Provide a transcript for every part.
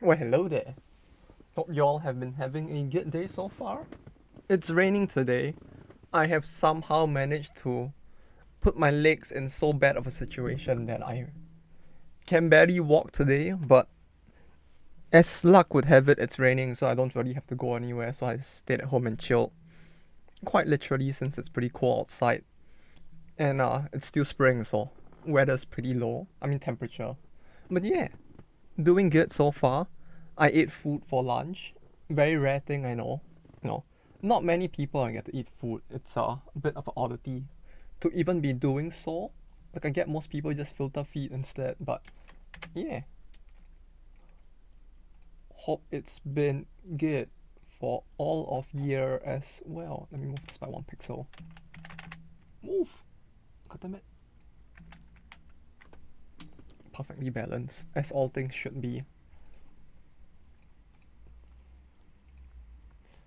Well, hello there. Hope y'all have been having a good day so far. It's raining today. I have somehow managed to put my legs in so bad of a situation that I can barely walk today, but as luck would have it, it's raining, so I don't really have to go anywhere, so I stayed at home and chilled. Quite literally, since it's pretty cool outside. And it's still spring, so weather's pretty low. I mean, temperature. But yeah, doing good so far. I ate food for lunch. Very rare thing, I know. No, not many people get to eat food. It's a bit of an oddity to even be doing so. Like I get most people just filter feed instead. But yeah, hope it's been good for all of year as well. Let me move this by 1 pixel. Move. God damn it. Perfectly balanced, as all things should be.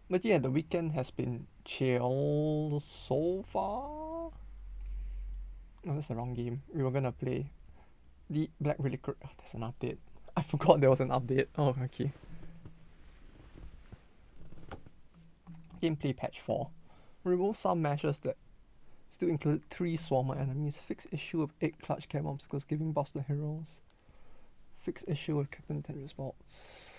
But yeah, the weekend has been chill so far. No, that's the wrong game. We were gonna play the Black Reliquary. Oh, there's an update. I forgot there was an update. Oh, okay. Gameplay patch 4. Remove some measures that still include 3 swarmer enemies. Fix issue of 8 clutch cam obstacles, giving boss to heroes. Fix issue of Captain Tender spots.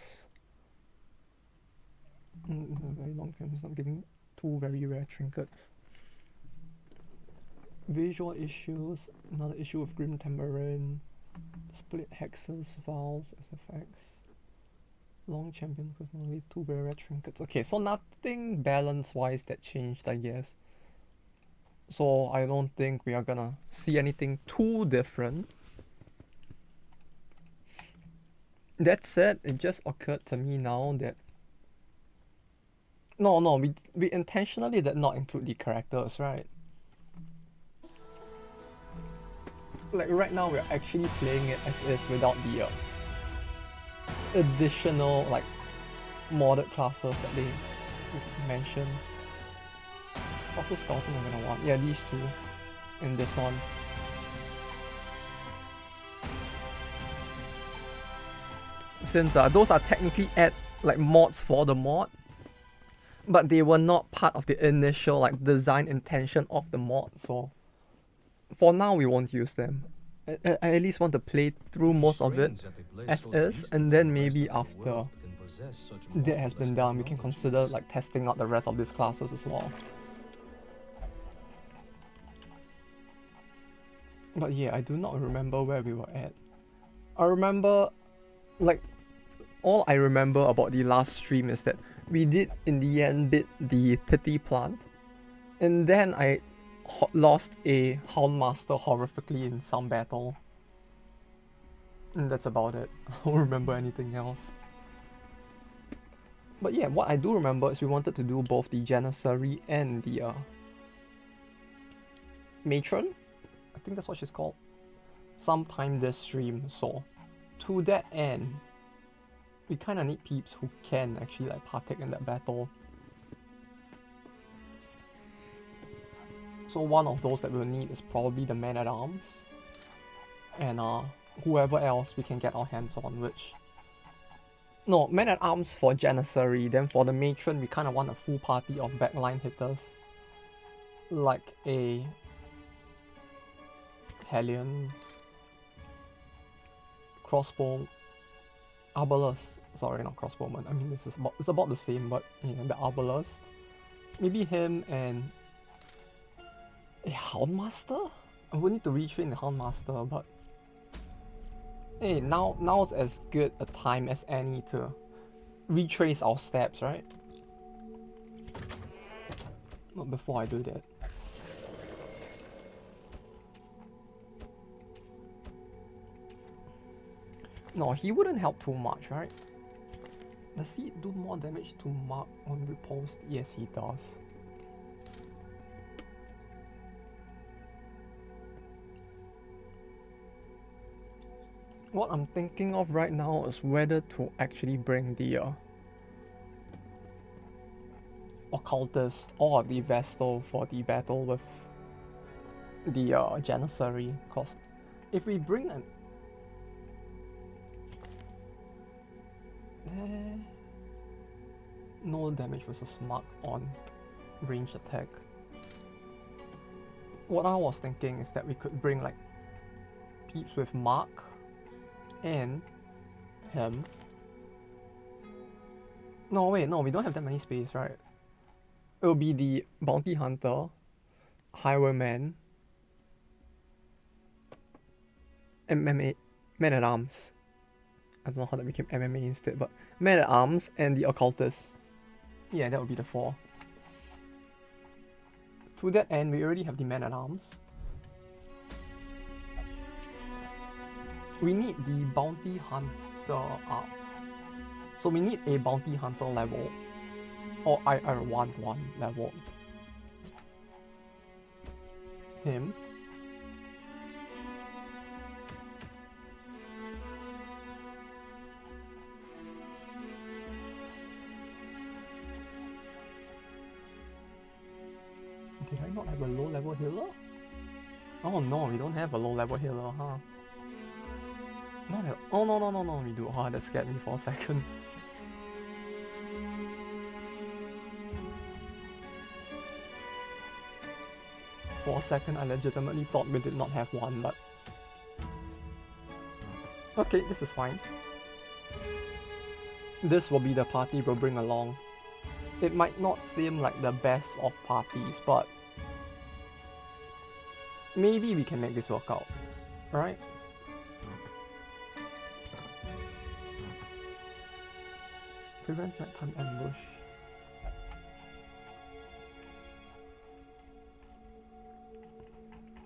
Very long time is not giving 2 very rare trinkets. Visual issues, another issue of Grim Tambourine. Split hexes, vials, SFX. Long champion because only 2 very rare trinkets. Okay, so nothing balance wise that changed, I guess. So I don't think we are gonna see anything too different. That said, it just occurred to me now that no, we intentionally did not include the characters, right? Like right now, we're actually playing it as is without the additional like modded classes that they mentioned. Also, scouting I'm gonna want. Yeah, these two, and this one. Since those are technically like mods for the mod, but they were not part of the initial like design intention of the mod. So for now, we won't use them. I at least want to play through most of it as is, and then maybe after that has been done, we can consider like testing out the rest of these classes as well. But yeah, I do not remember where we were at. I remember, like, all I remember about the last stream is that we did in the end beat the titty plant, and then I lost a Houndmaster horrifically in some battle. And that's about it. I don't remember anything else. But yeah, what I do remember is we wanted to do both the Janissary and the Matron. I think that's what she's called. Sometime this stream, so to that end, we kind of need peeps who can actually like partake in that battle. So one of those that we'll need is probably the Man-at-Arms, and whoever else we can get our hands on, which... No, Man-at-Arms for Janissary, then for the Matron we kind of want a full party of backline hitters. Like a... Hellion... Crossbow... Arbalest. Sorry, not crossbowman. I mean, it's about the same, but yeah, the Arbalest. Maybe him and... A Houndmaster? I would need to retrain the Houndmaster, but... Hey, now's as good a time as any to retrace our steps, right? Not before I do that. No, he wouldn't help too much, right? Does he do more damage to mark on repulsed? Yes, he does. What I'm thinking of right now is whether to actually bring the Occultist or the Vestal for the battle with the Janissary. Because if we bring an... No damage versus mark on range attack. What I was thinking is that we could bring like peeps with mark and him. No, wait, no, we don't have that many space, right? It will be the bounty hunter, highwayman, MMA, man at arms. I don't know how that became MMA instead, but man at arms and the occultist. Yeah, that would be the 4. To that end, we already have the man at arms. We need the bounty hunter up. So we need a bounty hunter level. Or I want one level. Him. Did I not have a low level healer? Oh no, we don't have a low level healer, huh? Not a, oh no, we do. Oh, that scared me for a second. For a second, I legitimately thought we did not have one, but... Okay, this is fine. This will be the party we'll bring along. It might not seem like the best of parties, but... maybe we can make this work out, right? Prevents nighttime ambush.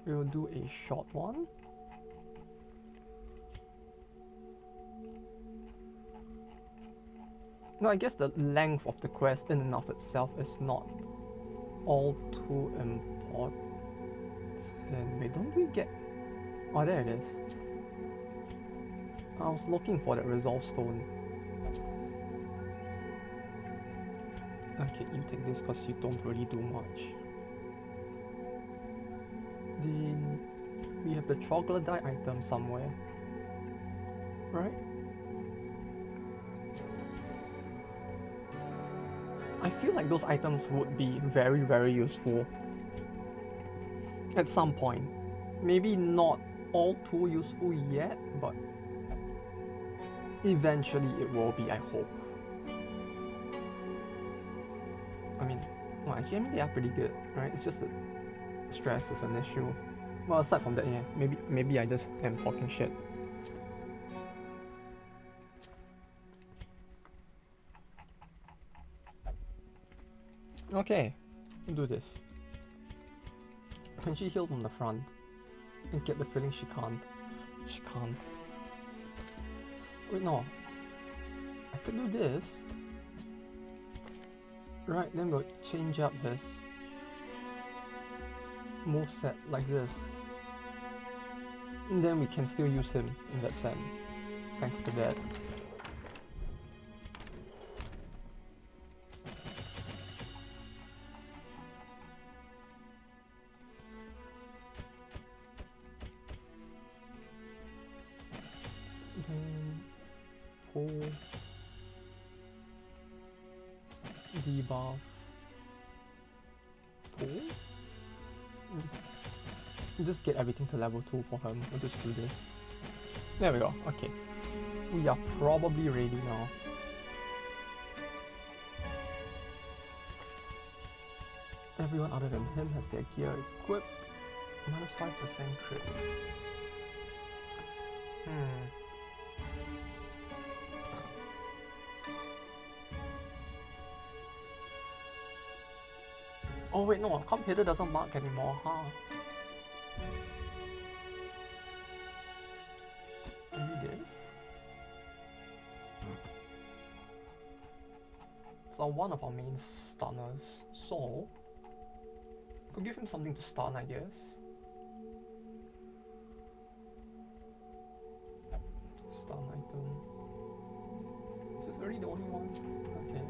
We'll do a short one. No, I guess the length of the quest in and of itself is not all too important. Wait, don't we get... oh, there it is. I was looking for that resolve stone. Okay, you take this because you don't really do much. Then we have the troglodyte item somewhere, right? I feel like those items would be very, very useful at some point. Maybe not all too useful yet, but eventually it will be, I hope. I mean, well, actually, they are pretty good, right? It's just that stress is an issue. Well, aside from that, yeah, maybe I just am talking shit. Okay, we'll do this. Can she heal from the front? And get the feeling she can't. She can't. Wait, no. I could do this. Right, then we'll change up his moveset like this. And then we can still use him in that sense. Thanks to that. Then pull debuff. Pull? Just get everything to level 2 for him. We'll just do this. There we go. Okay. We are probably ready now. Everyone other than him has their gear equipped. Minus 5% crit. Oh wait, no, computer doesn't mark anymore, huh? Maybe this? It's one of our main stunners, so could give him something to stun, I guess. Stun item. Is this really the only one? Okay.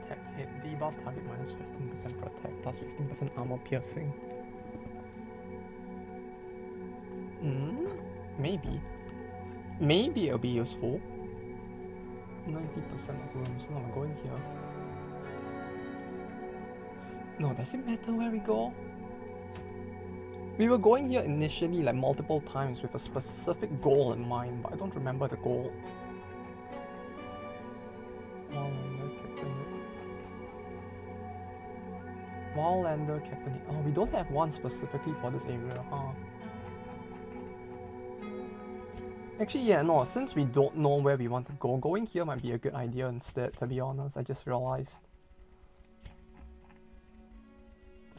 Attack Hit debuff target minus 15% protect plus 15% armor piercing. Maybe. Maybe it'll be useful. 90% of rooms. No, I'm going here. No, does it matter where we go? We were going here initially like multiple times with a specific goal in mind, but I don't remember the goal. Wildlander Captain. Oh, we don't have one specifically for this area, huh? Actually, yeah, no, since we don't know where we want to go, going here might be a good idea instead, to be honest. I just realized.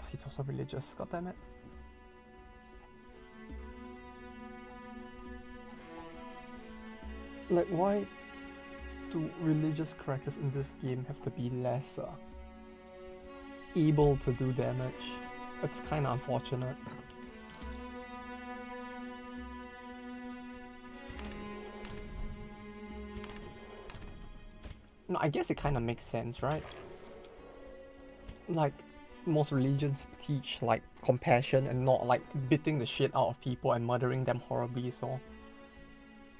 He's also religious, goddammit. Like, why do religious characters in this game have to be less able to do damage? It's kinda unfortunate. No, I guess it kinda makes sense, right? Like, most religions teach like compassion and not like beating the shit out of people and murdering them horribly, so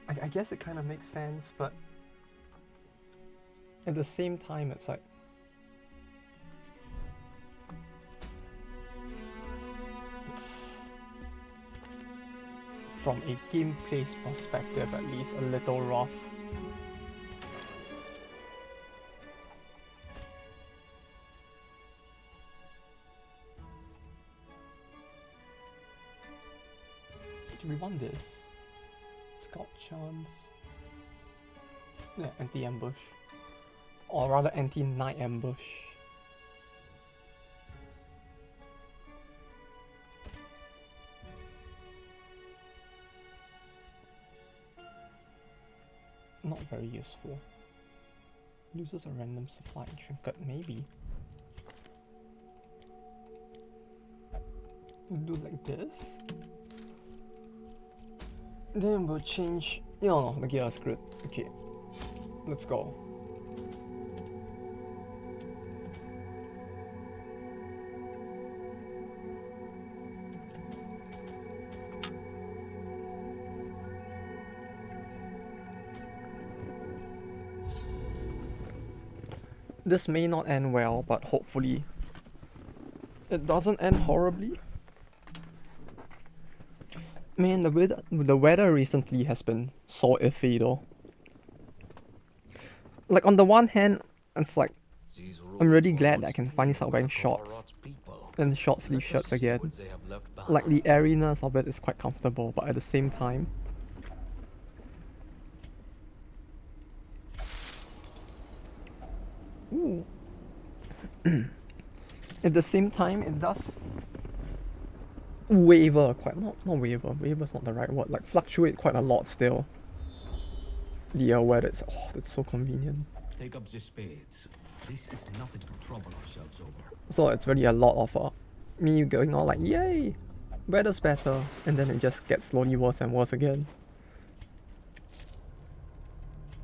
I guess it kind of makes sense, but at the same time it's like it's, from a gameplay perspective at least, a little rough. Do we want this? Scout chance. Yeah, anti-ambush. Or rather anti-night ambush. Not very useful. Loses a random supply and trinket, maybe. Do like this. Then we'll change. No, the gear is good. Okay, let's go. This may not end well, but hopefully it doesn't end horribly. Man, the weather recently has been so iffy though. Like, on the one hand, it's like, I'm really glad that I can finally start wearing shorts and short sleeve shirts again. Like, the airiness of it is quite comfortable, but at the same time, ooh. At the same time, it does waver quite, not waver's not the right word, like fluctuate quite a lot still. The weather, it's so convenient. Take up the spades. This is nothing to trouble ourselves over. So it's really a lot of me going on like, yay, weather's better, and then it just gets slowly worse and worse again.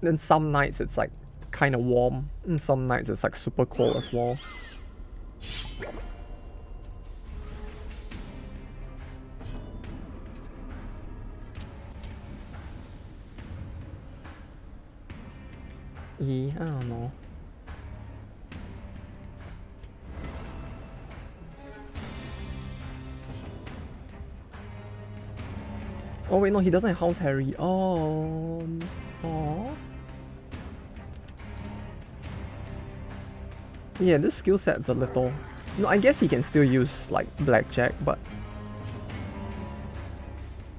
Then some nights it's like kind of warm, and some nights it's like super cold as well. Yeah, I don't know. Oh wait, no, he doesn't have House Harry. Oh, aww. Yeah, this skill set's a little. No, I guess he can still use like Blackjack, but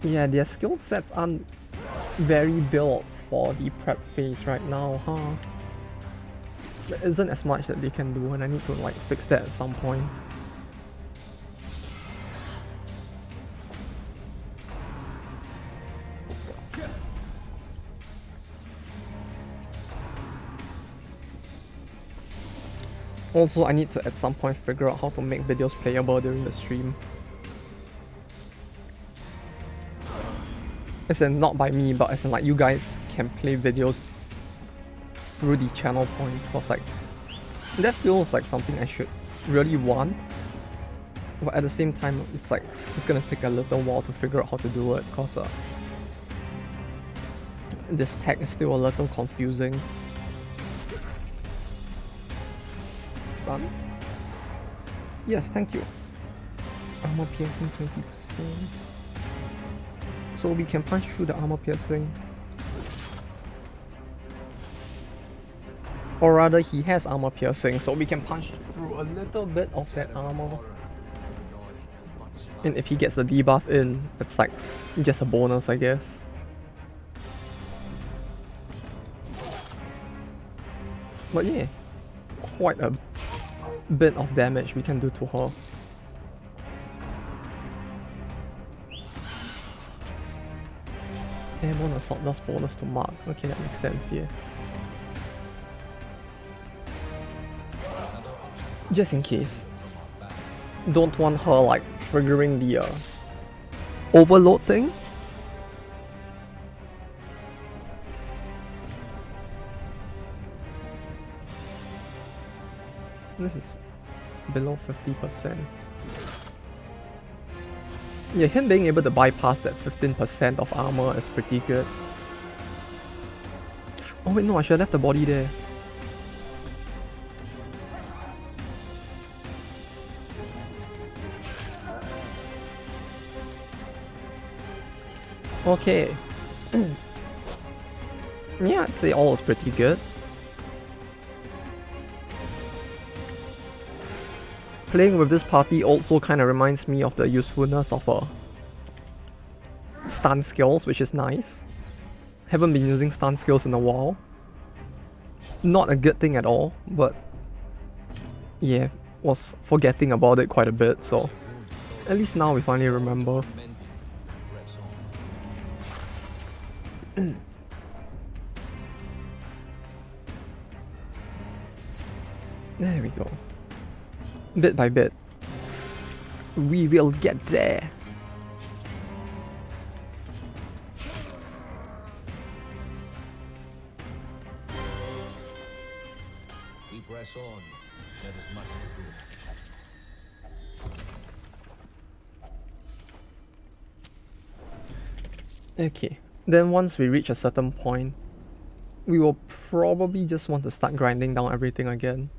yeah, their skill sets aren't very built for the prep phase right now, huh? There isn't as much that they can do, and I need to like fix that at some point. Also, I need to at some point figure out how to make videos playable during the stream. As in, not by me, but as in like you guys can play videos through the channel points, cause like That feels like something I should really want. But at the same time, it's like, it's gonna take a little while to figure out how to do it, cause this tech is still a little confusing. Stun? Yes, thank you. Armor piercing 20%. So we can punch through the armor piercing. Or rather, he has armor piercing, so we can punch through a little bit of that armor. And if he gets the debuff in, it's like just a bonus, I guess. But yeah, quite a bit of damage we can do to her. Airborne assault does bonus to mark. Okay, that makes sense, yeah. Just in case. Don't want her like triggering the overload thing. This is below 50%. Yeah, him being able to bypass that 15% of armor is pretty good. Oh wait, no, I should have left the body there. Okay. Yeah, I'd say all is pretty good. Playing with this party also kind of reminds me of the usefulness of stun skills, which is nice. Haven't been using stun skills in a while. Not a good thing at all, but yeah, was forgetting about it quite a bit, so at least now we finally remember. There we go. Bit by bit. We will get there. We press on. There is much to do. Okay. Then once we reach a certain point, we will probably just want to start grinding down everything again.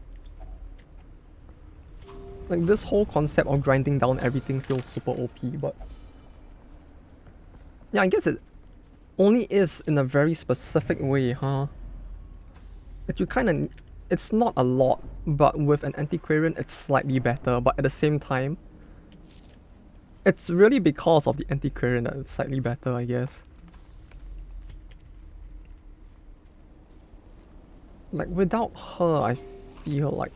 Like, this whole concept of grinding down everything feels super OP, but yeah, I guess it only is in a very specific way, huh? That you kinda, it's not a lot, but with an antiquarian it's slightly better, but at the same time, it's really because of the antiquarian that it's slightly better, I guess. Like, without her, I feel like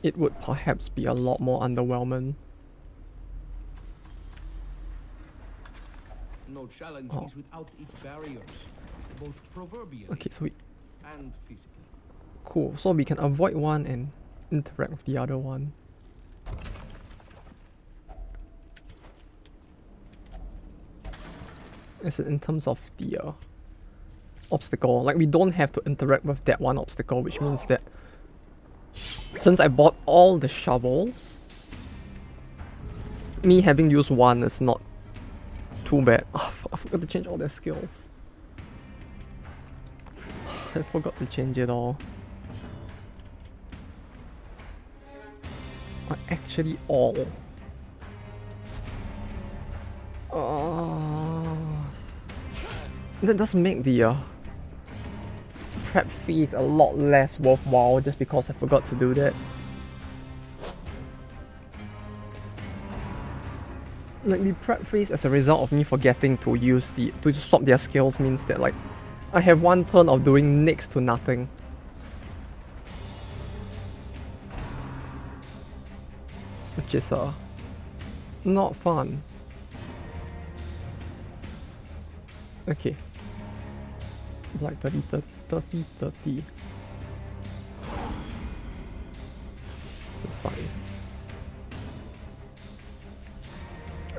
it would perhaps be a lot more underwhelming. No challenge is without its barriers, both proverbially Okay, so we... and physically. Cool, so we can avoid one and interact with the other one. As in terms of the obstacle, like we don't have to interact with that one obstacle, which means that since I bought all the shovels, me having used one is not too bad. Oh, I forgot to change all their skills. I forgot to change it all. Actually all. That does make the prep fees a lot less worthwhile just because I forgot to do that. Like, the prep phase as a result of me forgetting to use to swap their skills means that, like, I have one turn of doing next to nothing. Which is not fun. Okay. Like 30, 30, 30. That's fine.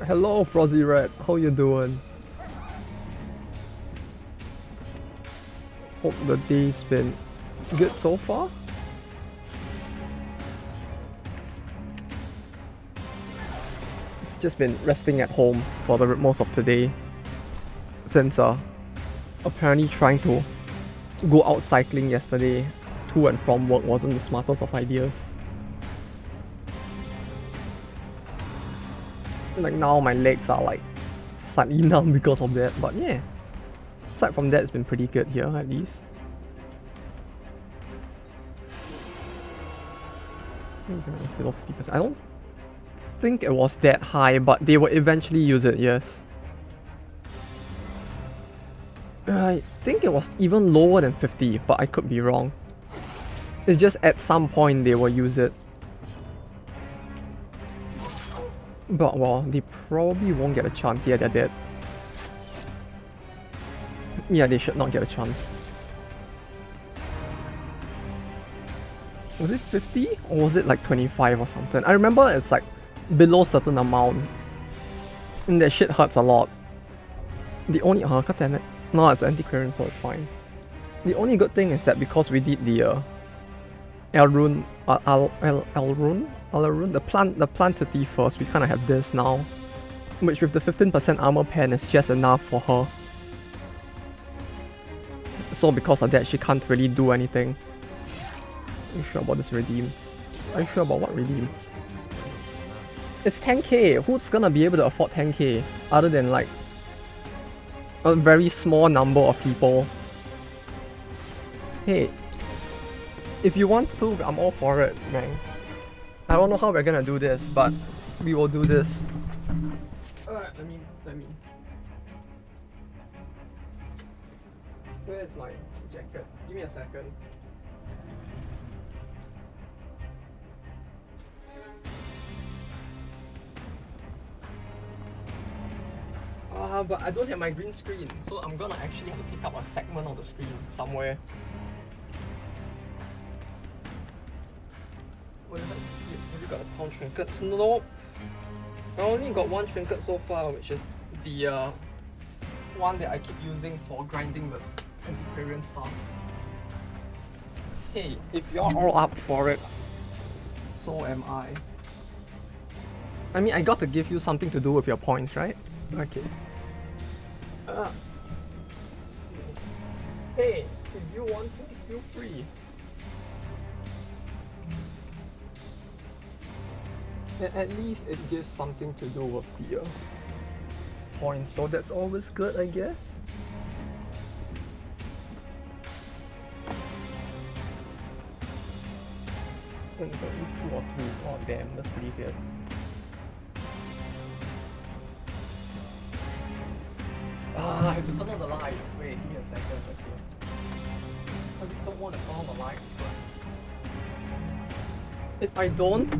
Hello, Frozzy Red. How you doing? Hope the day's been good so far. just been resting at home for the most of today. Since apparently trying to go out cycling yesterday to and from work wasn't the smartest of ideas. Like now my legs are like slightly numb because of that, but yeah. Aside from that, it's been pretty good here at least. Below 50%. I don't think it was that high, but they will eventually use it, yes. I think it was even lower than 50, but I could be wrong. It's just at some point they will use it. But well, they probably won't get a chance. Yeah, they're dead. Yeah, they should not get a chance. Was it 50 or was it like 25 or something? I remember it's like below certain amount. And that shit hurts a lot. The only god damn it. No, it's anti-clearance, so it's fine. The only good thing is that because we did the Elrune, the Plantity first, we kind of have this now, which with the 15% armor pen is just enough for her. So because of that, she can't really do anything. Are you sure about this redeem? Are you sure about what redeem? It's 10k. Who's gonna be able to afford 10k other than like a very small number of people? Hey, if you want to, I'm all for it, man. I don't know how we're gonna do this, but we will do this. Alright, let me. Where's my jacket? Give me a second. But I don't have my green screen, so I'm gonna actually have to pick up a segment of the screen somewhere. Have you got a pound trinkets? Nope. I only got one trinket so far, which is the one that I keep using for grinding this antiquarian stuff. Hey, if you're all up for it, so am I. I mean, I got to give you something to do with your points, right? Okay. Hey, if you want to, feel free. At least it gives something to do with the points, so that's always good, I guess. And it's only 2 or 3. Oh damn, that's pretty good. I have to turn on the lights. Wait, give me a second. Okay. I really don't want to turn on the lights, but if I don't,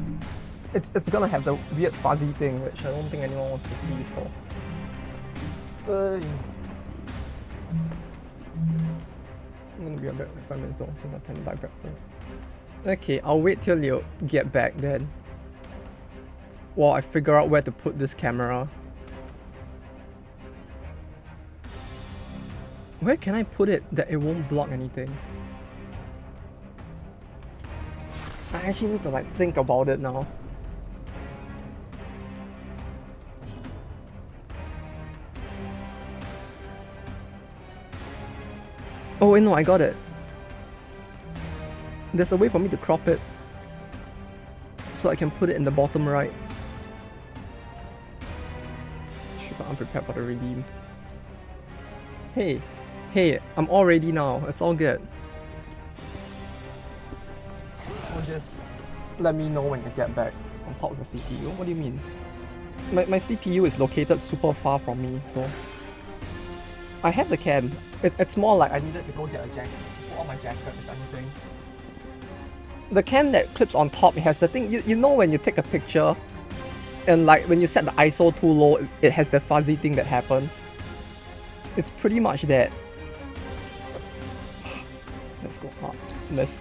it's gonna have the weird fuzzy thing, which I don't think anyone wants to see. So, I'm gonna be back in 5 minutes though, since I plan to buy breakfast. Okay, I'll wait till you get back then. While I figure out where to put this camera. Where can I put it that it won't block anything? I actually need to like think about it now. Oh wait, no, I got it. There's a way for me to crop it so I can put it in the bottom right. Should I'm prepared for the redeem. Hey, I'm all ready now. It's all good. So just let me know when you get back on top of the CPU. What do you mean? My CPU is located super far from me, so I have the cam. It's more like I needed to go get a jacket. Put on my jacket if anything. The cam that clips on top, it has the thing, you know when you take a picture and like when you set the ISO too low, it has the fuzzy thing that happens. It's pretty much that. Let's go up. Let's.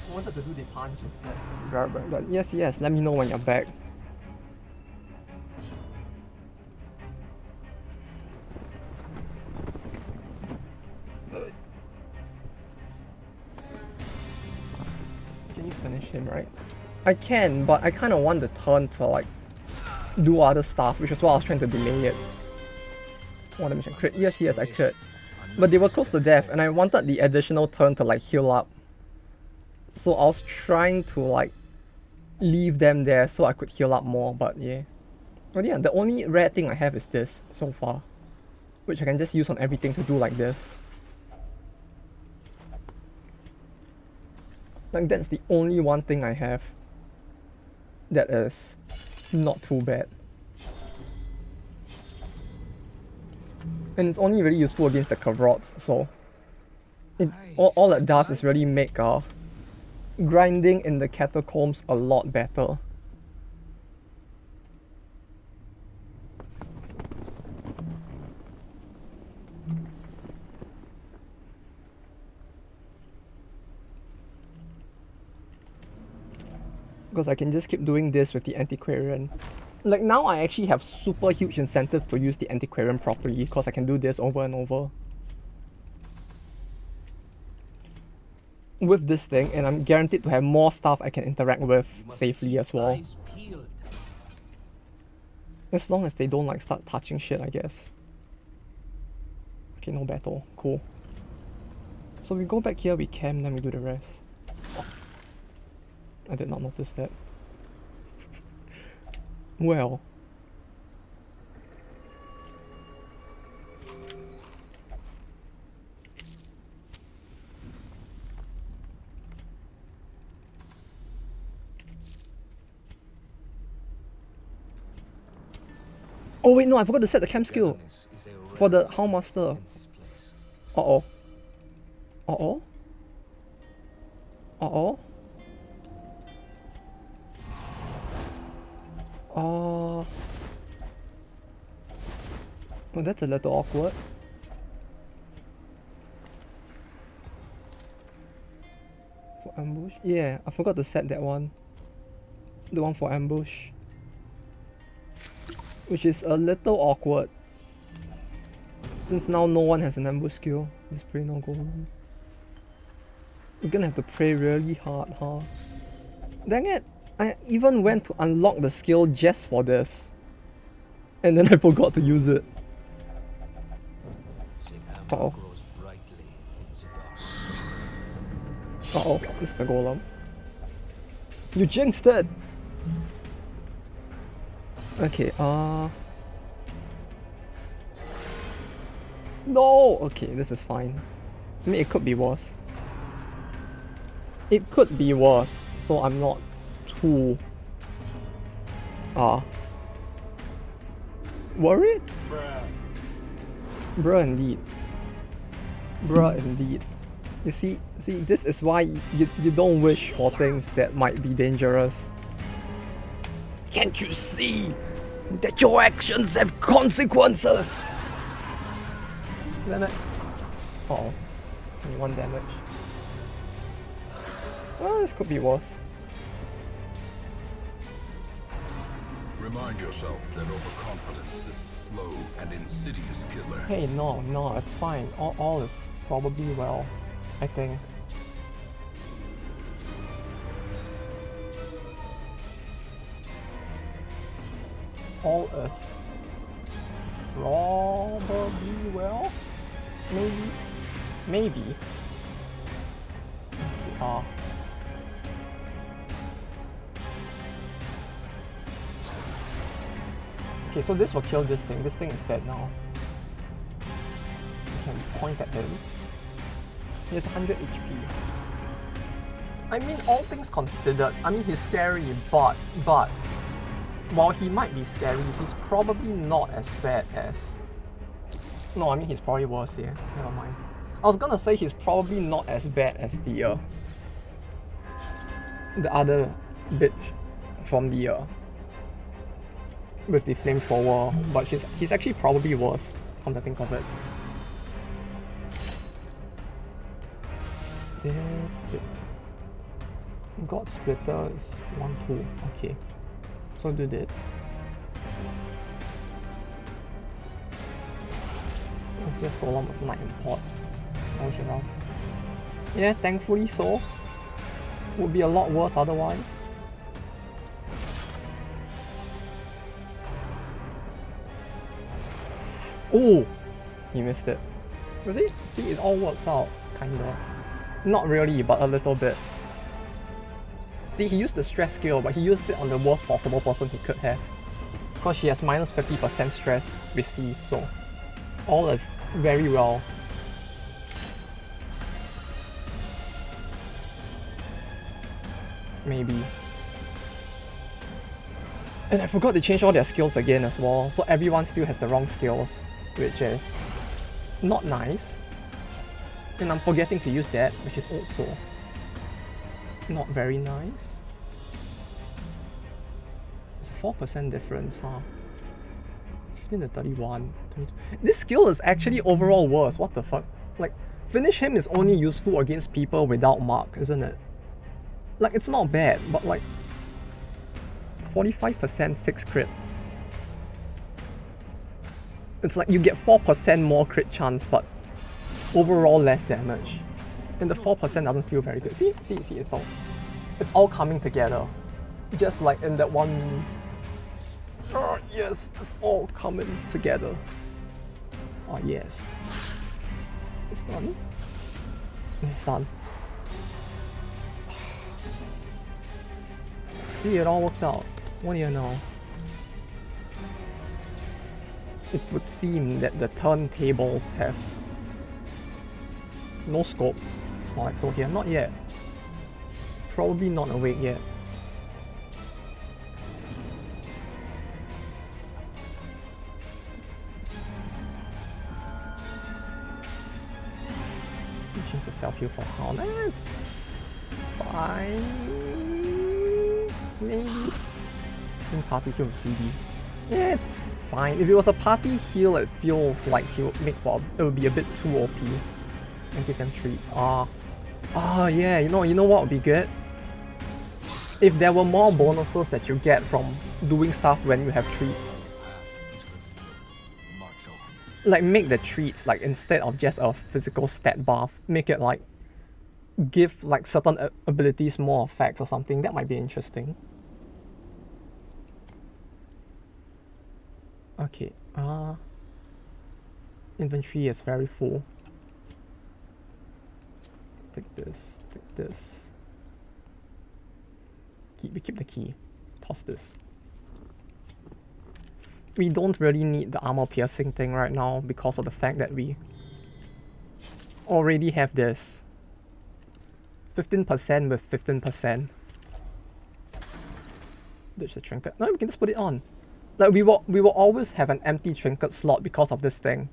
I wanted to do the punch instead. But yes, let me know when you're back. Can you spend punish him, right? I can, but I kind of want the turn to like do other stuff, which is why I was trying to delay it. What damage and crit? Yes, I could. But they were close to death, and I wanted the additional turn to like heal up. So I was trying to like leave them there so I could heal up more, but yeah. But yeah, the only rare thing I have is this so far, which I can just use on everything to do like this. Like that's the only one thing I have that is not too bad. And it's only really useful against the Kavrots, so all it does is really make grinding in the catacombs a lot better. Because I can just keep doing this with the Antiquarian. Like now I actually have super huge incentive to use the Antiquarian properly because I can do this over and over. With this thing, and I'm guaranteed to have more stuff I can interact with safely as well. As long as they don't like start touching shit, I guess. Okay, no battle. Cool. So we go back here, we camp, then we do the rest. Oh. I did not notice that. Well. Oh wait, no, I forgot to set the camp skill for the Houndmaster. Uh-oh. Uh-oh. Uh-oh. Well, that's a little awkward. For ambush? Yeah, I forgot to set that one. The one for ambush. Which is a little awkward. Since now no one has an ambush skill. Just pray no go. We're gonna have to pray really hard, huh? Dang it! I even went to unlock the skill just for this. And then I forgot to use it. Uh-oh. Uh-oh, it's the golem. You jinxed it! Okay, no! Okay, this is fine. I mean, it could be worse. It could be worse, so I'm not too... worried? Bruh indeed. Bruh indeed. You see, this is why you don't wish for things that might be dangerous. Can't you see that your actions have consequences? Damn it. Uh-oh. Only 1 damage. Well, this could be worse. Remind yourself that overconfidence is a slow and insidious killer. Hey, no, it's fine. All is probably well, I think. All is probably well. Maybe. Okay, so this will kill this thing. This thing is dead now. You can point at him. He has 100 HP. I mean, all things considered, I mean, he's scary, but while he might be scary, he's probably not as bad as... No, I mean, he's probably worse here. Never mind. I was gonna say he's probably not as bad as the other bitch from the with the flamethrower, but he's actually probably worse, come to think of it. God Splitter is 1-2. Okay. So do this. Let's just go along with Night Import. Finish it off. Yeah, thankfully so. Would be a lot worse otherwise. Oh! He missed it. See, it all works out, kinda. Not really, but a little bit. See, he used the stress skill, but he used it on the worst possible person he could have. Because she has minus 50% stress received, so all is very well. Maybe. And I forgot to change all their skills again as well, so everyone still has the wrong skills, which is not nice. And I'm forgetting to use that, which is also not very nice. It's a 4% difference, huh? 15 to 31. 22. This skill is actually overall worse, what the fuck? Like, finish him is only useful against people without mark, isn't it? Like, it's not bad, but like 45% 6 crit. It's like you get 4% more crit chance, but overall less damage. And the 4% doesn't feel very good. See, it's all coming together. Just like in that one. Oh yes, it's all coming together. Oh yes. It's done. It's done. See, it all worked out. What do you know? It would seem that the turntables have no scope. It's not like so here. Not yet. Probably not awake yet. Change the self-heal for how? That's fine. Maybe. Party heal with CD. Yeah, it's fine. If it was a party heal, it feels like he would make for it would be a bit too OP. And give them treats. Yeah, you know what would be good? If there were more bonuses that you get from doing stuff when you have treats. Like make the treats like instead of just a physical stat buff, make it like give like certain abilities more effects or something. That might be interesting. Okay, inventory is very full. Take this, take this. We keep the key. Toss this. We don't really need the armor piercing thing right now because of the fact that we already have this. 15% with 15%. Ditch the trinket. No, we can just put it on. Like we will always have an empty trinket slot because of this thing.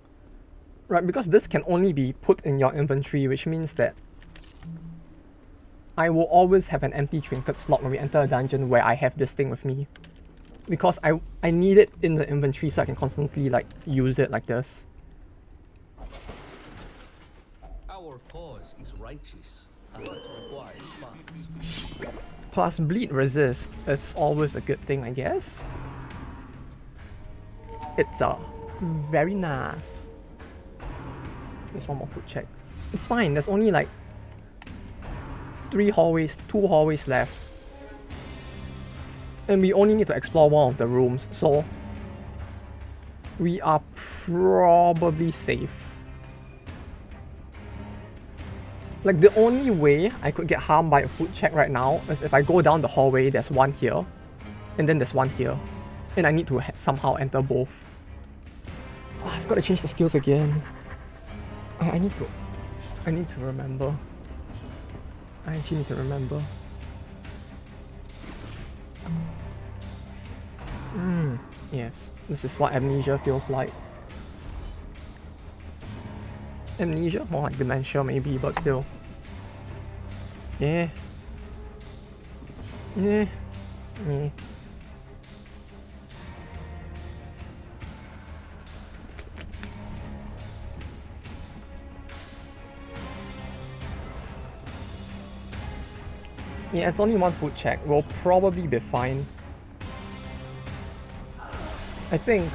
Right, because this can only be put in your inventory, which means that I will always have an empty trinket slot when we enter a dungeon where I have this thing with me. Because I need it in the inventory so I can constantly like use it like this. Our cause is righteous, and it requires funds. Plus bleed resist is always a good thing, I guess. It's very nice. There's one more foot check. It's fine, there's only like 2 hallways left. And we only need to explore one of the rooms, so we are probably safe. Like the only way I could get harmed by a foot check right now is if I go down the hallway, there's one here, and then there's one here. And I need to somehow enter both. Oh, I've got to change the skills again. I need to remember. I actually need to remember. Yes, this is what amnesia feels like. Amnesia? More like dementia maybe, but still. Yeah. Yeah. Yeah. Yeah, it's only one foot check. We'll probably be fine. I think.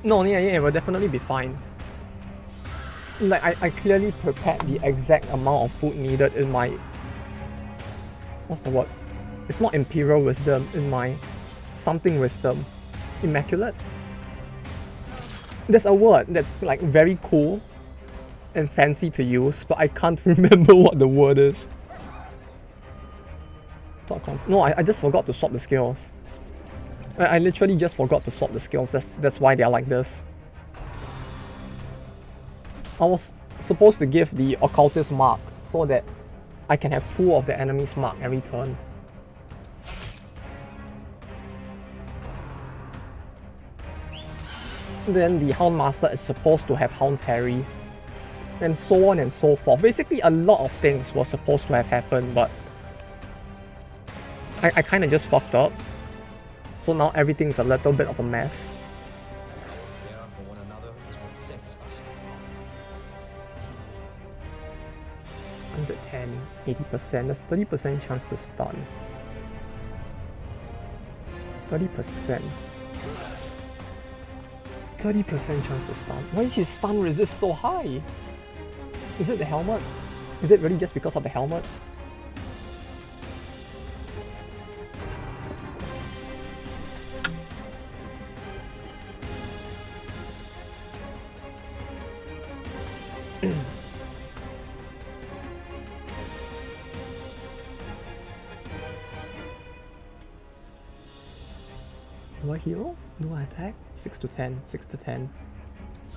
No, yeah, we'll definitely be fine. Like, I clearly prepared the exact amount of food needed in my What's the word? It's not Imperial Wisdom, it's my something wisdom. Immaculate? There's a word that's like very cool and fancy to use, but I can't remember what the word is. No, I just forgot to swap the skills. I literally just forgot to swap the skills, that's why they're like this. I was supposed to give the occultist mark so that I can have 2 of the enemy's mark every turn. Then the Houndmaster is supposed to have Hound's Harry, and so on and so forth. Basically, a lot of things were supposed to have happened, but I kind of just fucked up. So now everything's a little bit of a mess. Care for one another is what sets us apart. 110, 80%. There's 30% chance to stun. 30%. 30% chance to stun. Why is his stun resist so high? Is it the helmet? Is it really just because of the helmet? Do I heal? Do I attack? 6 to 10, 6 to 10.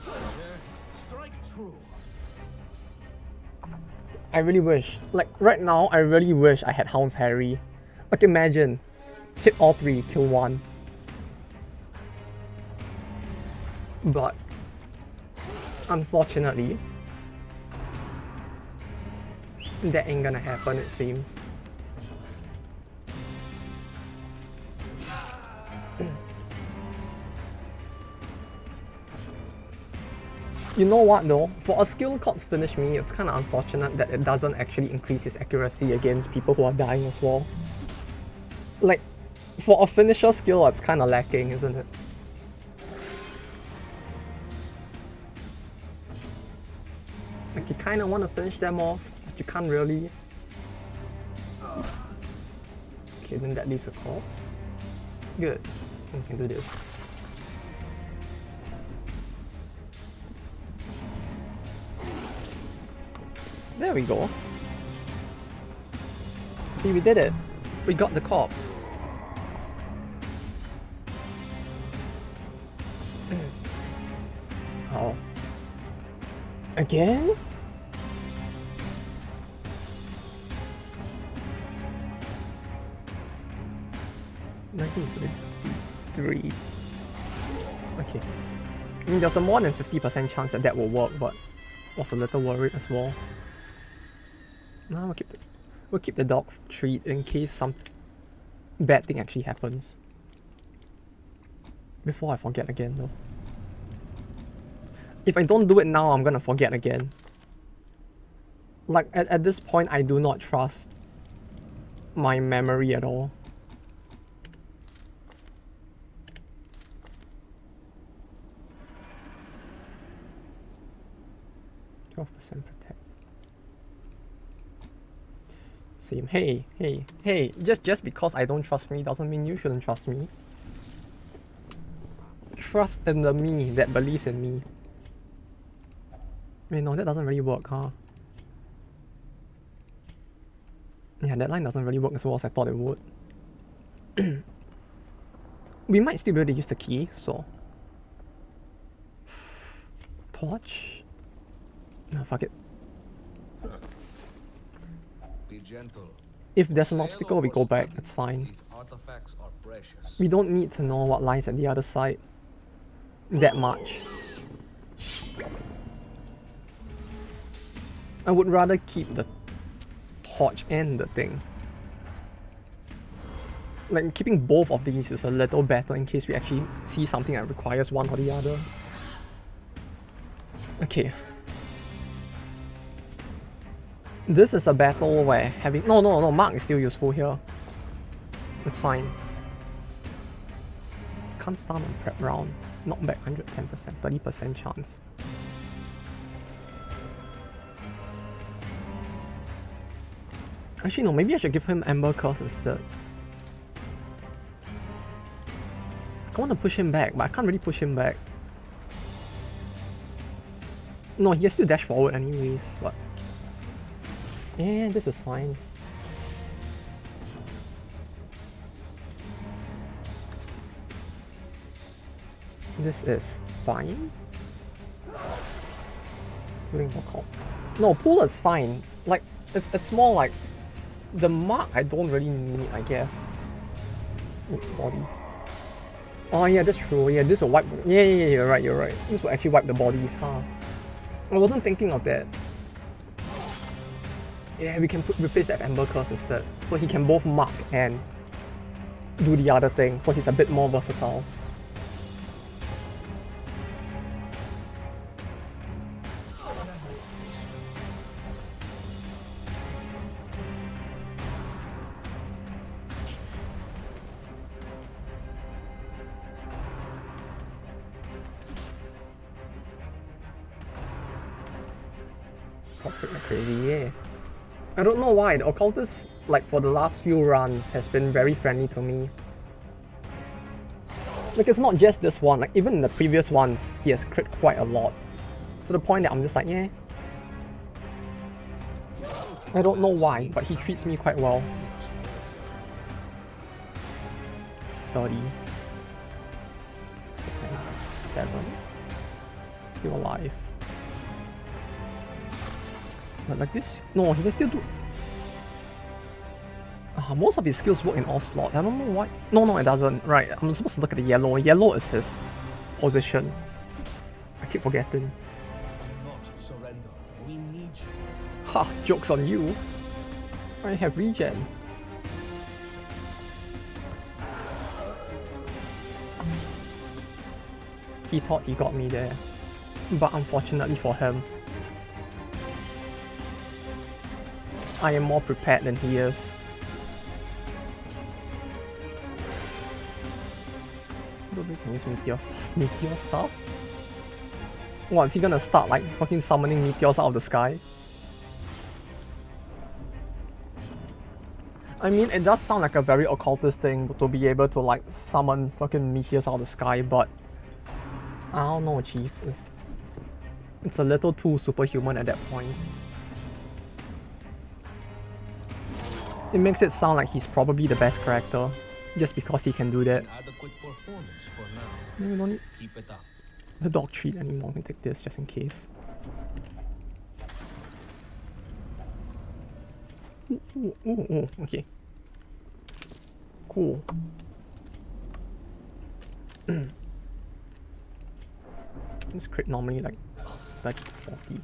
Yes, strike true. I really wish, like right now, I really wish I had Hound's Harry. Like imagine, hit all 3, kill 1. But, unfortunately, that ain't gonna happen it seems. You know what though, for a skill called Finish Me, it's kinda unfortunate that it doesn't actually increase his accuracy against people who are dying as well. Like, for a finisher skill, it's kinda lacking, isn't it? Like, you kinda wanna finish them off, but you can't really. Okay, then that leaves a corpse. Good, we can do this. There we go. See, we did it. We got the corpse. Oh. Again? $19.33. Okay. I mean, there's a more than 50% chance that will work, but I was a little worried as well. No, we'll keep the dog treat in case some bad thing actually happens. Before I forget again though. If I don't do it now, I'm gonna forget again. Like at this point, I do not trust my memory at all. %, protect. Same. Hey, just because I don't trust me doesn't mean you shouldn't trust me. Trust in the me that believes in me. Wait, no, that doesn't really work, huh? Yeah, that line doesn't really work as well as I thought it would. We might still be able to use the key, so... Torch? No, fuck it. Be gentle. If there's an obstacle, we go back, it's fine. These artifacts are precious. We don't need to know what lies at the other side that much. I would rather keep the torch and the thing. Like, keeping both of these is a little better in case we actually see something that requires one or the other. Okay. This is a battle where having... No, Mark is still useful here. It's fine. Can't stun on prep round. Knock back 110%, 30% chance. Actually, no, maybe I should give him Ember Curse instead. I want to push him back, but I can't really push him back. No, he can still dash forward anyways, but... Yeah, this is fine. This is fine. Doing more comp. No, pull is fine. Like, it's more like... The mark I don't really need, I guess. Body. Oh yeah, that's true. Yeah, this will wipe... Yeah, you're right. This will actually wipe the bodies, huh? I wasn't thinking of that. Yeah, we can replace that with Ember Curse instead. So he can both mark and do the other thing. So he's a bit more versatile. Crazy, yeah. I don't know why, the Occultist, like for the last few runs, has been very friendly to me. Like it's not just this one, like even in the previous ones, he has crit quite a lot. To the point that I'm just like, yeah. I don't know why, but he treats me quite well. 30. 7. Still alive. But like this, no, he can still do... most of his skills work in all slots, I don't know why. No, it doesn't. Right, I'm supposed to look at the yellow. Yellow is his position. I keep forgetting. Not surrender. We need you. Ha, joke's on you. I have regen. He thought he got me there. But unfortunately for him, I am more prepared than he is. I don't think he can use meteor stuff. Meteor stuff? What, is he gonna start like fucking summoning meteors out of the sky? I mean, it does sound like a very occultist thing to be able to like summon fucking meteors out of the sky, but I don't know, Chief. It's a little too superhuman at that point. It makes it sound like he's probably the best character, just because he can do that. Maybe we don't need the dog treat anymore. We can take this just in case. Ooh, okay. Cool. This crit normally like 30 to 40.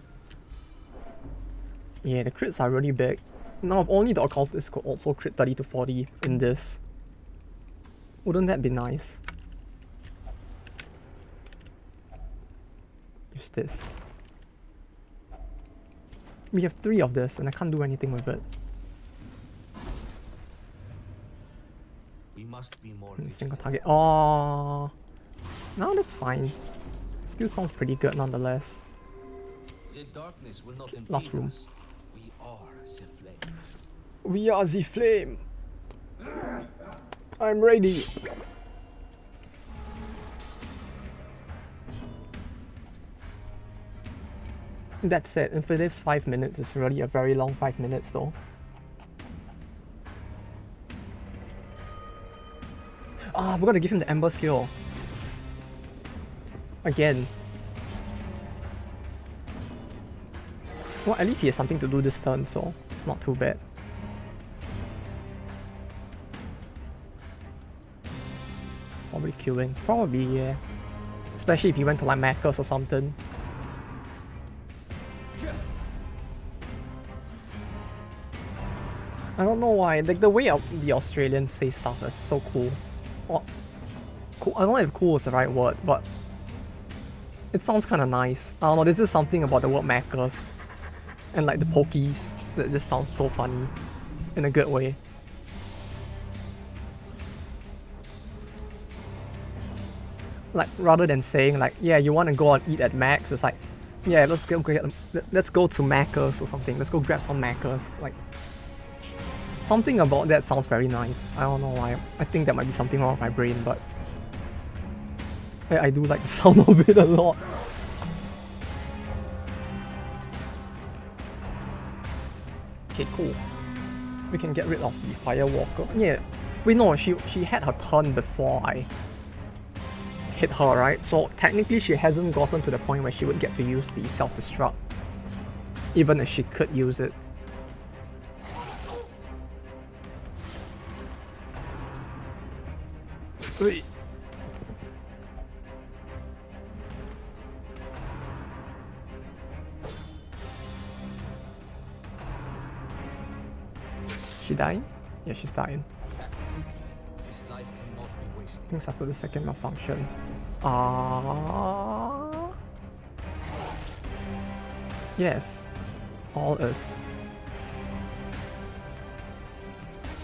Yeah, the crits are really big. Now, if only the Occultist could also crit 30 to 40 in this. Wouldn't that be nice? Use this. We have 3 of this and I can't do anything with it. We must be more Single target. Oh, no, that's fine. Still sounds pretty good nonetheless. The darkness will not Last room. us. We are the flame. We are the flame. I'm ready. That's it. If it is 5 minutes, it's really a very long 5 minutes though. Ah, I forgot to give him the Ember skill. Again. Well, at least he has something to do this turn, so it's not too bad. Probably killing. Probably, yeah. Especially if he went to like Macca's or something. I don't know why, like the way the Australians say stuff is so cool. Well, cool. I don't know if cool is the right word, but it sounds kind of nice. I don't know, there's just something about the word Macca's and like the pokies that just sounds so funny in a good way. Like rather than saying like, yeah, you want to go and eat at Mac's, it's like, yeah, let's go to Macca's or something. Let's go grab some Macca's. Like, Something about that sounds very nice. I don't know why. I think there might be something wrong with my brain, but I do like the sound of it a lot. Okay, cool. We can get rid of the Firewalker. Yeah. Wait, no, she had her turn before I hit her, right? So technically she hasn't gotten to the point where she would get to use the self-destruct. Even if she could use it. Wait. She dying? Yeah, she's dying. This life cannot be wasted. Things after the second malfunction. Yes. All is.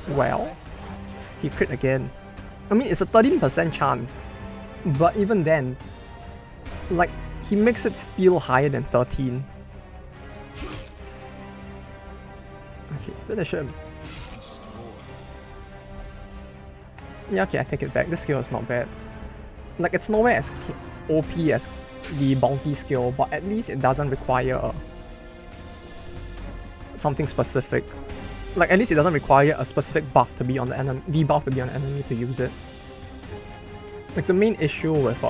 Well, he crit again. I mean, it's a 13% chance. But even then, like, he makes it feel higher than 13. Okay, finish him. Yeah, okay, I take it back. This skill is not bad. Like, it's nowhere as OP as the bounty skill, but at least it doesn't require something specific. Like, at least it doesn't require a specific buff to be on the enemy, debuff to be on the enemy to use it. Like, the main issue with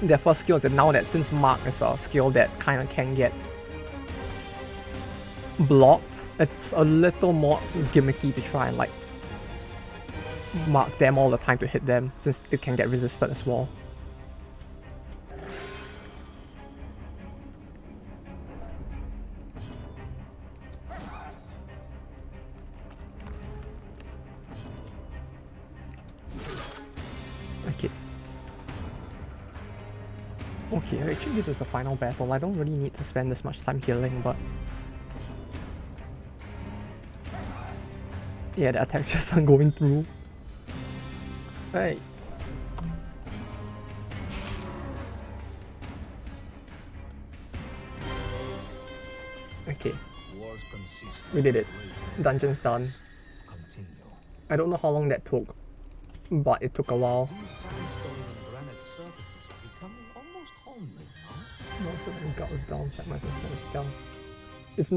their first skill is that now that since Mark is a skill that kind of can get blocked, it's a little more gimmicky to try and like mark them all the time to hit them, since it can get resisted as well. Okay. Okay, actually this is the final battle. I don't really need to spend this much time healing, but yeah, the attacks just aren't going through. Hey. Okay. We did it. Dungeon's done. I don't know how long that took, but it took a while. Most of them got with downside microphone stealth. If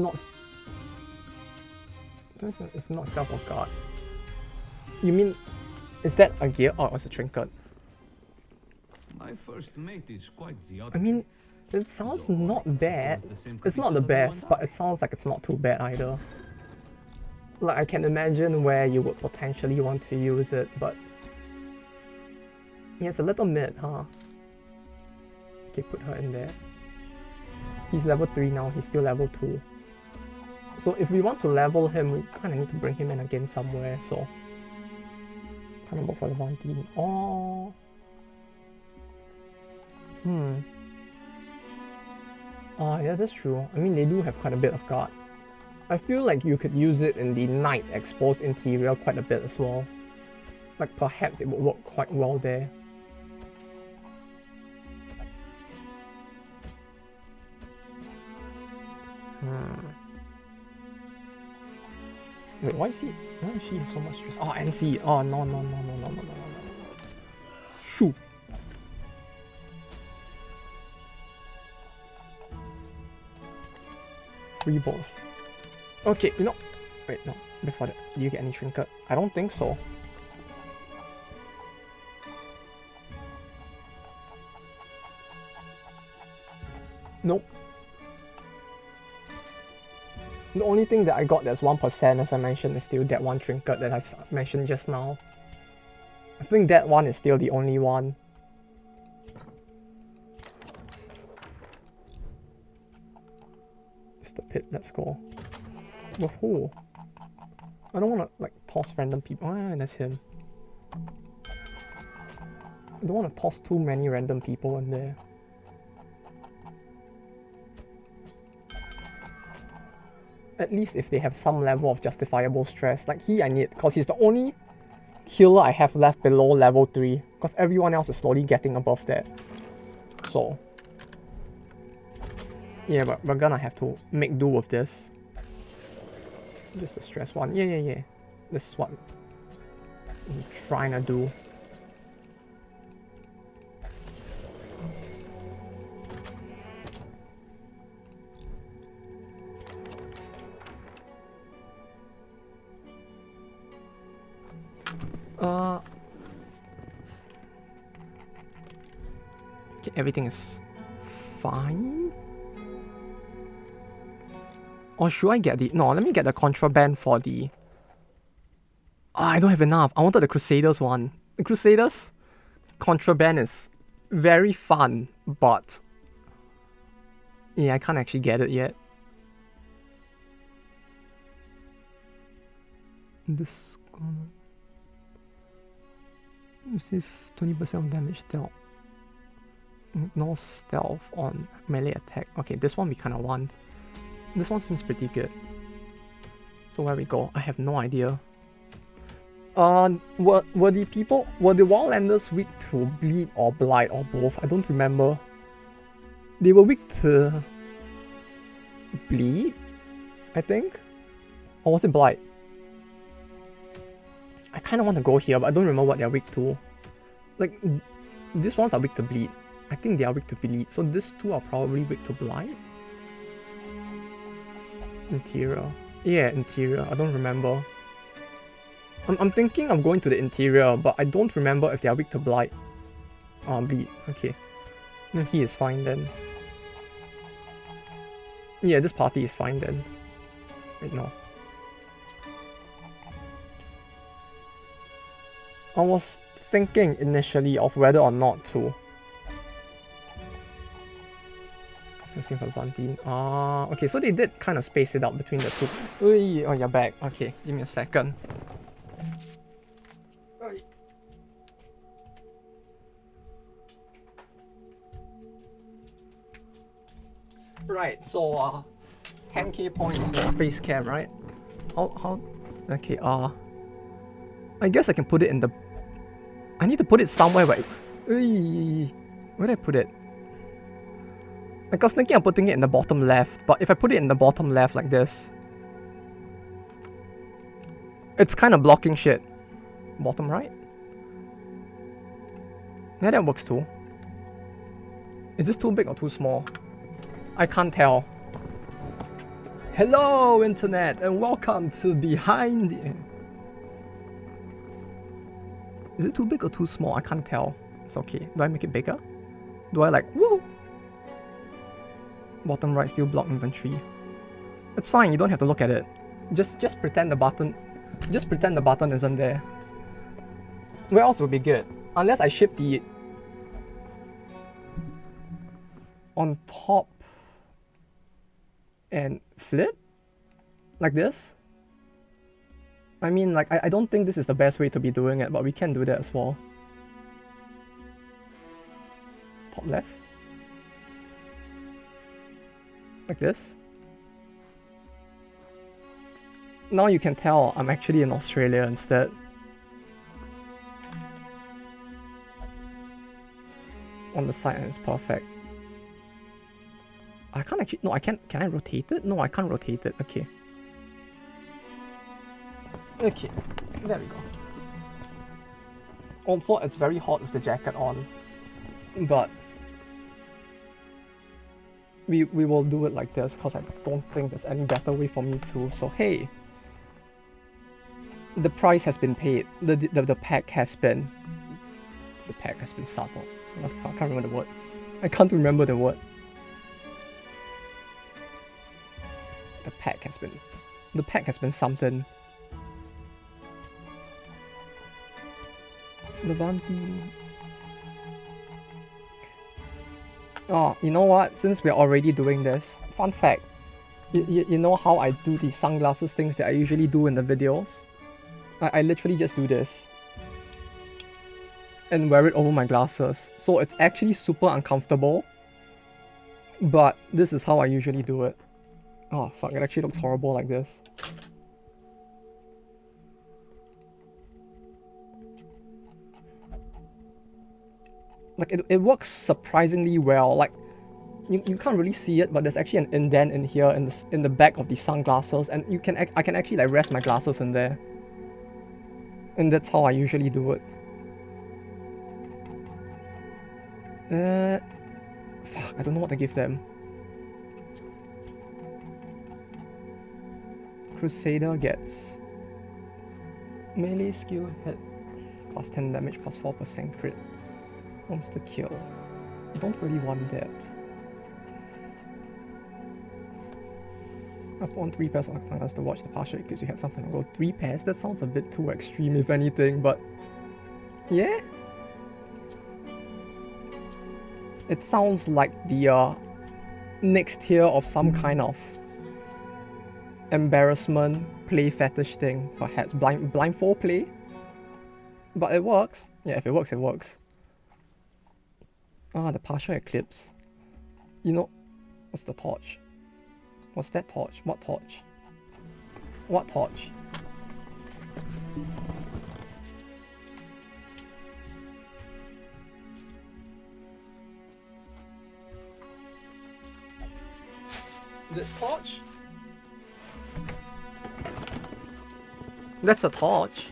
not stealth or guard. You mean, is that a gear or was a trinket? My first mate is quite the I mean, it sounds not bad. It's not the best, but it sounds like it's not too bad either. Like, I can imagine where you would potentially want to use it, but yeah, it's a little mid, huh? Okay, put her in there. He's level 3 now, he's still level 2. So if we want to level him, we kind of need to bring him in again somewhere, so kind of go for the one team. Oh. Yeah, that's true. I mean, they do have quite a bit of guard. I feel like you could use it in the night exposed interior quite a bit as well. Like, perhaps it would work quite well there. Wait, why is she have so much stress? Oh, NC. Oh, no. Shoo. Free boss. Okay, you know. Wait, no. Before that, do you get any trinket? I don't think so. Nope. The only thing that I got that's 1%, as I mentioned, is still that one trinket that I mentioned just now. I think that one is still the only one. It's the pit, let's go. With who? I don't want to like toss random people. Ah, that's him. I don't want to toss too many random people in there. At least if they have some level of justifiable stress. Like I need, because he's the only healer I have left below level 3. Because everyone else is slowly getting above that. So yeah, but we're gonna have to make do with this. Just the stress one. Yeah. This is what I'm trying to do. Okay, everything is fine. Or should I get the... No, let me get the contraband for the... I don't have enough. I wanted the Crusaders one. The Crusaders contraband is very fun, but... Yeah, I can't actually get it yet. This gonna... Receive 20% of damage dealt. No stealth on melee attack. Okay, this one we kind of want. This one seems pretty good. So where we go? I have no idea. Were the Wildlanders weak to bleed or blight or both? I don't remember. They were weak to bleed, I think? Or was it blight? I kind of want to go here, but I don't remember what they're weak to. Like, these ones are weak to bleed. I think they are weak to bleed, so these two are probably weak to blight. Interior. Yeah, interior. I don't remember. I'm thinking of going to the interior, but I don't remember if they are weak to blight. Bleed. Okay. Then he is fine then. Yeah, this party is fine then. Wait, no. I was thinking initially of whether or not to... Looking for Valentine. Okay, so they did kind of space it out between the two. Ui, oh, you're back. Okay, give me a second. Right, so 10k points for face cam, right? How? Okay, I guess I can put it in the... I need to put it somewhere where... Ui, where did I put it? Like, I was thinking of putting it in the bottom left, but if I put it in the bottom left like this, it's kind of blocking shit. Bottom right? Yeah, that works too. Is this too big or too small? I can't tell. Hello, internet, and welcome to Behind the... Is it too big or too small? I can't tell. It's okay. Do I make it bigger? Do I like, woo? Bottom right still block inventory. It's fine, you don't have to look at it. Just pretend the button... Just pretend the button isn't there. Where else would be good? Unless I shift the... on top... and flip? Like this? I mean, like, I don't think this is the best way to be doing it, but we can do that as well. Top left? Like this? Now you can tell I'm actually in Australia instead. On the side and it's perfect. I can't actually... No, I can't... Can I rotate it? No, I can't rotate it. Okay. Okay. There we go. Also, it's very hot with the jacket on. But... We will do it like this because I don't think there's any better way for me to. So, hey. The price has been paid. The pack has been... The pack has been settled. I can't remember the word. I can't remember the word. The pack has been something. Levante. Oh, you know what? Since we're already doing this, fun fact. You know how I do the sunglasses things that I usually do in the videos? I literally just do this. And wear it over my glasses. So it's actually super uncomfortable. But this is how I usually do it. Oh fuck, it actually looks horrible like this. Like, it works surprisingly well. Like, You can't really see it, but there's actually an indent in here in the back of the sunglasses, and I can actually like rest my glasses in there, and that's how I usually do it. Fuck, I don't know what to give them. Crusader gets melee skill hit plus 10 damage plus 4% crit. Monster kill. I don't really want that. Upon 3 pairs of class to watch the partial eclipse, you had something to go 3 pairs. That sounds a bit too extreme, if anything, but yeah. It sounds like the next tier of some kind of embarrassment play fetish thing, perhaps blindfold play. But it works. Yeah, if it works, it works. Ah, the partial eclipse. You know, what's the torch? What's that torch? What torch? What torch? This torch? That's a torch.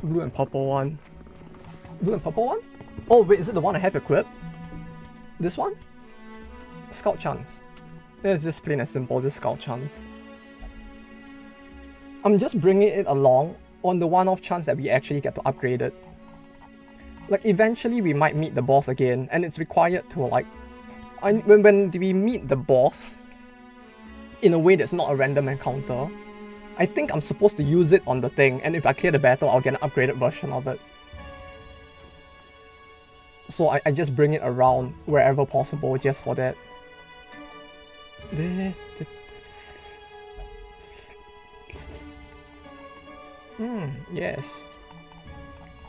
Blue and purple one. Blue and purple one? Oh wait, is it the one I have equipped? This one? Scout chance. It's just plain and simple, just scout chance. I'm just bringing it along on the one-off chance that we actually get to upgrade it. Like eventually we might meet the boss again, and it's required to like... when we meet the boss in a way that's not a random encounter, I think I'm supposed to use it on the thing, and if I clear the battle, I'll get an upgraded version of it. So I just bring it around wherever possible just for that. Yes.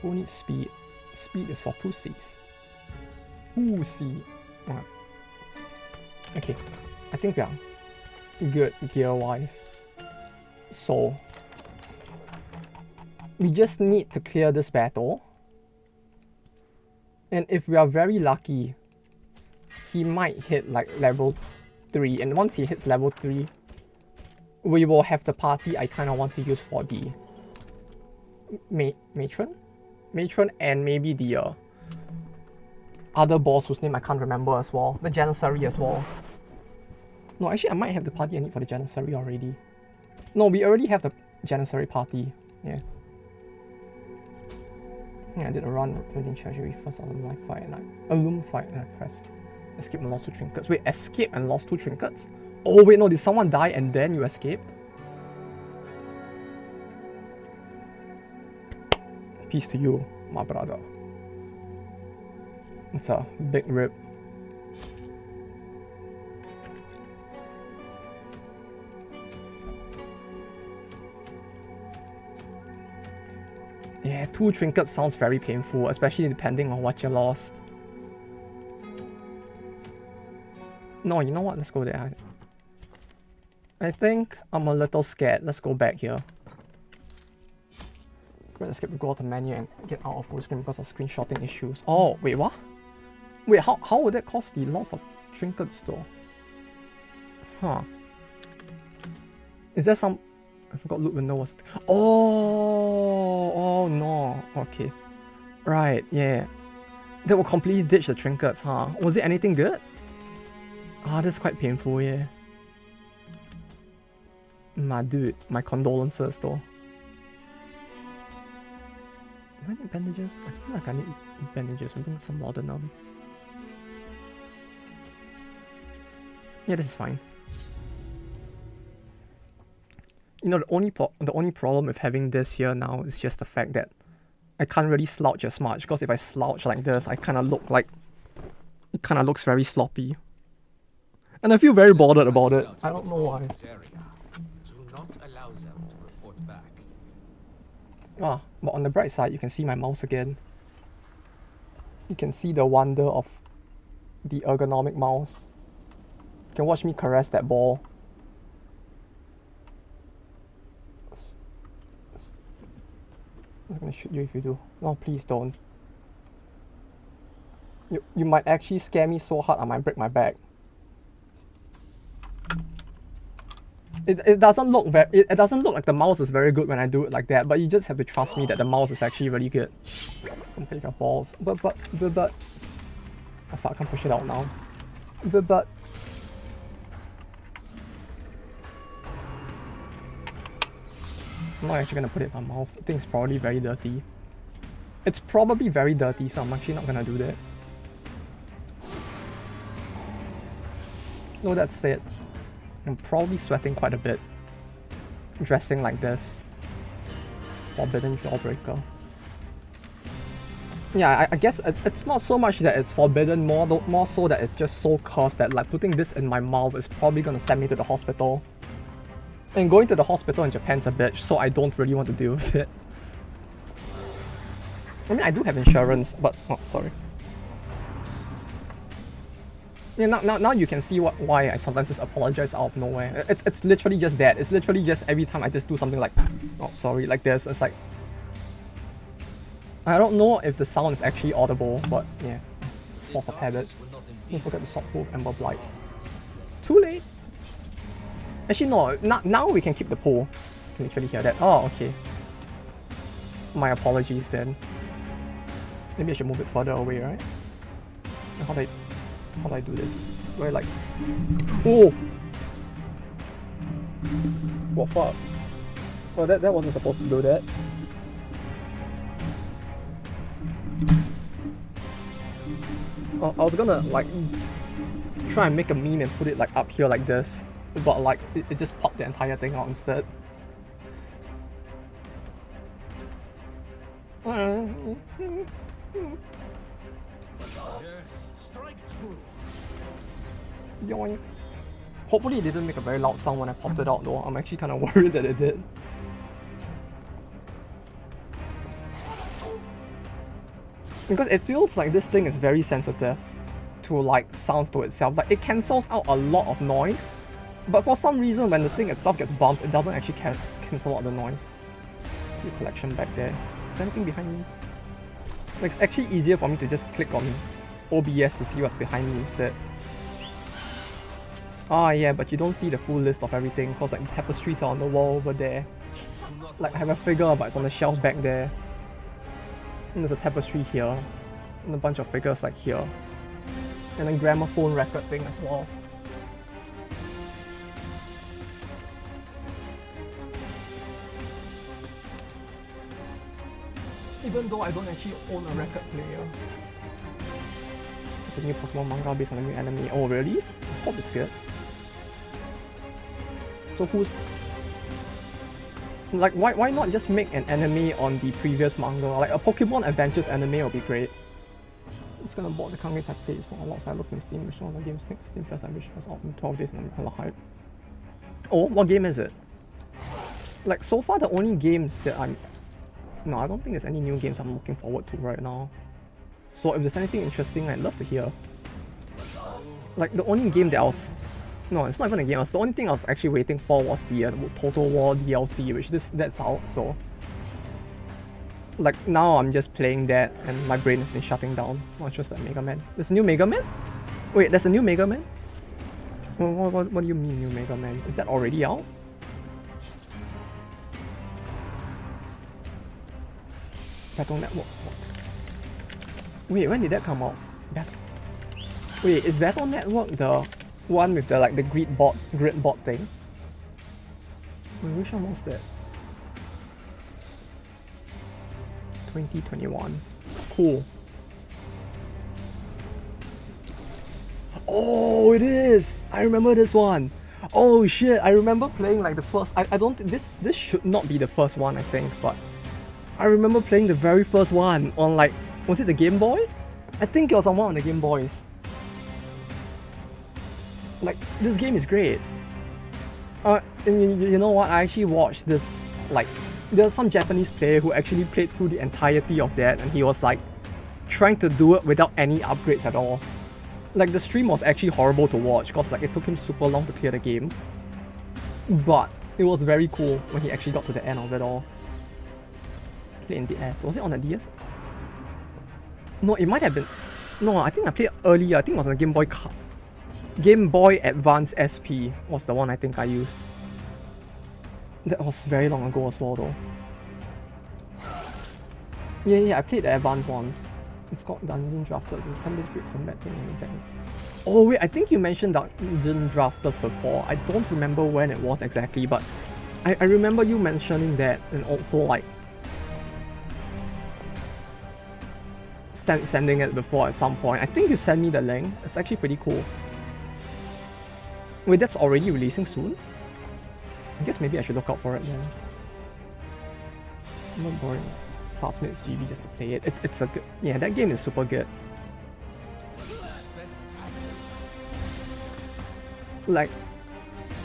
Who needs speed? Speed is for pussies. Pussy. Okay, I think we are good gear-wise. So, we just need to clear this battle. And if we are very lucky, he might hit like level 3. And once he hits level 3, we will have the party I kind of want to use for the matron? Matron and maybe the other boss whose name I can't remember as well. The Janissary as well. No, actually I might have the party I need for the Janissary already. No, we already have the Janissary party. Yeah. I did a run within Treasury, first alumni fight, and I pressed escape and lost 2 trinkets. Wait, escape and lost 2 trinkets? Oh wait, no, did someone die and then you escaped? Peace to you, my brother. It's a big rip. Yeah, 2 trinkets sounds very painful, especially depending on what you lost. No, you know what? Let's go there. I think I'm a little scared. Let's go back here. Let's skip to go to menu and get out of full screen because of screenshotting issues. Oh, wait, what? Wait, how would that cause the loss of trinkets though? Huh. Is there some... I forgot loot window was... Oh no. Okay. Right, yeah. That will completely ditch the trinkets, huh? Was it anything good? Ah, that's quite painful, yeah. My dude, my condolences though. Do I need bandages? I feel like I need bandages. I'm doing some laudanum. Yeah, this is fine. You know, the only problem with having this here now is just the fact that I can't really slouch as much, because if I slouch like this, I kind of look like... It kind of looks very sloppy. And I feel very bothered about it. I don't know why. Ah, but on the bright side, you can see my mouse again. You can see the wonder of the ergonomic mouse. You can watch me caress that ball. I'm gonna shoot you if you do. No, please don't. You might actually scare me so hard I might break my back. It doesn't look it doesn't look like the mouse is very good when I do it like that, but you just have to trust me that the mouse is actually really good. Just don't play with your balls. But oh fuck, I can't push it out now. But I'm not actually gonna put it in my mouth. I think it's probably very dirty. It's probably very dirty, so I'm actually not gonna do that. No, that's it. I'm probably sweating quite a bit. Dressing like this. Forbidden Jawbreaker. Yeah, I guess it's not so much that it's forbidden, more so that it's just so cursed that like putting this in my mouth is probably gonna send me to the hospital. And going to the hospital in Japan's a bitch, so I don't really want to deal with it. I mean, I do have insurance, but oh, sorry. Yeah, now you can see why I sometimes just apologize out of nowhere. It's literally just that. It's literally just every time I just do something like, oh sorry, like this. It's like, I don't know if the sound is actually audible, but yeah, force of habit. Don't forget to swap with Ember Blight. Too late. Actually no, now we can keep the pool. You can literally hear that. Oh okay. My apologies then. Maybe I should move it further away, right? How do I do this? Do I like... Oh! What fuck? Oh, that wasn't supposed to do that. Oh, I was gonna like try and make a meme and put it like up here like this, but like it just popped the entire thing out instead. Yes, strike true. Yoink. Hopefully it didn't make a very loud sound when I popped it out though. I'm actually kind of worried that it did. Because it feels like this thing is very sensitive to like sounds to itself. Like it cancels out a lot of noise, but for some reason when the thing itself gets bumped, it doesn't actually cancel out the noise. See a collection back there. Is there anything behind me? Like, it's actually easier for me to just click on OBS to see what's behind me instead. Ah yeah, but you don't see the full list of everything because like the tapestries are on the wall over there. Like I have a figure but it's on the shelf back there. And there's a tapestry here. And a bunch of figures like here. And then gramophone record thing as well. Even though I don't actually own a record player. It's a new Pokemon manga based on a new anime. Oh really? I hope it's good. So who's... Like why not just make an anime on the previous manga? Like a Pokemon Adventures anime would be great. It's gonna board the current games I played. It's not a lot, so I looked in Steam, which one of the games next. Steam Fest I wish was out in 12 days and I'm hella hype. Oh, what game is it? Like so far the only games that I'm... No, I don't think there's any new games I'm looking forward to right now. So if there's anything interesting, I'd love to hear. Like the only game that I was... No, it's not even a game. The only thing I was actually waiting for was the Total War DLC, which that's out, so... Like, now I'm just playing that, and my brain has been shutting down. Not just like Mega Man. There's a new Mega Man? Wait, there's a new Mega Man? What do you mean, new Mega Man? Is that already out? Battle Network, what? Wait, when did that come out? Wait, is Battle Network the one with the like the grid bot thing? Wait, which one was that? 2021. Cool. Oh, it is! I remember this one. Oh shit! I remember playing like the first. I don't. This should not be the first one, I think, but I remember playing the very first one on like, was it the Game Boy? I think it was on one of the Game Boys. Like, this game is great. And you know what? I actually watched this, like, there's some Japanese player who actually played through the entirety of that, and he was like trying to do it without any upgrades at all. Like, the stream was actually horrible to watch because like it took him super long to clear the game. But it was very cool when he actually got to the end of it all. Play in DS. Was it on the DS? No, it might have been... No, I think I played earlier. I think it was on the Game Boy Advance SP was the one I think I used. That was very long ago as well though. Yeah, I played the advanced ones. It's called Dungeon Drafters. It's a turn-based grid combat thing and everything. Oh wait, I think you mentioned Dungeon Drafters before. I don't remember when it was exactly, but I remember you mentioning that, and also like sending it before at some point. I think you sent me the link. It's actually pretty cool. Wait, that's already releasing soon? I guess maybe I should look out for it then. I'm not boring. Classmates GB just to play it. It's a good... Yeah, that game is super good. Like,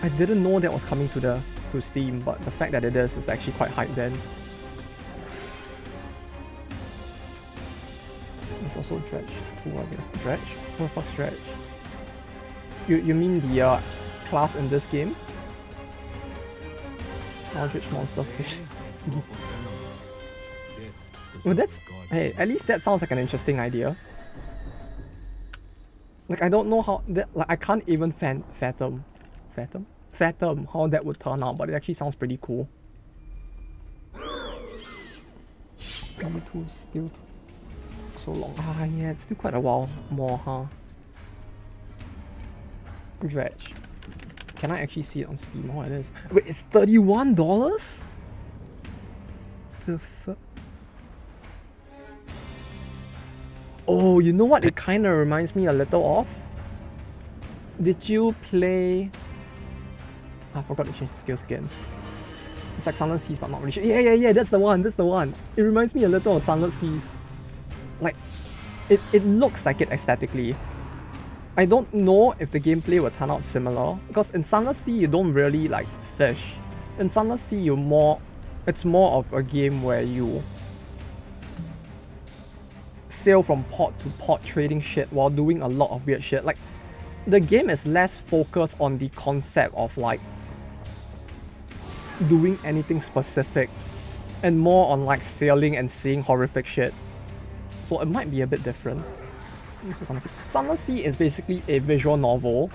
I didn't know that was coming to Steam, but the fact that it is actually quite hype then. There's also Dredge 2, I guess. Dredge? What the fuck's Dredge? You mean the class in this game? Eldritch Monster Fish. Well, that's... Hey, at least that sounds like an interesting idea. Like, I don't know how... Like, I can't even fathom how that would turn out, but it actually sounds pretty cool. Still so long. Ah, yeah, it's still quite a while more, huh? Dredge. Can I actually see it on Steam? Oh, it is. Wait, it's $31? The fuck? Oh, you know what it kind of reminds me a little of? Did you play... I forgot to change the skills again. It's like Sunless Seas, but not really sure. Yeah, that's the one, It reminds me a little of Sunless Seas. Like, it looks like it aesthetically. I don't know if the gameplay will turn out similar, because in Sunless Sea you don't really like fish. In Sunless Sea it's more of a game where you sail from port to port trading shit while doing a lot of weird shit. Like, the game is less focused on the concept of like doing anything specific and more on like sailing and seeing horrific shit. So it might be a bit different. Sunless Sea is basically a visual novel,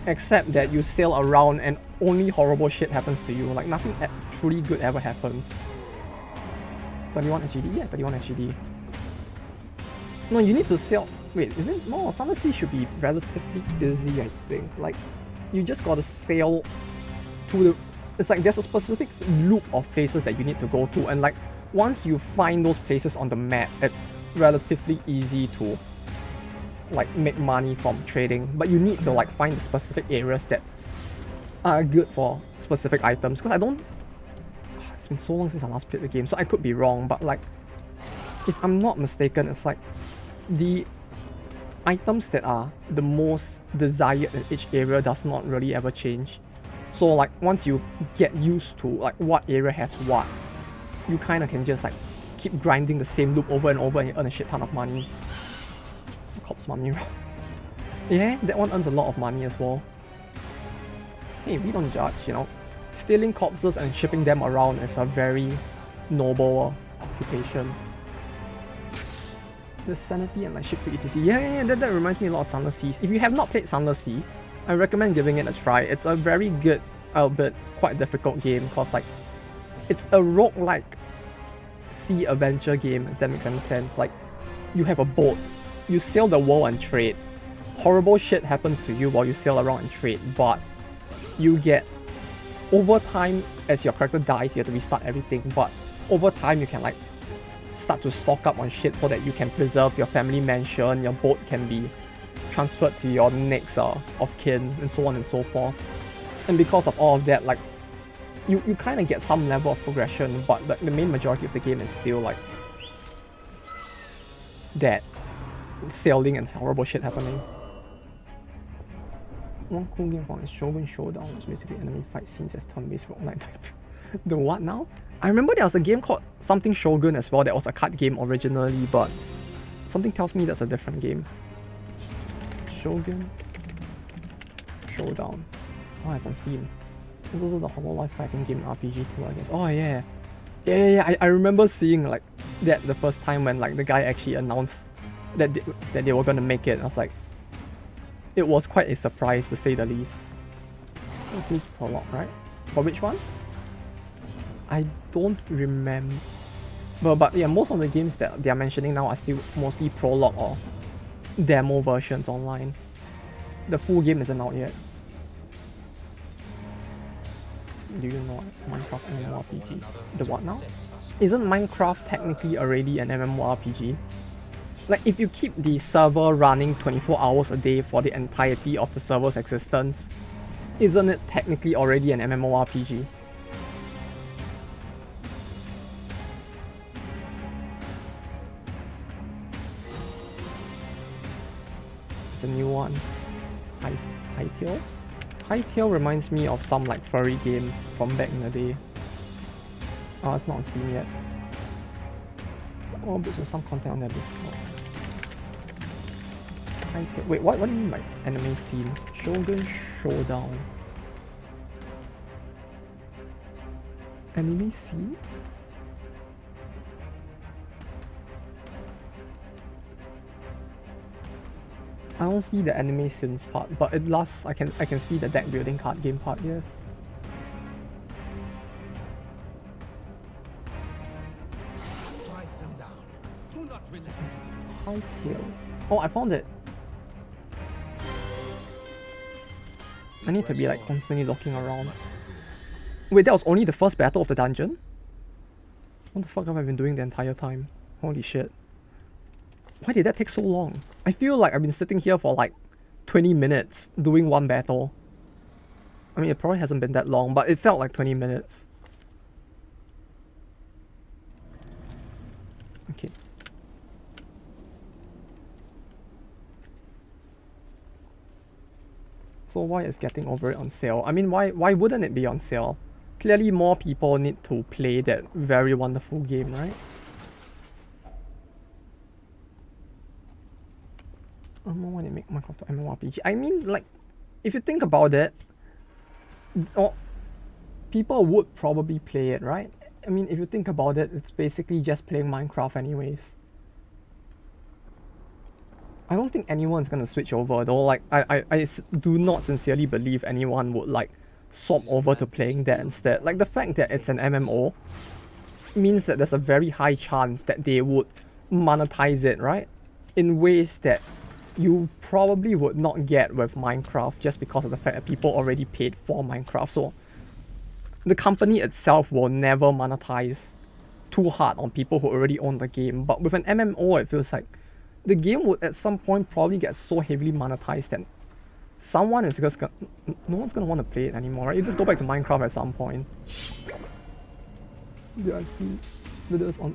except that you sail around and only horrible shit happens to you. Like, nothing truly good ever happens. 31 SGD? Yeah, 31 SGD. No, you need to sail... Wait, is it? No, Sunless Sea should be relatively easy, I think. Like, you just gotta sail to the... It's like there's a specific loop of places that you need to go to, and like, once you find those places on the map, it's relatively easy to like make money from trading, but you need to like find the specific areas that are good for specific items, because I don't... It's been so long since I last played the game, so I could be wrong, but like, if I'm not mistaken, it's like the items that are the most desired in each area does not really ever change. So like, once you get used to like what area has what, you kind of can just like keep grinding the same loop over and over and you earn a shit ton of money. Corpse Mummy. Yeah, that one earns a lot of money as well. Hey, we don't judge, you know. Stealing corpses and shipping them around is a very noble occupation. The Sanity and like ship for etc. Yeah, that reminds me a lot of Sunless Seas. If you have not played Sunless Sea, I recommend giving it a try. It's a very good, albeit quite difficult game, because like, it's a roguelike sea adventure game, if that makes any sense. Like, you have a boat, you sail the world and trade. Horrible shit happens to you while you sail around and trade, but you get... Over time, as your character dies, you have to restart everything, but over time you can like start to stock up on shit so that you can preserve your family mansion, your boat can be transferred to your next of kin, and so on and so forth. And because of all of that, like, you kind of get some level of progression, but the main majority of the game is still like that sailing and horrible shit happening. One cool game from is Shogun Showdown, which basically enemy fight scenes as turn-based roguelike type. The what now? I remember there was a game called something Shogun as well that was a card game originally, but something tells me that's a different game. Shogun Showdown. Oh, it's on Steam. There's also the Hololive fighting game RPG too, I guess. Oh yeah. Yeah, I remember seeing like that the first time when like the guy actually announced that they were gonna make it. I was like, it was quite a surprise to say the least. This needs prologue, right? For which one? I don't remember. But yeah, most of the games that they are mentioning now are still mostly prologue or demo versions online. The full game isn't out yet. Do you know Minecraft MMORPG? The what now? Isn't Minecraft technically already an MMORPG? Like, if you keep the server running 24 hours a day for the entirety of the server's existence, isn't it technically already an MMORPG? It's a new one. Hytale? Hytale reminds me of some like furry game from back in the day. Oh, it's not on Steam yet. Oh, but there's some content on their Discord. Hytale. Wait, what do you mean by anime scenes? Shogun Showdown. Anime scenes? I don't see the anime scenes part, but at last I can see the deck building card game part, yes. Strike them down. Do not relent. Hytale. Oh, I found it. I need to be like constantly looking around. Wait, that was only the first battle of the dungeon? What the fuck have I been doing the entire time? Holy shit. Why did that take so long? I feel like I've been sitting here for like 20 minutes doing one battle. I mean, it probably hasn't been that long, but it felt like 20 minutes. Okay. So why is Getting Over It on sale? I mean, why wouldn't it be on sale? Clearly more people need to play that very wonderful game, right? I don't know why they make Minecraft an MMORPG. I mean, like, if you think about it, people would probably play it, right? I mean, if you think about it, it's basically just playing Minecraft anyways. I don't think anyone's gonna switch over though. Like, I do not sincerely believe anyone would like swap over to playing that instead. Like, the fact that it's an MMO means that there's a very high chance that they would monetize it, right? In ways that you probably would not get with Minecraft just because of the fact that people already paid for Minecraft. So the company itself will never monetize too hard on people who already own the game. But with an MMO, it feels like the game would at some point probably get so heavily monetized that someone is just gonna, no one's gonna want to play it anymore, right? You just go back to Minecraft at some point. Yeah, I've seen videos on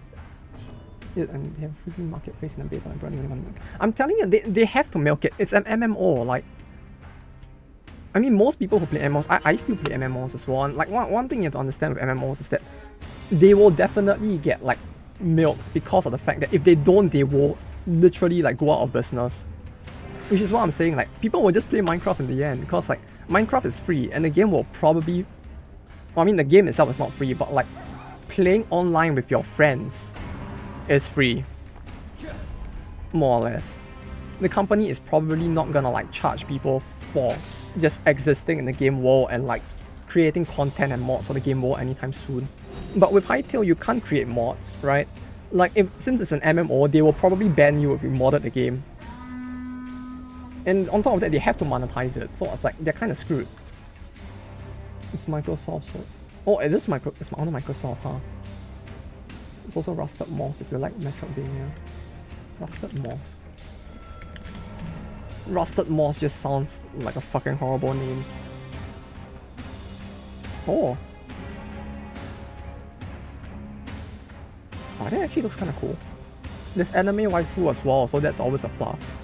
it and they have a freaking marketplace in the beta and running. I'm telling you, they have to milk it. It's an MMO. Like, I mean, most people who play MMOs, I still play MMOs as well. And like one thing you have to understand with MMOs is that they will definitely get like milked because of the fact that if they don't, they will literally like go out of business. Which is what I'm saying, like, people will just play Minecraft in the end because like Minecraft is free and the game will probably, well, I mean, the game itself is not free, but like playing online with your friends is free, more or less. The company is probably not gonna like charge people for just existing in the game world and like creating content and mods for the game world anytime soon. But with Hytale, you can't create mods, right? Like, since it's an MMO, they will probably ban you if you modded the game. And on top of that, they have to monetize it, so it's like they're kind of screwed. It's Microsoft, so oh, it is it's under Microsoft, huh? It's also Rusted Moss if you like Metroidvania. Rusted Moss. Rusted Moss just sounds like a fucking horrible name. Oh. Oh, that actually looks kind of cool. There's anime waifu as well, so that's always a plus.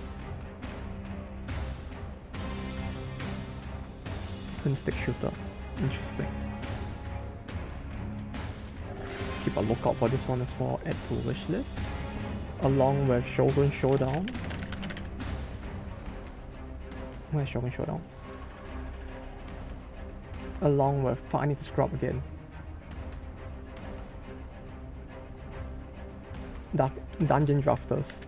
Twin stick shooter. Interesting. Keep a lookout for this one as well. Add to wishlist. Along with Shogun Showdown. Where's Shogun Showdown? Along with... Fuck, I need to scrub again. Dungeon Drafters.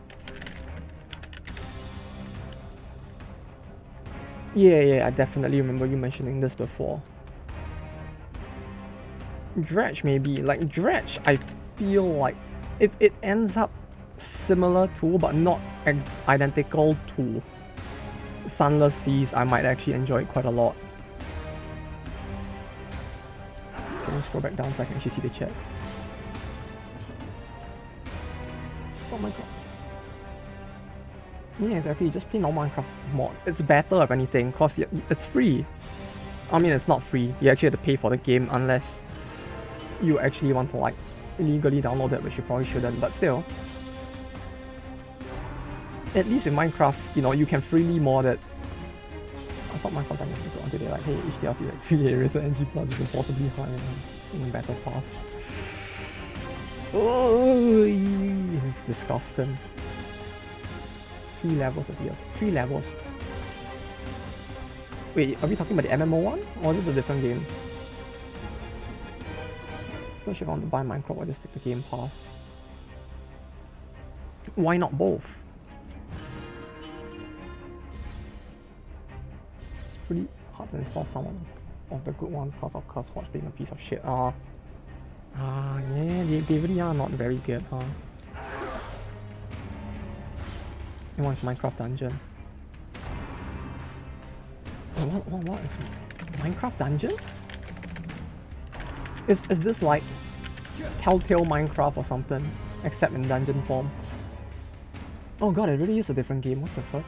Yeah, I definitely remember you mentioning this before. Dredge maybe, like Dredge I feel like if it ends up similar to but not identical to Sunless Seas, I might actually enjoy it quite a lot. Can we scroll back down so I can actually see the chat? Oh my god. Yeah, exactly, just play normal Minecraft mods. It's better if anything, cause it's free. I mean, it's not free, you actually have to pay for the game unless you actually want to like illegally download it, which you probably shouldn't, but still. At least with Minecraft, you know, you can freely mod it. I thought Minecraft done it until they like, hey, each DLC like 3 areas and NG plus is impossibly high in Battle Pass. Oh, it's disgusting. 3 levels of DLC. 3 levels. Wait, are we talking about the MMO one? Or is it a different game? I'm not sure if I want to buy Minecraft or just take the Game Pass. Why not both? It's pretty hard to install some of the good ones because of CurseForge being a piece of shit. Yeah, they really are not very good, huh? And one's Minecraft Dungeon. What is Minecraft Dungeon? Is this like Telltale Minecraft or something, except in dungeon form? Oh god, it really is a different game, what the fuck?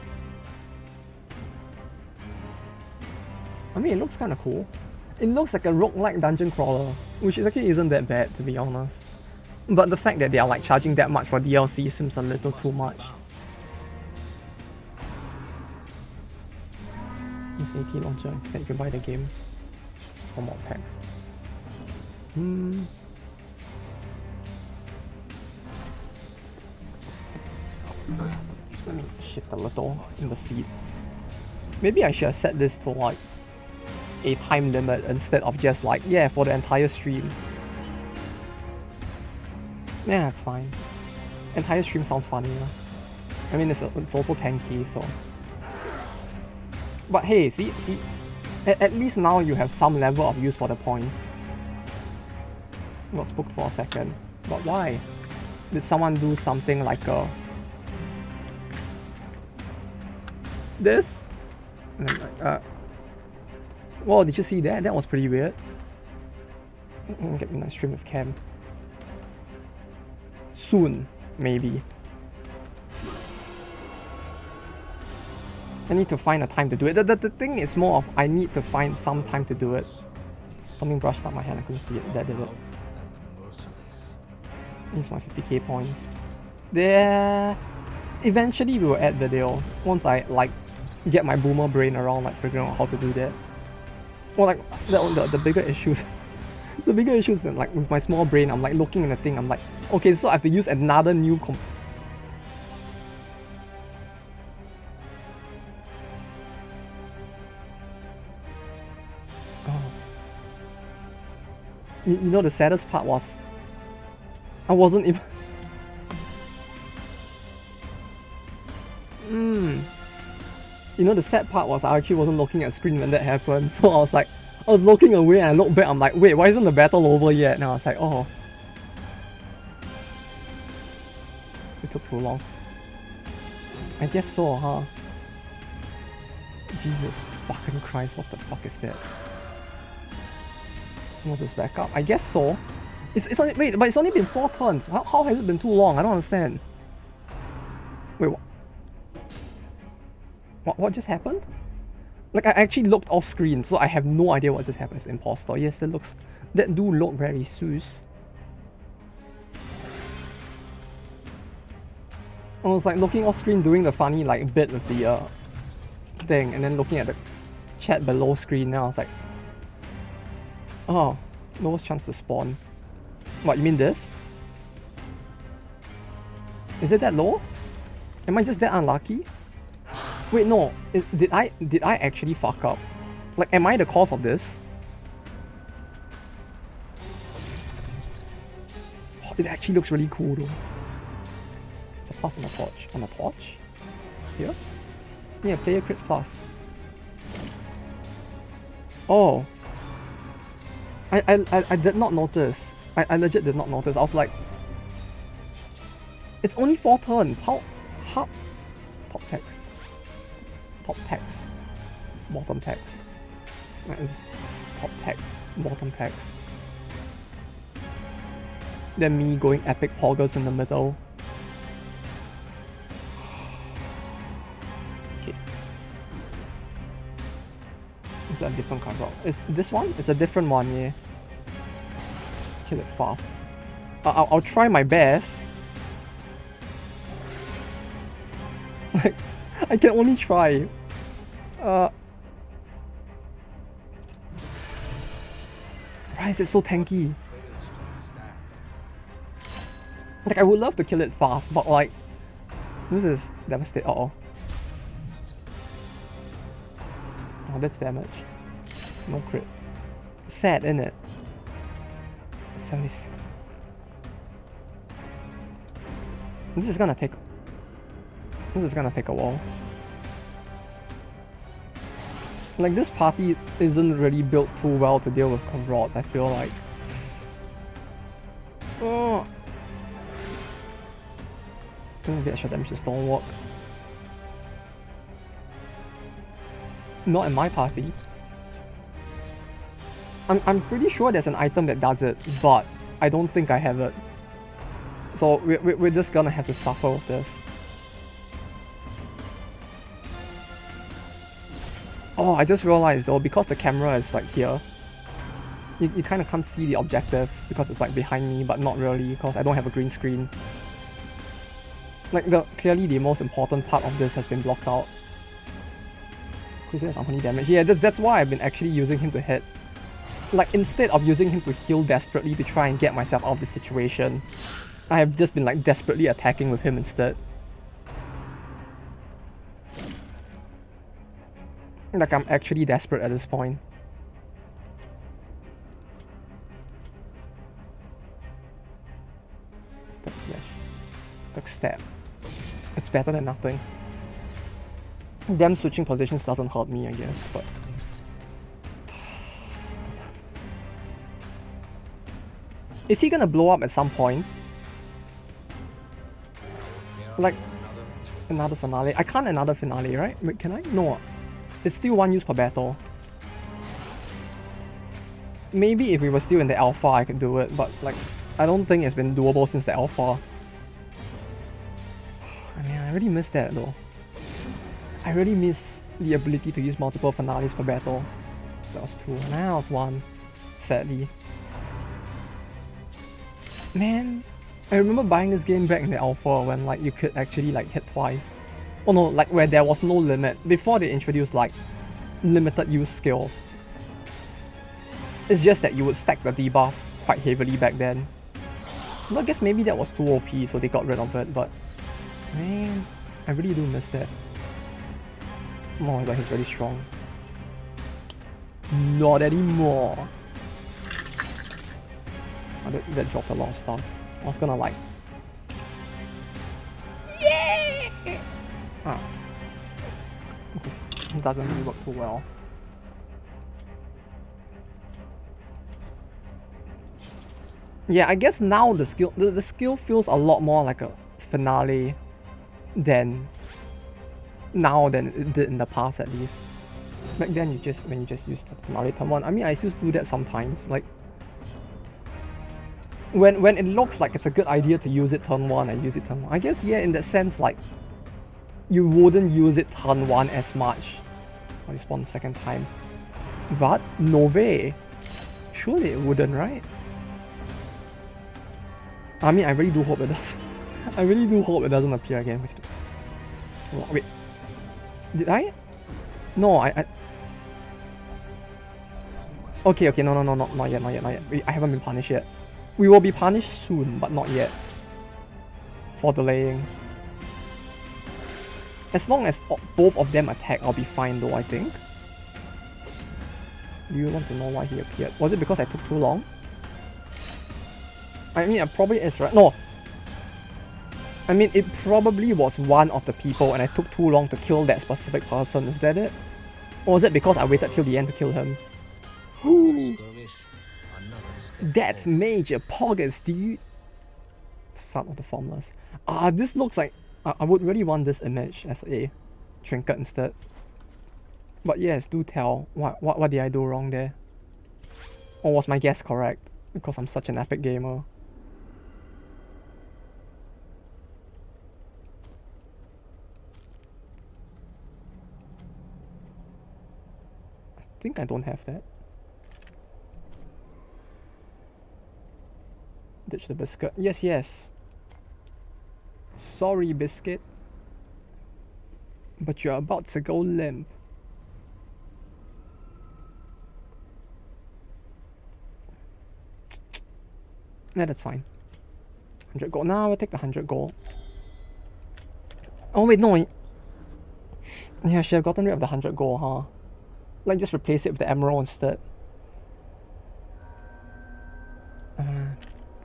I mean, it looks kinda cool. It looks like a roguelike dungeon crawler, which actually isn't that bad, to be honest. But the fact that they are like charging that much for DLC seems a little too much. Use AT launcher, instead you can buy the game for mod packs. Let me shift a little in the seat. Maybe I should have set this to like a time limit instead of just like, yeah, for the entire stream. Yeah, that's fine. Entire stream sounds funny. I mean, it's also 10k, so. But hey, see, at least now you have some level of use for the points. Got spooked for a second. But why? Did someone do something like this? And then like, whoa, did you see that? That was pretty weird. Get me a nice stream with Cam. Soon, maybe. I need to find a time to do it. The thing is more of I need to find some time to do it. Something brushed up my hand, I couldn't see it. That did it. Use my 50k points. There. Eventually we will add videos once I like get my boomer brain around like figuring out how to do that. Well, like the bigger issues. The bigger issues that like with my small brain, I'm like looking at the thing, I'm like, okay, so I have to use another new You know, the saddest part was I wasn't even You know, the sad part was I actually wasn't looking at screen when that happened, so I was like, I was looking away and I looked back, I'm like, wait, why isn't the battle over yet? And I was like, oh. It took too long. I guess so, huh? Jesus fucking Christ, what the fuck is that? Was this back up? I guess so. It's only, wait, but it's only been 4 turns. How has it been too long? I don't understand. Wait, what just happened? Like, I actually looked off screen, so I have no idea what just happened. It's imposter. Yes, that do look very sus. I was like looking off screen doing the funny like bit with the thing, and then looking at the chat below screen, and I was like, oh, lowest chance to spawn. What, you mean this? Is it that low? Am I just that unlucky? Wait, no. Did I actually fuck up? Like, am I the cause of this? Oh, it actually looks really cool though. It's a plus on a torch. On a torch? Here? Yeah, player crits plus. Oh. I did not notice. I legit did not notice. I was like, it's only 4 turns. How? Top text. Top text. Bottom text. It's top text. Bottom text. Then me going epic poggers in the middle. Okay. Is that a different card draw? Is this one? It's a different one, yeah. Kill it fast. I'll try my best. Like, I can only try. Why is it so tanky? Like, I would love to kill it fast, but like, this is devastating. Oh, that's damage. No crit. Sad, innit? 70. This is gonna take a while. Like, this party isn't really built too well to deal with conrods, I feel like. Oh. Don't get extra damage to Stonewalk. Not in my party. I'm pretty sure there's an item that does it, but I don't think I have it. So we're just gonna have to suffer with this. Oh, I just realized though, because the camera is like here, you kind of can't see the objective because it's like behind me, but not really because I don't have a green screen. Like, clearly the most important part of this has been blocked out. Crusader's unholy damage. Yeah, that's why I've been actually using him to hit. Like, instead of using him to heal desperately to try and get myself out of this situation, I have just been like desperately attacking with him instead. Like, I'm actually desperate at this point. Duck slash. Duck stab. It's better than nothing. Them switching positions doesn't hurt me, I guess, but... Is he gonna blow up at some point? Like, another finale? I can't another finale, right? Wait, can I? No. It's still 1 use per battle. Maybe if we were still in the alpha I could do it, but like, I don't think it's been doable since the alpha. I mean, I really miss that though. I really miss the ability to use multiple finales per battle. That was 2, and that was 1, sadly. Man, I remember buying this game back in the alpha when like you could actually like hit twice. Oh no, like where there was no limit, before they introduced like limited use skills. It's just that you would stack the debuff quite heavily back then. Well, I guess maybe that was too OP, so they got rid of it, but man, I really do miss that. Oh my god, he's really strong. Not anymore. Oh, that dropped a lot of stuff. I was gonna like... Yeah! Ah. This doesn't really work too well. Yeah, I guess now the skill feels a lot more like a finale than it did in the past, at least. Back then, when you just used the finale turn 1. I mean, I still do that sometimes. Like, when it looks like it's a good idea to use it turn 1, I use it turn 1. I guess, yeah, in that sense, like, you wouldn't use it turn 1 as much. Or you spawn the second time. But, no way. Surely it wouldn't, right? I mean, I really do hope it does. I really do hope it doesn't appear again. Wait. Did I? No, I... Okay, no, not yet. I haven't been punished yet. We will be punished soon, but not yet. For delaying. As long as both of them attack, I'll be fine though, I think. Do you want to know why he appeared? Was it because I took too long? I mean, it probably is, right? No. I mean, it probably was one of the people and I took too long to kill that specific person. Is that it? Or was it because I waited till the end to kill him? Ooh, Skirmish. Another step that's forward. major poggers, dude. Son of the Formless. This looks like I would really want this image as a trinket instead. But yes, do tell. What did I do wrong there? Or was my guess correct? Because I'm such an epic gamer. I think I don't have that. Ditch the biscuit. Yes, yes. Sorry, biscuit. But you're about to go limp. Yeah, that's fine. 100 gold. Nah, we'll take the 100 gold. Oh, wait, no. Yeah, I should have gotten rid of the 100 gold, huh? Like, just replace it with the emerald instead.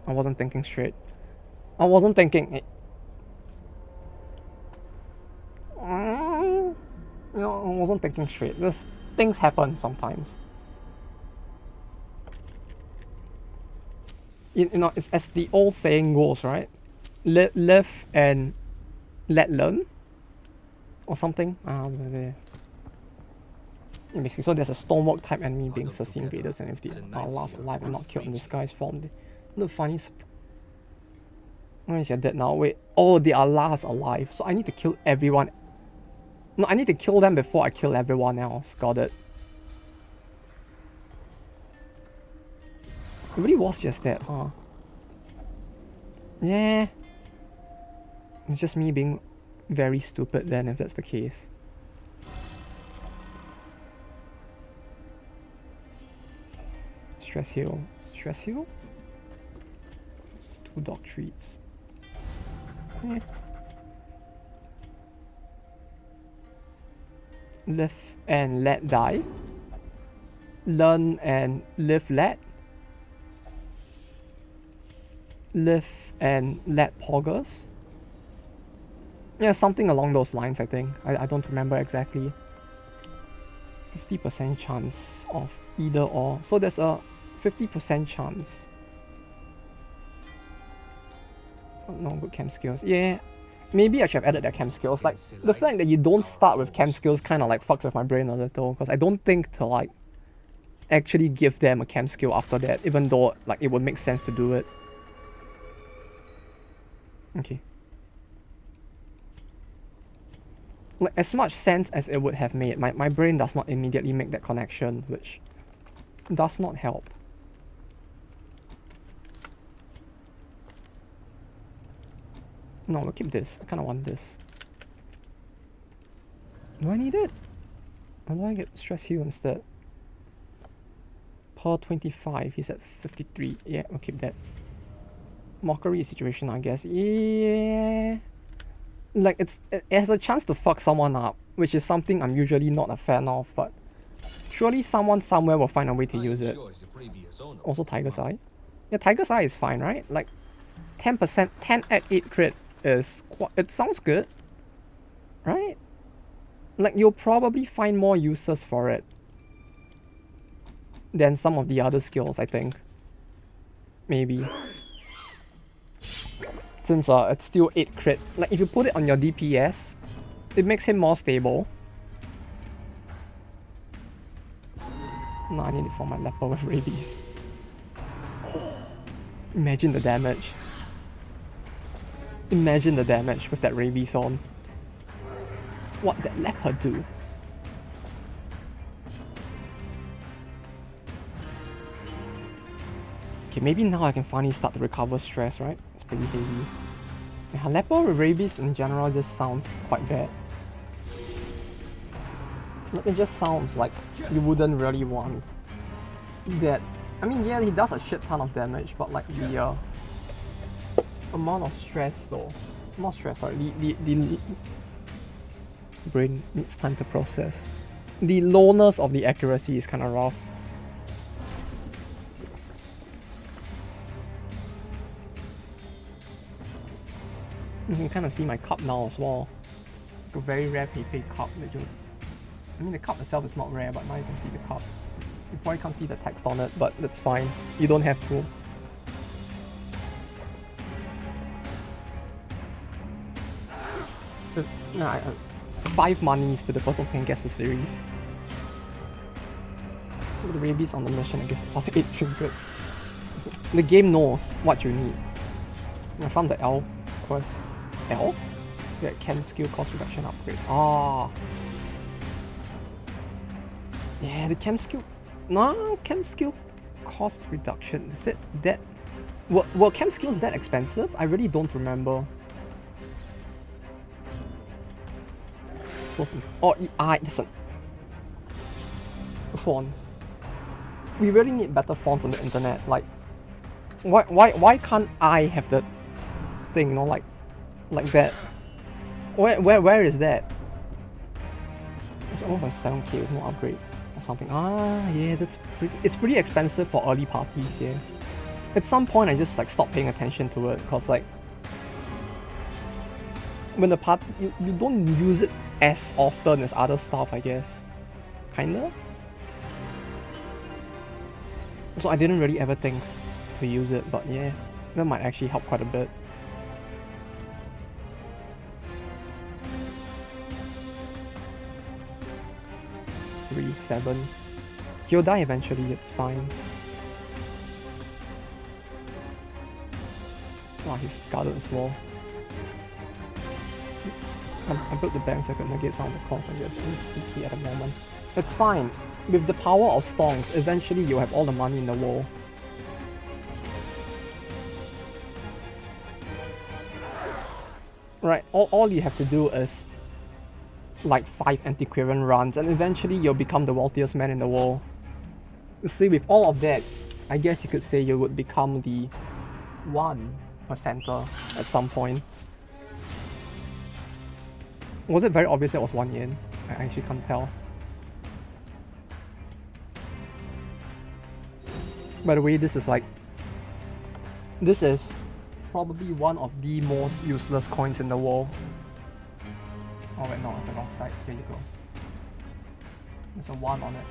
I wasn't thinking straight. I wasn't thinking. I wasn't thinking straight. This things happen sometimes. You know, it's as the old saying goes, right? Live and let learn, or something. Basically, so there's a stonework type enemy being Cersei invaders, and if they are last alive and not killed in this guy's form, the funny. Where is your dead now? Wait. Oh, they are last alive. So I need to kill everyone. No, I need to kill them before I kill everyone else. Got it. It really was just that, huh? Yeah. It's just me being very stupid then, if that's the case. Stress heal. Stress heal? Just 2 dog treats. Yeah. Live and let die. Learn and live let. Live and let poggers. Yeah, something along those lines, I think. I don't remember exactly. 50% chance of either or. So there's a 50% chance. Oh, no good chem skills. Yeah, maybe I should have added their chem skills. Like, the fact that you don't start with chem skills kind of like fucks with my brain a little. Because I don't think to like actually give them a chem skill after that. Even though like it would make sense to do it. Okay. Like, as much sense as it would have made, my brain does not immediately make that connection, which does not help. No, we'll keep this. I kind of want this. Do I need it? Or do I get stress heal instead? Per 25, he's at 53. Yeah, we'll keep that. Mockery situation, I guess. Yeah. Like, it has a chance to fuck someone up, which is something I'm usually not a fan of, but surely someone somewhere will find a way to use it. Also Tiger's Eye. Yeah, Tiger's Eye is fine, right? Like, 10%, 10 at 8 crit is it sounds good, right? Like, you'll probably find more uses for it than some of the other skills, I think. Maybe. Since it's still 8 crit. Like, if you put it on your DPS, it makes him more stable. No, I need it for my leper with rabies. Imagine the damage. Imagine the damage with that rabies on. What that leper do? Okay, maybe now I can finally start to recover stress, right? It's pretty heavy. Yeah, leper with rabies in general just sounds quite bad. It just sounds like you wouldn't really want that. I mean, yeah, he does a shit ton of damage, but like the amount of stress though. Not stress, sorry. The brain needs time to process. The lowness of the accuracy is kind of rough. You can kind of see my cup now as well. Like a very rare Pepe cup that you... I mean, the cup itself is not rare, but now you can see the cup. You probably can't see the text on it, but that's fine. You don't have to. Nah, 5 monies to the person who can guess the series. The rabies on the mission, I guess, plus 8 trinket. The game knows what you need. I found the L quest. L? Yeah, chem skill cost reduction upgrade. Ah. Yeah, the chem skill. No, chem skill cost reduction. Is it that? Were chem skills that expensive? I really don't remember. Oh, listen. Fonts. We really need better fonts on the internet. Like, why can't I have the thing? You know, like that. Where is that? It's over 7k with no upgrades or something. Ah, yeah, it's pretty expensive for early parties. Yeah. At some point, I just like stopped paying attention to it because like when the party you don't use it as often as other stuff, I guess. Kinda. So I didn't really ever think to use it, but yeah, that might actually help quite a bit. Three, 7. He'll die eventually, it's fine. Oh, he's guarded as well. I built the bank so I could negate some of the costs, I guess. At the moment. It's fine. With the power of stonks, eventually you'll have all the money in the world. Right, all you have to do is like 5 antiquarian runs and eventually you'll become the wealthiest man in the world. See, with all of that, I guess you could say you would become the 1%er at some point. Was it very obvious that was 1 yen? I actually can't tell. By the way, this is probably one of the most useless coins in the world. Oh wait, no, it's the wrong side. Here you go. There's a 1 on it.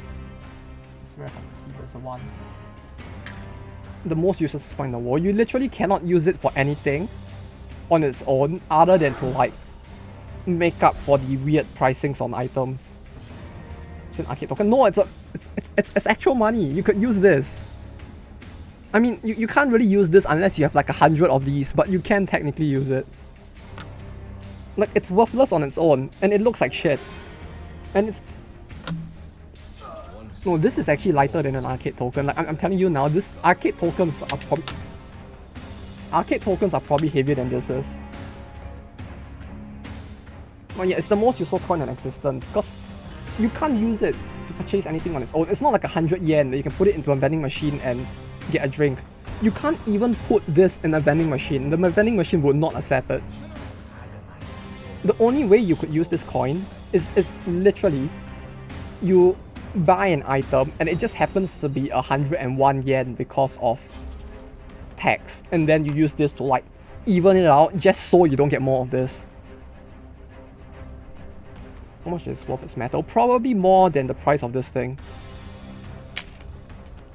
It's very hard to see, there's a 1. The most useless coin in the world. You literally cannot use it for anything on its own other than to like make up for the weird pricings on items. It's an arcade token. No, it's actual money. You could use this. I mean, you can't really use this unless you have like 100 of these, but you can technically use it. Like, it's worthless on its own, and it looks like shit. And it's... No, this is actually lighter than an arcade token. Like, I'm telling you now, this arcade tokens are probably... Arcade tokens are probably heavier than this is. Well, yeah, it's the most useless coin in existence, because you can't use it to purchase anything on its own. It's not like 100 yen that you can put it into a vending machine and get a drink. You can't even put this in a vending machine. The vending machine would not accept it. The only way you could use this coin is literally you buy an item and it just happens to be 101 yen because of tax, and then you use this to like even it out just so you don't get more of this. How much is worth its metal? Probably more than the price of this thing.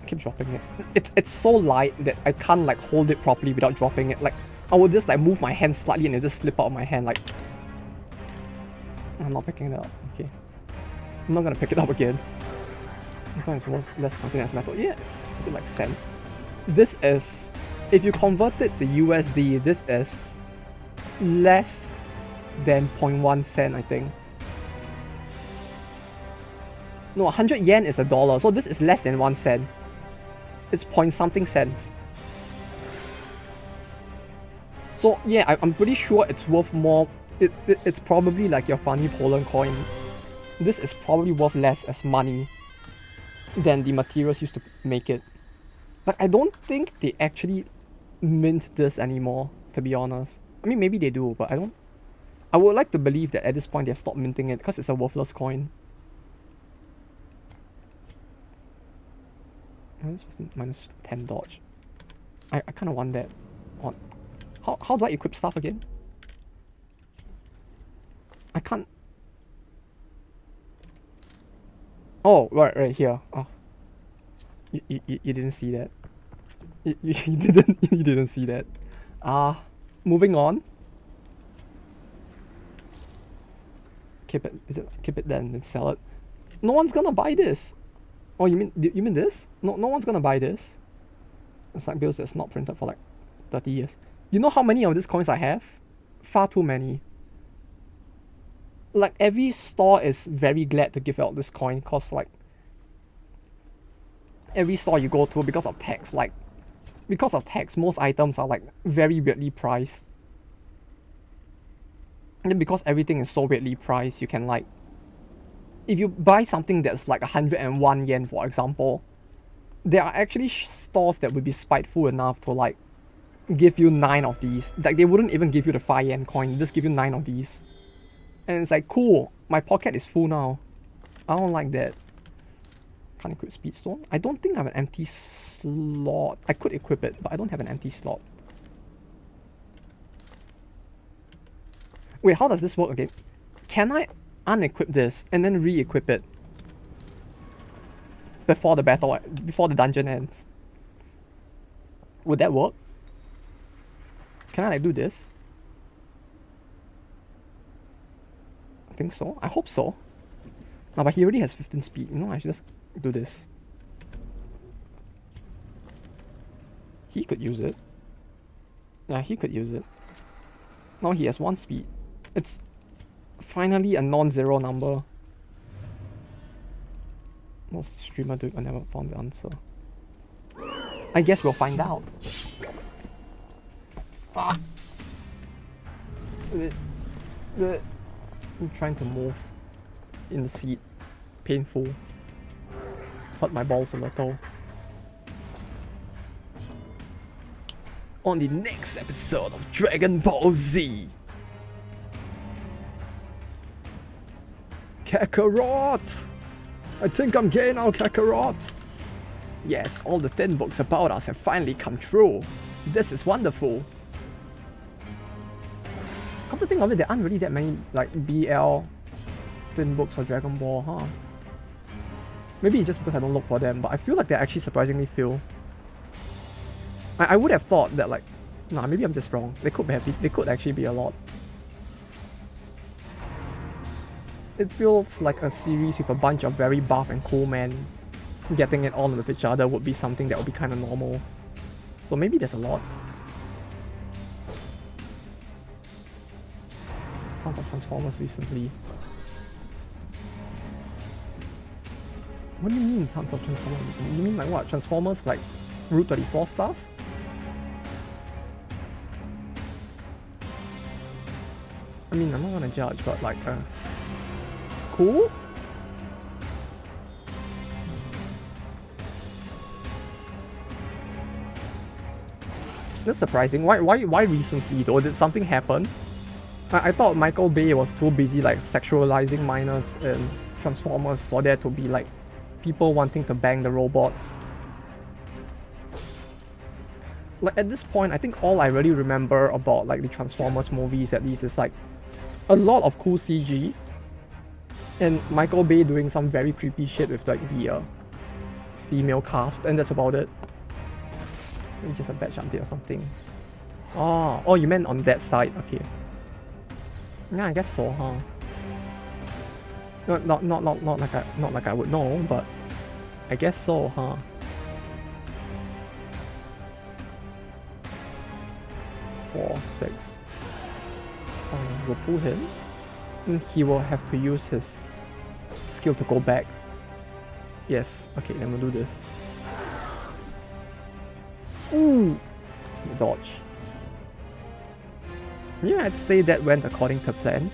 I keep dropping it. It's so light that I can't like hold it properly without dropping it. Like, I would just like move my hand slightly and it just slip out of my hand. Like, I'm not picking it up. Okay, I'm not gonna pick it up again. It's worth less considered as metal. Yeah, is it like cents? This is, if you convert it to USD, this is less than 0.1 cent, I think. No, 100 yen is $1, so this is less than 1 cent. It's point something cents. So yeah, I'm pretty sure it's worth more. It's probably like your funny Poland coin. This is probably worth less as money than the materials used to make it. Like, I don't think they actually mint this anymore, to be honest. I mean, maybe they do, but I would like to believe that at this point they've stopped minting it because it's a worthless coin. Minus 10 dodge. I kind of want that on. How do I equip stuff again? I can't. Oh, right here. Oh. You didn't see that. You didn't see that. Moving on. Keep it then sell it. No one's gonna buy this. Oh, you mean this? No one's gonna buy this. It's like bills that's not printed for like 30 years. You know how many of these coins I have? Far too many. Like every store is very glad to give out this coin cause like every store you go to because of tax, most items are like very weirdly priced. And then because everything is so weirdly priced, you can like, if you buy something that's like 101 yen, for example, there are actually stores that would be spiteful enough to like give you 9 of these. Like they wouldn't even give you the 5 yen coin, they just give you 9 of these. And it's like, cool, my pocket is full now. I don't like that. Can't equip Speedstone. I don't think I have an empty slot. I could equip it, but I don't have an empty slot. Wait, how does this work again? Can I unequip this and then re-equip it before the dungeon ends? Would that work? Can I like do this? I think so. I hope so. No, but he already has 15 speed. You know, I should just do this. He could use it. Yeah, he could use it. Now he has 1 speed. It's finally a non-zero number. What's streamer doing? I never found the answer. I guess we'll find out. I'm trying to move in the seat. Painful. Hurt my balls a little. On the next episode of Dragon Ball Z. Kakarot! I think I'm gay now, Kakarot! Yes, all the thin books about us have finally come true. This is wonderful. Come to think of it, there aren't really that many like BL thin books for Dragon Ball, huh? Maybe it's just because I don't look for them, but I feel like they're actually surprisingly few. I would have thought that like, nah, maybe I'm just wrong. They could actually be a lot. It feels like a series with a bunch of very buff and cool men getting it on with each other would be something that would be kind of normal. So maybe there's a lot. There's tons of Transformers recently. What do you mean tons of Transformers recently? You mean like what? Transformers like Route 34 stuff? I mean, I'm not gonna judge, but like, cool? That's surprising. Why recently though? Did something happen? I thought Michael Bay was too busy like sexualizing minors and Transformers for there to be like people wanting to bang the robots. Like at this point, I think all I really remember about like the Transformers movies at least is like a lot of cool CG and Michael Bay doing some very creepy shit with like the female cast, and that's about it. Maybe just a badge update or something. Oh, you meant on that side? Okay. Yeah, I guess so, huh? Not like I would know, but I guess so, huh? Four, 6. We'll pull him. And he will have to use his skill to go back. Yes, okay, then we'll do this. Ooh! Dodge. Yeah, I'd say that went according to plan.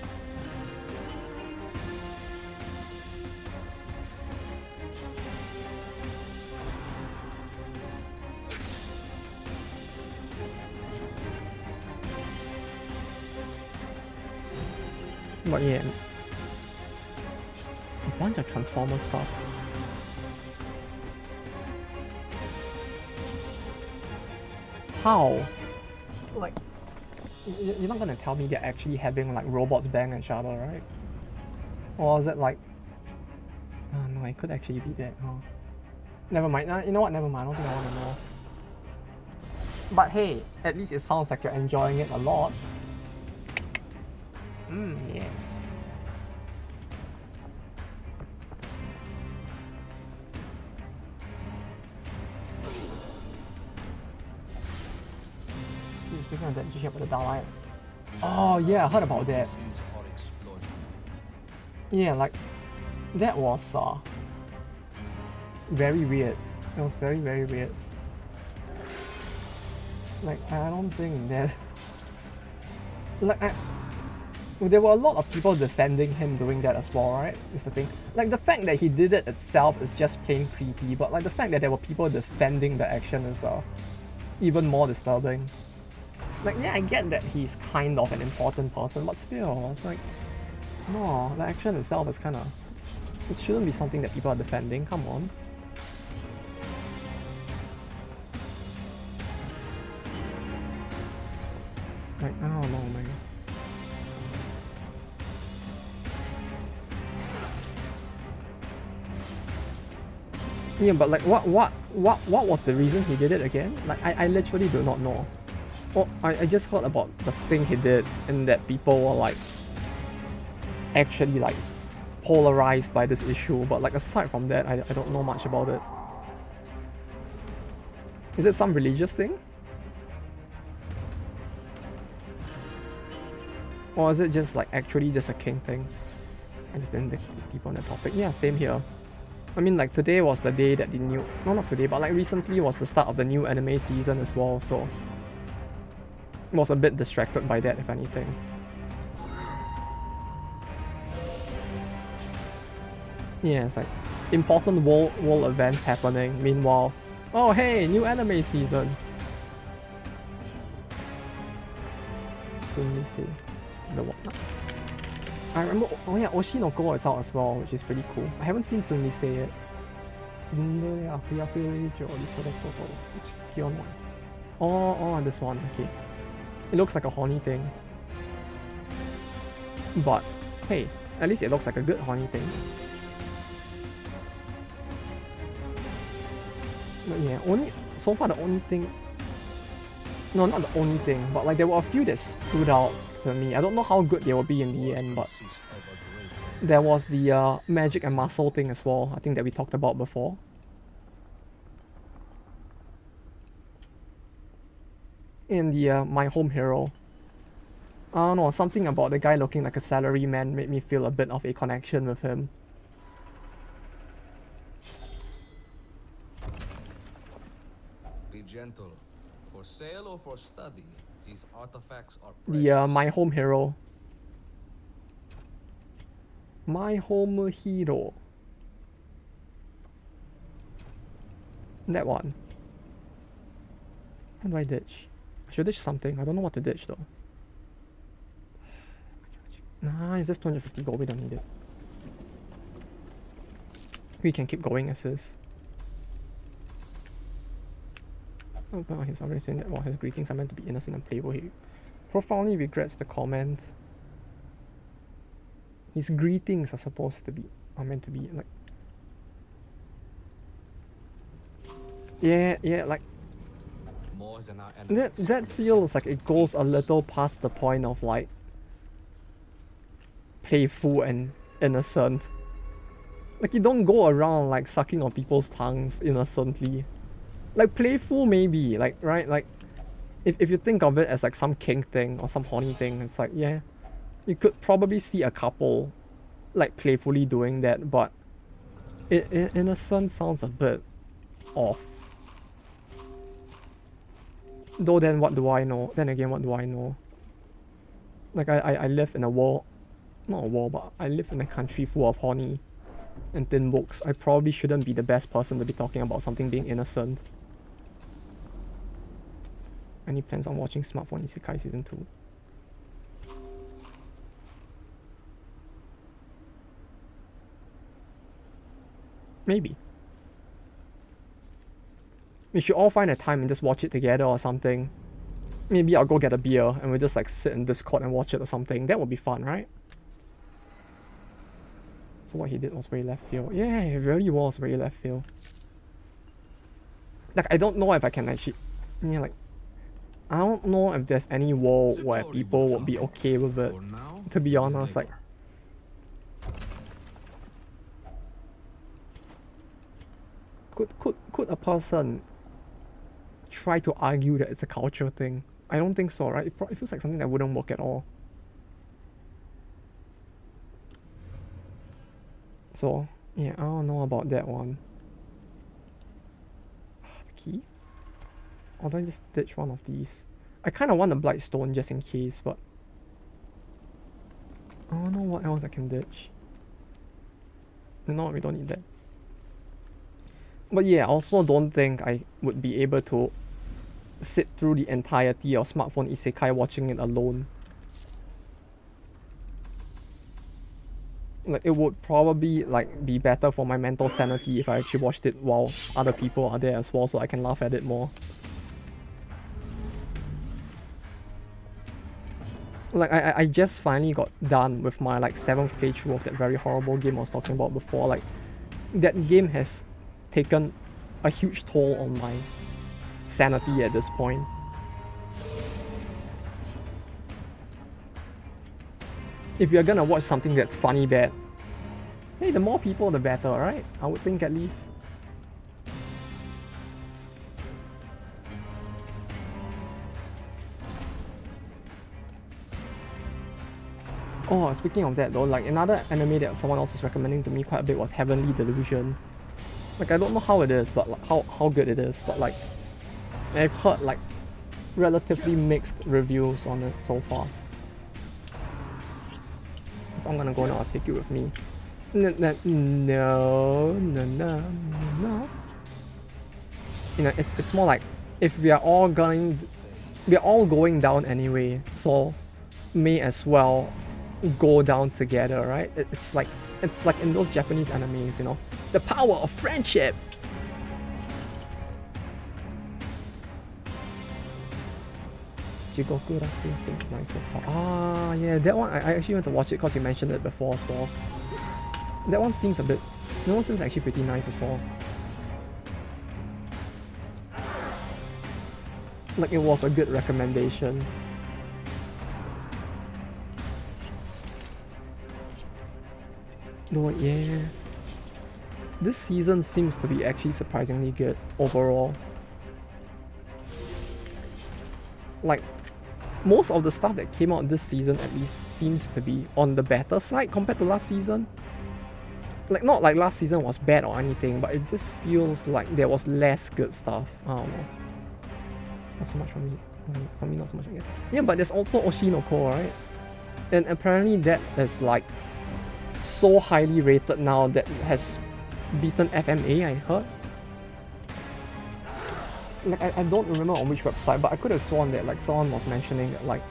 But yeah, a bunch of Transformer stuff. How? Like, you're not gonna tell me they're actually having like robots bang each other, right? Or is it like... Oh no, it could actually be that, huh? Never mind. You know what? Never mind. I don't think I want to know. But hey, at least it sounds like you're enjoying it a lot. Yes. Speaking of that, did you hear about the Dalai? Oh yeah, I heard about that. Yeah, like that was very weird. It was very weird. Like I don't think that there were a lot of people defending him doing that as well, right? Is the thing. Like the fact that he did it itself is just plain creepy, but like the fact that there were people defending the action is even more disturbing. Like yeah, I get that he's kind of an important person, but still, it's like no, the action itself is kind of, it shouldn't be something that people are defending. Come on. Like I don't know, man. Yeah, but like what was the reason he did it again? Like I literally do not know. Oh, I just heard about the thing he did and that people were like actually like polarized by this issue, but like aside from that, I don't know much about it. Is it some religious thing? Or is it just like actually just a king thing? I just didn't dig deep on the topic. Yeah, same here. I mean like today was the day that the new, no not today, but like recently was the start of the new anime season as well, so was a bit distracted by that if anything. Yeah, it's like important world events happening. Meanwhile, oh hey, new anime season. So you see the what? I remember. Oh yeah, Oshinoko is out as well, which is pretty cool. I haven't seen Zunli say it. Oh, this one. Okay. It looks like a horny thing. But hey, at least it looks like a good horny thing. But yeah, so far the only thing, no, not the only thing, but like there were a few that stood out to me. I don't know how good they will be in the end, but there was the magic and muscle thing as well, I think that we talked about before. In the My Home Hero. I don't know, something about the guy looking like a salaryman made me feel a bit of a connection with him. Be gentle. For sale or for study, these artifacts are precious. The My Home Hero. My Home Hero. That one. How do I ditch? I should ditch something. I don't know what to ditch though. Nah, it's just 250 gold. We don't need it. We can keep going as is. Oh, well, he's already saying that while his greetings are meant to be innocent and playful, he profoundly regrets the comment. His greetings are meant to be like. Yeah, like. More than our That feels like it goes a little past the point of like playful and innocent. Like you don't go around like sucking on people's tongues innocently. Like playful maybe, like right, like if you think of it as like some kink thing or some horny thing, it's like yeah, you could probably see a couple like playfully doing that, but innocent sounds a bit off. Though then what do I know? Then again, what do I know? Like I live in a world, not a world, but I live in a country full of horny and thin books. I probably shouldn't be the best person to be talking about something being innocent. Any plans on watching Smartphone Isekai Season 2? Maybe. We should all find a time and just watch it together or something. Maybe I'll go get a beer and we'll just like sit in Discord and watch it or something. That would be fun, right? So what he did was very left field. Yeah, it really was very left field. Like, I don't know if I can actually, yeah, like, I don't know if there's any world where people would be okay with it. For now, To be honest, like, could a person try to argue that it's a culture thing? I don't think so, right? It feels like something that wouldn't work at all. So, yeah, I don't know about that one. The key? Or do I just ditch one of these? I kind of want the Blightstone just in case, but I don't know what else I can ditch. No, we don't need that. But yeah, I also don't think I would be able to sit through the entirety of Smartphone Isekai watching it alone. Like, it would probably like be better for my mental sanity if I actually watched it while other people are there as well, so I can laugh at it more. Like, I just finally got done with my like 7th playthrough of that very horrible game I was talking about before. Like, that game has taken a huge toll on my sanity at this point. If you're gonna watch something that's funny bad, hey, the more people the better, right? I would think, at least. Oh, speaking of that though, like another anime that someone else was recommending to me quite a bit was Heavenly Delusion. Like, I don't know how it is, but like, how good it is, but like I've heard like relatively mixed reviews on it so far. If I'm gonna go now, I'll take you with me. No. You know, it's more like if we are all going down anyway, so may as well go down together, right? It's like in those Japanese animes, you know, the power of friendship. Jigoku Raku's been nice so far. Ah, yeah, that one I actually went to watch it because you mentioned it before as well. That one seems actually pretty nice as well. Like, it was a good recommendation. No, yeah. This season seems to be actually surprisingly good overall. Like, most of the stuff that came out this season at least seems to be on the better side compared to last season. Like, not like last season was bad or anything, but it just feels like there was less good stuff. I don't know. Not so much for me. For me, not so much, I guess. Yeah, but there's also Oshinoko, right? And apparently that is like so highly rated now that it has beaten FMA, I heard. Like, I don't remember on which website, but I could have sworn that like someone was mentioning that like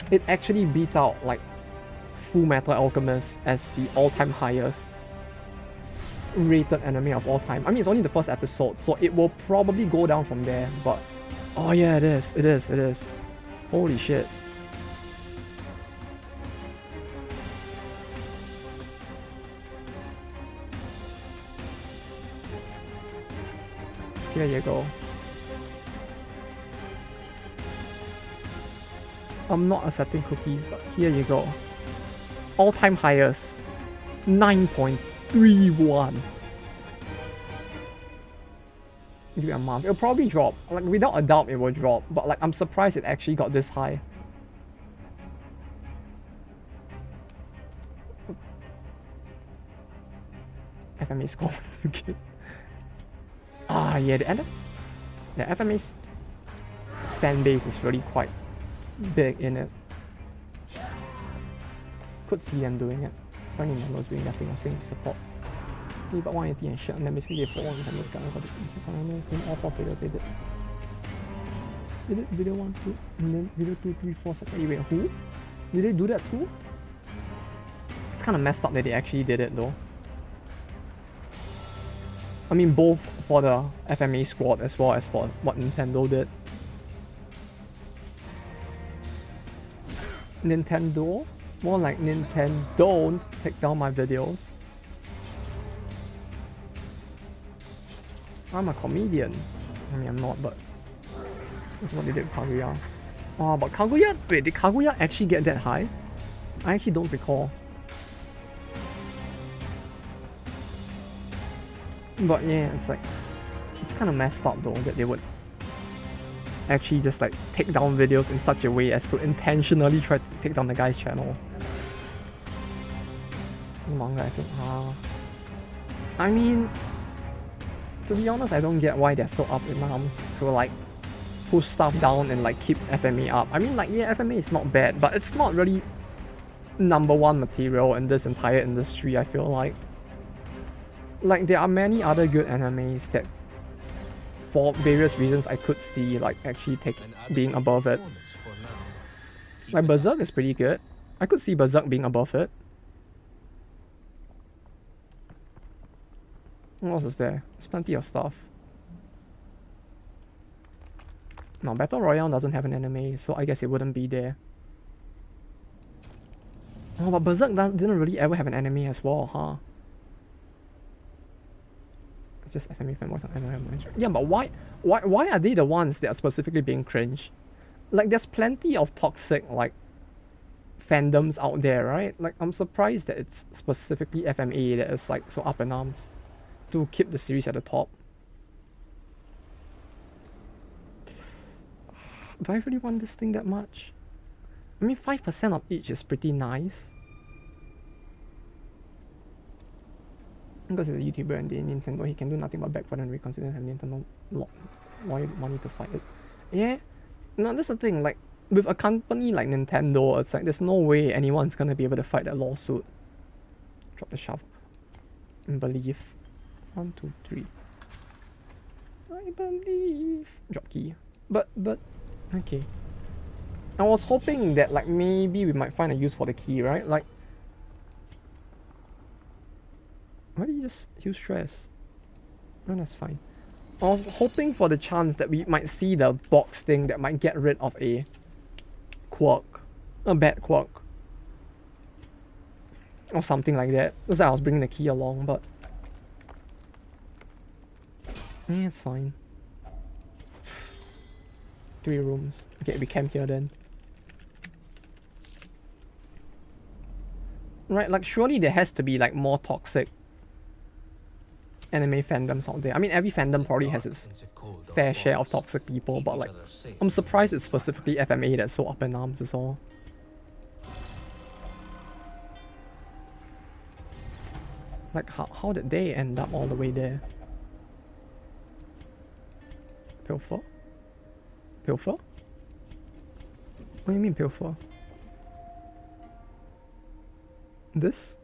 it actually beat out like Full Metal Alchemist as the all-time highest rated anime of all time. I mean, it's only the first episode, so it will probably go down from there, but oh yeah, it is. Holy shit. Here you go. I'm not accepting cookies, but here you go. All-time highest, 9.31. Give it a month. It'll probably drop. Like, without a doubt, it will drop. But like, I'm surprised it actually got this high. FMA score. Okay. Ah, yeah, the FMA's fan base is really quite big in it. Could see them doing it. Apparently Nando's doing that thing of saying support. They got 180 and shit, and then basically they fought on the guys got the all 4 videos they did. They did video 1, 2, and then video 2, 3, 4, 7, wait, who? Did they do that too? It's kinda messed up that they actually did it though. I mean, both for the FMA squad as well as for what Nintendo did. Nintendo? More like Nintendo, don't take down my videos. I'm a comedian. I mean, I'm not, but that's what they did with Kaguya. Oh, but Kaguya, wait, did Kaguya actually get that high? I actually don't recall. But yeah, it's like, it's kind of messed up though that they would actually just like take down videos in such a way as to intentionally try to take down the guy's channel. Manga, I think. I mean, to be honest, I don't get why they're so up in arms to like push stuff down and like keep FMA up. I mean, like, yeah, FMA is not bad, but it's not really #1 material in this entire industry, I feel like. Like, there are many other good animes that, for various reasons, I could see like actually being above it. Like, Berserk is pretty good. I could see Berserk being above it. What else is there? There's plenty of stuff. No, Battle Royale doesn't have an anime, so I guess it wouldn't be there. Oh, but Berserk didn't really ever have an anime as well, huh? It's just FMA fanboys on anime. Yeah, but why are they the ones that are specifically being cringe? Like, there's plenty of toxic, like, fandoms out there, right? Like, I'm surprised that it's specifically FMA that is, like, so up in arms to keep the series at the top. Do I really want this thing that much? I mean, 5% of each is pretty nice. Because he's a YouTuber and the Nintendo, he can do nothing but backfire and reconsider and have Nintendo money to fight it. Yeah, no, that's the thing. Like, with a company like Nintendo, it's like there's no way anyone's gonna be able to fight that lawsuit. Drop the shovel. And believe. 1, 2, 3. I believe. Drop key. But okay. I was hoping that like maybe we might find a use for the key, right? Like, why did you just use stress? No, that's fine. I was hoping for the chance that we might see the box thing that might get rid of a quirk. A bad quirk. Or something like that. That's why I was bringing the key along, but yeah, it's fine. 3 rooms. Okay, we camp here then. Right, like surely there has to be like more toxic anime fandoms out there. I mean, every fandom probably has its fair share of toxic people, but like, I'm surprised it's specifically FMA that's so up in arms is all. Like, how did they end up all the way there? Pilfer? Pilfer? What do you mean pilfer? This?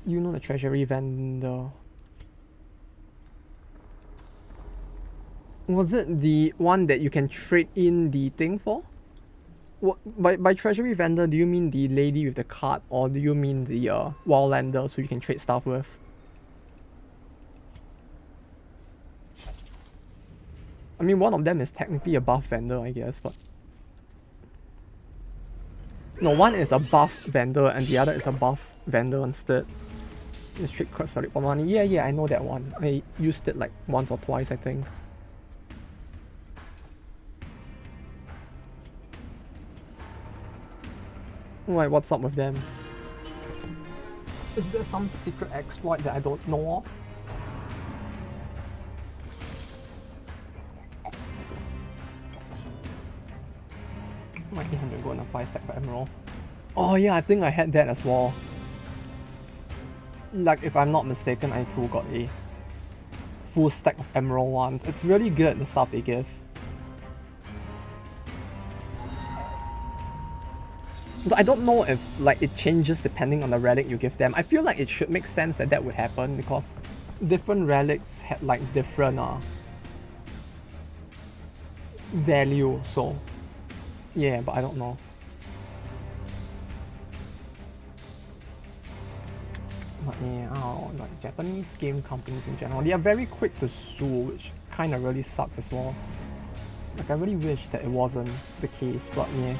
You know the treasury vendor. Was it the one that you can trade in the thing for? What, by treasury vendor, do you mean the lady with the card, or do you mean the wildlander so you can trade stuff with? I mean, one of them is technically a buff vendor, I guess, but no, one is a buff vendor and the other is a buff vendor instead. Just trade cards for it for money. Yeah, I know that one. I used it like once or twice, I think. Wait, what's up with them? Is there some secret exploit that I don't know of? My 800 gold and a 5 stack for emerald. Oh yeah, I think I had that as well. Like, if I'm not mistaken, I too got a full stack of emerald ones. It's really good, the stuff they give. But I don't know if like it changes depending on the relic you give them. I feel like it should make sense that that would happen because different relics had like different value, so yeah, but I don't know. But yeah, I don't know, like Japanese game companies in general, they are very quick to sue, which kind of really sucks as well. Like, I really wish that it wasn't the case, but yeah.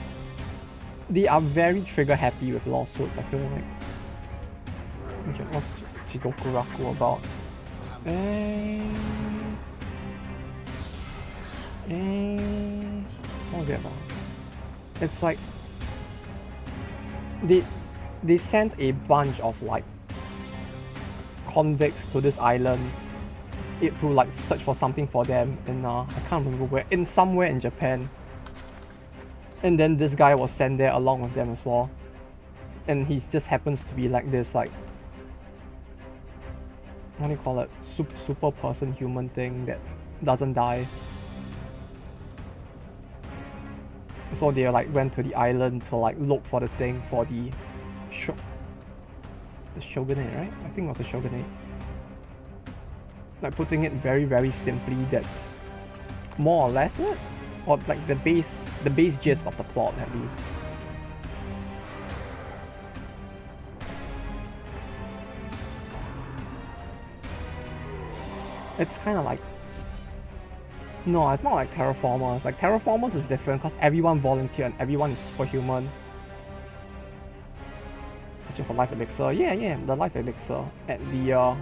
They are very trigger happy with lawsuits, I feel like. What's Jigokuraku about? What was it about? It's like they sent a bunch of like convicts to this island to like search for something for them in I can't remember where, in somewhere in Japan. And then this guy was sent there along with them as well. And he just happens to be like this like, what do you call it, super person human thing that doesn't die. So they like went to the island to like look for the thing for the shogunate, right? I think it was a shogunate. Like putting it very, very simply, that's more or less it, or like the base gist of the plot at least. It's kind of like, no, it's not like Terraformers. Like Terraformers is different because everyone volunteered and everyone is superhuman. Searching for life elixir. Yeah, the life elixir at the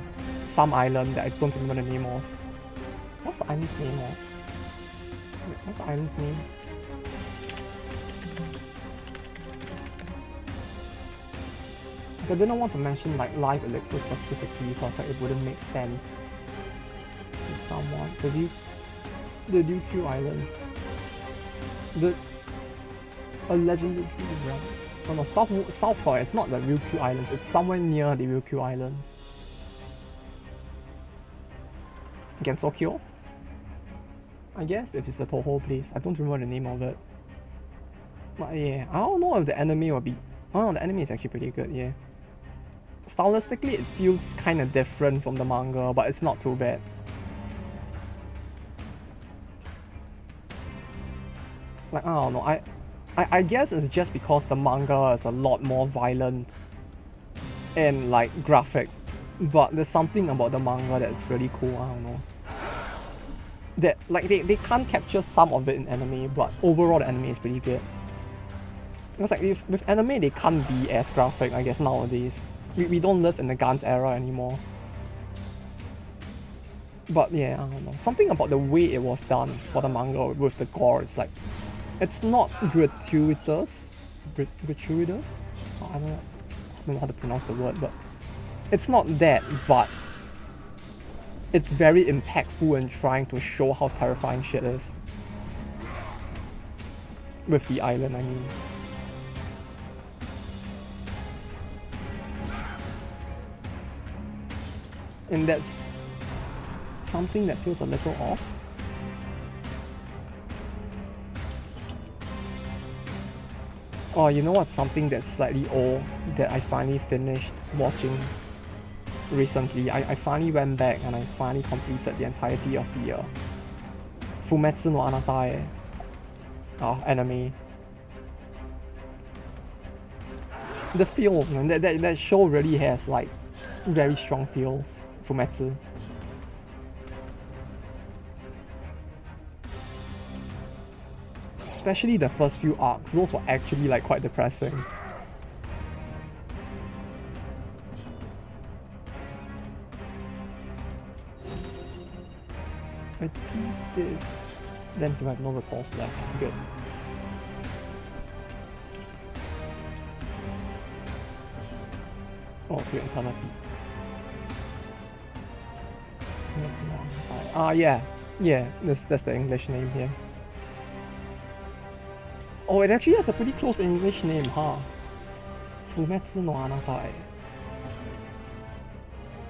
some island that I don't remember the name of. What's the island's name of? What's the island's name? I didn't want to mention like life elixir specifically because like, it wouldn't make sense to someone. The Ryukyu Islands. A legendary realm. Oh no, south, sorry, it's not the Ryukyu Islands, it's somewhere near the Ryukyu Islands. Gensokyo? I guess, if it's the Toho place. I don't remember the name of it. But yeah, I don't know if the anime will be... Oh no, the anime is actually pretty good, yeah. Stylistically, it feels kind of different from the manga, but it's not too bad. Like, I don't know, I guess it's just because the manga is a lot more violent and like graphic, but there's something about the manga that's really cool. I don't know, that like they can't capture some of it in anime, but overall the anime is pretty good. Because like with anime they can't be as graphic, I guess, nowadays. We don't live in the Guns era anymore. But yeah, I don't know, something about the way it was done for the manga with the gore, it's like, it's not gratuitous. Gratuitous? Oh, I don't know how to pronounce the word, but it's not that, but it's very impactful in trying to show how terrifying shit is. With the island, I mean. And that's something that feels a little off. Oh, you know what's something that's slightly old that I finally finished watching recently? I finally went back and I finally completed the entirety of the Fumetsu no Anatae anime. The feels, man, that show really has like very strong feels, Fumetsu. Especially the first few arcs, those were actually like quite depressing. If I do this, then do I have no repulse left? Good. Oh, to eternity. Yeah, that's the English name here. Oh, it actually has a pretty close English name, huh? Fumetsu no Anatae.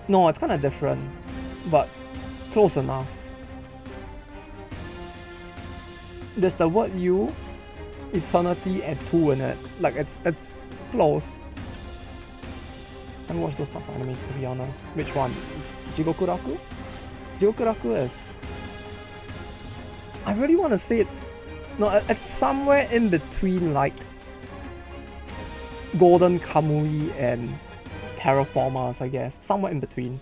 No, it's kind of different, but close enough. There's the word you, eternity, and two in it. Like, it's close. I haven't watched those types of animes, to be honest. Which one? Jigokuraku? Jigokuraku is... I really want to say it... No, it's somewhere in between, like, Golden Kamui and Terraformers, I guess. Somewhere in between.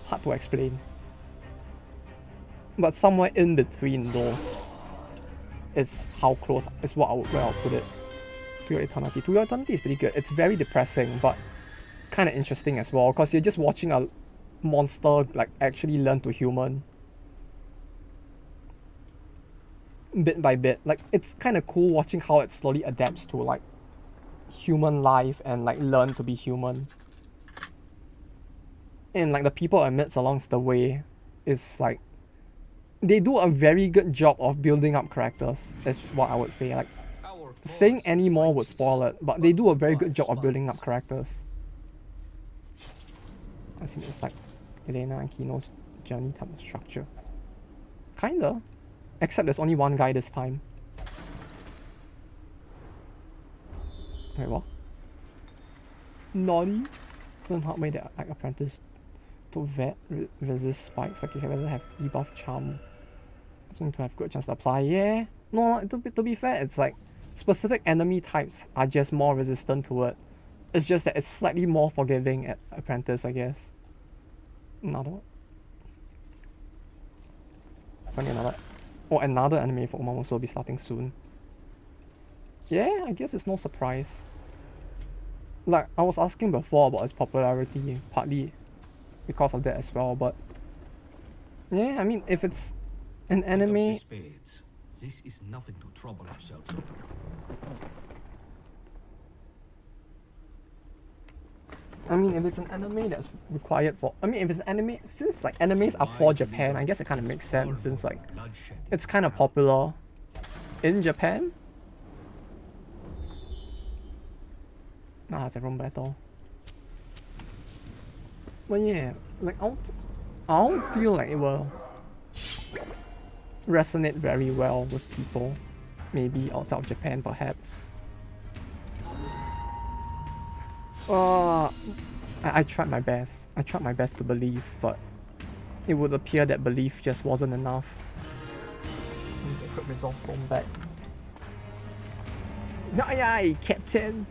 Hard to explain. But somewhere in between those is how close, is where I'll put it. To Your Eternity. To Your Eternity is pretty good. It's very depressing, but kind of interesting as well, because you're just watching a monster like actually learn to human bit by bit. Like, it's kind of cool watching how it slowly adapts to like human life and like learn to be human. And like the people it meets along the way is like, they do a very good job of building up characters, is what I would say. Like, Our saying cause any is more would righteous, spoil it, but they do a very good but job of building up spies. characters. I think it's like Elena and Kino's journey type of structure. Kinda. Except there's only one guy this time. Wait, what? Nani? Learn how to make the like apprentice to vet resist spikes. Like, you can rather have debuff charm. Something to have good chance to apply. Yeah. No, to be fair, it's like specific enemy types are just more resistant to it. It's just that it's slightly more forgiving at apprentice, I guess. Another one. Funny, another. Oh, another anime for Umam will be starting soon. Yeah, I guess it's no surprise. Like, I was asking before about its popularity, partly because of that as well, but yeah, I mean, if it's an Pick up the anime, spades. This is nothing to trouble ourselves over. I mean, if it's an anime that's required for, I mean, if it's an anime, since like animes are for Japan, I guess it kind of makes sense, since like it's kind of popular in Japan. It's a room battle. But yeah, like I don't feel like it will resonate very well with people, maybe outside of Japan perhaps. I tried my best. I tried my best to believe, but it would appear that belief just wasn't enough. Equip resolve stone back. Aye, Captain!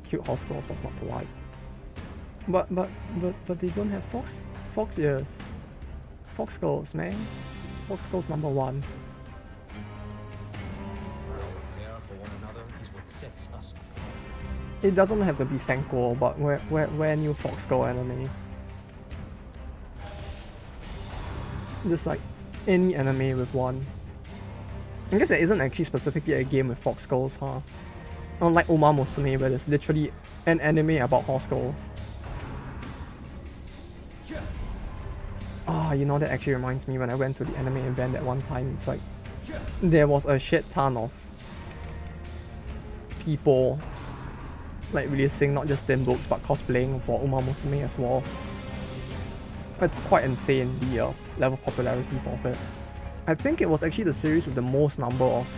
Cute horse girls, what's not to like? But they don't have fox ears. Fox girls, man. Fox girls number 1. Care for one another is what sets us apart. It doesn't have to be Senko, but where new Fox Girl anime. Just like any anime with one. I guess there isn't actually specifically a game with Fox Girls, huh? Unlike Uma Musume, where there's literally an anime about horse girls. You know, that actually reminds me, when I went to the anime event at one time, it's like there was a shit ton of people like releasing not just them books but cosplaying for Uma Musume as well. It's quite insane, the level of popularity of it. I think it was actually the series with the most number of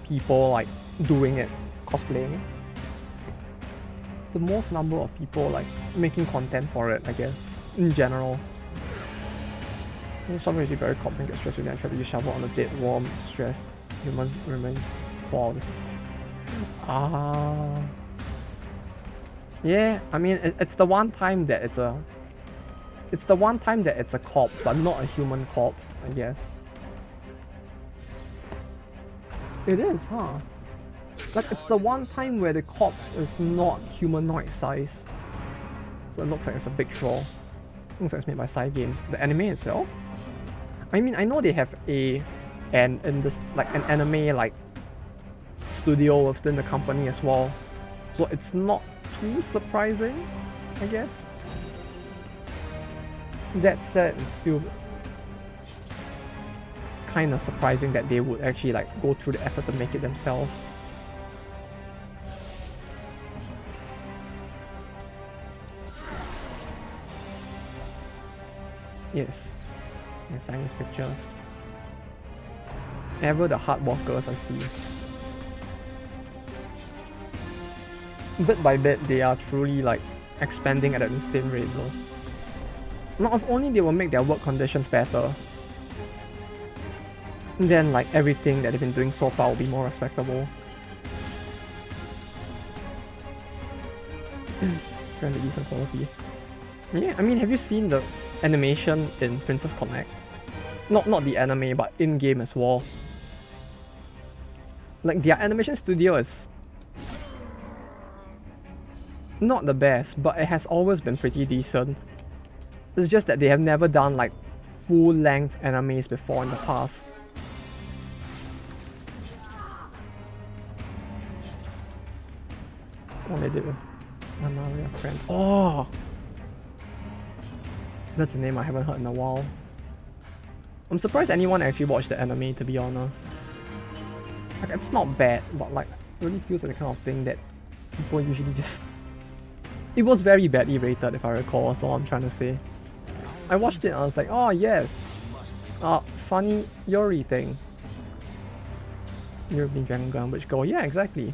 people like doing it, cosplaying. The most number of people like making content for it, I guess, in general. Some usually bury cops and get stressed with and try to use shovel on the dead worm, stress humans remains false. Yeah, I mean, it's the one time that it's a corpse, but not a human corpse, I guess. It is, huh? Like, it's the one time where the corpse is not humanoid size. So it looks like it's a big troll. Looks like it's made by Side Games. The anime itself? I mean, I know they have an anime like studio within the company as well. So it's not too surprising, I guess. That said, it's still kind of surprising that they would actually like go through the effort to make it themselves. Yes, science pictures. Ever the hard workers I see. Bit by bit, they are truly like expanding at an insane rate though. Not only they will make their work conditions better, then like everything that they've been doing so far will be more respectable. It's gonna be decent quality. Yeah, I mean, have you seen the animation in Princess Connect? Not the anime, but in-game as well. Like, their animation studio is not the best, but it has always been pretty decent. It's just that they have never done like full-length animes before in the past. What they did with Maria Friends. Oh! That's a name I haven't heard in a while. I'm surprised anyone actually watched the anime, to be honest. Like, it's not bad, but like, it really feels like the kind of thing that people usually just... It was very badly rated, if I recall, that's all I'm trying to say. I watched it and I was like, oh yes! Funny Yori thing. European Dragon Gun, which go, yeah, exactly.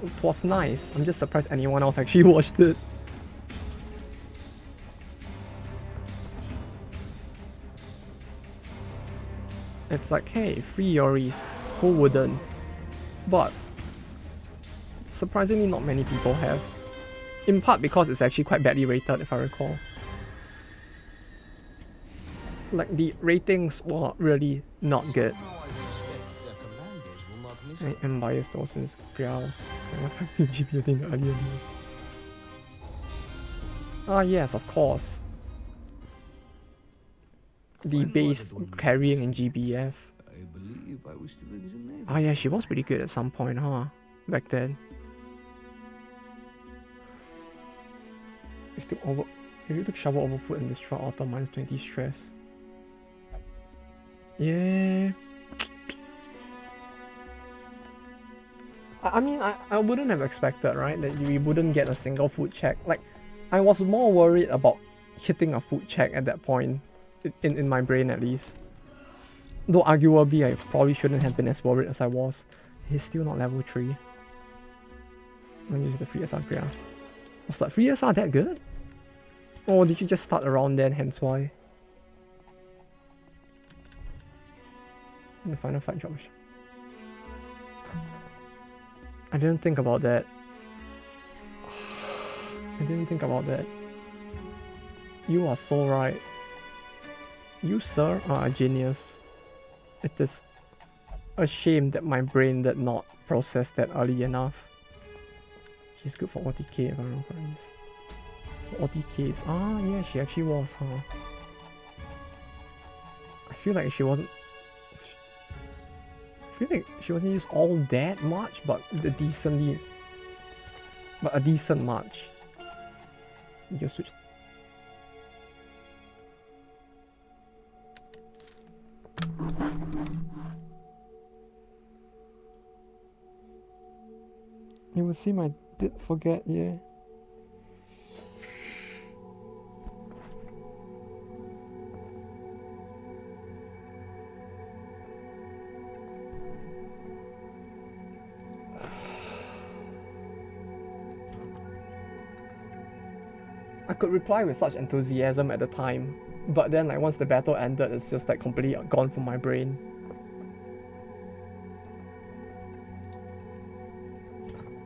It was nice. I'm just surprised anyone else actually watched it. It's like, hey, free Yoris, who wouldn't? But surprisingly not many people have. In part because it's actually quite badly rated, if I recall. Like, the ratings were really not good. Now I suspect the commanders will not miss I am biased though since Priya was GBing earlier news. Ah yes, of course. The When was base it when we carrying in first met? GBF. I believe I was still in Geneva. Ah yeah, she was pretty good at some point, huh? Back then. If you took shovel over foot and destroy auto minus 20 stress. Yeah. I mean, I wouldn't have expected, right, that we wouldn't get a single food check. Like, I was more worried about hitting a food check at that point, in my brain at least. Though arguably, I probably shouldn't have been as worried as I was. He's still not level 3. I'm use the free SR Priya. Was that free SR that good? Or did you just start around then, hence why? In the final fight drop. I didn't think about that. I didn't think about that. You are so right. You, sir, are a genius. It is a shame that my brain did not process that early enough. She's good for OTK, if I remember correctly. OTKs. Ah, yeah, she actually was, huh? I feel like she wasn't... I feel like she wasn't used all that much, but a decent much. You just switch. You will see my did forget, yeah. I could reply with such enthusiasm at the time, but then like once the battle ended, it's just like completely gone from my brain.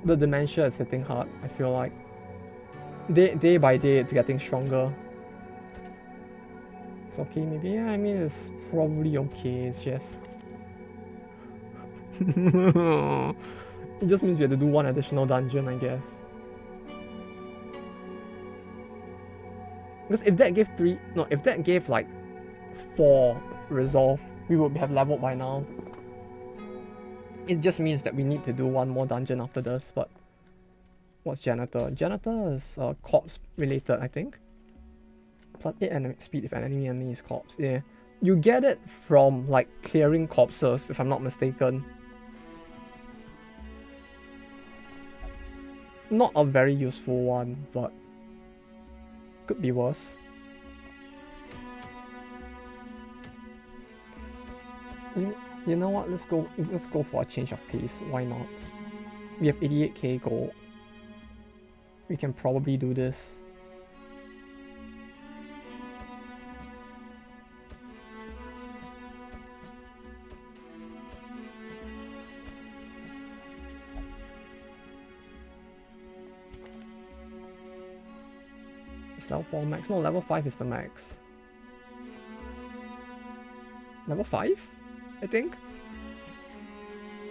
The dementia is hitting hard, I feel like. Day by day, it's getting stronger. It's okay, maybe. Yeah, I mean, it's probably okay. It's just... it just means we have to do one additional dungeon, I guess. Because if that gave if that gave like 4 resolve, we would have leveled by now. It just means that we need to do one more dungeon after this, but... What's Janitor? Janitor is corpse related, I think. Plus 8 enemy speed if an enemy is corpse, yeah. You get it from like clearing corpses, if I'm not mistaken. Not a very useful one, but could be worse. You know what? Let's go for a change of pace. Why not? We have 88k gold. We can probably do this. It's level 4 max. No, level 5 is the max. Level 5? I think?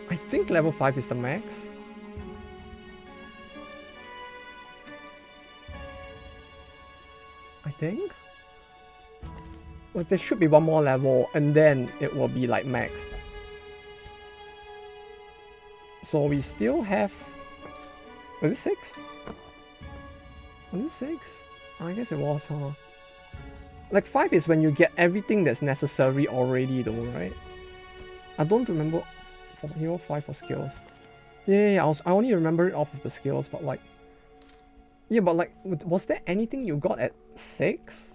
I think level 5 is the max. think. Like there should be one more level and then it will be like maxed. So we still have... Was it 6? Was it 6? I guess it was, huh? Like 5 is when you get everything that's necessary already though, right? I don't remember for hero 5 for skills. Yeah, I only remember it off of the skills, but like... Yeah, but like, was there anything you got at 6?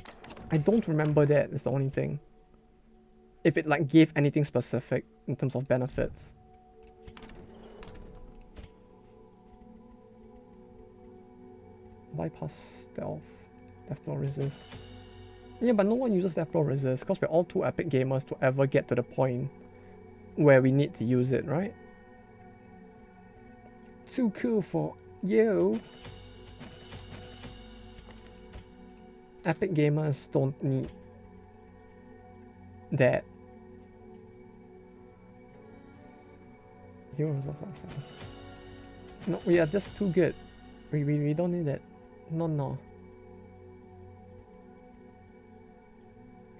I don't remember that, is the only thing. If it like gave anything specific in terms of benefits. Bypass stealth, death blow resist. Yeah, but no one uses death blow resist because we're all too epic gamers to ever get to the point where we need to use it, right? Too cool for you. Epic gamers don't need that. Heroes of Warfare. No, we are just too good. We don't need that. No.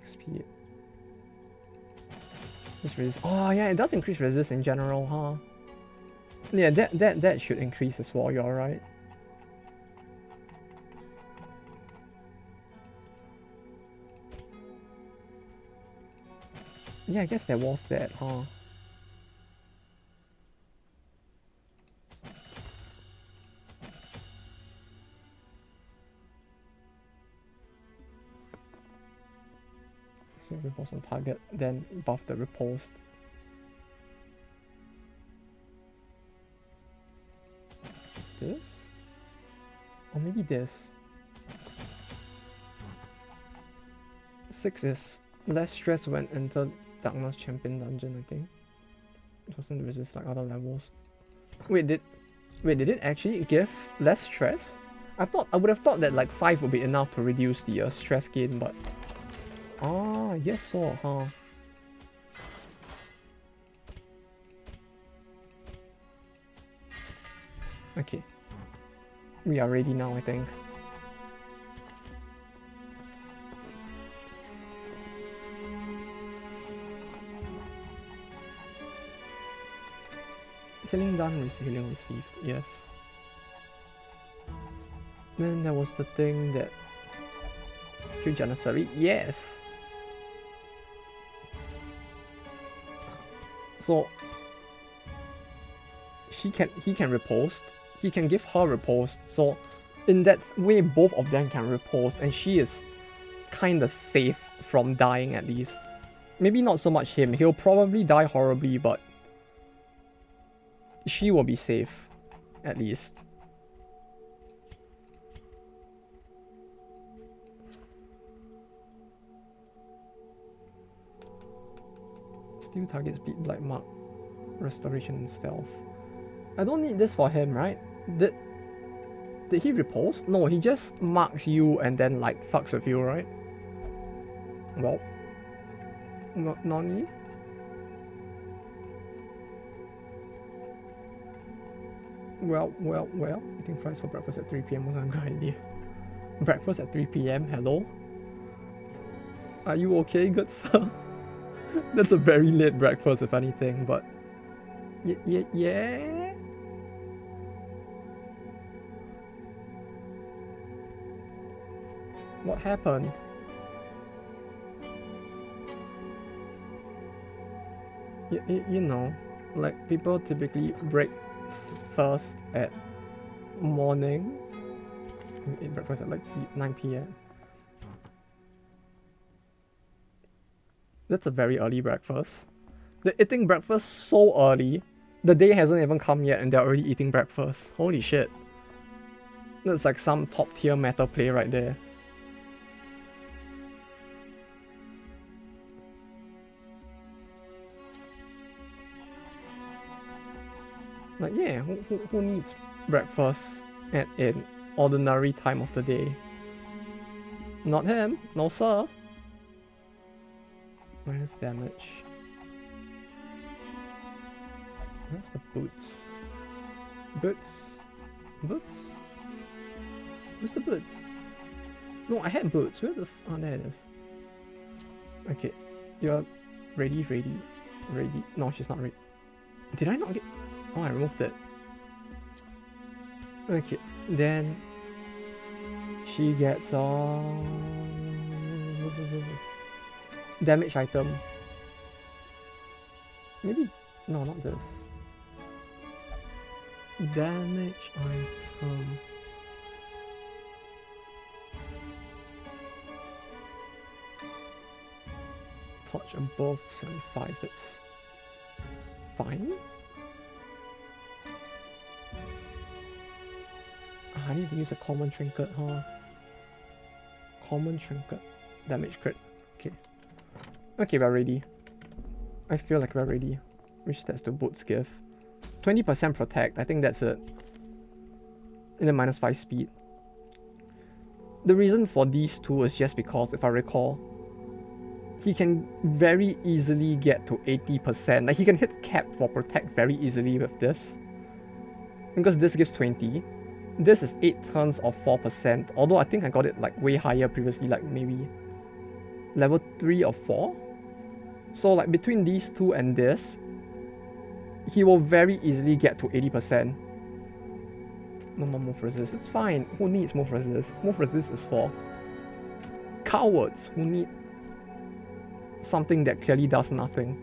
XP. Increase resist. Oh yeah, it does increase resist in general, huh? Yeah, that should increase as well, you're right. Yeah, I guess there was that, huh? So repulse on target, then buff the repulsed. This? Or maybe this. 6 is less stress when enter Darkness Champion dungeon, I think. It doesn't resist like other levels. Wait, did it actually give less stress? I would have thought that like 5 would be enough to reduce the stress gain, but yes so, huh? Okay. We are ready now, I think. Healing done, healing received, yes. Then there was the thing that... Pure Janissary, yes! So... he can riposte. He can give her riposte. So in that way both of them can riposte and she is kinda safe from dying at least. Maybe not so much him. He'll probably die horribly, but she will be safe, at least. Steal targets beat black mark, restoration and stealth. I don't need this for him, right? Did he repulse? No, he just marks you and then like fucks with you, right? Well, Nani? Well, eating fries for breakfast at 3 PM wasn't a good idea. Breakfast at 3 PM? Hello? Are you okay, good sir? That's a very late breakfast, if anything, but... Yeah? What happened? You know, like people typically break first at morning. We eat breakfast at like 9 PM. That's a very early breakfast. They're eating breakfast so early. The day hasn't even come yet and they're already eating breakfast. Holy shit. That's like some top tier meta play right there. Like, yeah, who needs breakfast at an ordinary time of the day? Not him, no sir. Minus damage. Where's the boots? Boots? Where's the boots? No, I had boots. Where the oh, there it is. Okay, you're ready. No, she's not ready. Did I not get... Oh, I removed it. Okay, then she gets damage item. Maybe... No, not this. Damage item. Touch above 75, that's fine. I need to use a common trinket, huh? Common trinket. Damage crit. Okay. Okay, we're ready. I feel like we're ready. Which stats do boots give? 20% protect, I think that's it. And then -5 speed. The reason for these two is just because, if I recall, he can very easily get to 80%. Like, he can hit cap for protect very easily with this. Because this gives 20. This is 8 turns of 4%. Although I think I got it like way higher previously, like maybe level 3 or 4. So like between these two and this, he will very easily get to 80%. No more move resist. It's fine. Who needs move resist? Move resist is for cowards who need something that clearly does nothing.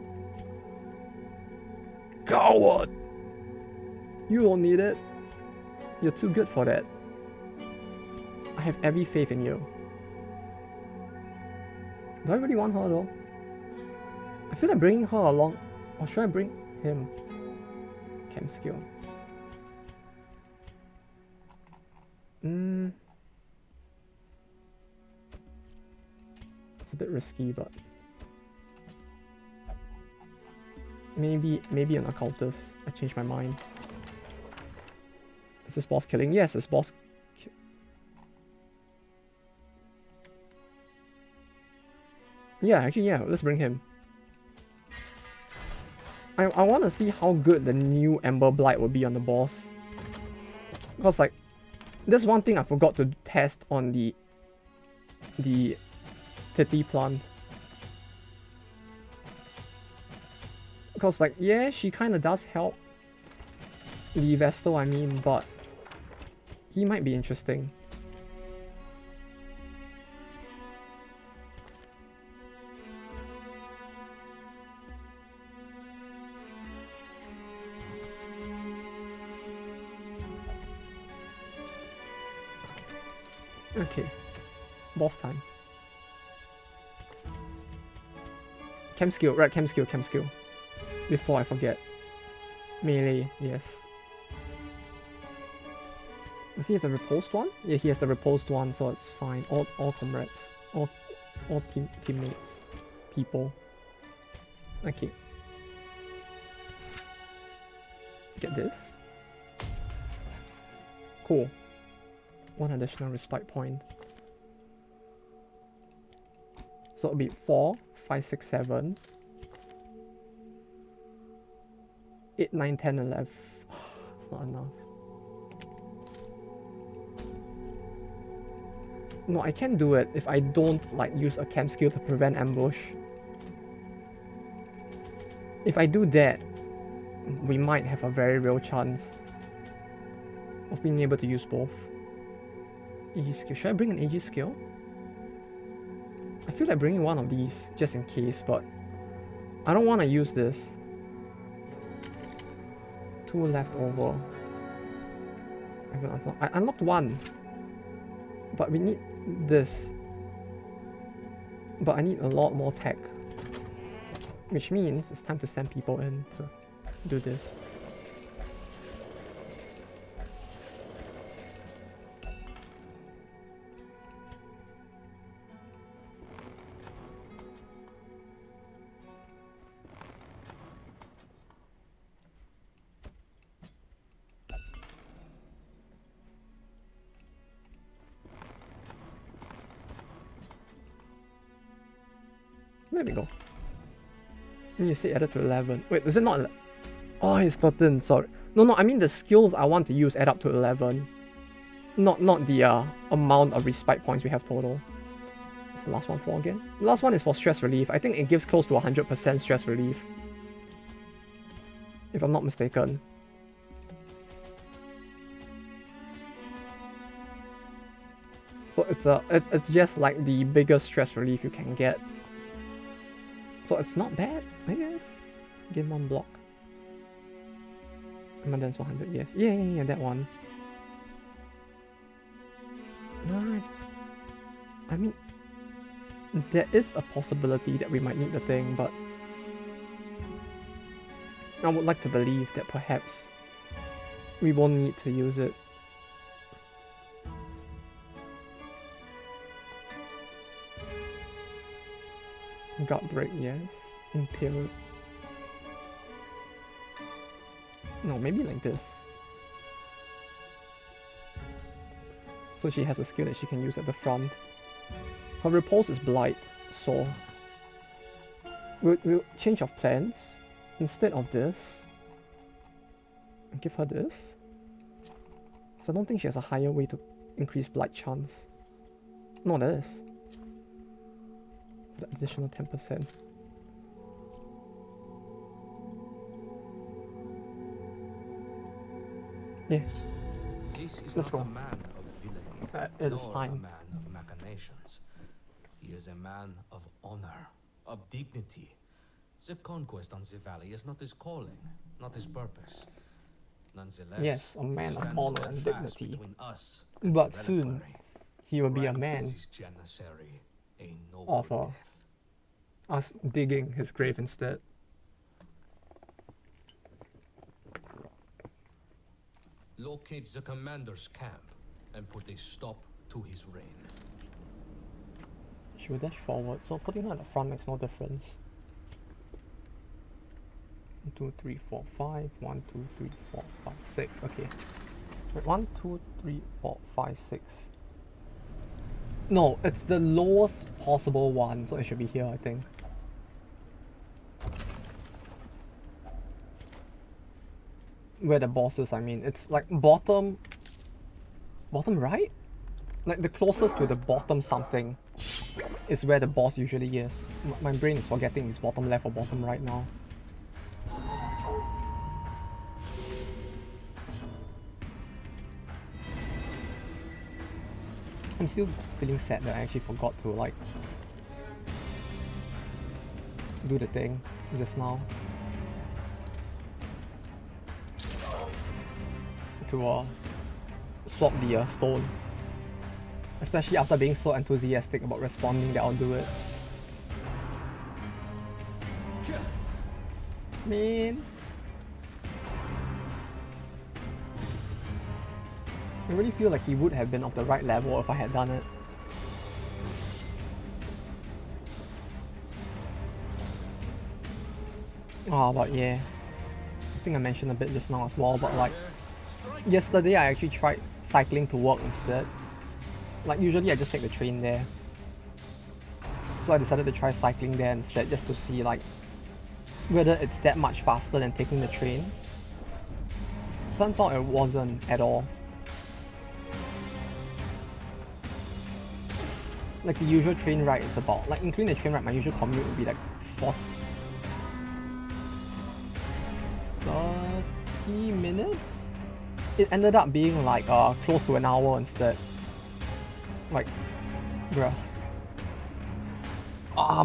Coward! You don't need it. You're too good for that. I have every faith in you. Do I really want her though? I feel like bringing her along. Or should I bring him? Chem skill. It's a bit risky, but maybe an occultist. I changed my mind. Is this boss killing? Yes, it's boss. Yeah, actually, yeah. Let's bring him. I want to see how good the new Ember Blight will be on the boss. Because like, there's one thing I forgot to test on the Titty plant. Because like, yeah, she kind of does help the Vestal, I mean, but he might be interesting. Okay, boss time. Chem skill, right? Chem skill. Before I forget. Melee, yes. Does he have the repulsed one? Yeah, he has the repulsed one, so it's fine. All comrades, all teammates, people. Okay. Get this. Cool. 1 additional respite point. So it'll be 4, 5, 6, 7, 8, 9, 10, 11. It's not enough. No, I can't do it if I don't like use a chem skill to prevent ambush. If I do that, we might have a very real chance of being able to use both. AG skill. Should I bring an AG skill? I feel like bringing one of these just in case, but I don't want to use this. 2 left over. I unlocked 1, but we need this. But I need a lot more tech, which means it's time to send people in to do this. There we go. And you say added to 11. Wait, is it not? Oh, it's 13. Sorry. No, I mean the skills I want to use add up to 11. Not the amount of respite points we have total. What's the last one for again? The last one is for stress relief. I think it gives close to 100% stress relief, if I'm not mistaken. So it's just like the biggest stress relief you can get. So it's not bad, I guess. Gain 1 block. Mundane 100, yes. Yeah, that one. Alright. I mean, there is a possibility that we might need the thing, but I would like to believe that perhaps we won't need to use it. Gut break, yes. Impale. No, maybe like this. So she has a skill that she can use at the front. Her repulse is blight, so we'll change of plans. Instead of this, give her this. Because I don't think she has a higher way to increase blight chance. No, there is. For the additional 10%. Yeah. This is Let's not go. a man of villainy, It is nor time. a man of machinations. He is a man of honor, of dignity. The conquest on the valley is not his calling, not his purpose. Nonetheless, Yes, a man of stands honor and steadfast dignity. between us and But the soon, Reliquary. he will be a Grant man this janissary a noble of death. us digging his grave instead. Locate the commander's camp and put a stop to his reign. She will dash forward, so putting her at the front makes no difference. 1, 2, 3, 4, 5. 1, 2, 3, 4, 5, 6. Okay. Wait, 1, 2, 3, 4, 5, 6. No, it's the lowest possible one, so it should be here, I think. Where the boss is, I mean. It's like bottom right? Like the closest to the bottom something is where the boss usually is. My brain is forgetting it's bottom left or bottom right now. I'm still feeling sad that I actually forgot to like do the thing just now. To swap the stone. Especially after being so enthusiastic about responding that I'll do it. Man. I really feel like he would have been of the right level if I had done it. Oh, but yeah. I think I mentioned a bit just now as well, but like yesterday I actually tried cycling to work instead. Like usually I just take the train there. So I decided to try cycling there instead just to see like whether it's that much faster than taking the train. Turns out it wasn't at all. Like the usual train ride is about, like including the train ride, my usual commute would be like 30 minutes? It ended up being like close to an hour instead. Like, bruh.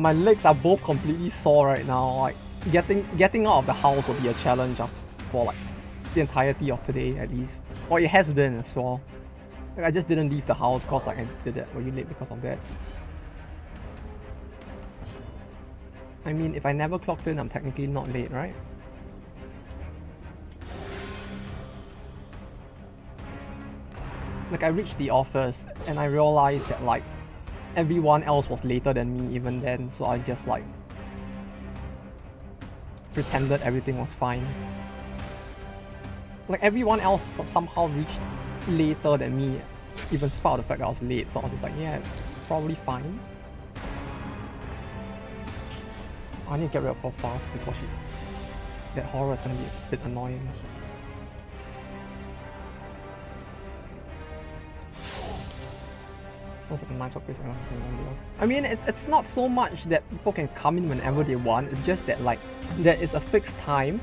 My legs are both completely sore right now. Like, getting out of the house will be a challenge for like the entirety of today at least. Or it has been as well. Like, I just didn't leave the house cause like I did that. Were you late because of that? I mean, if I never clocked in, I'm technically not late, right? Like I reached the office and I realized that like everyone else was later than me even then, so I just like pretended everything was fine. Like everyone else somehow reached later than me, even spite of the fact that I was late, so I was just like, yeah, it's probably fine. I need to get rid of her fast before that horror is gonna be a bit annoying. Sounds like a nice workplace. I mean, it's not so much that people can come in whenever they want. It's just that like there is a fixed time,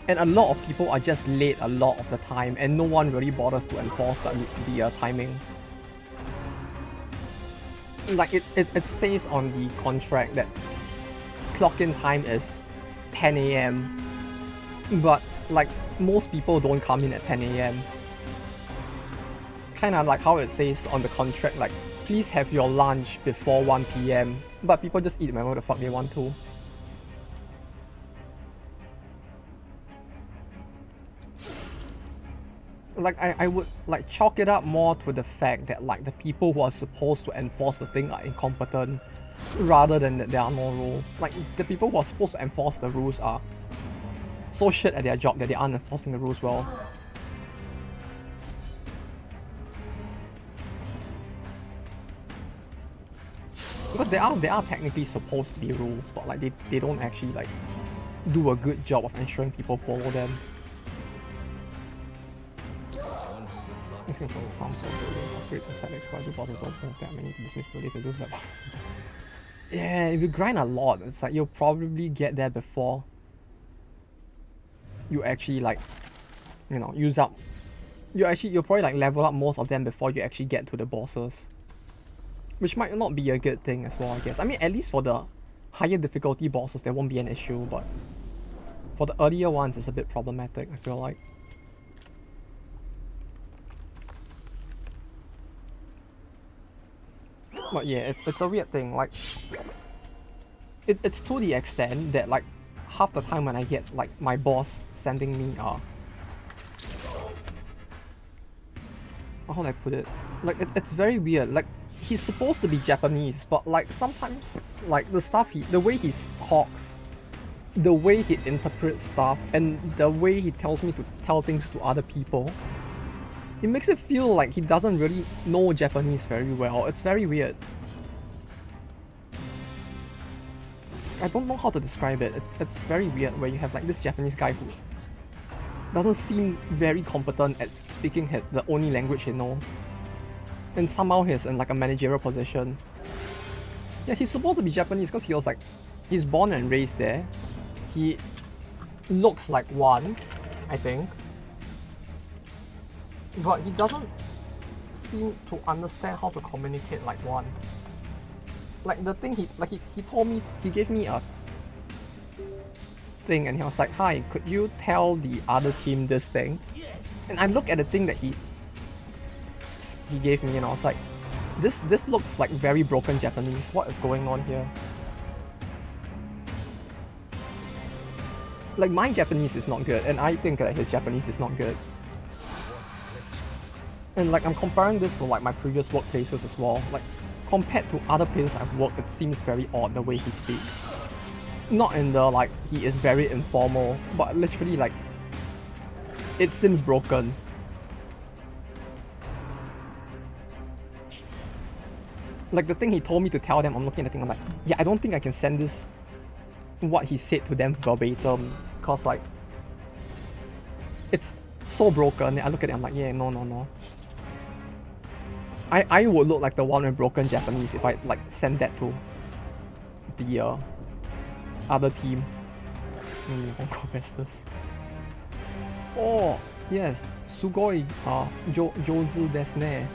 and a lot of people are just late a lot of the time, and no one really bothers to enforce the timing. Like it says on the contract that clock-in time is 10 a.m. But like most people don't come in at 10 a.m. Kind of like how it says on the contract, like please have your lunch before 1 p.m. But people just eat whenever the fuck they want to. Like I would like chalk it up more to the fact that like the people who are supposed to enforce the thing are incompetent rather than that there are no rules. Like the people who are supposed to enforce the rules are so shit at their job that they aren't enforcing the rules well. Because there are technically supposed to be rules, but like they don't actually like do a good job of ensuring people follow them. This can come from streets and select quasi bosses don't think that many to dismiss belief to lose that bosses. Yeah, if you grind a lot, it's like you'll probably get there before you actually like, you know, use up. You'll probably like level up most of them before you actually get to the bosses. Which might not be a good thing as well, I guess. I mean, at least for the higher difficulty bosses, there won't be an issue, but for the earlier ones, it's a bit problematic, I feel like. But yeah, it's a weird thing, like, it's to the extent that, like, half the time when I get, like, my boss sending me, how do I put it? Like, it's very weird, like, he's supposed to be Japanese, but, like, sometimes, like, the way he talks, the way he interprets stuff, and the way he tells me to tell things to other people, it makes it feel like he doesn't really know Japanese very well. It's very weird. I don't know how to describe it. It's very weird where you have like this Japanese guy who doesn't seem very competent at speaking the only language he knows. And somehow he's in like a managerial position. Yeah, he's supposed to be Japanese because he was like, he's born and raised there. He looks like one, I think. But he doesn't seem to understand how to communicate like one. Like the thing he told me, he gave me a thing and he was like, hi, could you tell the other team this thing? And I look at the thing that he gave me and I was like, this looks like very broken Japanese. What is going on here? Like my Japanese is not good and I think that his Japanese is not good. And like I'm comparing this to like my previous workplaces as well. Like compared to other places I've worked, it seems very odd the way he speaks. Not in the like he is very informal, but literally like it seems broken. Like the thing he told me to tell them, I'm looking at the thing, I'm like, yeah, I don't think I can send this what he said to them verbatim, cause like it's so broken. I look at it, I'm like, yeah, no. I would look like the one with broken Japanese if I like send that to the other team. Hongo Vestas. Oh yes, sugoi jouzu desu ne.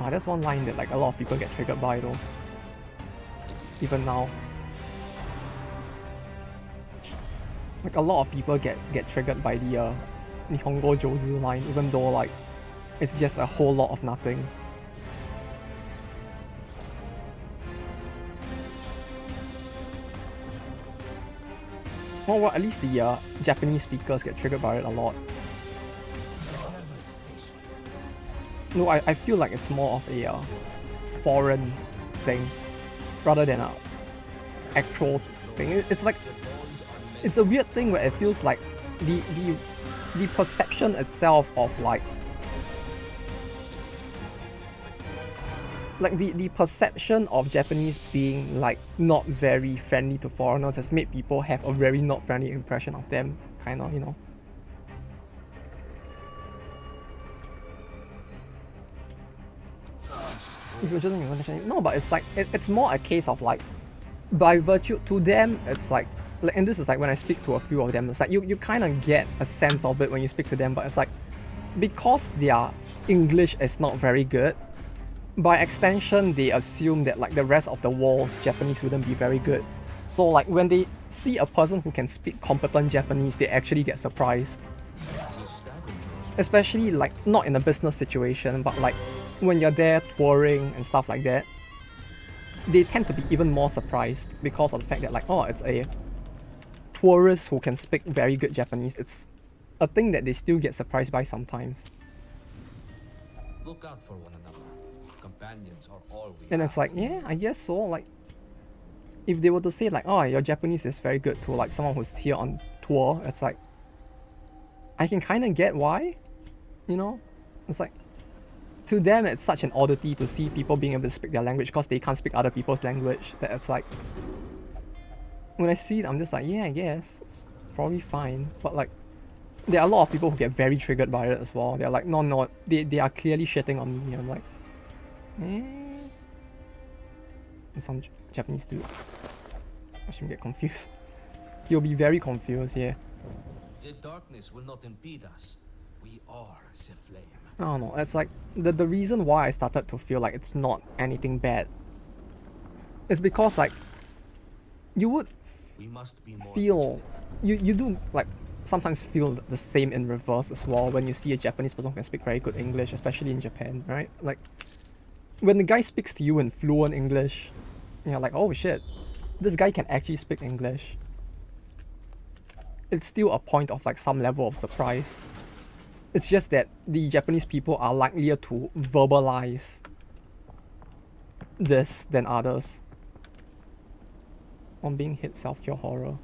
That's one line that like a lot of people get triggered by though. Even now. Like a lot of people get triggered by the Nihongo Jouzu line, even though like it's just a whole lot of nothing. Well, at least the Japanese speakers get triggered by it a lot. No, I feel like it's more of a foreign thing rather than a actual thing. It's like it's a weird thing where it feels like the perception itself of like the perception of Japanese being like not very friendly to foreigners has made people have a very not friendly impression of them, kind of, you know. If you're just understanding, no, but it's like it's more a case of like, by virtue to them, it's like, and this is like when I speak to a few of them, it's like you kind of get a sense of it when you speak to them, but it's like because their English is not very good, by extension they assume that like the rest of the world's Japanese wouldn't be very good. So like when they see a person who can speak competent Japanese, they actually get surprised. Especially like not in a business situation, but like when you're there touring and stuff like that, they tend to be even more surprised because of the fact that like, oh, it's a tourist who can speak very good Japanese. It's a thing that they still get surprised by sometimes. Look out for one another. Companions are all we And it's like, yeah, I guess so. Like, if they were to say like, oh, your Japanese is very good to like someone who's here on tour, it's like, I can kind of get why, you know? It's like, to them, it's such an oddity to see people being able to speak their language because they can't speak other people's language. That it's like, when I see it, I'm just like, yeah, I guess it's probably fine. But like, there are a lot of people who get very triggered by it as well. They're like, no, they are clearly shitting on me. I'm like, eh. And some Japanese dude. I shouldn't get confused. He'll be very confused, yeah. The darkness will not impede us. We are the flame. I don't know, it's like, the reason why I started to feel like it's not anything bad is because like, you would We must be more feel, vigilant. you do like sometimes feel the same in reverse as well when you see a Japanese person who can speak very good English, especially in Japan, right? Like, when the guy speaks to you in fluent English, you're like, oh shit, this guy can actually speak English. It's still a point of like some level of surprise. It's just that the Japanese people are likelier to verbalize this than others. On being hit, self-cure horror.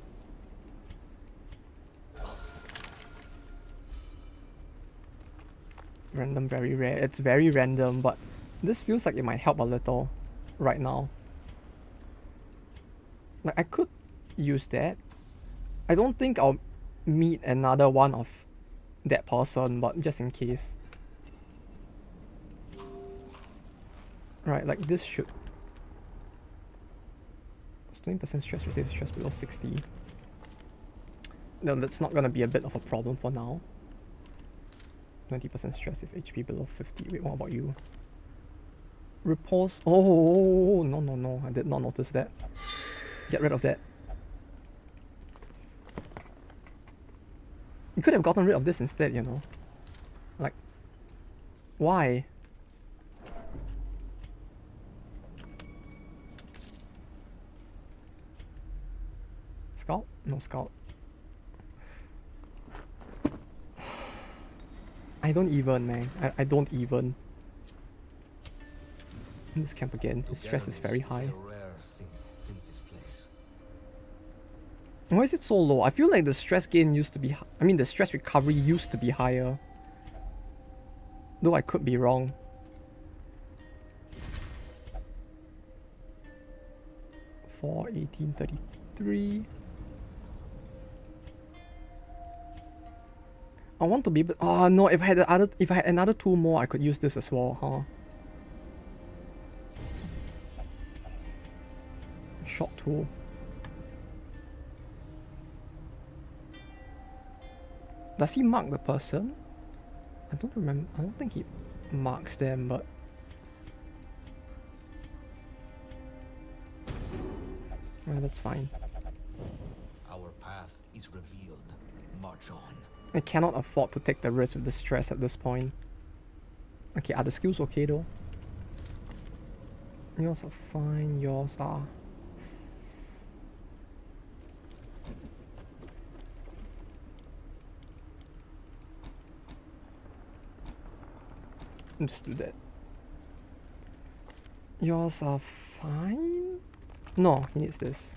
Random, very rare. It's very random, but this feels like it might help a little right now. Like, I could use that. I don't think I'll meet another one of that person, but just in case. Right, like this should... It's 20% stress, receive stress below 60. No, that's not gonna be a bit of a problem for now. 20% stress if HP below 50. Wait, what about you? Repulse. Oh, no. I did not notice that. Get rid of that. You could have gotten rid of this instead, you know. Like, why? Scout? No scout. I don't even, man. I don't even. In this camp again, his stress is very high. A rare thing in this place. Why is it so low? I feel like the stress gain used to be... I mean, the stress recovery used to be higher. Though I could be wrong. For 1833. I want to be able... Oh no, if I had another two more, I could use this as well, huh? Shot tool. Does he mark the person? I don't remember. I don't think he marks them, but... Well, that's fine. Our path is revealed. March on. I cannot afford to take the risk with the stress at this point. Okay, are the skills okay though? Yours are fine, yours are... Let's do that. Yours are fine? No, he needs this.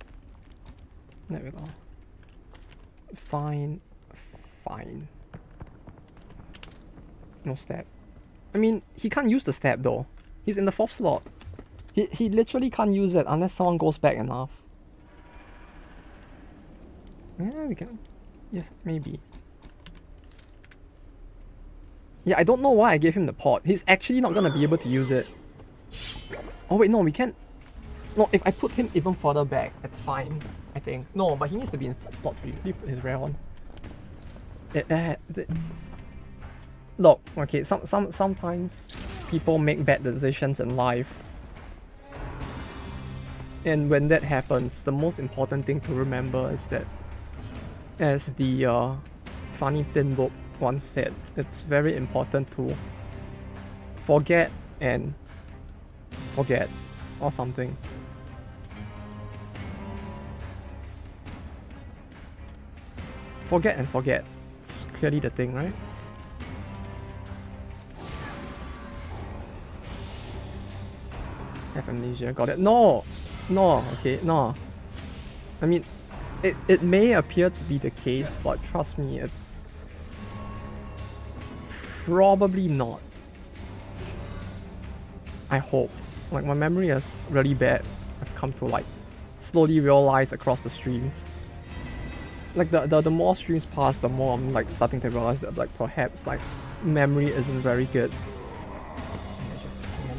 There we go. Fine. Fine. No stab. I mean, he can't use the stab though. He's in the 4th slot. He literally can't use it unless someone goes back enough. Yeah, we can... Yes, maybe. Yeah, I don't know why I gave him the pot. He's actually not gonna be able to use it. Oh wait, no, we can't. No, if I put him even further back, it's fine, I think. No, but he needs to be in slot 3. Let me put his rare on. Look, okay, sometimes people make bad decisions in life. And when that happens, the most important thing to remember is that, as the Funny Thin Book once said, it's very important to forget and forget or something. Forget and forget. It's clearly the thing, right? Have amnesia, got it. No! No, okay, no. I mean, it may appear to be the case, but trust me, it's probably not. I hope. Like, my memory is really bad. I've come to like slowly realize across the streams. Like the more streams pass, the more I'm like starting to realize that like perhaps like memory isn't very good.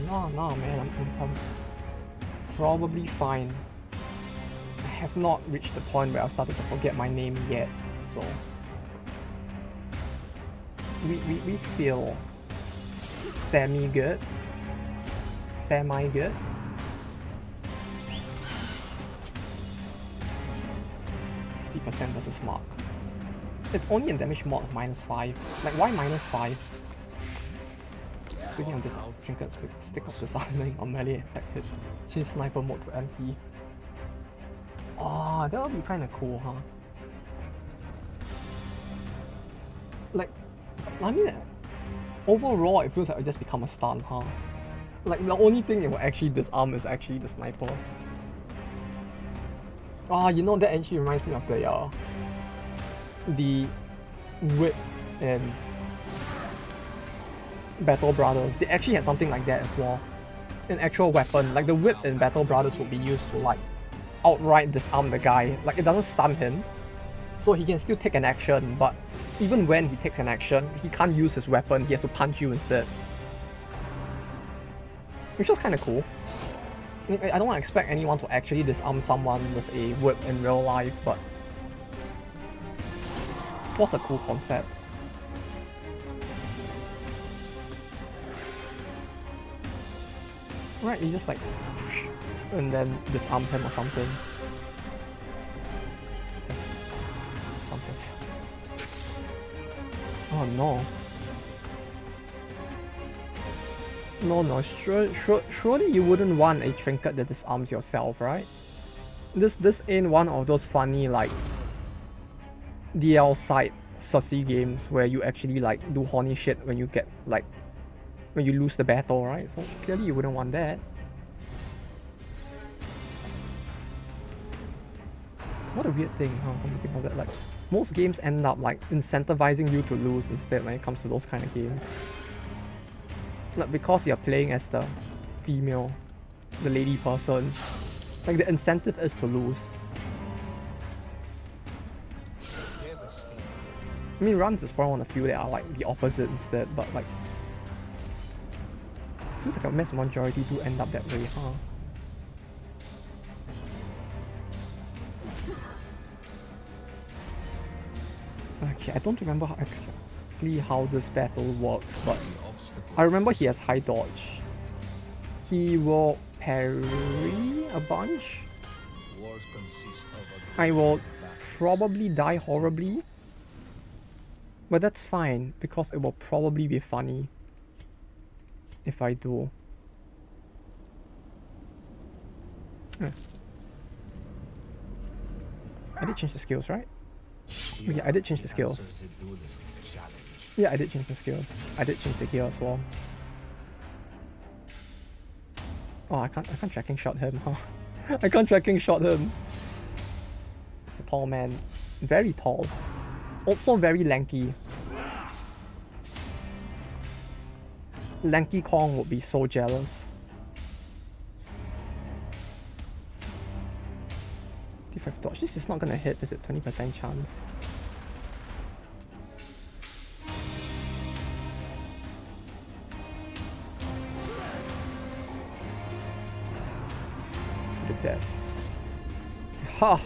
No, man, I'm probably fine. I have not reached the point where I've started to forget my name yet, so we still semi-good. Semi-good. %, versus Mark. It's only in damage mod of -5. Like, why -5? Speaking of this, trinkets with stick of disarming or melee attack hit. Change sniper mode to empty. Oh, that would be kind of cool, huh? Like, I mean, overall, it feels like it just become a stun, huh? Like, the only thing it will actually disarm is actually the sniper. Ah, you know, that actually reminds me of the whip and Battle Brothers. They actually had something like that as well. An actual weapon. Like, the whip in Battle Brothers would be used to like outright disarm the guy. Like, it doesn't stun him, so he can still take an action, but even when he takes an action, he can't use his weapon, he has to punch you instead. Which was kind of cool. I don't expect anyone to actually disarm someone with a whip in real life, but it was a cool concept. Right, you just like and then disarm him or something. Oh no. No, surely you wouldn't want a trinket that disarms yourself, right? This ain't one of those funny like DL side sussy games where you actually like do horny shit when you get like when you lose the battle, right? So clearly you wouldn't want that. What a weird thing, huh? Come to think of it, like most games end up like incentivizing you to lose instead when it comes to those kind of games. Like, because you're playing as the female, the lady person, like the incentive is to lose. I mean, runs is probably one of the few that are like the opposite instead, but like feels like a mass majority do end up that way, huh? Okay, I don't remember exactly how this battle works, but I remember he has high dodge. He will parry a bunch. I will probably die horribly, but that's fine because it will probably be funny if I do. I did change the skills, right? Yeah, I did change the skills. Yeah, I did change the skills. I did change the gear as well. Oh, I can't tracking shot him, huh? I can't tracking shot him. It's a tall man. Very tall. Also very lanky. Lanky Kong would be so jealous. 55 dodge. This is not gonna hit, is it? 20% chance. death. Ha!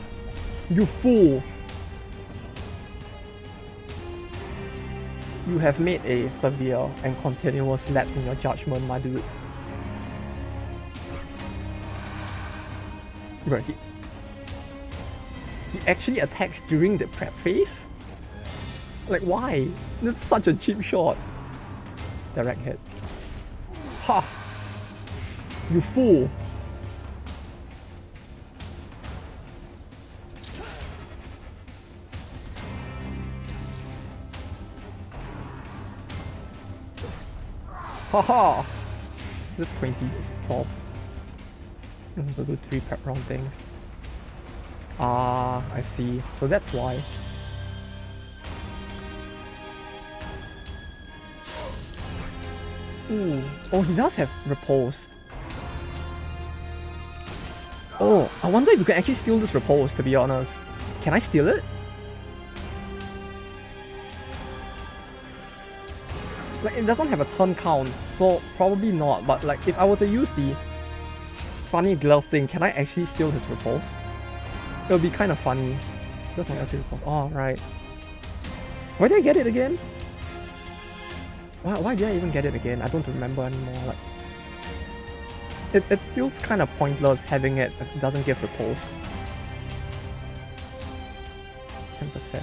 You fool! You have made a severe and continuous lapse in your judgment, my dude. Bro, he actually attacks during the prep phase? Like, why? That's such a cheap shot. Direct hit. Ha! You fool! Haha! The 20 is top. I have to do 3 prep round things. Ah, I see. So that's why. Ooh. Oh, he does have riposte. Oh, I wonder if you can actually steal this riposte, to be honest. Can I steal it? Like, it doesn't have a turn count, so probably not, but like, if I were to use the funny glove thing, can I actually steal his riposte? It'll be kind of funny. That's not actually riposte. Oh, right. Where did I get it again? Why did I even get it again? I don't remember anymore. Like, it feels kind of pointless having it if it doesn't give riposte. 10%.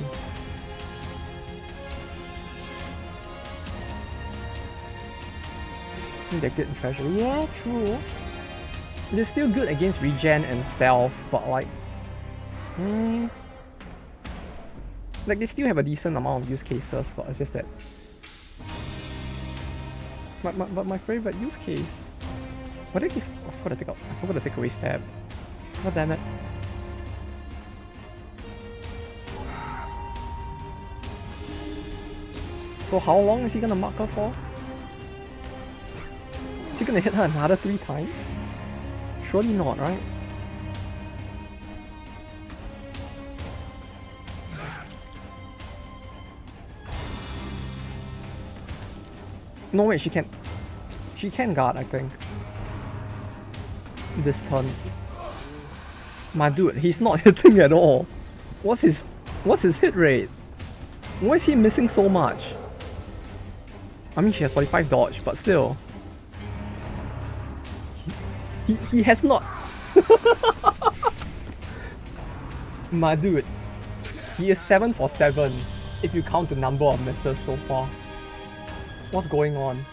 They're good in treasury. Yeah, true. They're still good against regen and stealth, but like, like they still have a decent amount of use cases. But it's just that, but my favorite use case. What did I give? I forgot to take away stab. God damn it. So how long is he gonna mark her for? Is he gonna hit her another 3 times? Surely not, right? No way, she can guard, I think. This turn. My dude, he's not hitting at all. What's his hit rate? Why is he missing so much? I mean, she has 45 dodge, but still. He has not. My dude, he is 7 for 7 if you count the number of misses so far. What's going on?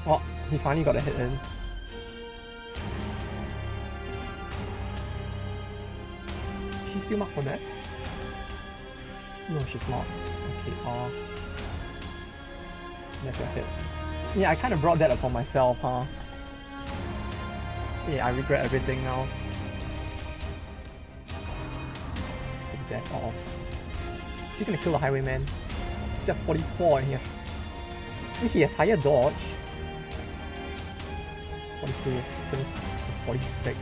Oh, he finally got a hit in. She's still marked for that? No, she's not. Okay, that's a hit. Yeah, I kind of brought that upon myself, huh? Yeah, I regret everything now. Take that off. Is he gonna kill the highwayman? He's at 44 and he has higher dodge. 42, 46.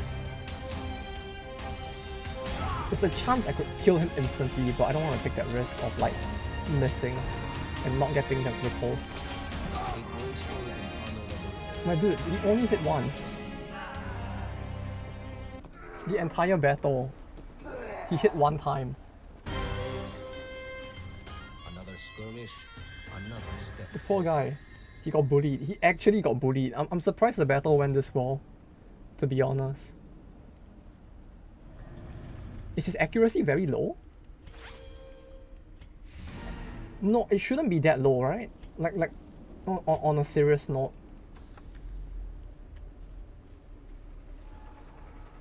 There's a chance I could kill him instantly, but I don't want to take that risk of like missing and not getting that riposte. My dude, he only hit once. The entire battle, he hit 1 time. Another skirmish, another step. The poor guy, he got bullied. He actually got bullied. I'm surprised the battle went this well, to be honest. Is his accuracy very low? No, it shouldn't be that low, right? Like on a serious note.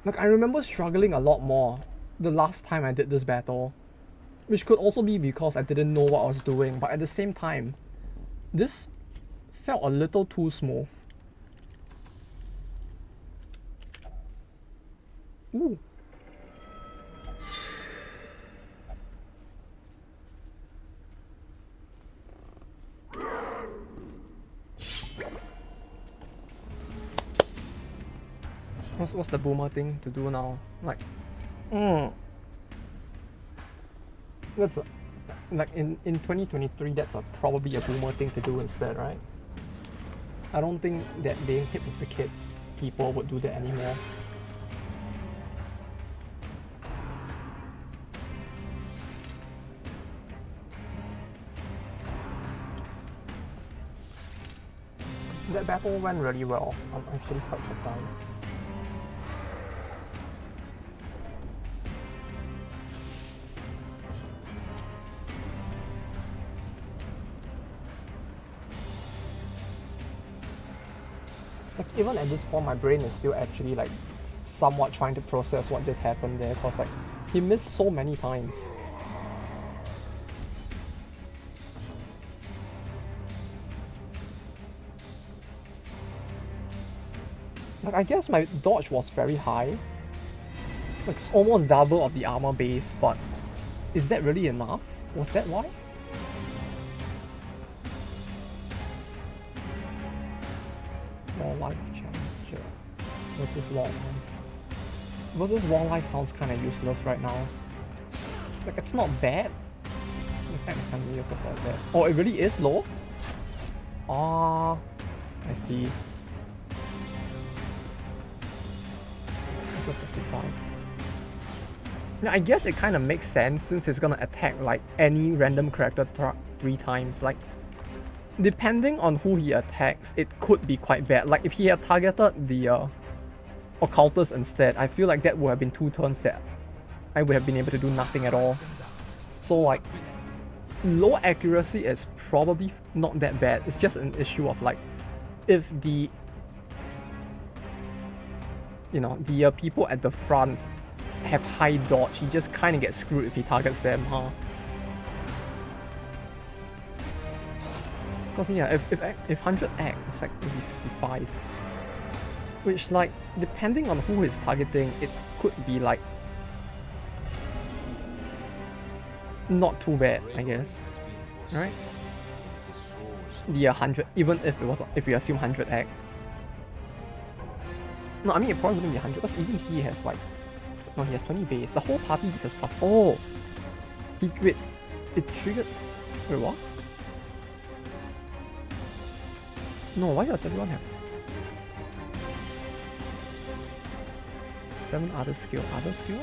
Like, I remember struggling a lot more the last time I did this battle. Which could also be because I didn't know what I was doing, but at the same time, this felt a little too smooth. Ooh. What's the boomer thing to do now? Like, that's like in 2023. That's probably a boomer thing to do instead, right? I don't think that being hit with the kids, people would do that anymore. That battle went really well. I'm actually quite surprised. Like even at this point, my brain is still actually like somewhat trying to process what just happened there, cause like he missed so many times. Like I guess my dodge was very high. Like it's almost double of the armor base, but is that really enough? Was that why? Wildlife challenger versus wildlife. Versus wildlife sounds kind of useless right now. Like it's not bad. This act is kind of mediocre for that. Oh, it really is low? Ah, I see. 55. Now I guess it kind of makes sense since he's gonna attack like any random character 3 times. Like depending on who he attacks, it could be quite bad. Like if he had targeted the occultist instead, I feel like that would have been 2 turns that I would have been able to do nothing at all. So like low accuracy is probably not that bad. It's just an issue of like if the the people at the front have high dodge, he just kind of gets screwed if he targets them, huh? Because yeah, if 100 act, it's like maybe 55. Which like, depending on who he's targeting, it could be like not too bad, I guess. Right? The 100, even if we assume 100 act. No, I mean it probably wouldn't be 100 because even he has like, no, he has 20 base. The whole party just has plus. Oh, wait, it triggered. Wait, what? No, why does everyone have 7 other skill? Other skill?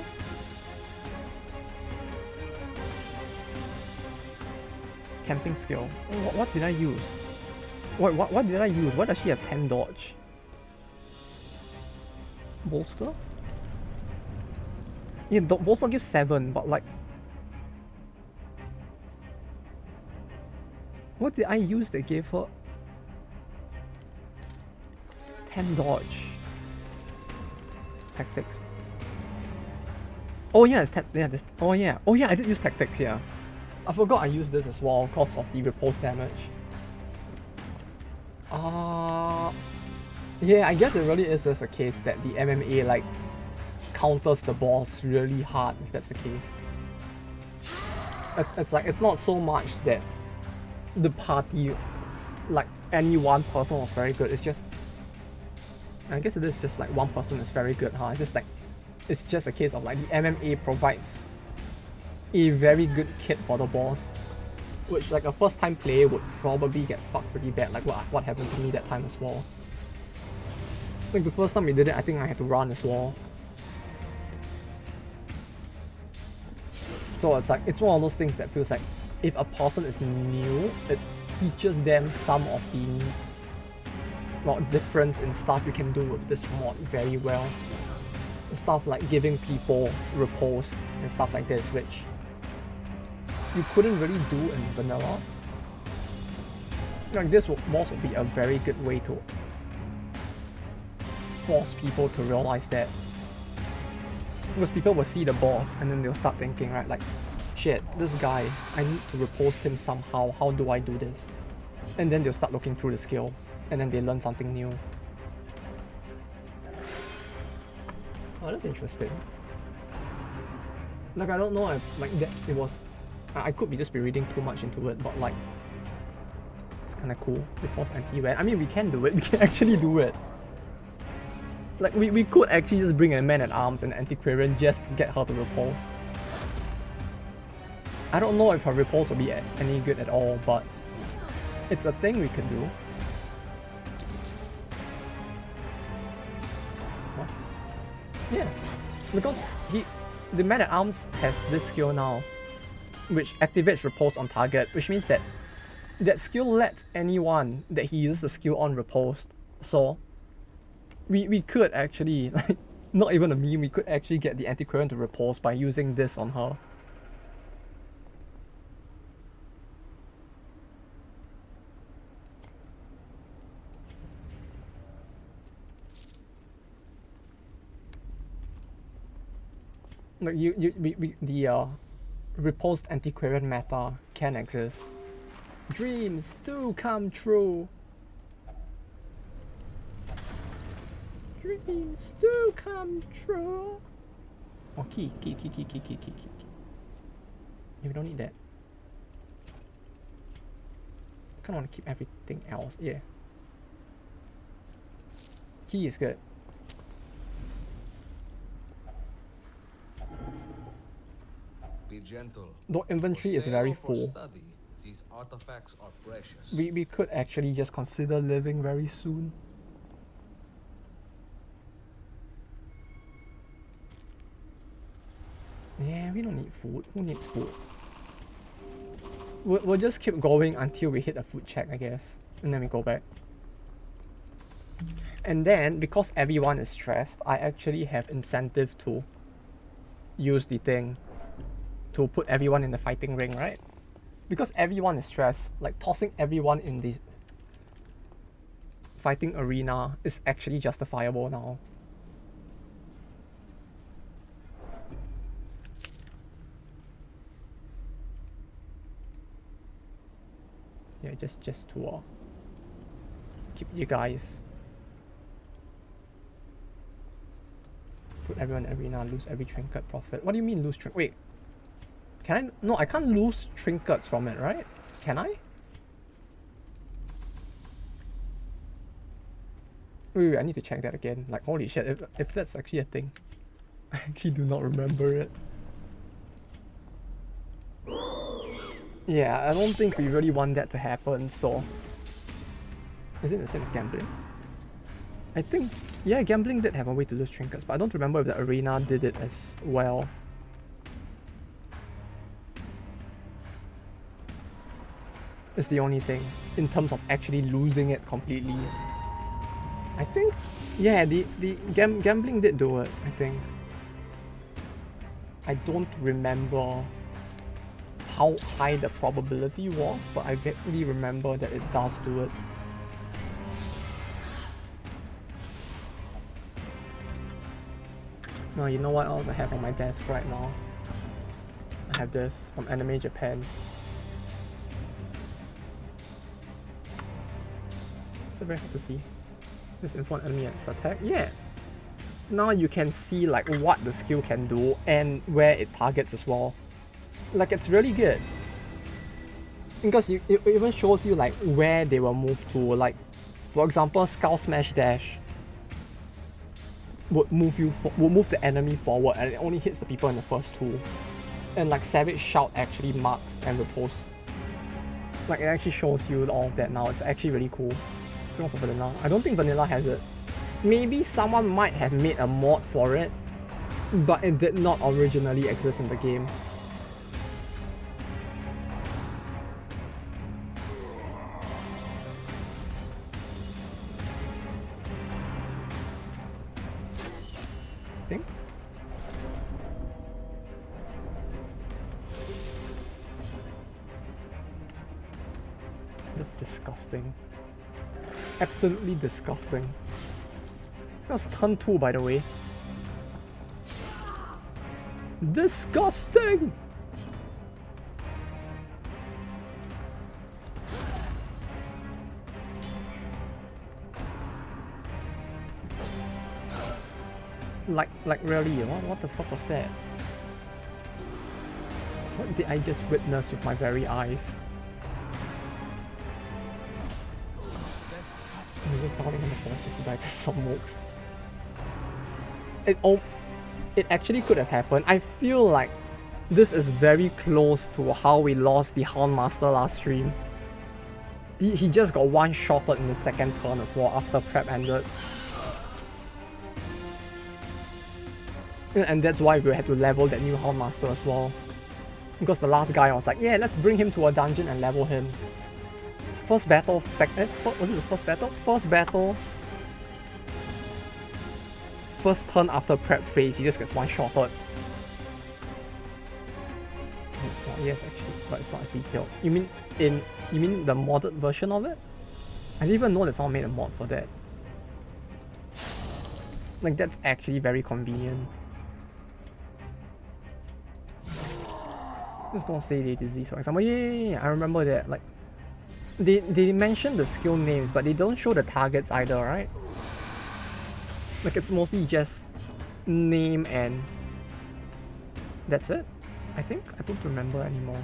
Camping skill. What did I use? What did I use? Why does she have 10 dodge? Bolster? Yeah, bolster gives 7, but like, what did I use that gave her 10 dodge? Tactics. Oh yeah, it's oh yeah, I did use tactics. Yeah, I forgot I used this as well because of the repulse damage. Yeah, I guess it really is just a case that the MMA like counters the boss really hard if that's the case. It's like it's not so much that the party, like any one person was very good. It's just, I guess it is just like one person is very good, huh? It's just a case of like the MMA provides a very good kit for the boss, which like a first time player would probably get fucked pretty bad, like what happened to me that time as well. Like the first time we did it, I think I had to run as well. So it's like, it's one of those things that feels like if a person is new, it teaches them some of the difference in stuff you can do with this mod very well. Stuff like giving people riposte and stuff like this, which you couldn't really do in vanilla. Like this boss would be a very good way to force people to realize that, because people will see the boss and then they'll start thinking, right, like, shit, this guy, I need to riposte him somehow, how do I do this? And then they'll start looking through the skills and then they learn something new. Oh, that's interesting. Like, I don't know if like that it was, I could be reading too much into it, but like, it's kind of cool. Repulse anti-wear. I mean, we can do it. We can actually do it. Like, we could actually just bring a man-at-arms and antiquarian just to get her to repulse. I don't know if her repulse will be any good at all, but it's a thing we can do. Yeah, because the man at arms has this skill now, which activates repulse on target, which means that that skill lets anyone that he uses the skill on repulsed. So we could actually, like, not even a meme, we could actually get the antiquarian to repulse by using this on her. Like the repulsed antiquarian meta can exist. Dreams do come true. Dreams do come true. Oh, key. Yeah, we don't need that. I kinda wanna keep everything else, yeah. Key is good. Be gentle. Though inventory is very full. Study, these artifacts are precious. We could actually just consider living very soon. Yeah, we don't need food. Who needs food? We'll just keep going until we hit a food check, I guess. And then we go back. And then, because everyone is stressed, I actually have incentive to use the thing to put everyone in the fighting ring, right? Because everyone is stressed, like tossing everyone in the fighting arena is actually justifiable now. Yeah, just to keep you guys. Put everyone in arena, lose every trinket profit. What do you mean lose trinket? Wait. Can I? No, I can't lose trinkets from it, right? Can I? Wait, I need to check that again. Like, holy shit, if that's actually a thing. I actually do not remember it. Yeah, I don't think we really want that to happen, so... Is it the same as gambling? I think... Yeah, gambling did have a way to lose trinkets, but I don't remember if the arena did it as well. It's the only thing, in terms of actually losing it completely. I think... Yeah, the gambling did do it, I think. I don't remember how high the probability was, but I vaguely remember that it does do it. No, you know what else I have on my desk right now? I have this from Anime Japan. It's very hard to see. This info on enemy and attack. Yeah. Now you can see like what the skill can do and where it targets as well. Like, it's really good. Because it even shows you like where they will move to. Like, for example, Skull Smash Dash would move the enemy forward, and it only hits the people in the first two. And like Savage Shout actually marks and repulse. Like, it actually shows you all of that now. It's actually really cool. For vanilla. I don't think vanilla has it. Maybe someone might have made a mod for it, but it did not originally exist in the game. I think. That's disgusting. Absolutely disgusting. That was turn 2, by the way. Disgusting! Like really, what the fuck was that? What did I just witness with my very eyes? Falling on the force just to die to some mooks. It actually could have happened. I feel like this is very close to how we lost the Houndmaster last stream. He just got one-shotted in the second turn as well after prep ended. And that's why we had to level that new Houndmaster as well. Because the last guy was like, yeah, let's bring him to a dungeon and level him. First battle, was it the first battle? First battle. First turn after prep phase, he just gets one-shotted. Yes, actually, but it's not as detailed. You mean the modded version of it? I didn't even know that someone made a mod for that. Like, that's actually very convenient. Just don't say they disease, for example. Yeah, I remember that. Like, they mention the skill names, but they don't show the targets either, right? Like, it's mostly just name and that's it, I think. I don't remember anymore.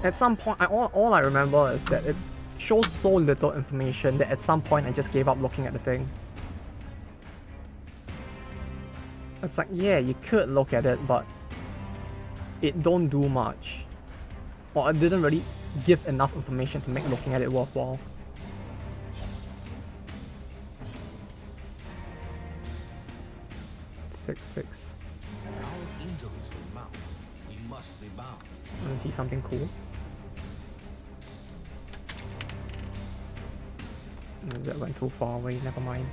At some point, all I remember is that it shows so little information that at some point I just gave up looking at the thing. It's like, yeah, you could look at it, but it don't do much. Or it didn't really give enough information to make looking at it worthwhile. Six. Our injuries will mount. We must be bound. I want to see something cool. That went too far away, never mind.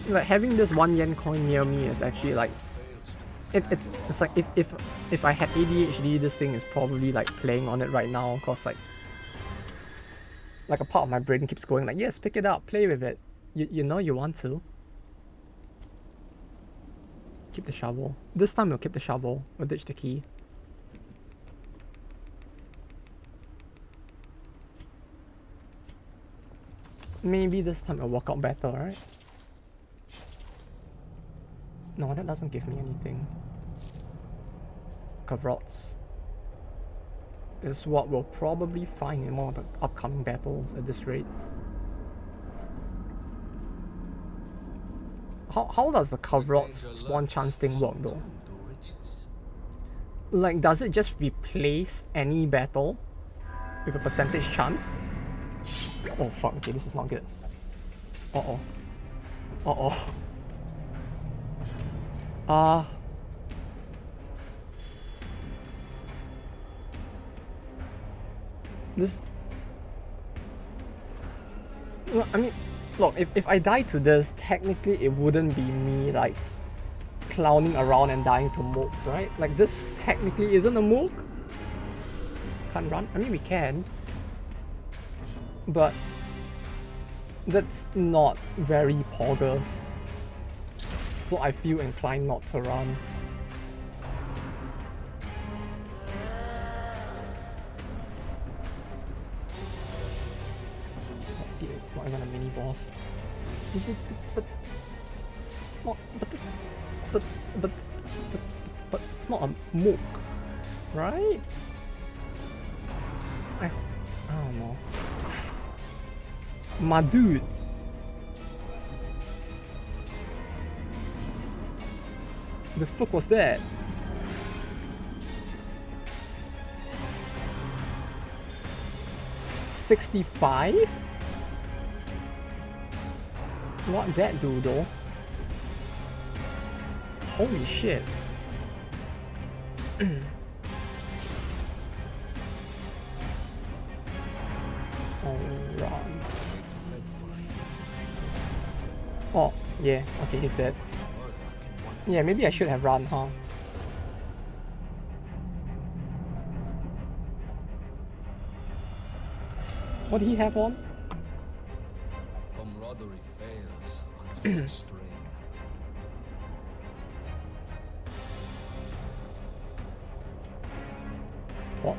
Like, having this 1 yen coin near me is actually like, it's like if I had ADHD, this thing is probably like playing on it right now, cause like a part of my brain keeps going like, yes, pick it up, play with it. You know you want to. Keep the shovel. This time we'll keep the shovel. We'll ditch the key. Maybe this time it'll work out better, right? No, that doesn't give me anything. Kavrots is what we'll probably find in one of the upcoming battles at this rate. How does the Kavrots spawn chance thing work though? Like, does it just replace any battle with a percentage chance? Oh fuck, okay, this is not good. Uh-oh. This... Well, I mean, look, if I die to this, technically it wouldn't be me, like, clowning around and dying to mooks, right? Like, this technically isn't a mook. Can't run? I mean, we can. But that's not very poggers. So I feel inclined not to run. It's not even a mini boss. But it's not. But it's not a mook, right? I don't know. My dude. The fuck was that? $65? What that do though? Holy shit. Alright. Oh, yeah, okay, he's dead. Yeah, maybe I should have run, huh? What did he have on? Camaraderie fails until it's a strain. Torch?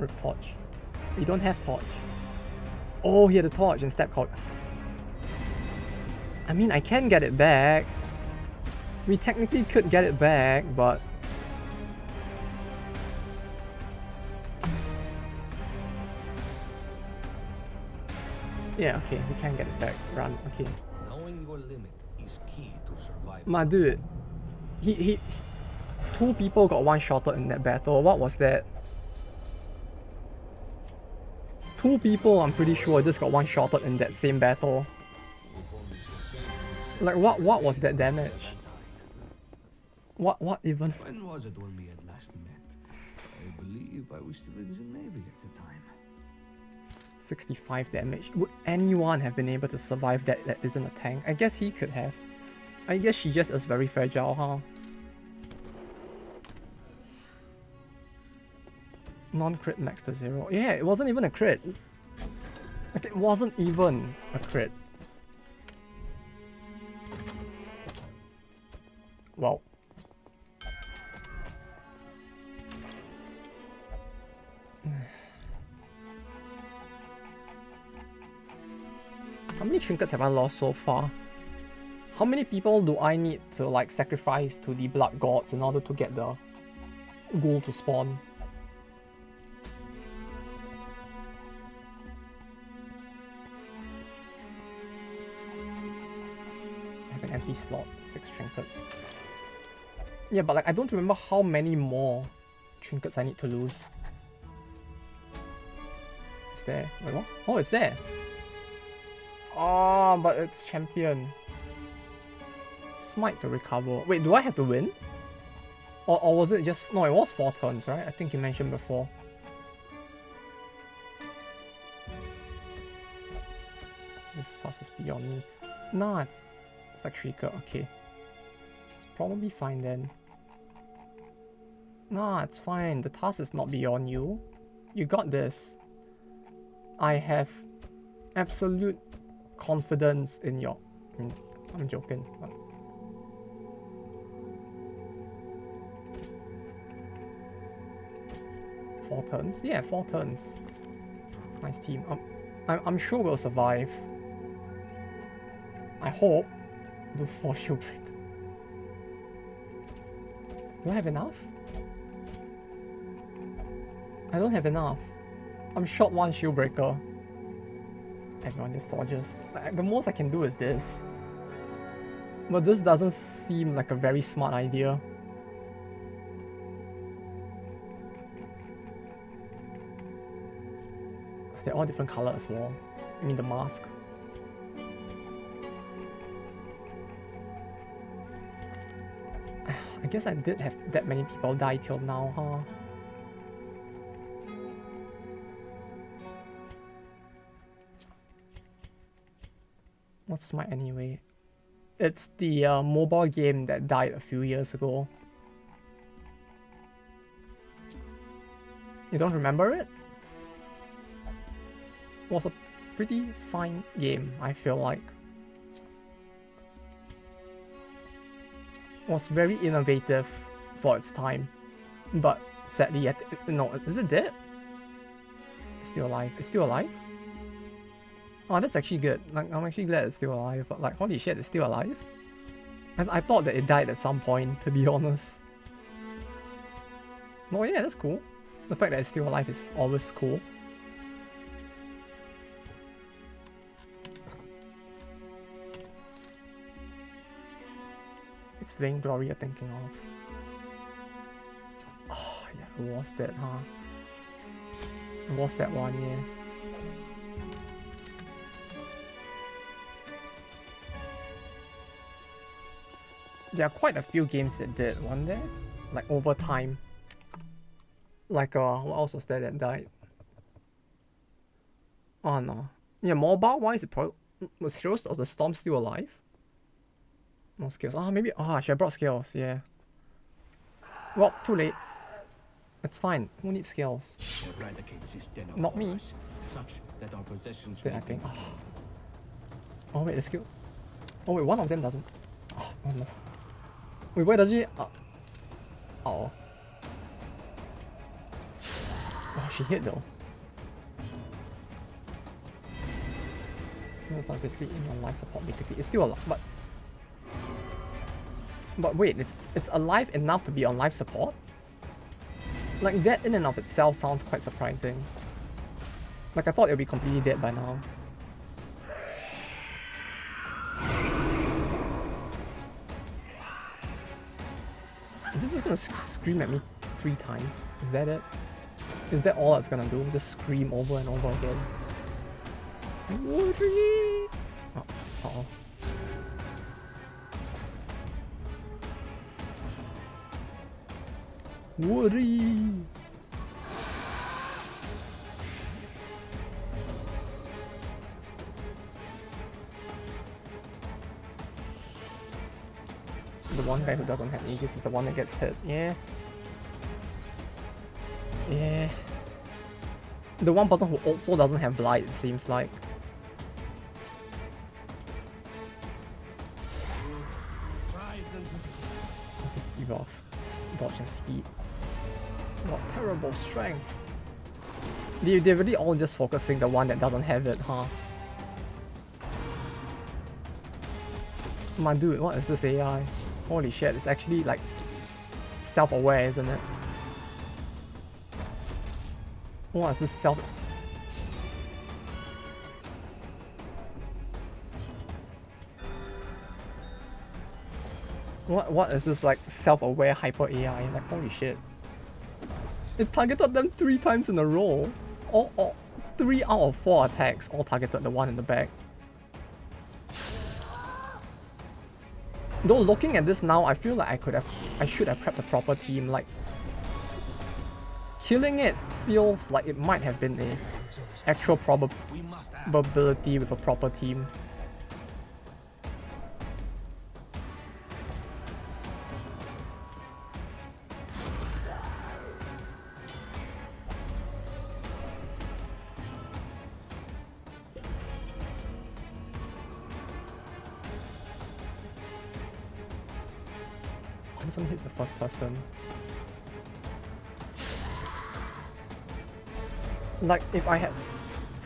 Rip torch. You don't have torch. Oh, he had a torch instead called... I mean, I can get it back. We technically could get it back, but... Yeah, okay, we can get it back. Run, okay. Knowing your limit is key to survival. My dude, he two people got one-shotted in that battle. What was that? 2 people, I'm pretty sure, just got one-shotted in that same battle. Like, what was that damage? What even? When was it when we had last met? I believe I was still in the Navy at the time. 65 damage. Would anyone have been able to survive that isn't a tank? I guess he could have. I guess she just is very fragile, huh? Non-crit max to 0. Yeah, it wasn't even a crit. Like, it wasn't even a crit. Wow. How many trinkets have I lost so far? How many people do I need to like sacrifice to the blood gods in order to get the ghoul to spawn? I have an empty slot, 6 trinkets. Yeah, but like I don't remember how many more trinkets I need to lose. Is there? Wait, what? Oh, it's there. Oh, but it's champion. Smite to recover. Wait, do I have to win? Or was it just... No, it was 4 turns, right? I think you mentioned before. This task is beyond me. Nah, it's like Shrieker. Okay. It's probably fine then. Nah, it's fine. The task is not beyond you. You got this. I have absolute confidence in your... I'm joking. But... 4 turns? Yeah, 4 turns. Nice team. I'm sure we'll survive. I hope. Do 4 shield break. Do I have enough? I don't have enough. I'm short 1 shield breaker. Everyone just dodges. Like, the most I can do is this. But this doesn't seem like a very smart idea. They're all different color as well. I mean the mask. I guess I did have that many people die till now, huh? What's Smite anyway? It's the mobile game that died a few years ago. You don't remember it? It was a pretty fine game, I feel like. It was very innovative for its time. But sadly, no, is it dead? It's still alive. It's still alive? Oh, that's actually good. Like, I'm actually glad it's still alive, but like, holy shit, it's still alive? I thought that it died at some point, to be honest. Oh yeah, that's cool. The fact that it's still alive is always cool. It's Vainglory you're thinking of. Oh yeah, it was that, huh? It was that one, yeah. There are quite a few games that did, weren't there? Like over time. Like what else was there that died? Oh no. Yeah, mobile wise, was Heroes of the Storm still alive? No skills. Ah, maybe. Ah, should have brought skills. Yeah. Well, too late. It's fine. Who needs skills? Not me. Such that our possessions I think. Oh wait, the skill. Oh wait, one of them doesn't. Oh no. Wait, where does she? Oh. Oh, she hit though. It's obviously in on life support basically. It's still alive, but wait, it's alive enough to be on life support? Like that in and of itself sounds quite surprising. Like I thought it would be completely dead by now. Is it just gonna scream at me 3 times? Is that it? Is that all it's gonna do? Just scream over and over again. Woody! Oh, uh-oh. Woody! The one guy who doesn't have Aegis is the one that gets hit. Yeah. Yeah. The one person who also doesn't have Blight, it seems like. This is Steve off. Dodge and speed. What terrible strength. They're really all just focusing the one that doesn't have it, huh? My dude, what is this AI? Holy shit, it's actually like self-aware, isn't it? What is this What is this like self-aware hyper AI? Like holy shit. It targeted them 3 times in a row. All 3 out of 4 attacks all targeted the one in the back. Though looking at this now, I feel like I should have prepped a proper team. Like killing it feels like it might have been a actual probability with a proper team. This one hits the first person. Like if I had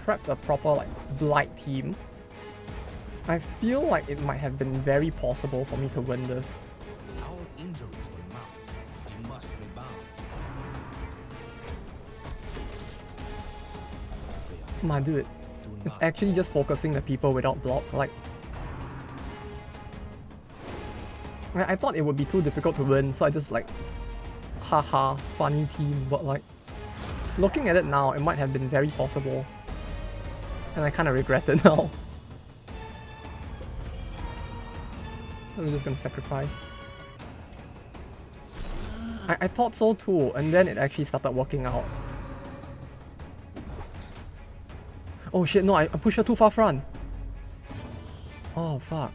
prepped a proper like Blight team, I feel like it might have been very possible for me to win this. Our injuries will mount. You must rebound. My dude, it's actually just focusing the people without block. Like I thought it would be too difficult to win, so I just like, haha, funny team, but like, looking at it now, it might have been very possible. And I kind of regret it now. I'm just gonna sacrifice. I thought so too, and then it actually started working out. Oh shit, no, I pushed her too far front. Oh fuck.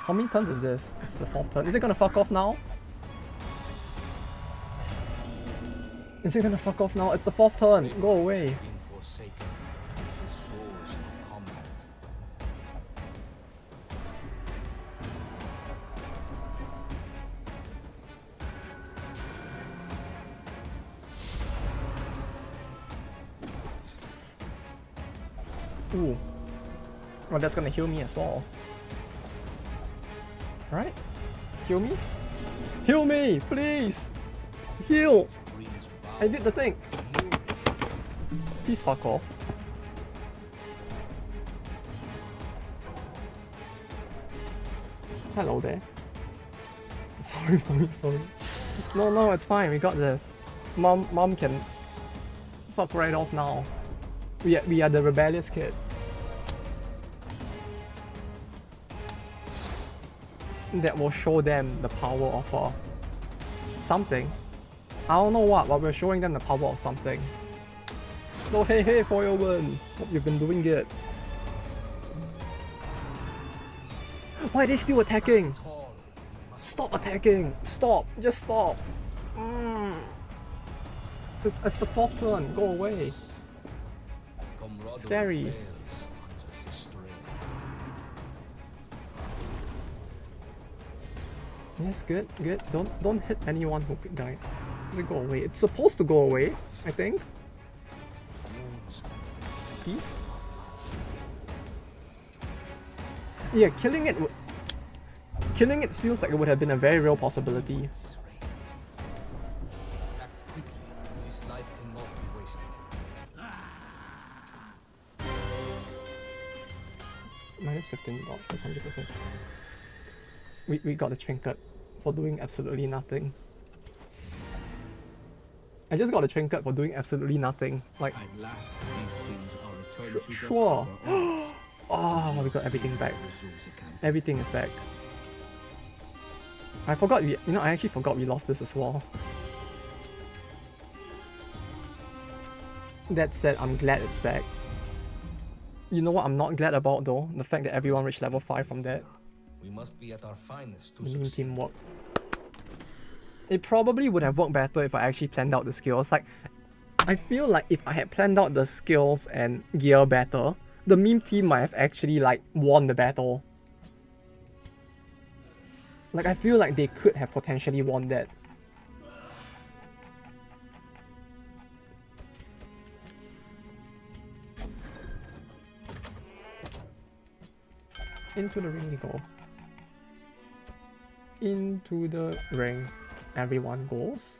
How many turns is this? This is the 4th turn. Is it gonna fuck off now? Is it gonna fuck off now? It's the 4th turn. Go away. Ooh. Well, that's gonna heal me as well. Alright. Heal me? Heal me! Please! Heal! I did the thing! Please fuck off. Hello there. Sorry, mommy, sorry. No, it's fine, we got this. Mom can fuck right off now. We are the rebellious kid. That will show them the power of something. I don't know what, but we're showing them the power of something. So hey, Foyleman! Hope you've been doing it. Why are they still attacking? Stop attacking! Stop! Just stop! It's the 4th turn, go away. Scary. Yes, good. Don't hit anyone who could die. Let it go away. It's supposed to go away, I think. Peace. Yeah, killing it feels like it would have been a very real possibility. Minus 15 dollars, 100%. We got a trinket for doing absolutely nothing. I just got a trinket for doing absolutely nothing. Like, At last, these things are returned to their sure. proper owners. Oh, we got everything back. Resumes the campaign. Everything is back. I forgot I actually forgot we lost this as well. That said, I'm glad it's back. You know what I'm not glad about though? The fact that everyone reached level 5 from that. We must be at our finest to The meme succeed. team worked. It probably would have worked better if I actually planned out the skills. Like, I feel like if I had planned out the skills and gear better, the meme team might have actually like won the battle. Like, I feel like they could have potentially won that. Into the ring we go. Into the ring. Everyone goes.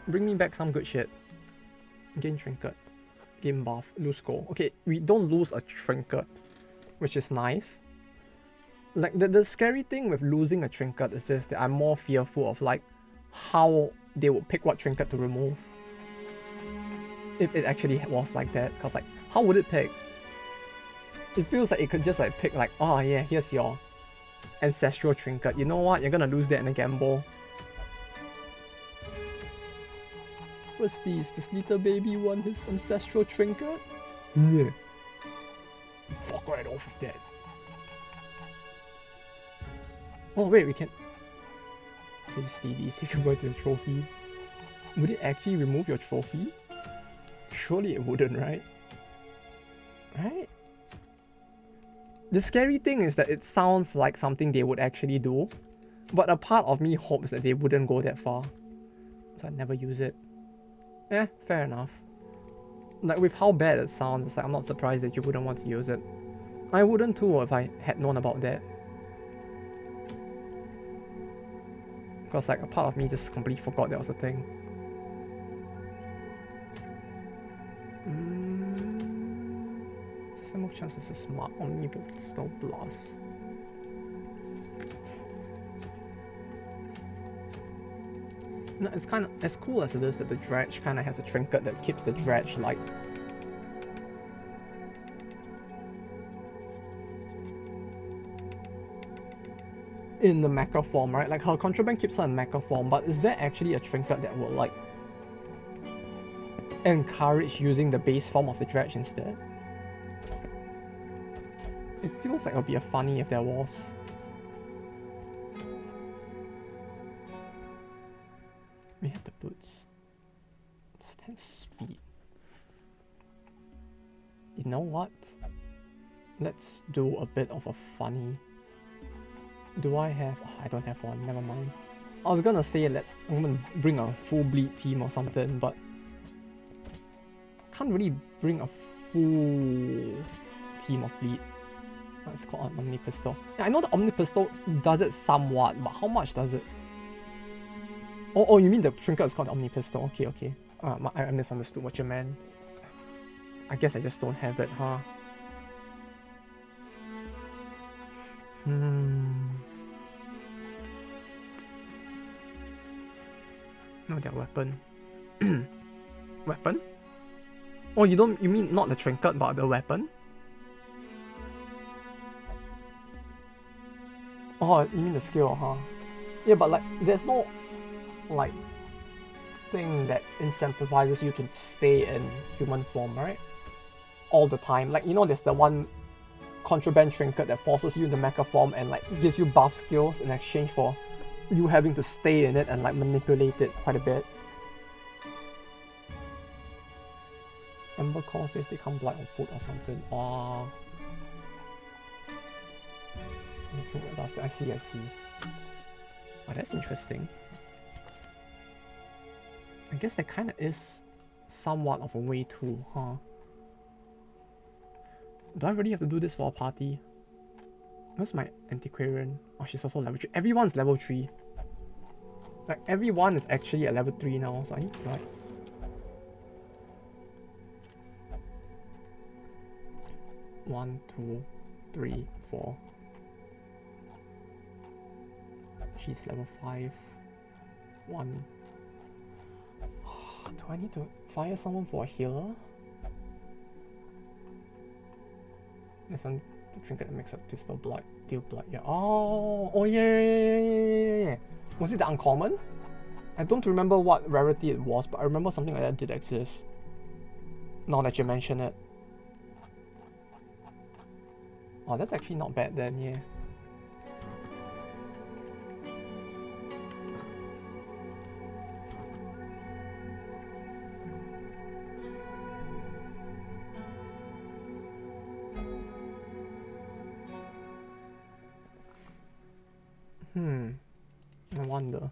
Bring me back some good shit. Gain trinket. Game buff. Lose gold. Okay, we don't lose a trinket, which is nice. Like, the scary thing with losing a trinket is just that I'm more fearful of like how they would pick what trinket to remove. If it actually was like that. Because like, how would it pick? It feels like it could just like pick like, oh yeah, here's your ancestral trinket. You know what? You're gonna lose that in a gamble. What's this? This little baby want his ancestral trinket? Yeah. Fuck right off of that. Oh wait, we can... Okay, Stevie, say goodbye to the trophy. Would it actually remove your trophy? Surely it wouldn't, right? Right? The scary thing is that it sounds like something they would actually do, but a part of me hopes that they wouldn't go that far. So I'd never use it. Eh, fair enough. Like, with how bad it sounds, it's like, I'm not surprised that you wouldn't want to use it. I wouldn't too if I had known about that. Because like, a part of me just completely forgot that was a thing. System of chance is a smart omnipistol blast. No, it's kind of as cool as it is that the dredge kind of has a trinket that keeps the dredge like in the mecha form, right? Like her contraband keeps her in mecha form, but is there actually a trinket that will like encourage using the base form of the dredge instead? It feels like it would be a funny if there was. We have the boots. 10 speed. You know what? Let's do a bit of a funny. Do I have... Oh, I don't have one, never mind. I was gonna say that I'm gonna bring a full bleed team or something, but can't really bring a full team of bleed. It's called an omnipistol. Yeah, I know the omnipistol does it somewhat, but how much does it? Oh, you mean the trinket is called the omnipistol? Okay, okay. I misunderstood what you meant. I guess I just don't have it, huh? No, their weapon. Weapon? Oh, you mean not the trinket, but the weapon? Oh, you mean the skill, huh? Yeah, but like, there's no, like, thing that incentivizes you to stay in human form, right? All the time. Like, you know, there's the one contraband trinket that forces you into mecha form and like gives you buff skills in exchange for you having to stay in it and like manipulate it quite a bit. Ember Core says they come blind on foot or something. Oh. I see. Oh, that's interesting. I guess that kind of is somewhat of a way too, huh? Do I really have to do this for a party? Where's my antiquarian? Oh, she's also level 3. Everyone's level 3. Like, everyone is actually at level 3 now, so I need to like... One, two, 3, 4. She's level 5. 1. Do I need to fire someone for a healer? There's some trinket that makes up pistol blood, deal blood. Yeah. Oh yeah. Was it the uncommon? I don't remember what rarity it was, but I remember something like that did exist. Now that you mention it. Oh, that's actually not bad then, yeah. I wonder.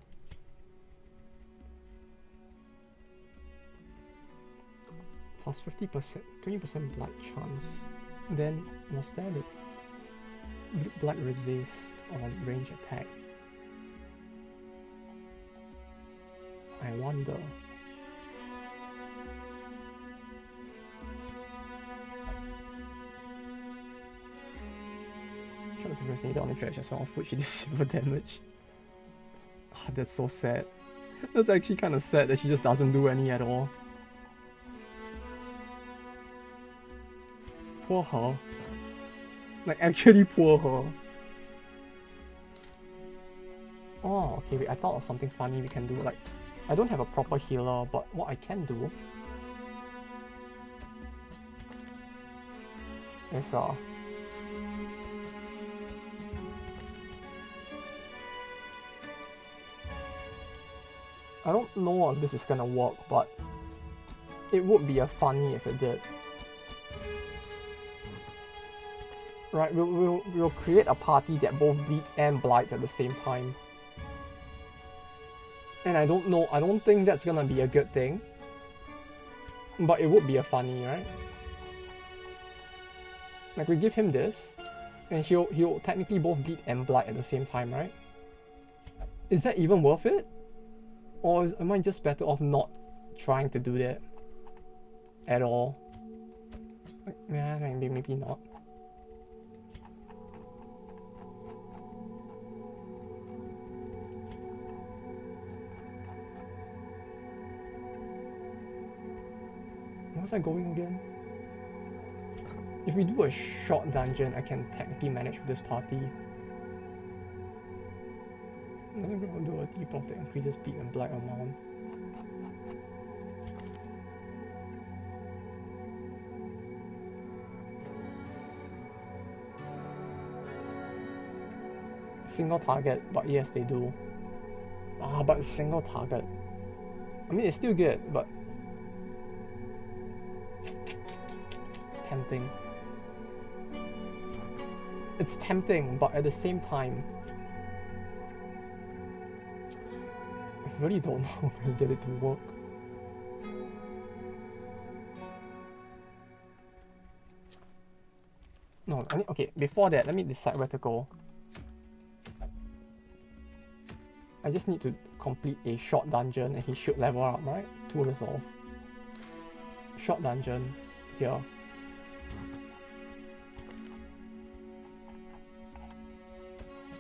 Plus 50%, 20% blood chance. Then, was there the blood resist on range attack? I wonder. Try to prevent needle on the dredge as well. Foot she did silver damage. Oh, that's so sad. That's actually kind of sad that she just doesn't do any at all. Poor her. Like, actually poor her. Oh, okay, wait, I thought of something funny we can do. Like, I don't have a proper healer, but what I can do is, I don't know if this is gonna work, but it would be a funny if it did. Right, we'll create a party that both bleeds and blights at the same time. And I don't think that's gonna be a good thing. But it would be a funny, right? Like, we give him this, and he'll technically both bleed and blight at the same time, right? Is that even worth it? Or am I just better off not trying to do that at all? Like, yeah, maybe not. Where was I going again? If we do a short dungeon, I can technically manage with this party. I'm gonna do a debuff that increases speed and blight amount. Single target, but yes, they do. But single target. I mean, it's still good, but tempting. It's tempting, but at the same time, I really don't know how to get it to work. No, okay, before that, let me decide where to go. I just need to complete a short dungeon and he should level up, right? To resolve. Short dungeon, here.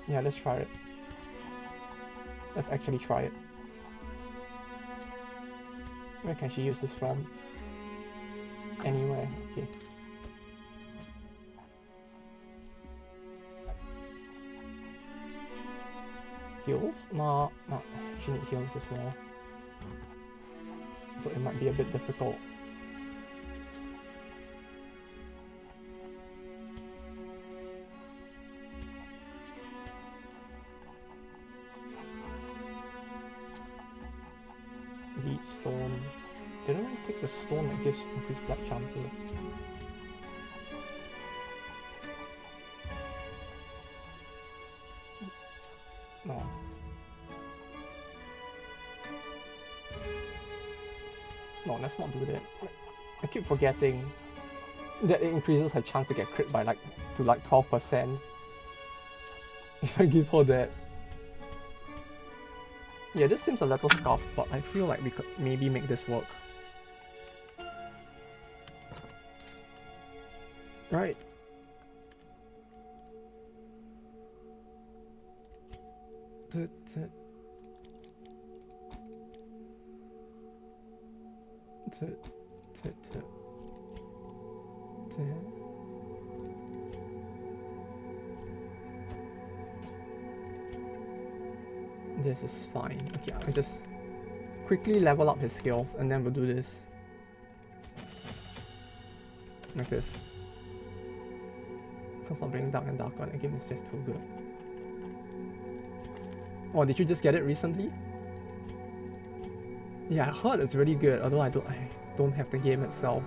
Yeah, let's try it. Let's actually try it. Where can she use this from? Anywhere, okay. Heals? No, she needs heals as well. So it might be a bit difficult. Lead stone. Didn't I take the stone that gives increased black charm to it? No. No, let's not do that. I keep forgetting that it increases her chance to get crit by like 12%. If I give her that. Yeah, this seems a little scuffed, but I feel like we could maybe make this work. Right. This is fine. Okay, I'll just quickly level up his skills and then we'll do this. Like this. Because I'm bringing dark and darker and the game is just too good. Oh, did you just get it recently? Yeah, I heard it's really good, although I don't have the game itself.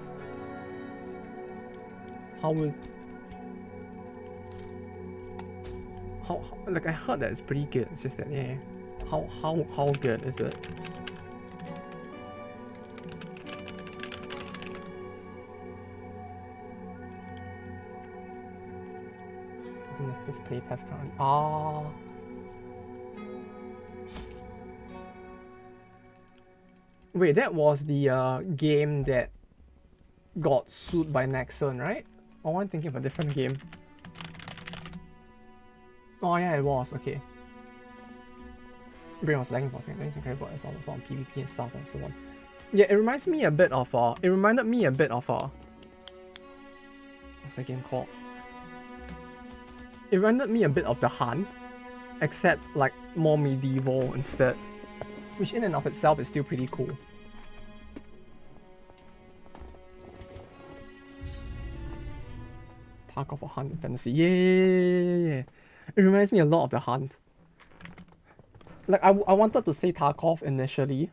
How like I heard that it's pretty good, it's just that yeah. How good is it? In the 5th playtest currently. Ah. Wait, that was the game that got sued by Nexon, right? Oh, I'm thinking of a different game. Oh yeah, it was, okay. Brain was lagging for a second, it's incredible, it's all on PvP and stuff and so on. Yeah, it reminds me a bit of it reminded me a bit of what's that game called? It reminded me a bit of The Hunt, except like more medieval instead. Which in and of itself is still pretty cool. Tarkov or Hunt Fantasy. Yeah. It reminds me a lot of The Hunt. Like I wanted to say Tarkov initially,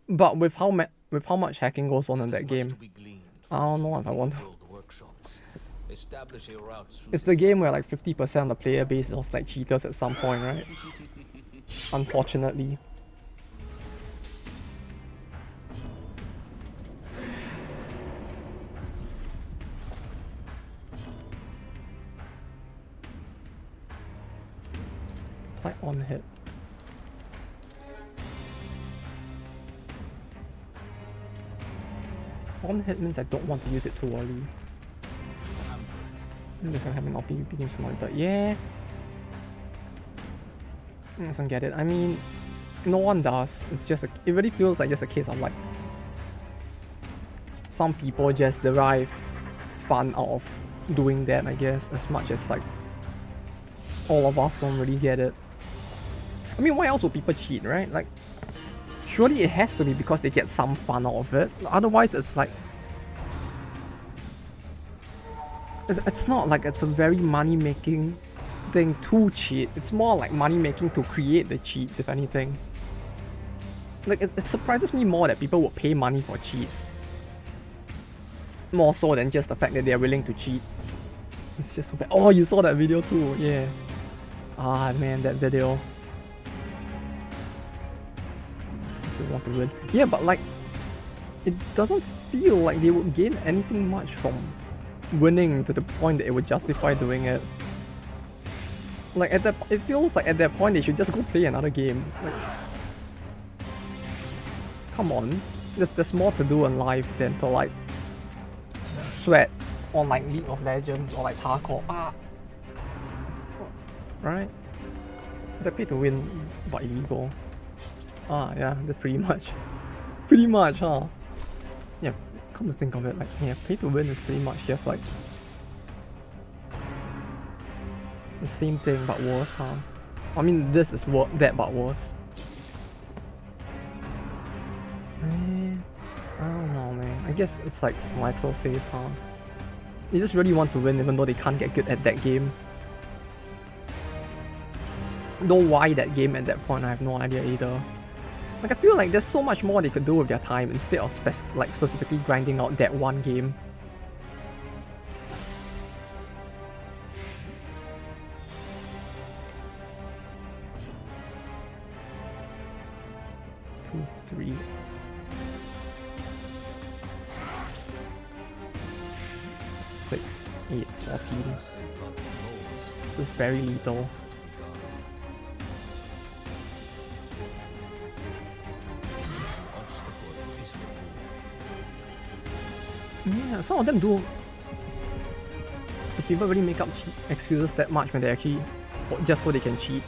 but with how much hacking goes on in that game, I don't know if I want to. It's the game where like 50% of the player base was like cheaters at some point, right? Unfortunately. It's like on hit. On hit means I don't want to use it too early. This one having not PvP games like that. Yeah. I don't get it. I mean, no one does. It's just it really feels like just a case of like some people just derive fun out of doing that, I guess, as much as like all of us don't really get it. I mean, why else would people cheat, right? Like, surely it has to be because they get some fun out of it. Otherwise, it's like it's not like it's a very money-making thing to cheat. It's more like money-making to create the cheats, if anything. Like, it surprises me more that people would pay money for cheats. More so than just the fact that they're willing to cheat. It's just so bad. Oh, you saw that video too, yeah. Ah, man, that video. Still want to win. Yeah, but like, it doesn't feel like they would gain anything much from winning to the point that it would justify doing it. Like at that, it feels like at that point they should just go play another game. Like, come on, there's more to do in life than to like sweat on like League of Legends or like Tarkov. Right? It's like pay to win but illegal. Yeah, that's pretty much, huh? Yeah. Come to think of it, like, yeah, pay to win is pretty much just like the same thing but worse, huh? I mean, this is that but worse. I don't know, man. I guess it's like so says, huh? They just really want to win even though they can't get good at that game. Though why that game at that point, I have no idea either. Like, I feel like there's so much more they could do with their time instead of specifically grinding out that one game. Two, three. Six, 8, 14. This is very little. Yeah, some of them do. If people really make up excuses that much when they actually just so they can cheat.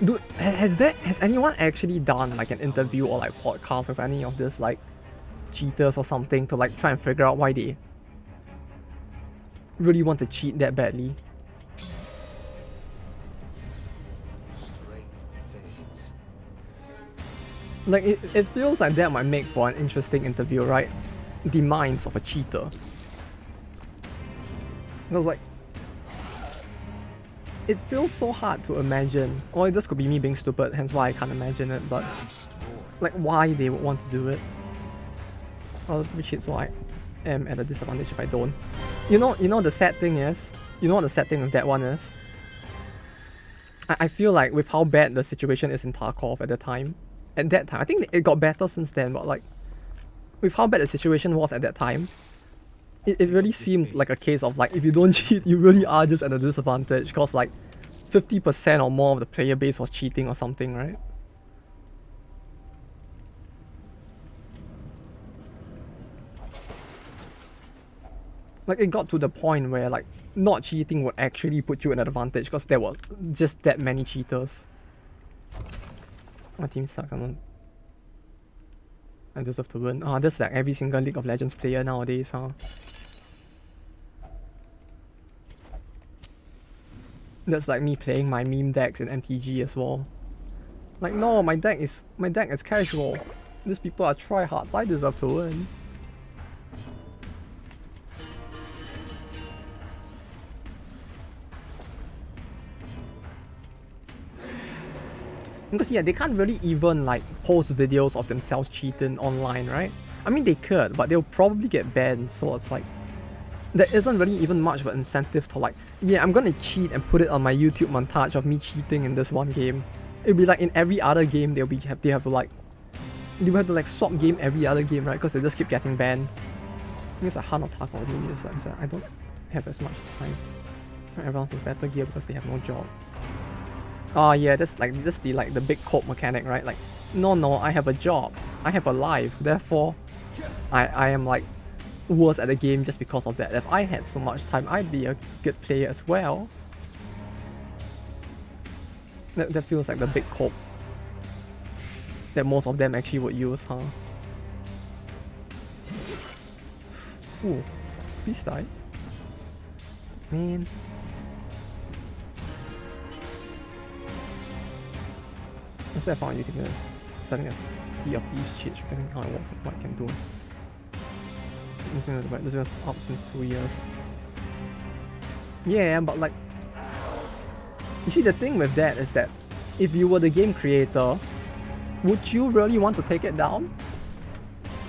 Dude, has anyone actually done like an interview or like podcast with any of this like cheaters or something to like try and figure out why they really want to cheat that badly? Strength fades. Like it feels like that might make for an interesting interview, right? The minds of a cheater. Because like it feels so hard to imagine. Or this could be me being stupid, hence why I can't imagine it, but like why they would want to do it. Well, which is why I am at a disadvantage if I don't. You know the sad thing is, you know what the sad thing with that one is? I feel like with how bad the situation is in Tarkov at that time, I think it got better since then, but like with how bad the situation was at that time, it really seemed like a case of like if you don't cheat, you really are just at a disadvantage because like 50% or more of the player base was cheating or something, right? Like it got to the point where like not cheating would actually put you at an advantage because there were just that many cheaters. My team sucks, I deserve to win. That's like every single League of Legends player nowadays, huh? That's like me playing my meme decks in MTG as well. Like no, my deck is casual. These people are tryhards, I deserve to win. Because yeah, they can't really even like post videos of themselves cheating online, right? I mean they could, but they'll probably get banned, so it's like there isn't really even much of an incentive to like, yeah, I'm gonna cheat and put it on my YouTube montage of me cheating in this one game. It'll be like in every other game they have to like swap game every other game, right? Because they just keep getting banned. I think it's a Han or Tarkov maybe. I don't have as much time. Everyone has better gear because they have no job. Oh yeah, that's the big cope mechanic, right? Like, no, I have a job, I have a life, therefore I am like worse at the game just because of that. If I had so much time, I'd be a good player as well. That feels like the big cope that most of them actually would use, huh? Ooh, please die. Man. Instead I found YouTube is setting a Sea of Thieves cheat, showcasing how it works and what it can do. This was up since 2 years. Yeah, but like, you see the thing with that is that if you were the game creator, would you really want to take it down?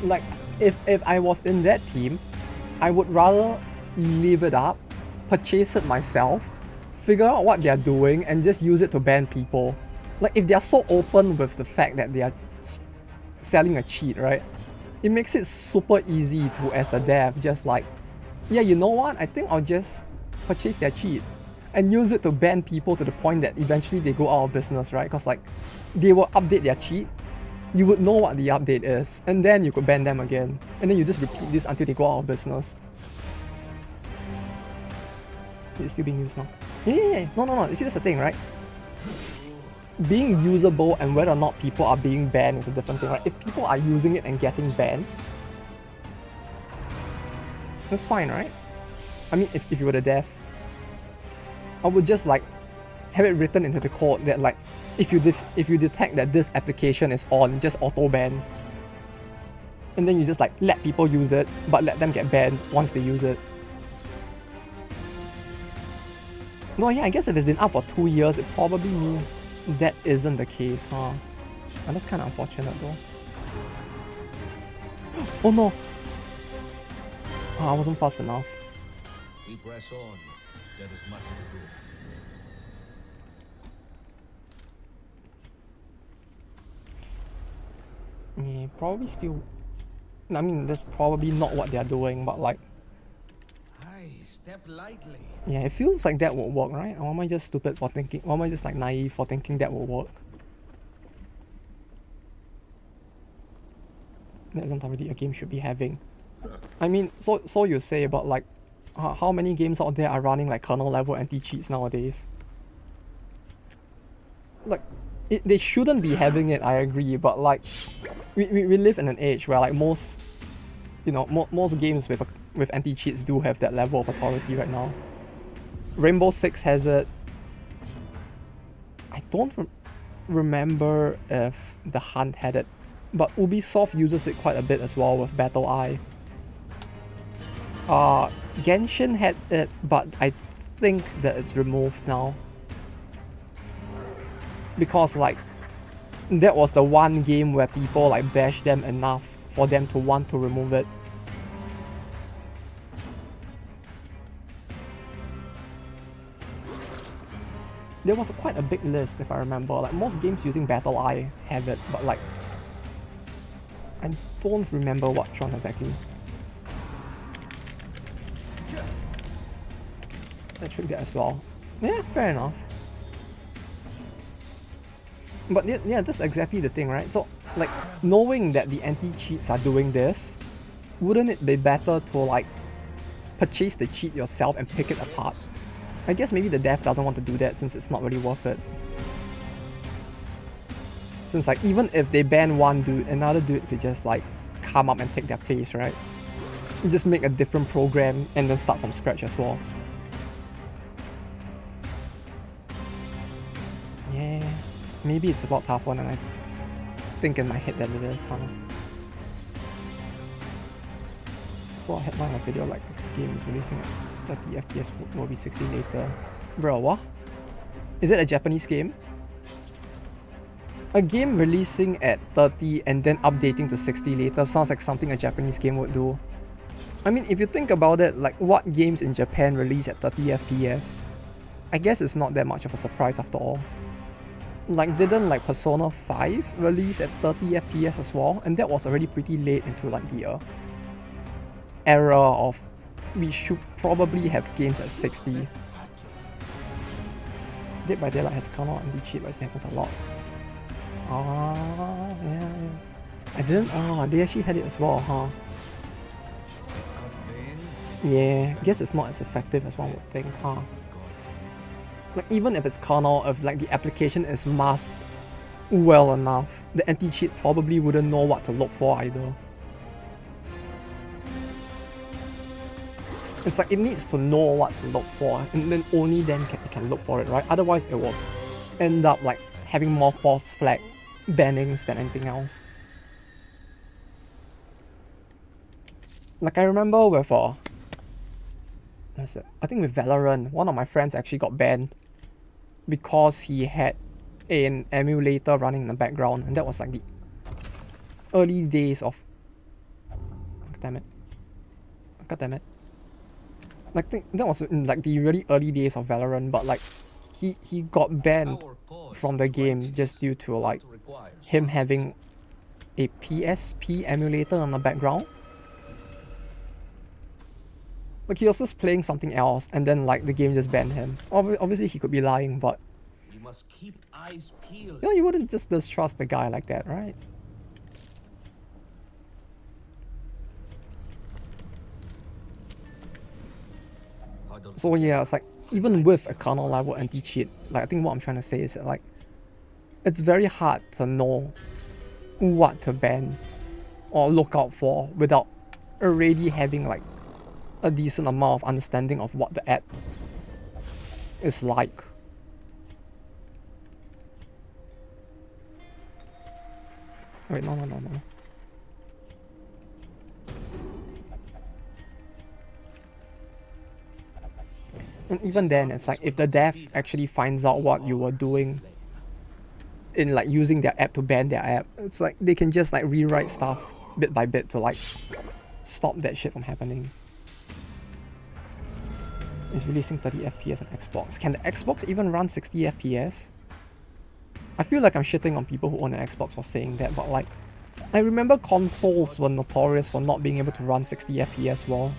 Like, if I was in that team, I would rather leave it up, purchase it myself, figure out what they're doing and just use it to ban people. Like if they're so open with the fact that they are selling a cheat, right? It makes it super easy to, as the dev, just like, yeah, you know what? I think I'll just purchase their cheat and use it to ban people to the point that eventually they go out of business, right? Because like, they will update their cheat, you would know what the update is, and then you could ban them again. And then you just repeat this until they go out of business. It's still being used now. Yeah. No. You see, that's the thing, right? Being usable and whether or not people are being banned is a different thing, right? If people are using it and getting banned, that's fine, right? I mean, if you were the dev, I would just like have it written into the code that like, if you detect that this application is on, just auto ban, and then you just like let people use it, but let them get banned once they use it. No, yeah, I guess if it's been up for 2 years, it probably means that isn't the case, huh? And that's kind of unfortunate though. Oh no! Oh, I wasn't fast enough. We press on. There is much to do. Yeah, probably still. I mean, that's probably not what they're doing, but like, Aye, step lightly. yeah, it feels like that would work, right? Or am I just stupid for thinking? Or am I just like naive for thinking that would work? That isn't really a game should be having. I mean, so you say, but like, how many games out there are running like kernel level anti-cheats nowadays? Like, they shouldn't be having it, I agree, but like, we live in an age where like most, you know, most games with anti-cheats do have that level of authority right now. Rainbow Six has it. I don't remember if The Hunt had it, but Ubisoft uses it quite a bit as well with Battle Eye. Genshin had it, but I think that it's removed now. Because like, that was the one game where people like bashed them enough for them to want to remove it. There was quite a big list if I remember, like most games using Battle Eye have it, but like, I don't remember which one exactly. I tricked that as well. Yeah, fair enough. But yeah, that's exactly the thing, right? So, like, knowing that the anti-cheats are doing this, wouldn't it be better to, like, purchase the cheat yourself and pick it apart? I guess maybe the dev doesn't want to do that since it's not really worth it. Since, like, even if they ban one dude, another dude could just, like, come up and take their place, right? You just make a different program and then start from scratch as well. Yeah. Maybe it's a lot tougher than I think in my head that it is, huh? So I headline a video like this game is releasing at 30 FPS will be 60 later. Bro, what? Is it a Japanese game? A game releasing at 30 and then updating to 60 later sounds like something a Japanese game would do. I mean, if you think about it, like what games in Japan release at 30 FPS? I guess it's not that much of a surprise after all. Like, didn't like Persona 5 release at 30 FPS as well? And that was already pretty late into like the era of we should probably have games at 60. Dead by Daylight has come out and cheat, but it happens a lot. Yeah. I didn't. They actually had it as well, huh? Yeah, guess it's not as effective as one would think, huh? Like, even if it's kernel, if like the application is masked well enough, the anti-cheat probably wouldn't know what to look for either. It's like it needs to know what to look for, and then only then it can look for it, right? Otherwise it will end up like having more false flag bannings than anything else. Like I remember with I think with Valorant, one of my friends actually got banned because he had an emulator running in the background, and that was like the early days of God damn it. Like that was in like the really early days of Valorant, but like he got banned from the game just due to like him having a PSP emulator on the background. Like he was just playing something else, and then like the game just banned him. Obviously he could be lying, but We must keep eyes peeled. you know, you wouldn't just distrust a guy like that, right? So yeah, it's like even with a kernel level anti-cheat, like I think what I'm trying to say is that like it's very hard to know what to ban or look out for without already having like a decent amount of understanding of what the app is like. Wait, no. And even then, it's like if the dev actually finds out what you were doing in like using their app to ban their app, it's like they can just like rewrite stuff bit by bit to like stop that shit from happening. It's releasing 30 FPS on Xbox. Can the Xbox even run 60 FPS? I feel like I'm shitting on people who own an Xbox for saying that, but like I remember consoles were notorious for not being able to run 60 FPS well.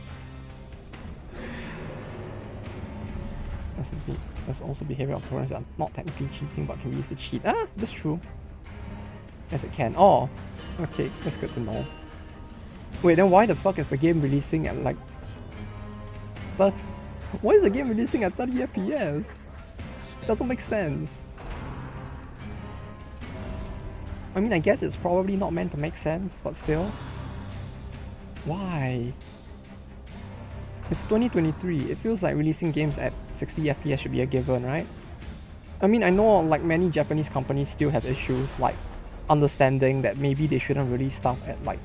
There's also behavior of programs that are not technically cheating but can be used to cheat. Ah, that's true. Yes, it can. Oh, okay, that's good to know. Wait, then why the fuck is the game releasing at like... But why is the game releasing at 30 FPS? Doesn't make sense. I mean, I guess it's probably not meant to make sense, but still. Why? It's 2023. It feels like releasing games at 60 FPS should be a given, right? I mean, I know like many Japanese companies still have issues like understanding that maybe they shouldn't release stuff at like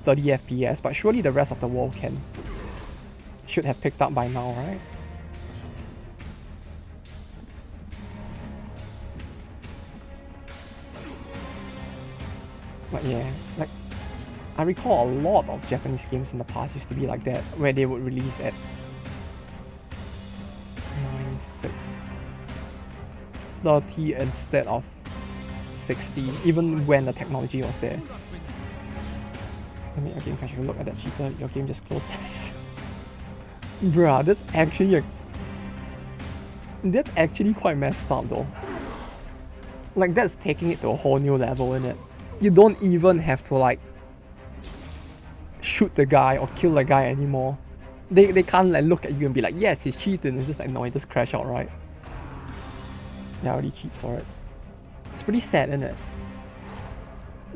30 FPS, but surely the rest of the world should have picked up by now, right? But yeah, like I recall a lot of Japanese games in the past used to be like that, where they would release at 9, 6, 30 instead of 60, even when the technology was there. Let me again catch a look at that cheater. Your game just closed this. Bruh, that's actually quite messed up though. Like that's taking it to a whole new level, innit? You don't even have to like shoot the guy or kill the guy anymore. They can't like look at you and be like, yes, he's cheating. It's just like, no, he just crashed outright. Yeah, already cheats for it. It's pretty sad, isn't it?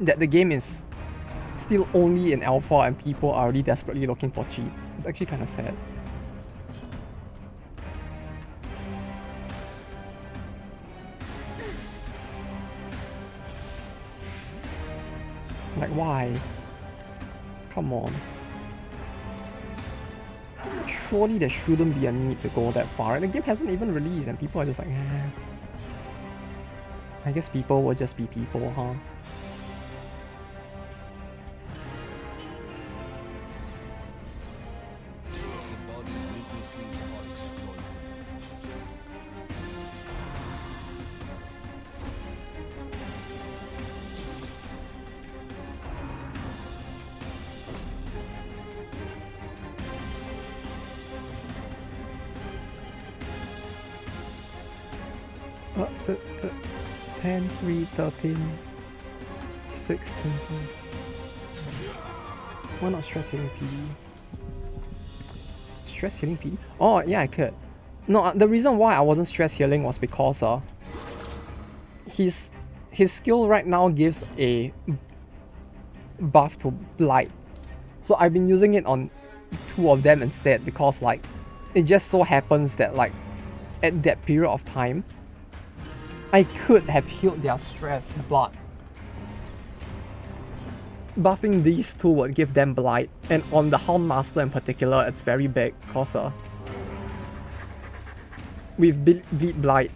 That the game is still only in alpha and people are already desperately looking for cheats. It's actually kind of sad. Like, why? Come on. Surely there shouldn't be a need to go that far. And the game hasn't even released and people are just like, eh. I guess people will just be people, huh? The body's weaknesses are exploited. The 10, 3, 13, 6, 20. Why not stress healing PD? Stress healing PD? Oh, yeah, I could. No, the reason why I wasn't stress healing was because his skill right now gives a buff to blight. So I've been using it on 2 of them instead because like it just so happens that like at that period of time I could have healed their stress, but buffing these 2 would give them blight, and on the Houndmaster in particular it's very big because with bleed blight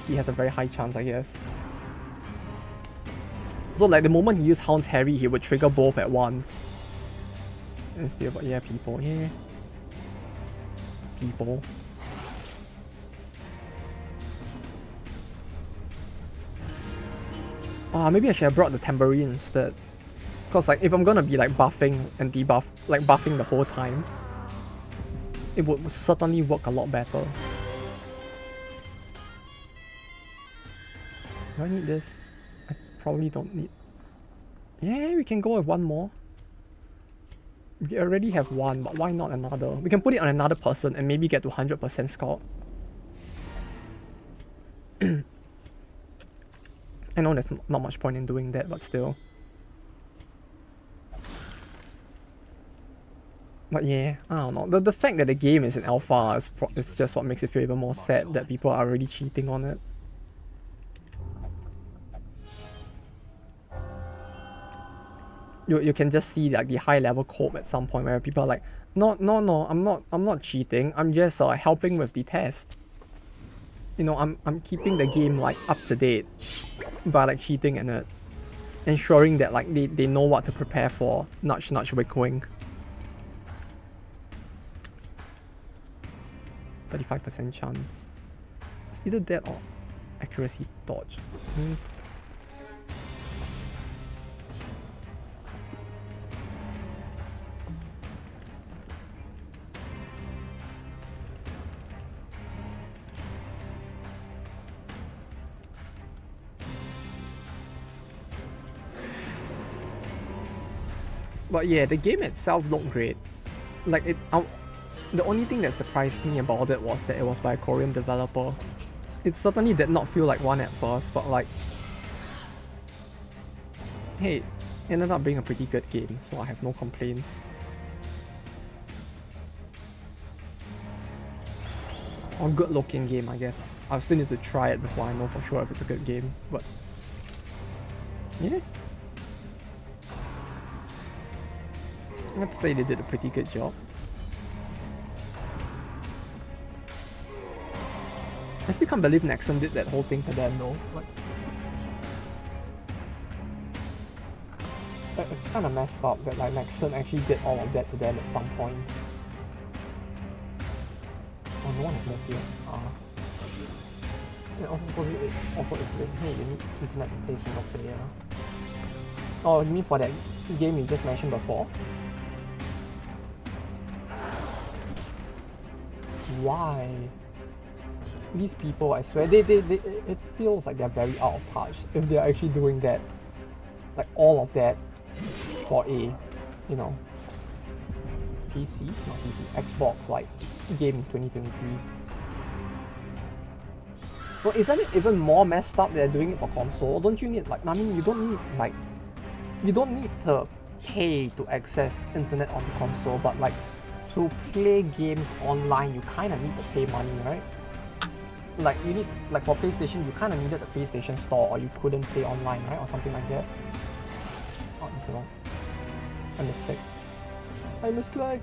he has a very high chance, I guess. So like the moment he used Hound's Harry he would trigger both at once. And still, but yeah, people, yeah. People. Maybe I should have brought the tambourine instead. Cause like if I'm gonna be like buffing and debuff, like buffing the whole time, it would certainly work a lot better. Do I need this? I probably don't need. Yeah, we can go with one more. We already have one, but why not another? We can put it on another person and maybe get to 100% score. I know there's not much point in doing that, but still. But yeah, I don't know. The fact that the game is in alpha is just what makes it feel even more sad that people are already cheating on it. You can just see like the high level cope at some point where people are like, no, I'm not cheating. I'm just helping with the test. You know, I'm keeping the game like up to date by like cheating in it, ensuring that like they know what to prepare for. Nudge, nudge, wink, wink. 35% chance. It's either that or accuracy dodge. But yeah, the game itself looked great. Like the only thing that surprised me about it was that it was by a Korean developer. It certainly did not feel like one at first, but like hey, it ended up being a pretty good game, so I have no complaints. Or good looking game, I guess. I'll still need to try it before I know for sure if it's a good game, but yeah. Let's say they did a pretty good job. I still can't believe Nexon did that whole thing for them though. Like, it's kind of messed up that like Nexon actually did all of that to them at some point. Oh, no one has moved here. And also supposedly also explain, hey, you need internet to play single player. Oh, you mean for that game you just mentioned before? Why? These people, I swear, it feels like they're very out of touch if they're actually doing that. Like all of that for a, you know, PC, not PC, Xbox like game in 2023. Well, isn't it even more messed up they're doing it for console? Don't you need like, I mean, you don't need to pay to access internet on the console, but like to play games online, you kind of need to pay money, right? Like you need, like for PlayStation, you kind of needed a PlayStation Store, or you couldn't play online, right, or something like that. Oh, this is wrong. I misclicked. I misclicked.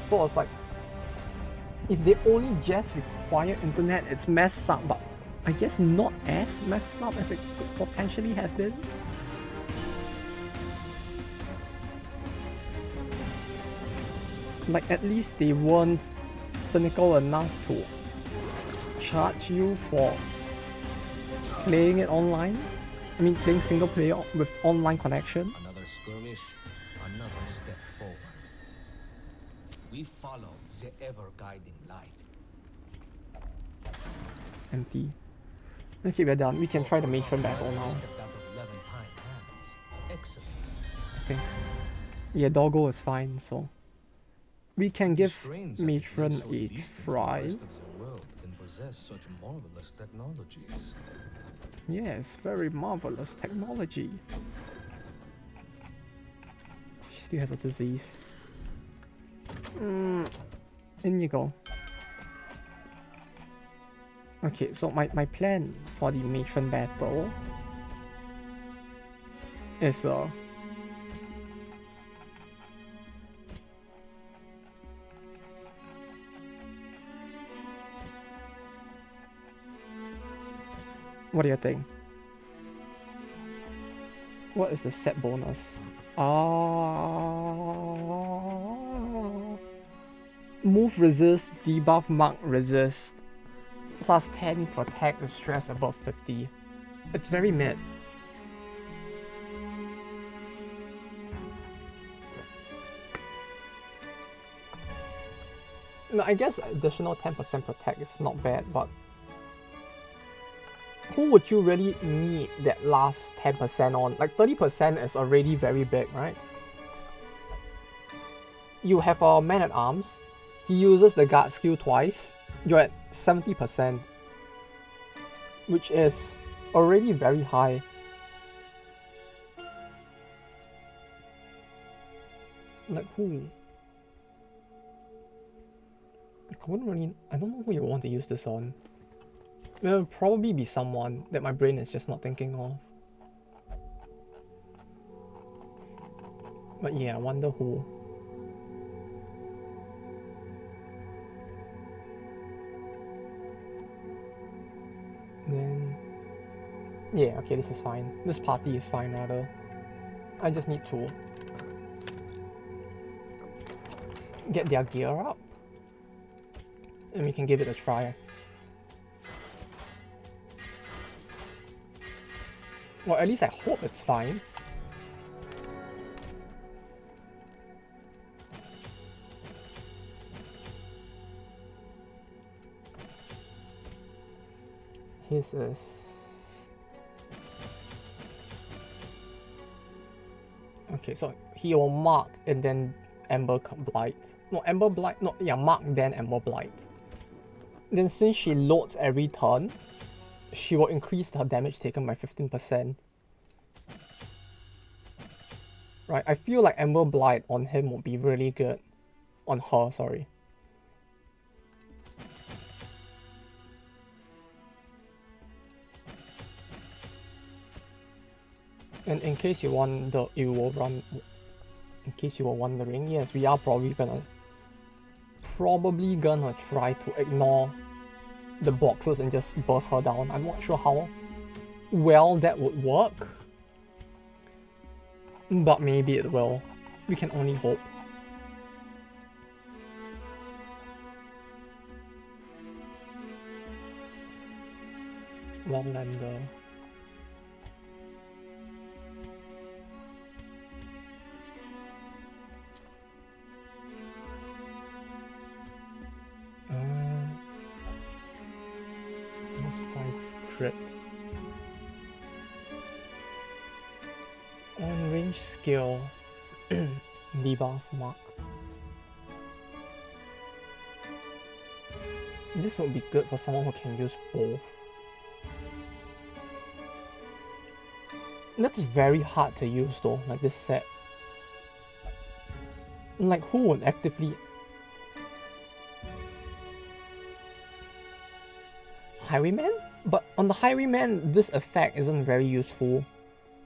So it's like, if they only just require internet, it's messed up, but I guess not as messed up as it could potentially have been. Like at least they weren't cynical enough to charge you for playing it online. I mean, playing single player with online connection. Another skirmish, another step forward. We follow the ever-guiding light. Empty. Okay, we're done. We can try the matron battle now. Kept out of Levantine hands. Excellent. Okay. Yeah, doggo is fine, so we can give Strange that matron so a distant from try. The rest of the world can possess such marvelous technologies. Yes, very marvelous technology. She still has a disease. In you go. Okay, so my plan for the matron battle is what do you think? What is the set bonus? Move resist, debuff mark resist, plus 10 protect with stress above 50. It's very mid. No, I guess additional 10% protect is not bad, but who would you really need that last 10% on? Like 30% is already very big, right? You have a man at arms. He uses the guard skill twice. You're at 70%, which is already very high. Like who? I don't know who you want to use this on. There will probably be someone that my brain is just not thinking of. But yeah, I wonder who. Then... yeah, okay, this is fine. This party is fine, rather. I just need to get their gear up. And we can give it a try. Well, at least I hope it's fine. His is... okay, so he will mark and then Ember Blight. No, Ember Blight, no, yeah, mark then Ember Blight. Then since she loads every turn, she will increase her damage taken by 15%. Right, I feel like Ember Blight on him would be really good. On her, sorry. And in case you wonder, in case you were wondering, yes, we are probably gonna try to ignore the boxes and just burst her down. I'm not sure how well that would work, but maybe it will. We can only hope. Wildlander. That's 5 crit. On range skill, debuff mark. This would be good for someone who can use both. That's very hard to use though, like this set. Like who would actively... Highwayman? But on the Highwayman, this effect isn't very useful.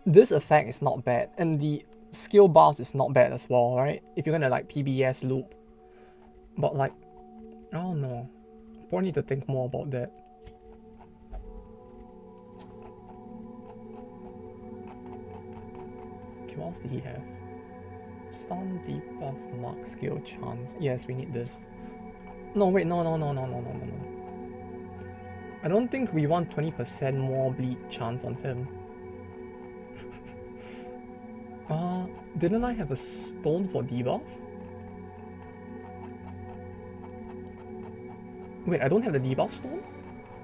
This effect is not bad, and the skill buffs is not bad as well, right? If you're gonna like PBS loop. But like, I don't know. Probably need to think more about that. Okay, what else did he have? Stun, debuff, mark, skill, chance. Yes, we need this. No, wait, no. I don't think we want 20% more bleed chance on him. Didn't I have a stone for debuff? Wait, I don't have the debuff stone?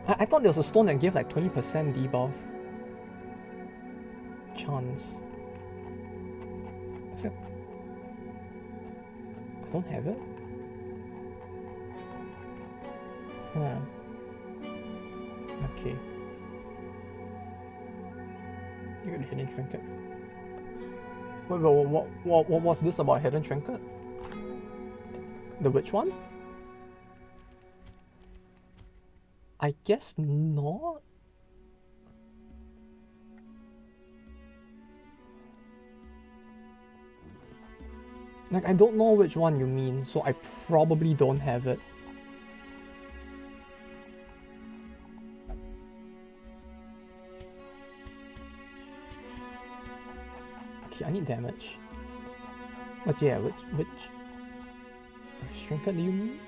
I thought there was a stone that gave like 20% debuff chance. Is it? I don't have it? Huh. Okay. You got a hidden trinket. Wait, what was this about hidden trinket? The which one? I guess not. Like, I don't know which one you mean, so I probably don't have it. I need damage. But yeah, which trinket do you mean?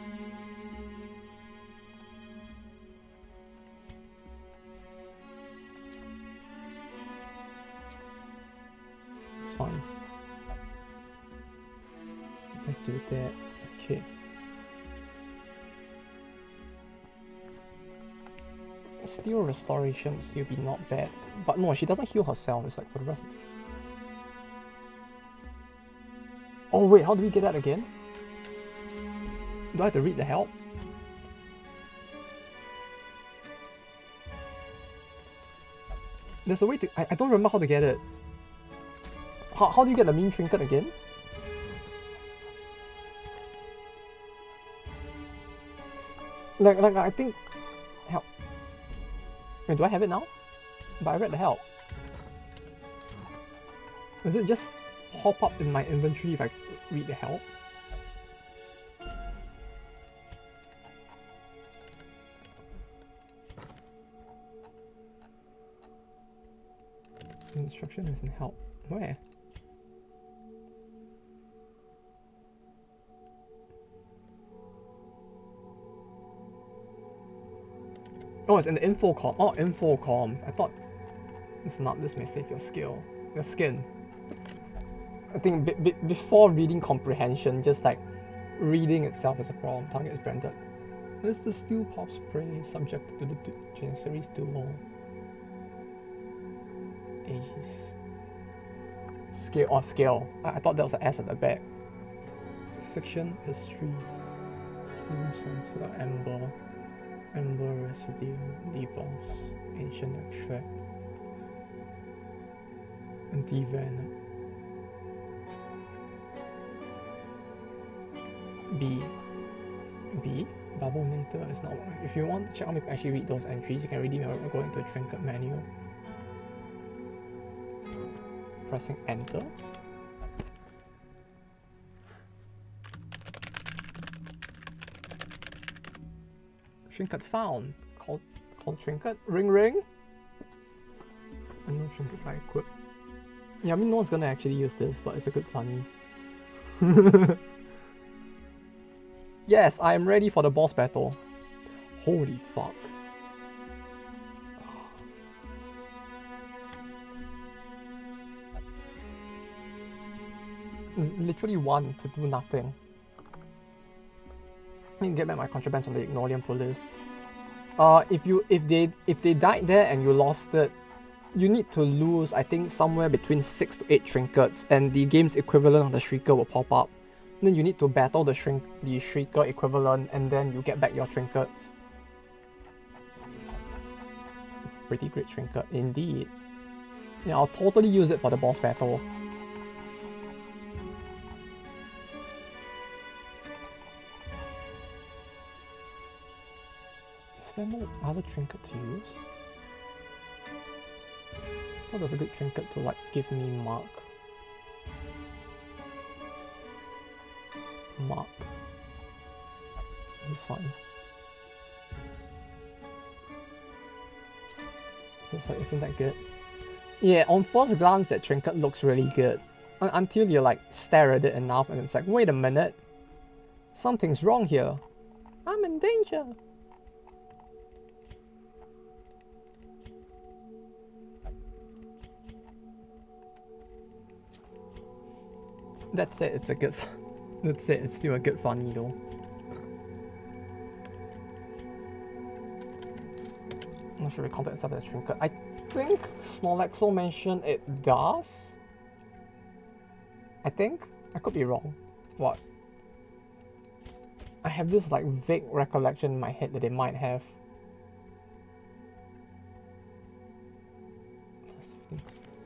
It's fine. I do that. Okay. Steel restoration would still be not bad. But no, she doesn't heal herself, it's like for the rest of it. Oh wait, how do we get that again? Do I have to read the help? There's a way to... I don't remember how to get it. How do you get the mean trinket again? Like I think... Help. Wait, do I have it now? But I read the help. Does it just pop up in my inventory if I read the help? Instruction isn't help. Where? Oh, it's in the info com. Oh, info comms. I thought it's not. This may save your skill, your skin. I think before reading comprehension, just like reading itself is a problem. Target is branded. Is the steel pop spray subject to the Janissary's duel? Ace. Scale or scale. I thought there was an S at the back. Fiction, history, team sensor, ember residue, debuffs, Ancient Extract. Anti-venom. B. Bubble Nature is not one. If you want to check how you can actually read those entries, you can read them by going to the Trinket menu. Pressing enter. Trinket found. Called Trinket. Ring ring. And no trinkets are equipped. Yeah, I mean no one's gonna actually use this, but it's a good funny. Yes, I am ready for the boss battle. Holy fuck. Literally one to do nothing. I can get back my contraband from the Ignolian police. If they died there and you lost it, you need to lose I think somewhere between 6 to 8 trinkets, and the game's equivalent of the Shrieker will pop up. Then you need to battle the Shrieker equivalent, and then you get back your trinkets. It's a pretty great trinket indeed. Yeah, I'll totally use it for the boss battle. Is there no other trinket to use? I thought there was a good trinket to like give me mark. This one. It's like, isn't that good? Yeah, on first glance that trinket looks really good. Until you like stare at it enough and it's like, wait a minute. Something's wrong here. I'm in danger. That's it, it's a good that's it, it's still a good funny though. I'm not sure if it counted itself as a trinket. I think Snorlaxo mentioned it does. I think? I could be wrong. What? I have this like vague recollection in my head that they might have.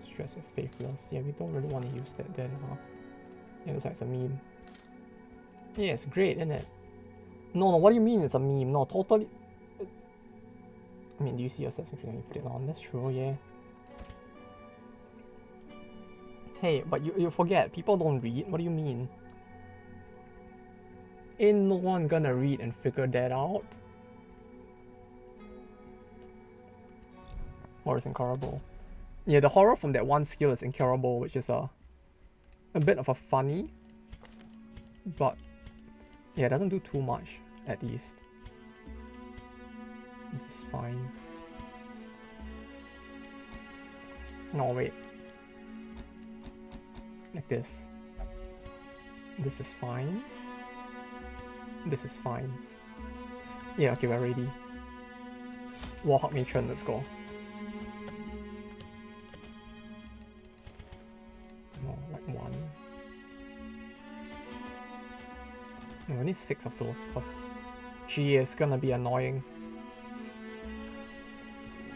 Stress of faithless. Yeah, we don't really want to use that then, huh? Yeah, that's why it's a meme. Yeah, it's great, isn't it? No, what do you mean it's a meme? No, totally. I mean, do you see your sets when you put it on? That's true, yeah. Hey, but you forget, people don't read. What do you mean? Ain't no one gonna read and figure that out. Or it's incurable. Yeah, the horror from that one skill is incurable, which is a bit of a funny, but yeah, it doesn't do too much at least. This is fine. No, wait. Like this. This is fine. This is fine. Yeah, okay, we're ready. Warhawk Matron, let's go. No, like one. No, I need 6 of those, because she is gonna be annoying.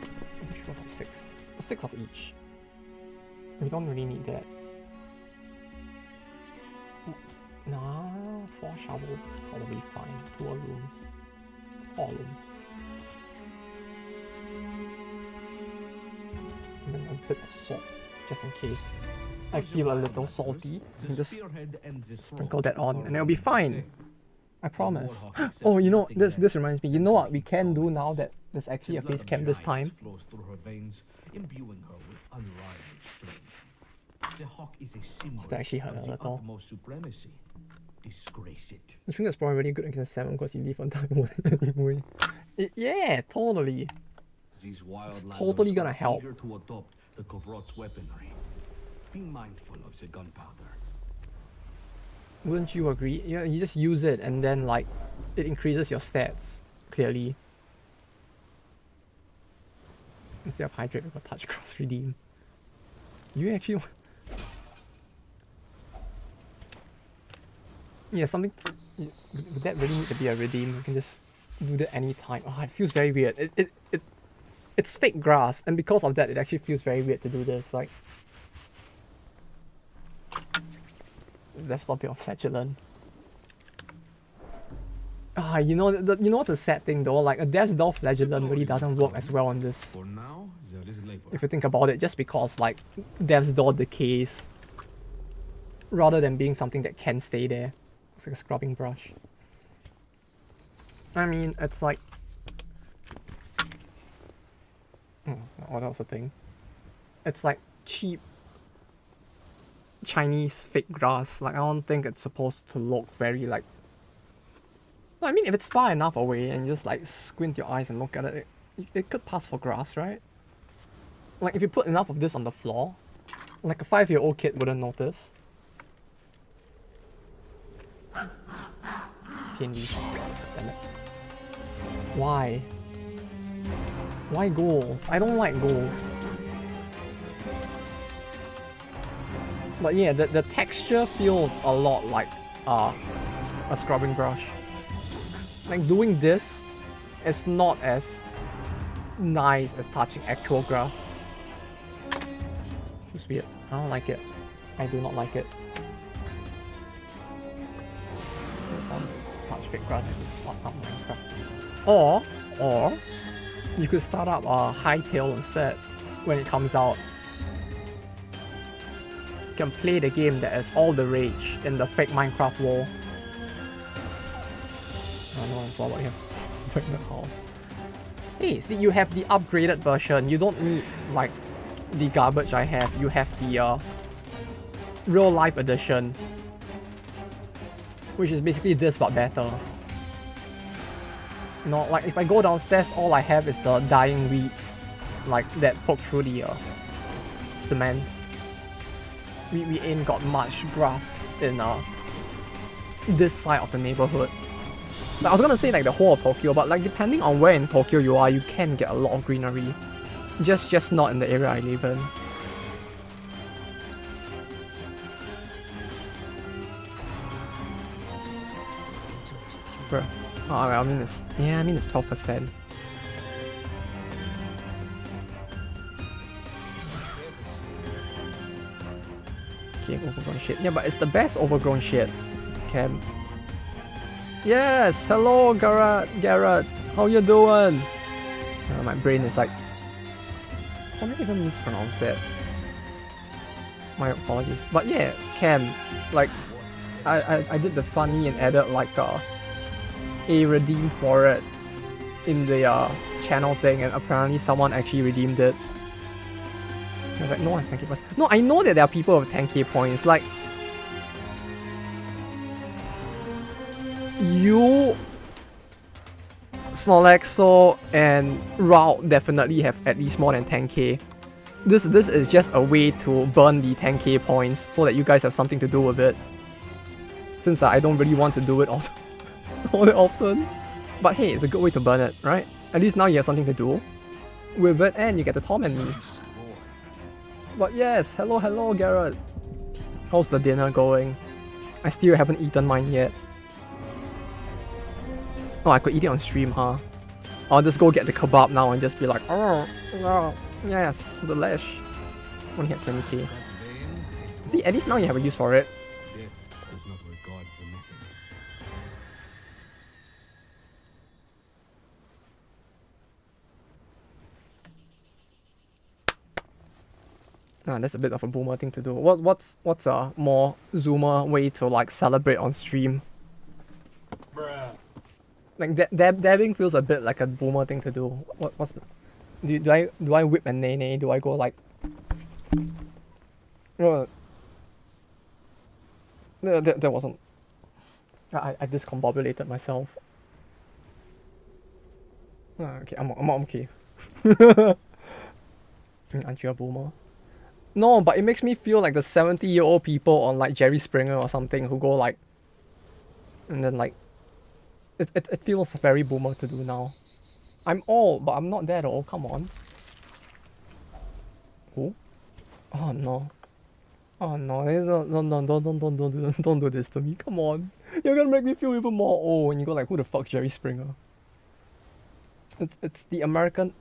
I should go for 6. 6 of each. We don't really need that. Nah, 4 shovels is probably fine. 2 rooms. 4 rooms. And then a bit of salt, just in case I feel a little salty. I can just sprinkle that on and it'll be fine. I promise. Oh, you know, this reminds me. You know what we can do now that there's actually a face cam this time? That actually hurt a little. I think that's probably really good against 7 because you leave on time anyway. Yeah, totally. It's totally gonna help. The Kovrot's weaponry. Be mindful of the gunpowder. Wouldn't you agree? Yeah, you just use it and then like it increases your stats clearly. Instead of hydrate with a touch cross redeem. You actually yeah, something would that really need to be a redeem? You can just do that anytime. Oh, it feels very weird. it's fake grass, and because of that, it actually feels very weird to do this. Like, let's not be on flatulent. You know, you know what's a sad thing though? Like, a death's door flagellant really doesn't work as well on this. For now, there is labor. If you think about it, just because like death's door decays, rather than being something that can stay there. It's like a scrubbing brush. I mean, it's like, what else a thing? It's like cheap Chinese fake grass. Like, I don't think it's supposed to look very like. I mean, if it's far enough away and you just like squint your eyes and look at it, it could pass for grass, right? Like, if you put enough of this on the floor, like a 5-year-old kid wouldn't notice. PND. Damn it. Why? Why ghouls? I don't like ghouls. But yeah, the texture feels a lot like a scrubbing brush. Like, doing this is not as nice as touching actual grass. It's weird. I don't like it. I do not like it. Touch fake grass and just start up Minecraft. Or you could start up a Hightail instead when it comes out. You can play the game that has all the rage in the fake Minecraft world. I know it's all about him. Break the house. Hey, see, you have the upgraded version. You don't need like the garbage I have. You have the real life edition, which is basically this but better. You know, like if I go downstairs, all I have is the dying weeds, like that poke through the cement. We ain't got much grass in this side of the neighborhood. Like, I was gonna say like the whole of Tokyo, but like depending on where in Tokyo you are, you can get a lot of greenery. Just not in the area I live in. Bruh. Oh, I mean it's 12%. Okay, overgrown shit. Yeah, but it's the best overgrown shit. Cam. Yes, hello Garrett. How you doing? My brain is like, how did I even mispronounce that? My apologies. But yeah, Cam, like, I did the funny and added like a redeem for it in the channel thing, and apparently someone actually redeemed it. I was like, no one has 10k points. No, I know that there are people with 10k points. Like, you, Snorlaxo, and Route definitely have at least more than 10k. This is just a way to burn the 10k points so that you guys have something to do with it. Since I don't really want to do it all that often. But hey, it's a good way to burn it, right? At least now you have something to do with it and you get to torment me. But yes, hello Garrett. How's the dinner going? I still haven't eaten mine yet. Oh, I could eat it on stream, huh? I'll just go get the kebab now and just be like, oh, yes, delish. Only had 20k. See, at least now you have a use for it. That's a bit of a boomer thing to do. What's a more zoomer way to like celebrate on stream? Bruh. Like dabbing feels a bit like a boomer thing to do. What's the, do I whip and nay? Do I go like? No, that wasn't. I discombobulated myself. Okay, I'm okay. Aren't you a boomer? No, but it makes me feel like the 70-year-old people on like Jerry Springer or something who go like, and then like, it feels very boomer to do now. I'm old, but I'm not that old. Come on. Who? Oh no. Oh no! Don't do this to me. Come on. You're gonna make me feel even more old when you go like, who the fuck's Jerry Springer? It's the American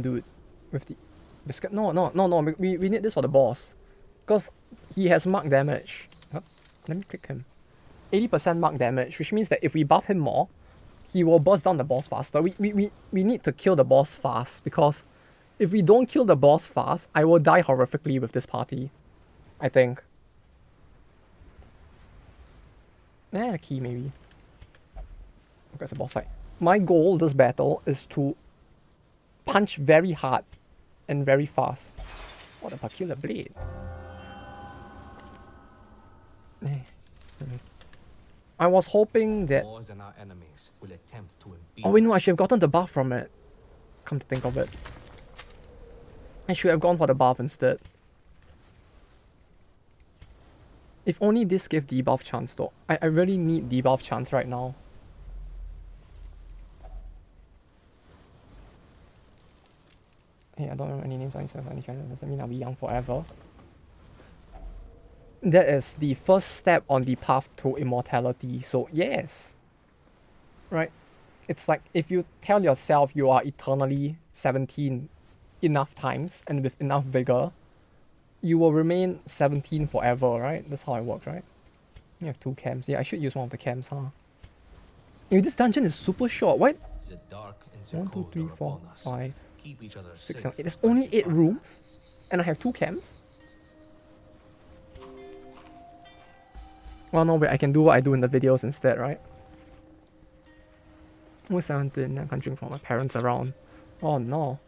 dude with the biscuit. No. We need this for the boss, cause he has mark damage. Huh? Let me click him. 80% mark damage, which means that if we buff him more, he will burst down the boss faster. We need to kill the boss fast, because if we don't kill the boss fast, I will die horrifically with this party, I think. A key maybe. Okay, it's a boss fight. My goal this battle is to punch very hard and very fast. What a peculiar blade. I was hoping that... More than our enemies will attempt to impede Oh wait, no, I us. should have gotten the buff from it. Come to think of it. I should have gone for the buff instead. If only this gave debuff chance though. I really need debuff chance right now. Hey, I don't remember any names on any channel. Doesn't mean I'll be young forever. That is the first step on the path to immortality. So yes. Right? It's like if you tell yourself you are eternally 17 enough times and with enough vigor, you will remain 17 forever, right? That's how it works, right? You have 2 camps. Yeah, I should use one of the camps, huh? Hey, this dungeon is super short. What? The dark and 1, 2, 3, 4, upon us. 5, Keep each other 6, safe 7, 8. There's by only 8 survival. rooms, and I have 2 camps. Well, no, wait, I can do what I do in the videos instead, right? Who's 17? I can't drink from my parents around. Oh no.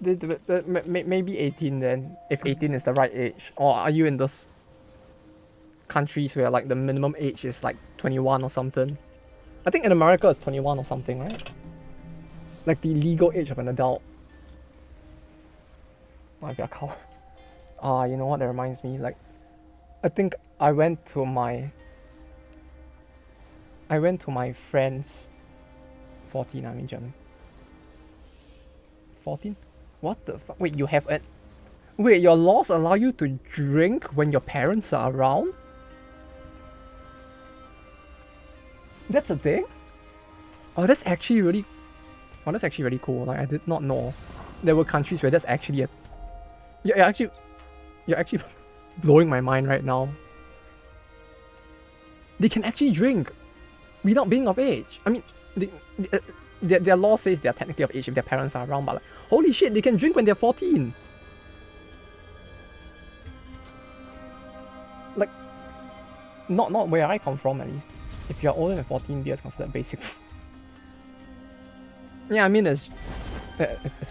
Maybe 18 then, if 18 is the right age. Or are you in those countries where like the minimum age is like 21 or something? I think in America it's 21 or something, right? Like the legal age of an adult. Might be a cow. You know what, that reminds me, like, I think I went to my friend's 14, I'm in German. 14? What the fuck? Wait, you have a... Wait, your laws allow you to drink when your parents are around? That's a thing? Oh, that's actually really... Oh, that's actually really cool. Like, I did not know there were countries where that's actually a... You're actually blowing my mind right now. They can actually drink without being of age. I mean, their law says they are technically of age if their parents are around, but like, holy shit, they can drink when they're 14. Like, not where I come from at least. If you're older than 14, beer is considered basic. Yeah, I mean, it's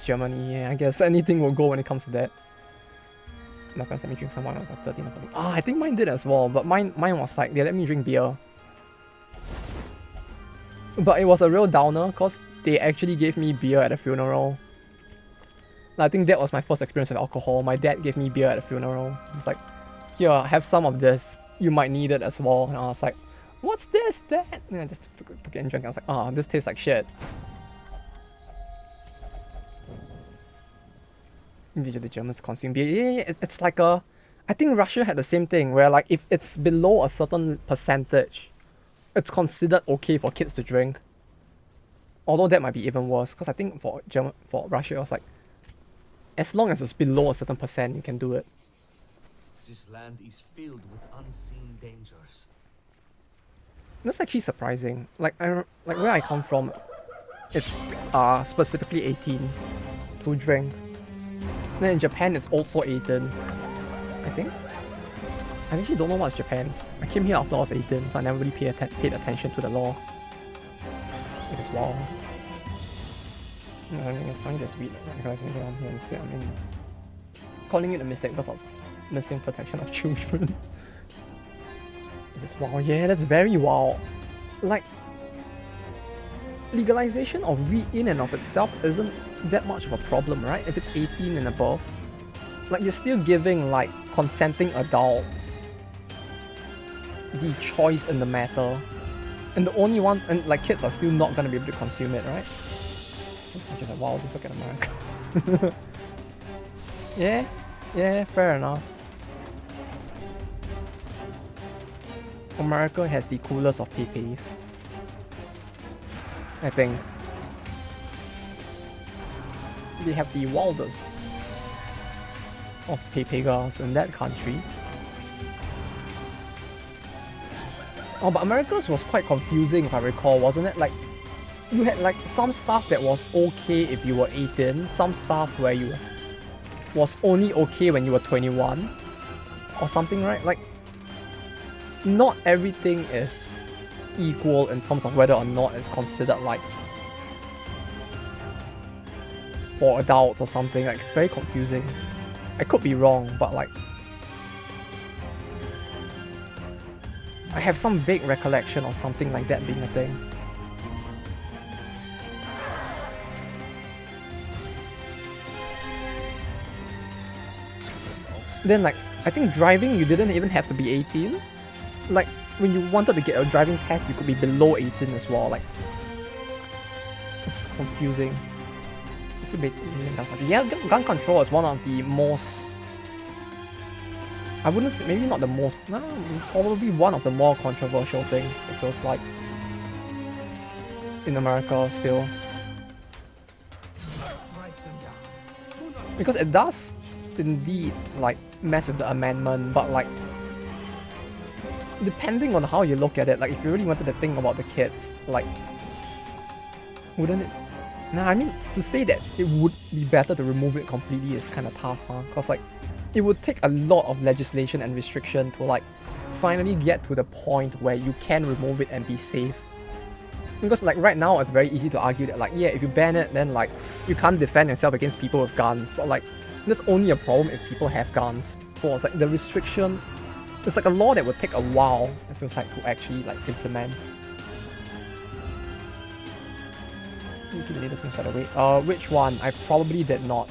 Germany, yeah, I guess anything will go when it comes to that. My parents let me drink some wine when I was like 13 or 14. I think mine did as well, but mine was like, they let me drink beer. But it was a real downer, because they actually gave me beer at a funeral. I think that was my first experience with alcohol. My dad gave me beer at a funeral. It's like, here, have some of this. You might need it as well. And I was like, what's this, Dad? And I just took it and drank. I was like, this tastes like shit. The Germans consume beer. Yeah, it's like a... I think Russia had the same thing, where like, if it's below a certain percentage, it's considered okay for kids to drink. Although that might be even worse, because I think for Russia it was like, as long as it's below a certain percent, you can do it. This land is filled with unseen dangers. That's actually surprising. Like where I come from, it's specifically 18 to drink. Then in Japan it's also 18, I think. I actually don't know what's Japan's. I came here after I was 18, so I never really paid attention to the law. It is wild. I find this weird. Calling it a mistake because of missing protection of children. It is wild. Yeah, that's very wild. Like, legalization of weed in and of itself isn't that much of a problem, right? If it's 18 and above. Like, you're still giving, like, consenting adults the choice in the matter. And the only ones, and like, kids are still not gonna be able to consume it, right? Just like, wow, just look at America. Yeah, fair enough. America has the coolest of paypays. I think. They have the wildest of Pepegas in that country. Oh, but America's was quite confusing if I recall, wasn't it? Like, you had like some stuff that was okay if you were 18, some stuff where you was only okay when you were 21, or something, right? Like, not everything is equal in terms of whether or not it's considered like for adults or something. Like, it's very confusing. I could be wrong, but like, I have some vague recollection of something like that being a thing. Then like, I think driving, you didn't even have to be 18. Like, when you wanted to get a driving test, you could be below 18 as well. Like, it's confusing. Yeah, gun control is one of the most... I wouldn't say, maybe not the most, no, probably one of the more controversial things, it feels like, in America still. Because it does indeed like mess with the amendment, but like, depending on how you look at it, like if you really wanted to think about the kids, like, wouldn't it? Nah, I mean, to say that it would be better to remove it completely is kind of tough, huh? Because like, it would take a lot of legislation and restriction to like finally get to the point where you can remove it and be safe. Because like right now it's very easy to argue that like, yeah, if you ban it, then like you can't defend yourself against people with guns, but like that's only a problem if people have guns. So it's like the restriction, it's like a law that would take a while, it feels like, to actually like implement. Let me see the latest news by the way. Which one? I probably did not.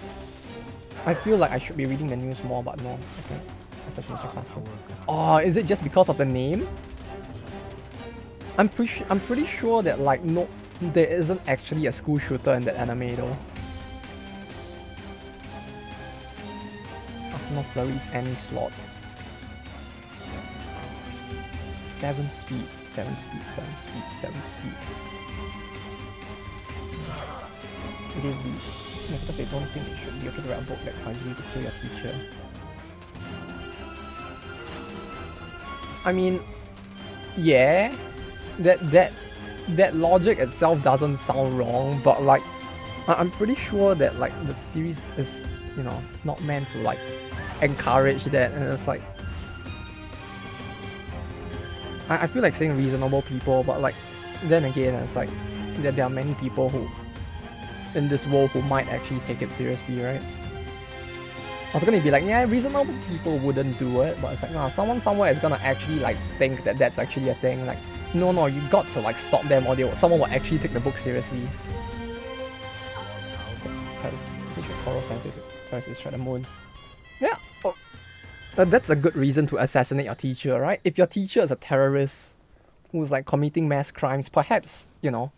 I feel like I should be reading the news more, but no. Okay. Oh, is it just because of the name? I'm pretty sure that like no, there isn't actually a school shooter in that anime though. Arsenal Flurry's any slot. 7 speed, 7 speed, 7 speed, 7 speed. It is weak. Yeah, because they don't think it should be okay to write a book that finds you to kill your teacher. I mean, yeah, that logic itself doesn't sound wrong, but like, I'm pretty sure that like the series is, you know, not meant to like encourage that, and it's like, I feel like saying reasonable people, but like, then again, it's like, that there are many people who in this world who might actually take it seriously, right? I was gonna be like, yeah, reasonable people wouldn't do it, but it's like, nah, someone somewhere is gonna actually like think that that's actually a thing. Like, no, you got to like stop them, or someone will actually take the book seriously. Try the moon. Yeah, that's a good reason to assassinate your teacher, right? If your teacher is a terrorist who's like committing mass crimes, perhaps, you know,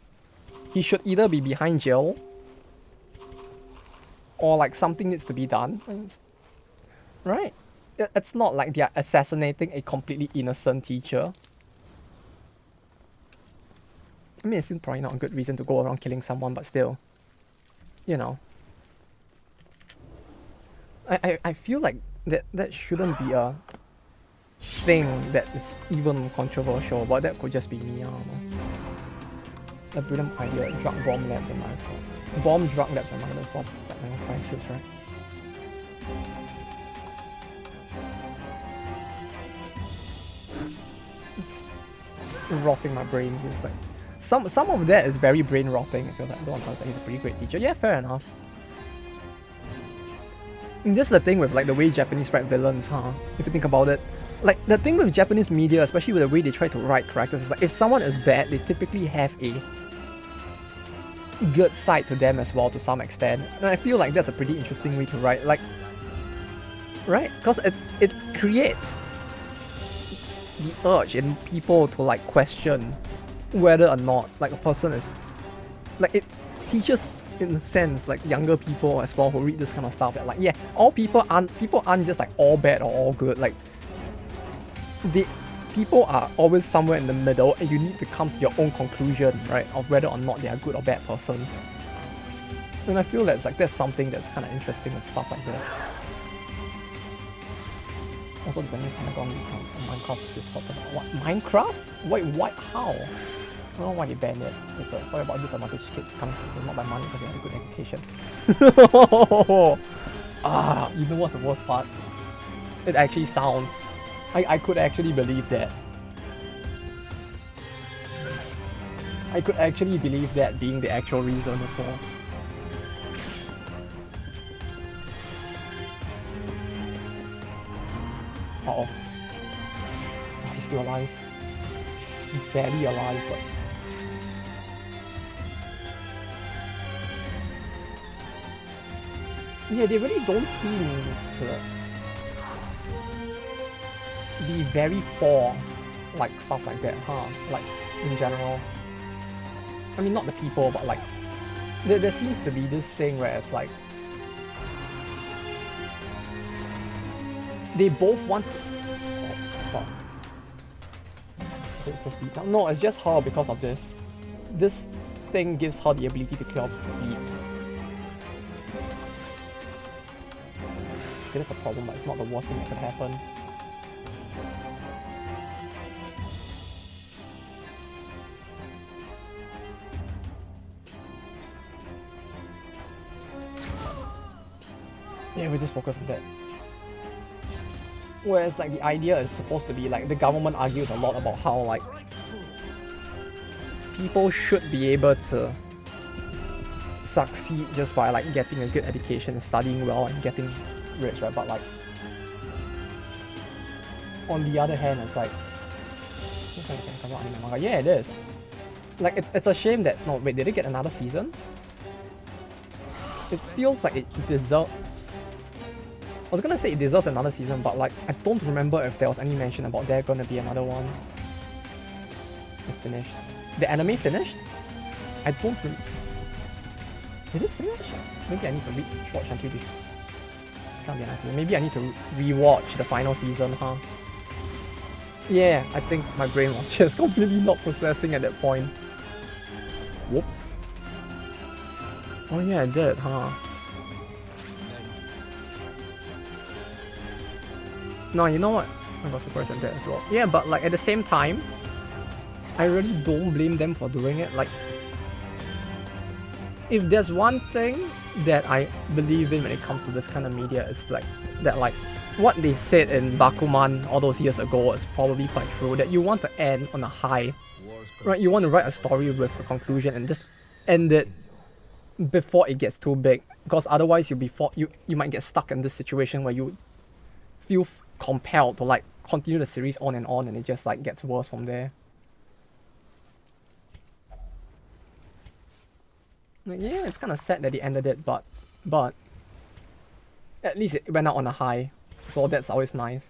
he should either be behind jail, or like something needs to be done, right? It's not like they're assassinating a completely innocent teacher. I mean, it's still probably not a good reason to go around killing someone, but still, you know. I feel like that shouldn't be a thing that is even controversial, but that could just be me, I don't know. A brilliant idea, drug bomb labs in America. Bomb drug labs in America, solve that crisis, right? It's rotting my brain. It's like some of that is very brain rotting. I feel like the one was like, he's a pretty great teacher. Yeah, fair enough. And this is the thing with like the way Japanese write villains, huh? If you think about it. Like the thing with Japanese media, especially with the way they try to write characters, is like if someone is bad, they typically have a good side to them as well to some extent. And I feel like that's a pretty interesting way to write. Like, right? Because it creates the urge in people to like question whether or not like a person is like, it teaches in a sense like younger people as well who read this kind of stuff that like, yeah, people aren't just like all bad or all good. Like people are always somewhere in the middle, and you need to come to your own conclusion, right, of whether or not they are a good or bad person. And I feel that's something that's kind of interesting with stuff like this. Also, there's a new Pentagon Minecraft Discord about what? Minecraft? Wait, what? How? I don't know why they banned it. It's a story about disadvantaged kids becoming citizens not by money because they have a good education. You know what's the worst part? It actually sounds... I could actually believe that. I could actually believe that being the actual reason as well. Uh-oh. Oh, he's still alive. He's barely alive, but... Yeah, they really don't seem to be very for like stuff like that, huh? Like in general. I mean, not the people, but like there seems to be this thing where it's like they both want to... Oh, fuck. No, it's just her because of this. This thing gives her the ability to clear off speed. Okay, that's a problem, but it's not the worst thing that could happen. Yeah, we just focus on that. Whereas like the idea is supposed to be like the government argues a lot about how like people should be able to succeed just by like getting a good education and studying well and getting rich, right? But like on the other hand, it's like yeah, it is. Like it's a shame that wait, did it get another season? It feels like it deserves. I was gonna say it deserves another season, but like I don't remember if there was any mention about there gonna be another one. It finished. The anime finished? I don't remember. Did it finish? Maybe I need to watch until this. Can't be a nice season. Maybe I need to rewatch the final season, huh? Yeah, I think my brain was just completely not processing at that point. Whoops. Oh yeah, I did, huh? No, you know what? I got surprised at that as well. Yeah, but like at the same time, I really don't blame them for doing it. Like, if there's one thing that I believe in when it comes to this kind of media, it's like that like what they said in Bakuman all those years ago is probably quite true. That you want to end on a high, right? You want to write a story with a conclusion and just end it before it gets too big, because otherwise you might get stuck in this situation where you feel compelled to like continue the series on, and it just like gets worse from there. Like, yeah, it's kind of sad that they ended it, but at least it went out on a high, so that's always nice.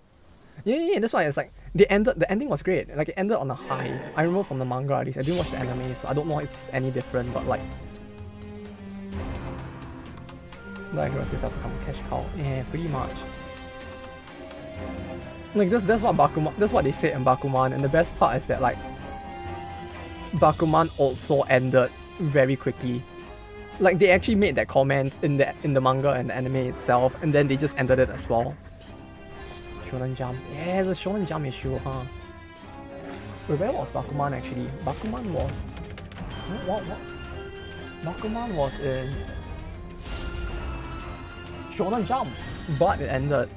Yeah, that's why it's like the ending was great. Like it ended on a high. I remember from the manga at least. I didn't watch the anime, so I don't know if it's any different, but like the hero says have become a cash cow. Yeah, pretty much. Like that's what they said in Bakuman, and the best part is that like Bakuman also ended very quickly. Like they actually made that comment in the manga and the anime itself, and then they just ended it as well. Shonen Jump. Yeah, it's a Shonen Jump issue, huh? Wait, where was Bakuman actually? Bakuman was... What? Bakuman was in... Shonen Jump, but it ended.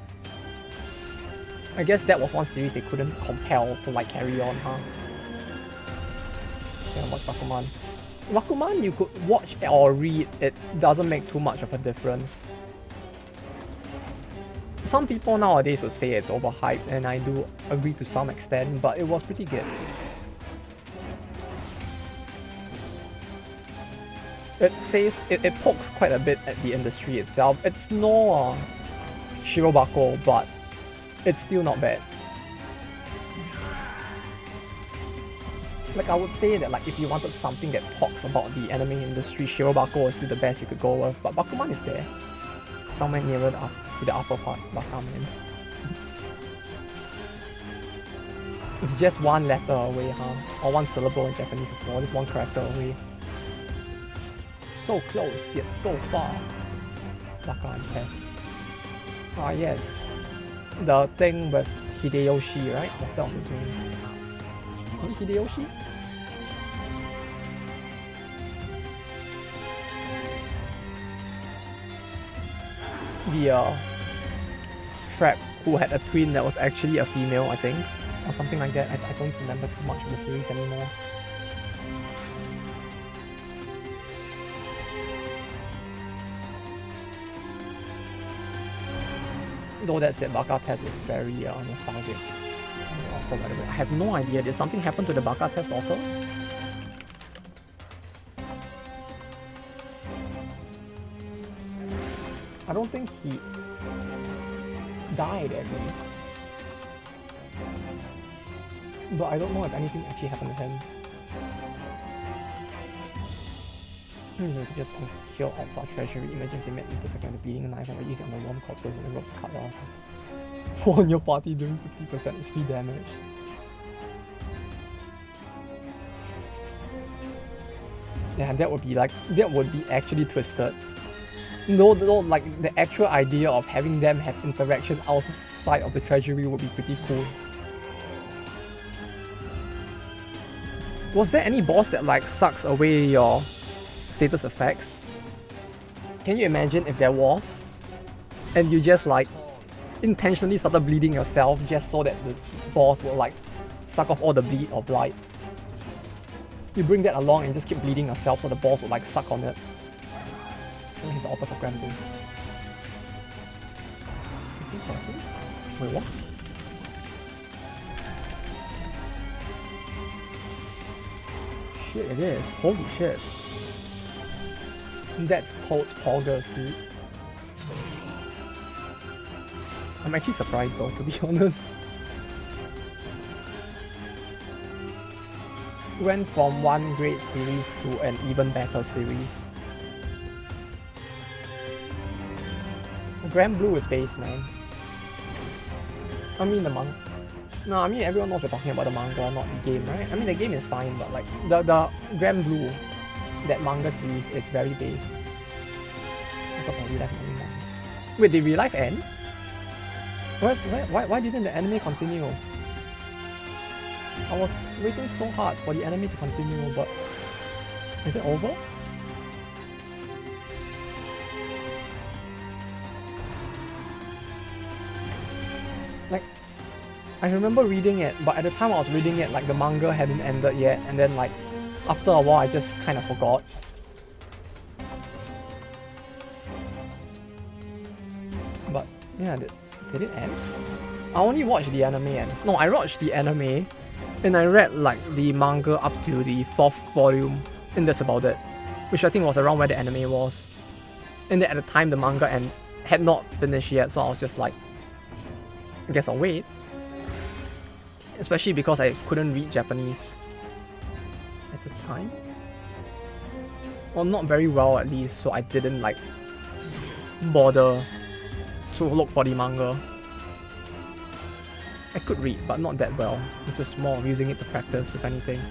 I guess that was one series they couldn't compel to like carry on, huh? Yeah, watch Bakuman. Bakuman you could watch or read, it doesn't make too much of a difference. Some people nowadays would say it's overhyped, and I do agree to some extent, but it was pretty good. It says, it pokes quite a bit at the industry itself. It's no Shirobako, but it's still not bad. Like I would say that like if you wanted something that talks about the anime industry, Shirobako is still the best you could go with, but Bakuman is there. Somewhere nearer to the upper part, Bakuman. It's just one letter away, huh? Or one syllable in Japanese as well, just one character away. So close, yet so far. Baka and Test. Ah yes. The thing with Hideyoshi, right? What's that his name? Was it Hideyoshi? The trap who had a twin that was actually a female, I think. Or something like that. I don't remember too much of the series anymore. Though that said, Baka Test is very nostalgic. I have no idea. Did something happen to the Baka Test author? I don't think he died at least. But I don't know if anything actually happened to him. To just kill outside treasury. Imagine if they met with the second of bleeding knife and were using on the warm corpses when the ropes cut off. 4 on your party doing 50% HP damage. Yeah, that would be actually twisted. No, like the actual idea of having them have interaction outside of the treasury would be pretty cool. Was there any boss that like sucks away your status effects? Can you imagine if there was? And you just like intentionally started bleeding yourself just so that the boss will like suck off all the bleed or blight. You bring that along and just keep bleeding yourself so the boss will like suck on it. And he's auto for Grand Blue. 16%? Wait, what? Shit, it is. Holy shit. That's totes poggers, dude. I'm actually surprised though, to be honest. Went from one great series to an even better series. Grand Blue is base, man. I mean the manga. No, I mean everyone knows we're talking about the manga, not the game, right? I mean the game is fine, but like the Grand Blue, that manga series is very base. I thought Real Life anymore. Wait, did Real Life end? Why didn't the anime continue? I was waiting so hard for the anime to continue, but is it over? Like, I remember reading it, but at the time I was reading it, like the manga hadn't ended yet, and then like after a while I just kind of forgot. But yeah, did it end? I only watched the anime and no, I watched the anime and I read like the manga up to the 4th volume, and that's about it. Which I think was around where the anime was. And then at the time the manga had not finished yet, so I was just like, I guess I'll wait. Especially because I couldn't read Japanese at the time. Well, not very well at least, so I didn't like bother to look for the manga. I could read, but not that well. It's just more of using it to practice, if anything.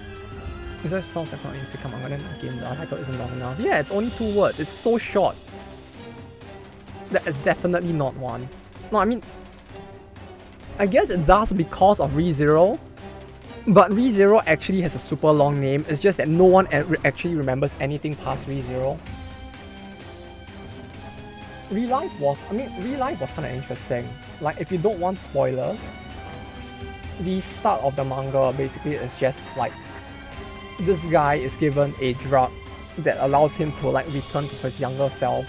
Because it sounds like something used to come on, and then again, the title isn't long enough. Yeah, it's only 2 words. It's so short. That is definitely not one. No, I mean, I guess it does because of ReZero, but ReZero actually has a super long name. It's just that no one actually remembers anything past ReZero. Real Life was kind of interesting. Like, if you don't want spoilers, the start of the manga basically is just like this guy is given a drug that allows him to like return to his younger self,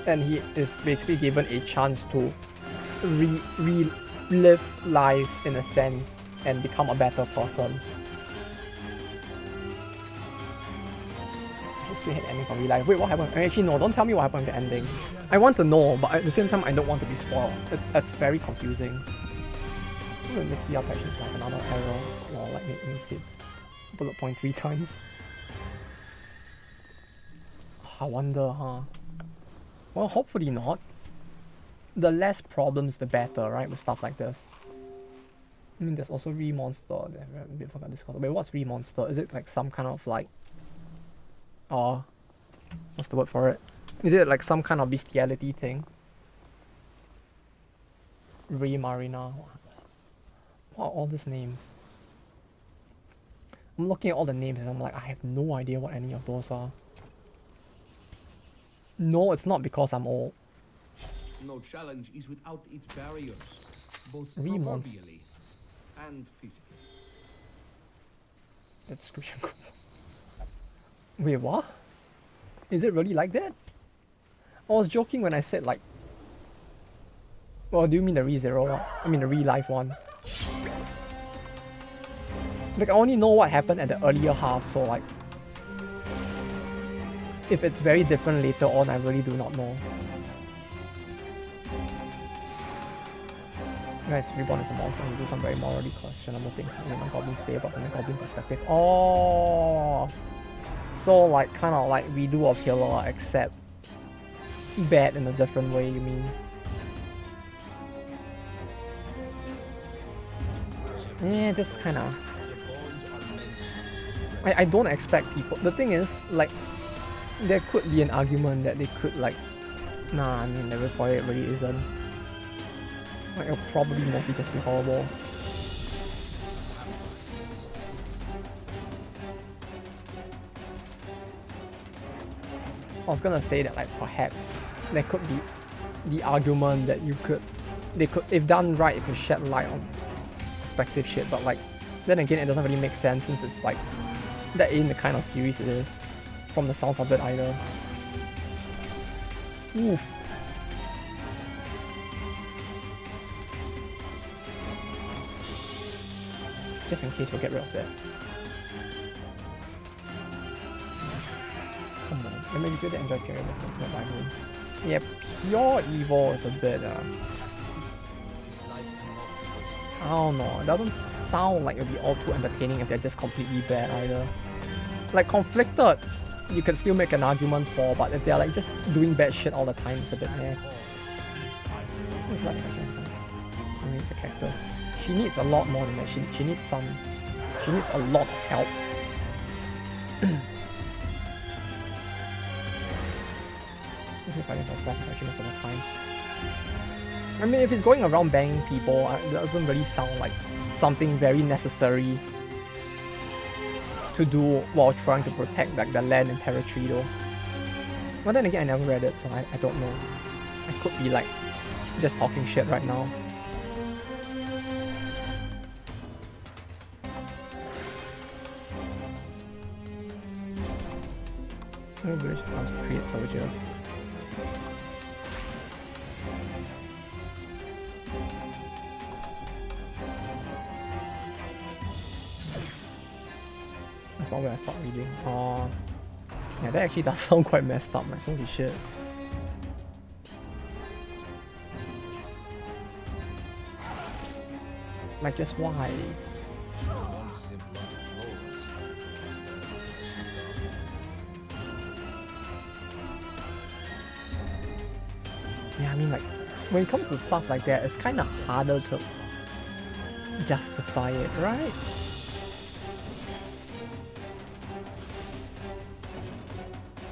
and he is basically given a chance to relive life in a sense and become a better person. I just hate ending from Real Life. Wait, what happened? Actually, no, don't tell me what happened in the ending. I want to know, but at the same time, I don't want to be spoiled. It's very confusing. The next PR patch is like another error, or like make me hit bullet point 3 times. I wonder, huh? Well, hopefully not. The less problems, the better, right? With stuff like this. I mean, there's also Re-Monster. I forgot this called. Wait, what's Re-Monster? Is it like some kind of like... what's the word for it? Is it like some kind of bestiality thing? Re-Marina. What are all these names? I'm looking at all the names and I'm like, I have no idea what any of those are. No, it's not because I'm old. No challenge is without its barriers, both Remons. proverbially and physically. That's description. Wait, what? Is it really like that? I was joking when I said like... Well, do you mean the Re-Zero one? I mean the Re-Life one. Like, I only know what happened at the earlier half, so like... If it's very different later on, I really do not know. Guys, Reborn is a monster and you do some very morally questionable things in a goblin stable from the goblin perspective. Oh! So like, kind of like redo of Healer, except bad in a different way, you mean? Yeah, that's kind of... I don't expect people... The thing is, like, there could be an argument that they could like... Nah, I mean, the Reliquary really isn't. Like, it'll probably mostly just be horrible. I was gonna say that like perhaps there could be the argument that you could... They could, if done right, it could shed light on perspective shit, but like, then again, it doesn't really make sense since it's like, that ain't the kind of series it is, from the sounds of it either. Oof. Just in case we'll get rid of that. Come on, let me be good to enjoy carrying the rivalry. Yeah, pure evil is a bit I don't know, it doesn't sound like it'll be all too entertaining if they're just completely bad either. Like, Conflicted, you can still make an argument for, but if they're like just doing bad shit all the time, it's a bit meh. Who's like I mean, it's a cactus. She needs a lot more than that. She needs some... She needs a lot of help. He's fighting for small protection most of the time. I mean, if he's going around banging people, it doesn't really sound like something very necessary to do while trying to protect like the land and territory though. But then again, I never read it, so I don't know. I could be like just talking shit right now. British plans to create soldiers. That's not where I start reading. Oh, yeah, that actually does sound quite messed up, man. Holy shit. Like, just why? Yeah, I mean, like, when it comes to stuff like that, it's kind of harder to justify it, right?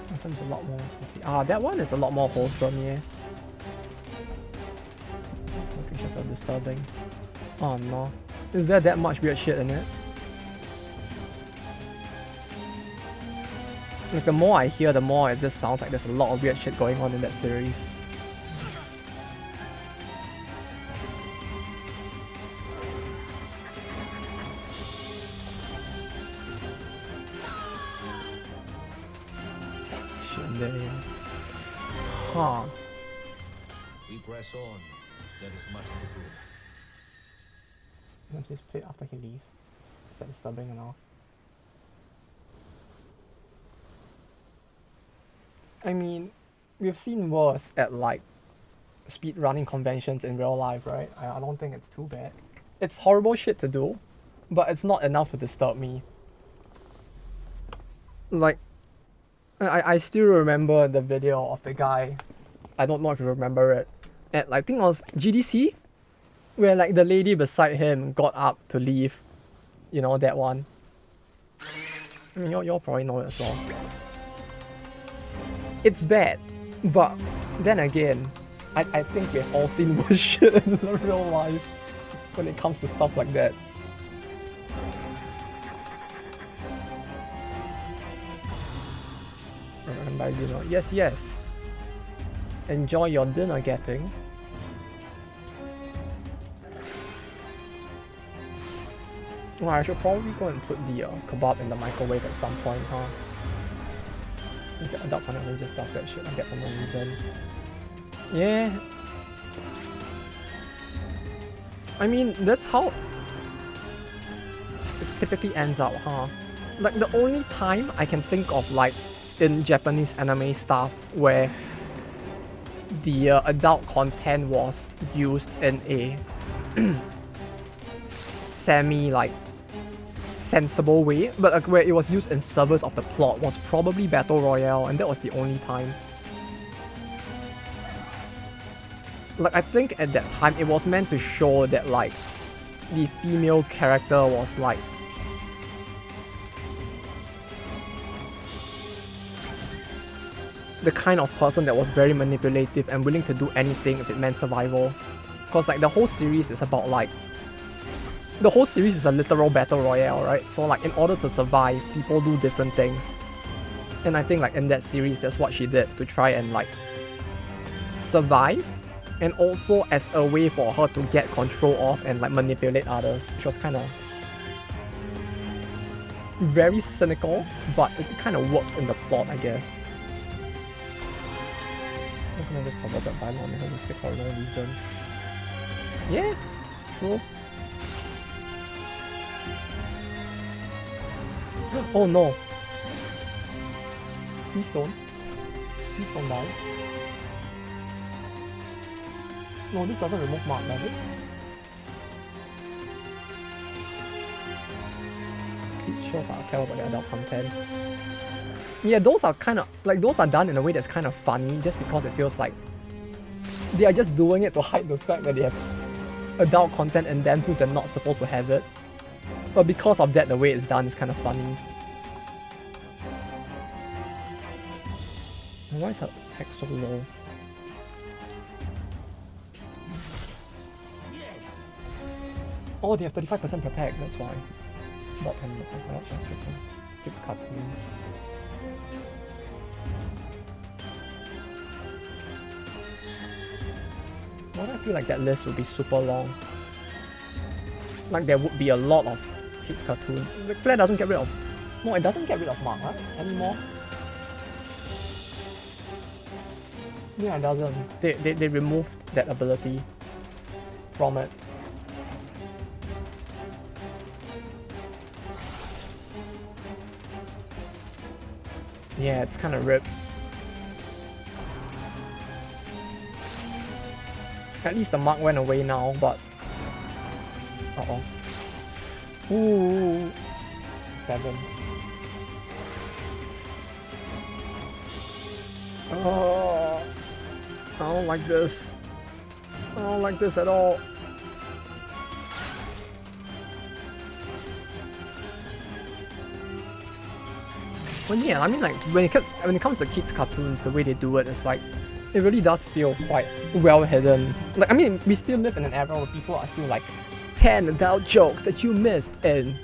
This one's a lot more... Ah, that one is a lot more wholesome, yeah. Some creatures are disturbing. Oh no. Is there that much weird shit in it? Like, the more I hear, the more it just sounds like there's a lot of weird shit going on in that series. Huh. We press on. There is much to do. Let's just play after he leaves. Is that disturbing enough? I mean, we've seen worse at like speedrunning conventions in real life, right? I don't think it's too bad. It's horrible shit to do, but it's not enough to disturb me. Like, I still remember the video of the guy, I don't know if you remember it, at like, I think it was GDC? Where like the lady beside him got up to leave. You know, that one. I mean, you'll probably know it as well. It's bad, but then again, I think we've all seen worse shit in the real life when it comes to stuff like that. And by dinner, yes, yes. Enjoy your dinner getting. Well, I should probably go and put the kebab in the microwave at some point, huh? Is that adult content who just does that shit I get for no reason? Yeah. I mean, that's how it typically ends up, huh? Like, the only time I can think of, like, in Japanese anime stuff where the adult content was used in a semi, like, sensible way, but like, where it was used in service of the plot was probably Battle Royale, and that was the only time. Like, I think at that time it was meant to show that like the female character was like the kind of person that was very manipulative and willing to do anything if it meant survival. Because like the whole series is about like the whole series is a literal battle royale, right? So like in order to survive, people do different things. And I think like in that series, that's what she did to try and like survive, and also as a way for her to get control of and like manipulate others, which was kind of very cynical, but it kind of worked in the plot, I guess. I'm gonna just cover that by non-realistic for no reason. Yeah, true. Oh no! Please don't. Please don't die. No, this doesn't remove mark, does it? It shows I care about the adult content. Yeah, those are kind of like those are done in a way that's kind of funny, just because it feels like they are just doing it to hide the fact that they have adult content and then since they're not supposed to have it. But because of that, the way it's done is kind of funny. Why is her attack so low? Oh, they have 35% protect, that's why. Bot can look like that. It's cartoons. Why do I feel like that list would be super long? Like there would be a lot of kids cartoons. The Flare doesn't get rid of... No, it doesn't get rid of Mark, right? Anymore. Yeah, it doesn't. They removed that ability from it. Yeah, it's kind of ripped. At least the mark went away now, but... Uh-oh. Ooh. 7. Oh, I don't like this. I don't like this at all. Well, yeah, I mean, like when it comes to kids' cartoons, the way they do it is like it really does feel quite well hidden. Like, I mean, we still live in an era where people are still like 10 adult jokes that you missed in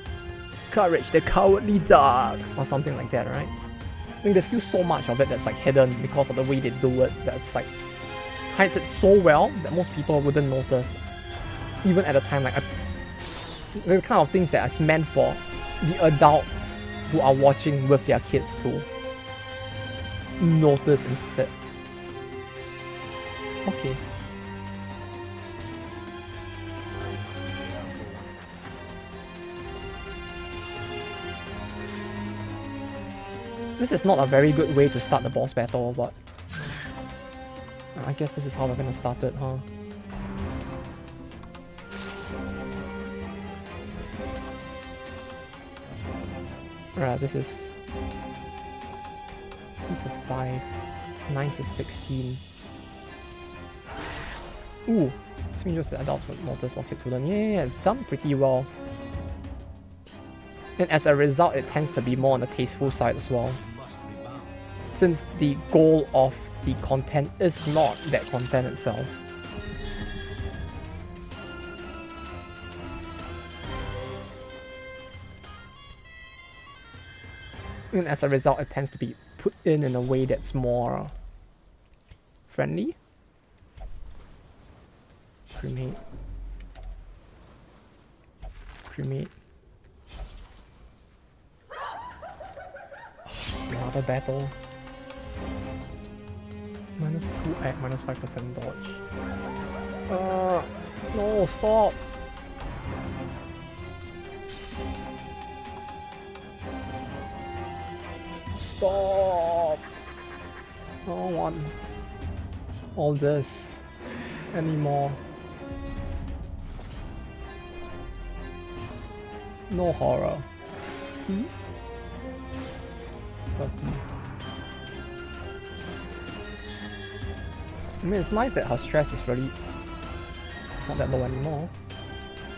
Courage the Cowardly Dog or something like that, right? I think there's still so much of it that's like hidden because of the way they do it, that's like hides it so well that most people wouldn't notice, even at a time like the kind of things that are meant for the adults who are watching with their kids to notice instead. Okay. This is not a very good way to start the boss battle, but I guess this is how we're gonna start it, huh? Right, this is 2 to 5, 9 to 16. Ooh, Just the adults would notice what kids wouldn't. Yeah, it's done pretty well. And as a result, it tends to be more on the tasteful side as well. Must be bound. Since the goal of the content is not that content itself. And as a result, it tends to be put in a way that's more friendly. Cremate. Cremate. Another battle. Minus 2 act, minus 5% dodge. No, stop! Stop! I don't want all this anymore. No horror. Please? I mean, it's nice that her stress is really... It's not that low anymore.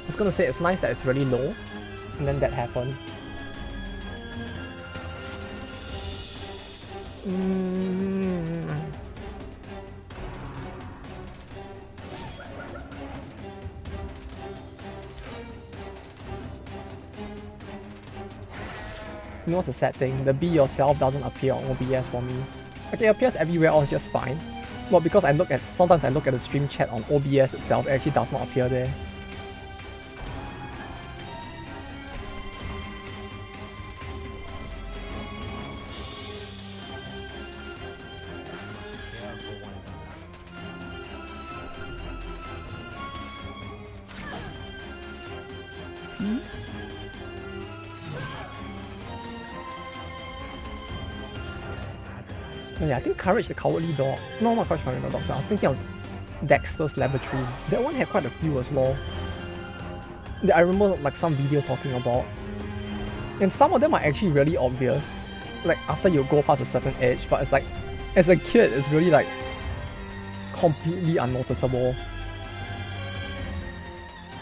I was gonna say it's nice that it's really low, and then that happened. You know what's the sad thing? The be yourself doesn't appear on OBS for me. Okay, it appears everywhere else just fine. But because sometimes I look at the stream chat on OBS itself, it actually does not appear there. Yeah, I think Courage the Cowardly Dog. No, not Courage the Cowardly Dog. I was thinking of Dexter's Laboratory. That one had quite a few as well. That I remember like some video talking about. And some of them are actually really obvious. Like after you go past a certain edge, but it's like as a kid it's really like completely unnoticeable.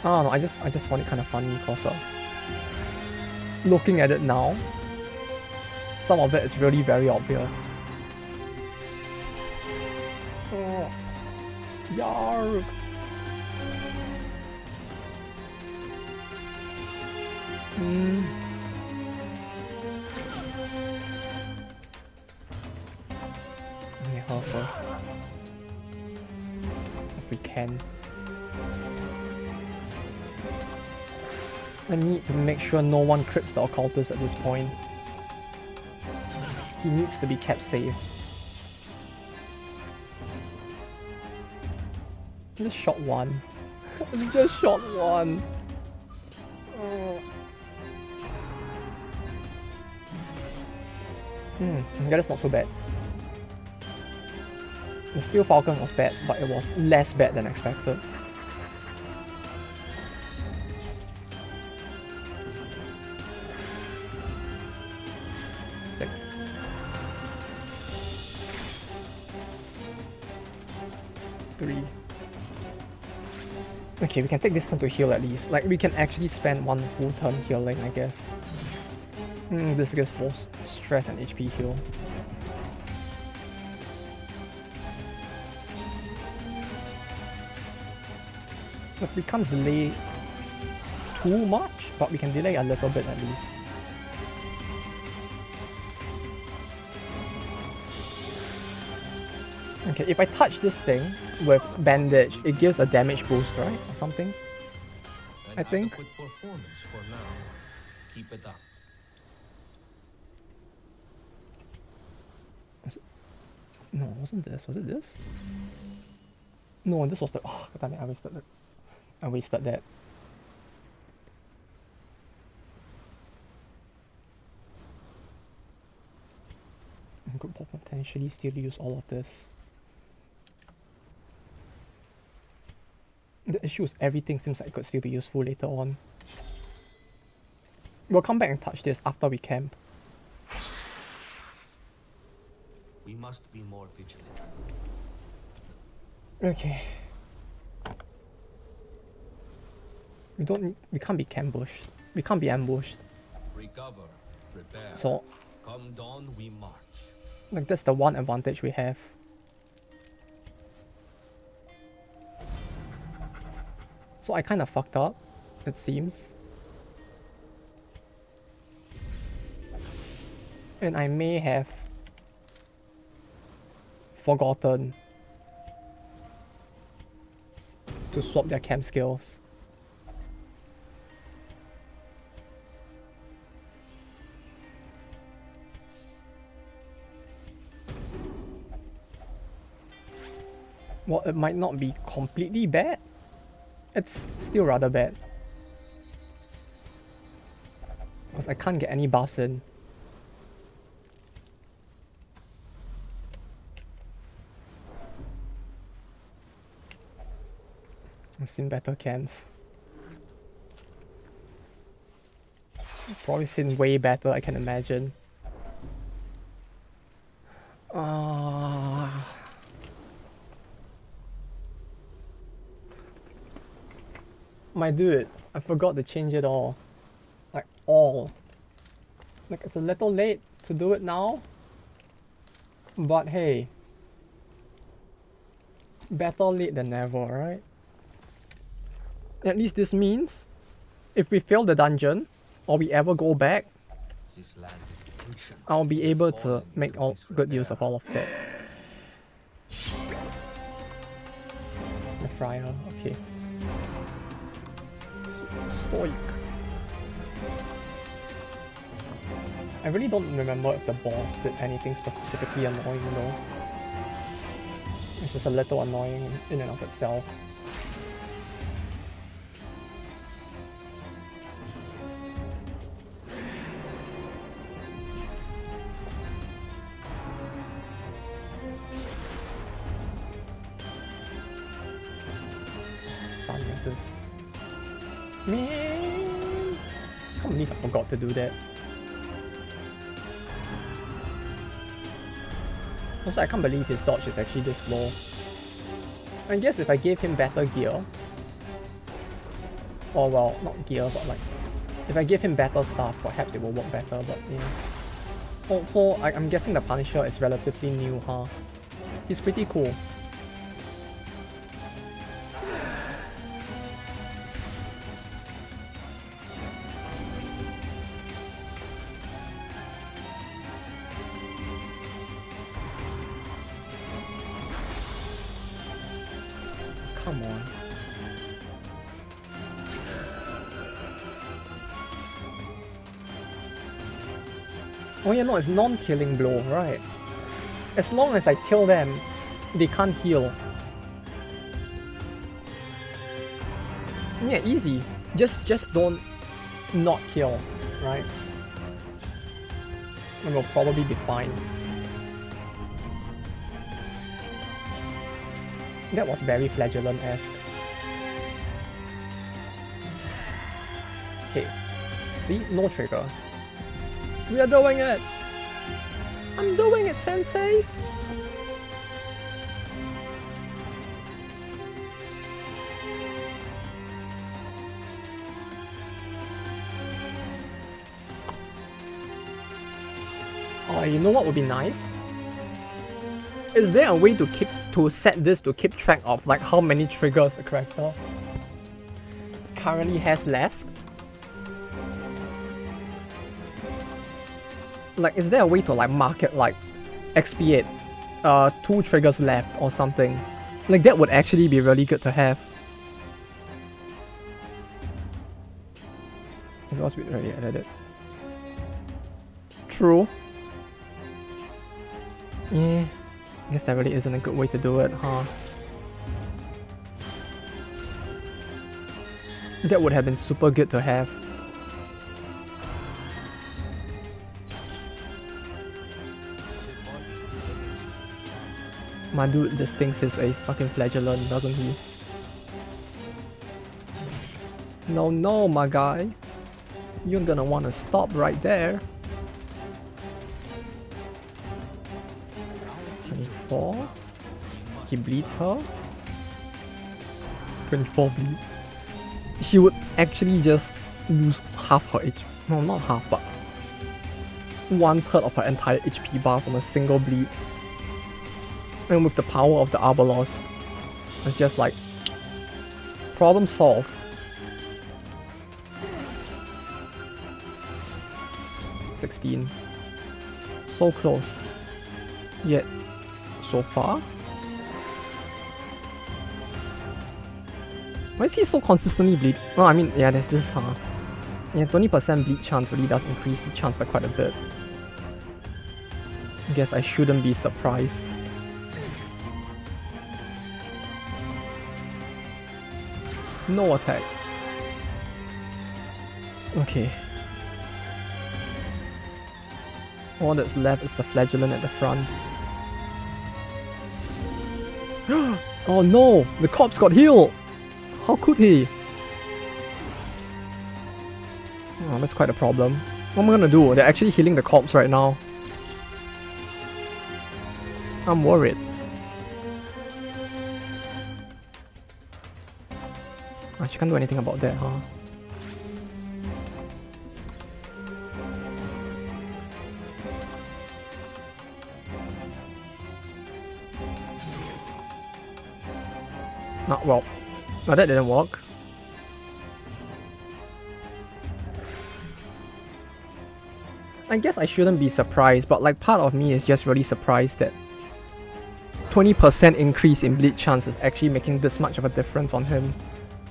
I don't know, I just find it kind of funny because looking at it now, some of it is really very obvious. Oh, yarg. Okay, her first. If we can. I need to make sure no one crits the occultist at this point. He needs to be kept safe. Just shot one. Just shot one. Oh. Yeah, that's not so bad. The Steel Falcon was bad, but it was less bad than expected. Okay, we can take this turn to heal at least. Like, we can actually spend one full turn healing, I guess. This gives both stress and HP heal. But we can't delay too much, but we can delay a little bit at least. Okay, if I touch this thing with bandage, it gives a damage boost, right? Or something? I think. Performance for now. Keep it up. No, it wasn't this. Was it this? No, this was the... Oh, damn it, I wasted it. I wasted that. I could potentially still use all of this. The issue is everything seems like it could still be useful later on. We'll come back and touch this after we camp. We must be more vigilant. Okay. We can't be ambushed. We can't be ambushed. Recover, prepare. So, Come dawn, we march. like, that's the one advantage we have. So I kind of fucked up, it seems. And I may have forgotten to swap their camp skills. Well, it might not be completely bad. It's still rather bad. Because I can't get any buffs in. I've seen better camps. I've probably seen way better, I can imagine. My dude, I forgot to change it all. Like, all. Like, it's a little late to do it now. But hey. Better late than never, right? At least this means, if we fail the dungeon, or we ever go back, This land is ancient. I'll be able to Falling make into all good use disrepair. of all of that. The friar, okay. Stoic. I really don't remember if the boss did anything specifically annoying though. It's just a little annoying in and of itself. Stun resist. Man! I can't believe I forgot to do that. Also, I can't believe his dodge is actually this low. I guess if I gave him better gear, or well, not gear, but like, if I give him better stuff, perhaps it will work better, but yeah. Also, I'm guessing the Punisher is relatively new, huh? He's pretty cool. Come on. Oh yeah, no, it's non-killing blow, right? As long as I kill them, they can't heal. Yeah, easy. Just don't not kill, right? And we'll probably be fine. That was very flagellant-esque. Okay. See? No trigger. We are doing it! I'm doing it, Sensei! Oh, you know what would be nice? Is there a way to set this to keep track of like how many triggers a character currently has left? Like, is there a way to like mark it like expiate 2 triggers left or something? Like, that would actually be really good to have. If else we already added it. True. Yeah. I guess that really isn't a good way to do it, huh? That would have been super good to have. My dude just thinks he's a fucking flagellant, doesn't he? No, no, my guy. You're gonna wanna stop right there. 24. He bleeds her. 24 bleed. she would actually just lose half her HP. No, not half, but 1/3 of her entire HP bar from a single bleed. And with the power of the Arbalest, it's just like problem solved. $16. So close. Yet so far. Why is he so consistently bleed? Oh, I mean, yeah, there's this, huh? Yeah, 20% bleed chance really does increase the chance by quite a bit. I guess I shouldn't be surprised. No attack. Okay. All that's left is the flagellant at the front. Oh no! The corpse got healed! How could he? Oh, that's quite a problem. What am I gonna do? They're actually healing the corpse right now. I'm worried. Oh, she can't do anything about that, huh? Not well. No, that didn't work. I guess I shouldn't be surprised, but like part of me is just really surprised that 20% increase in bleed chance is actually making this much of a difference on him,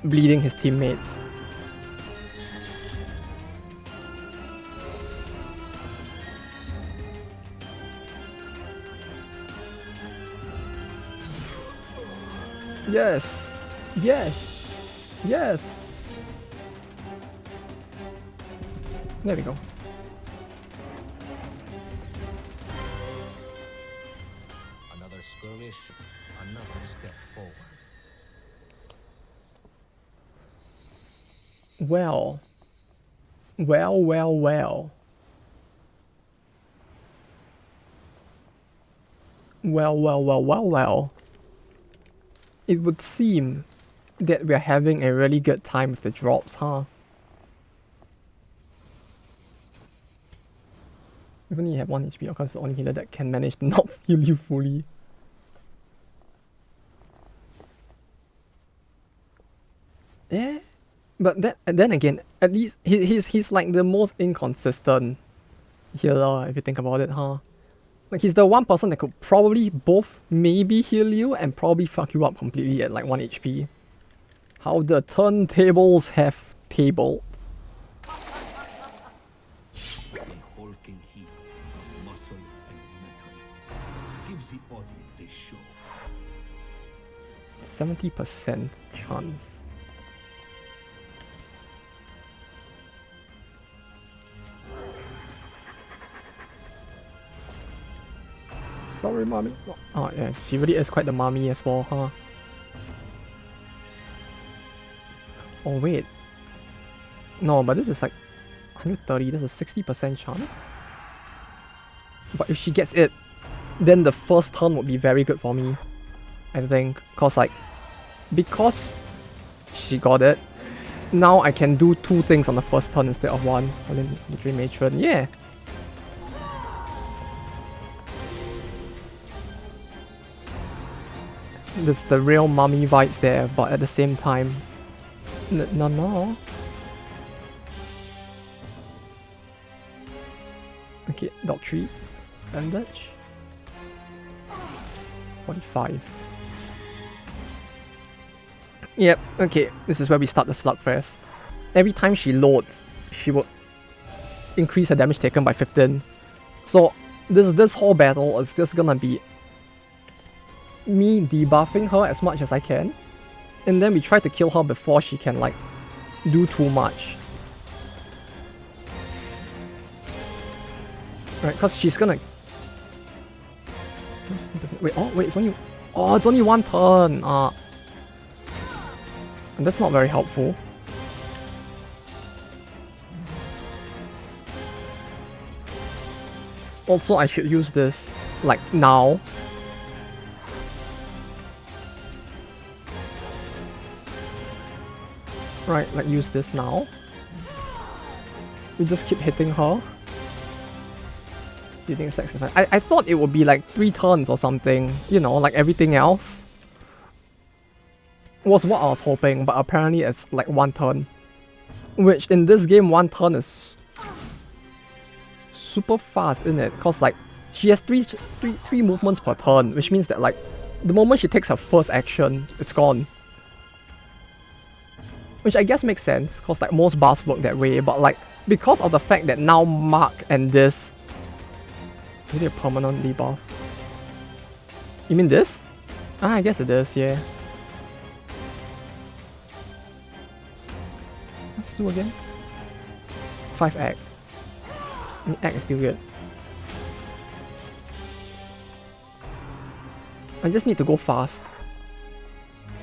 bleeding his teammates. Yes! Yes! Yes! There we go. Another skirmish, another step forward. Well. Well, well, well. Well, well, well, well, well. It would seem that we're having a really good time with the drops, huh? Even if you have 1 HP, of course, the only healer that can manage to not heal you fully. Yeah, but then again, at least he's like the most inconsistent healer if you think about it, huh? Like he's the one person that could probably both maybe heal you and probably fuck you up completely at like 1 HP. How the turntables have tabled. A hulking heap of muscle and metal gives the audience a show. 70% chance. Sorry, mommy. Oh yeah, she really is quite the mommy as well, huh? Oh wait. No, but this is like 130, this is 60% chance. But if she gets it, then the first turn would be very good for me, I think. Because she got it, now I can do 2 things on the first turn instead of 1. And then literally matron, yeah. There's the real mummy vibes there, but at the same time, no. Okay, dog treat, bandage, 45. Yep, okay, this is where we start the slugfest. Every time she loads, she would increase her damage taken by 15. So this whole battle is just gonna be me debuffing her as much as I can, and then we try to kill her before she can like do too much. Right, because she's gonna... Wait, it's only... Oh, it's only 1 turn! And that's not very helpful. Also, I should use this, like, now. Right, like use this now. We just keep hitting her. Do you think it's like I thought it would be like 3 turns or something, you know, like everything else. Was what I was hoping, but apparently it's like 1 turn. Which in this game 1 turn is super fast, isn't it? Cause like she has three movements per turn, which means that like the moment she takes her first action, it's gone. Which I guess makes sense, cause like most buffs work that way, but like because of the fact that now Mark and this really a permanently buff. You mean this? Ah, I guess it is, yeah. Let's do again. 5 act. I mean, act is still good. I just need to go fast.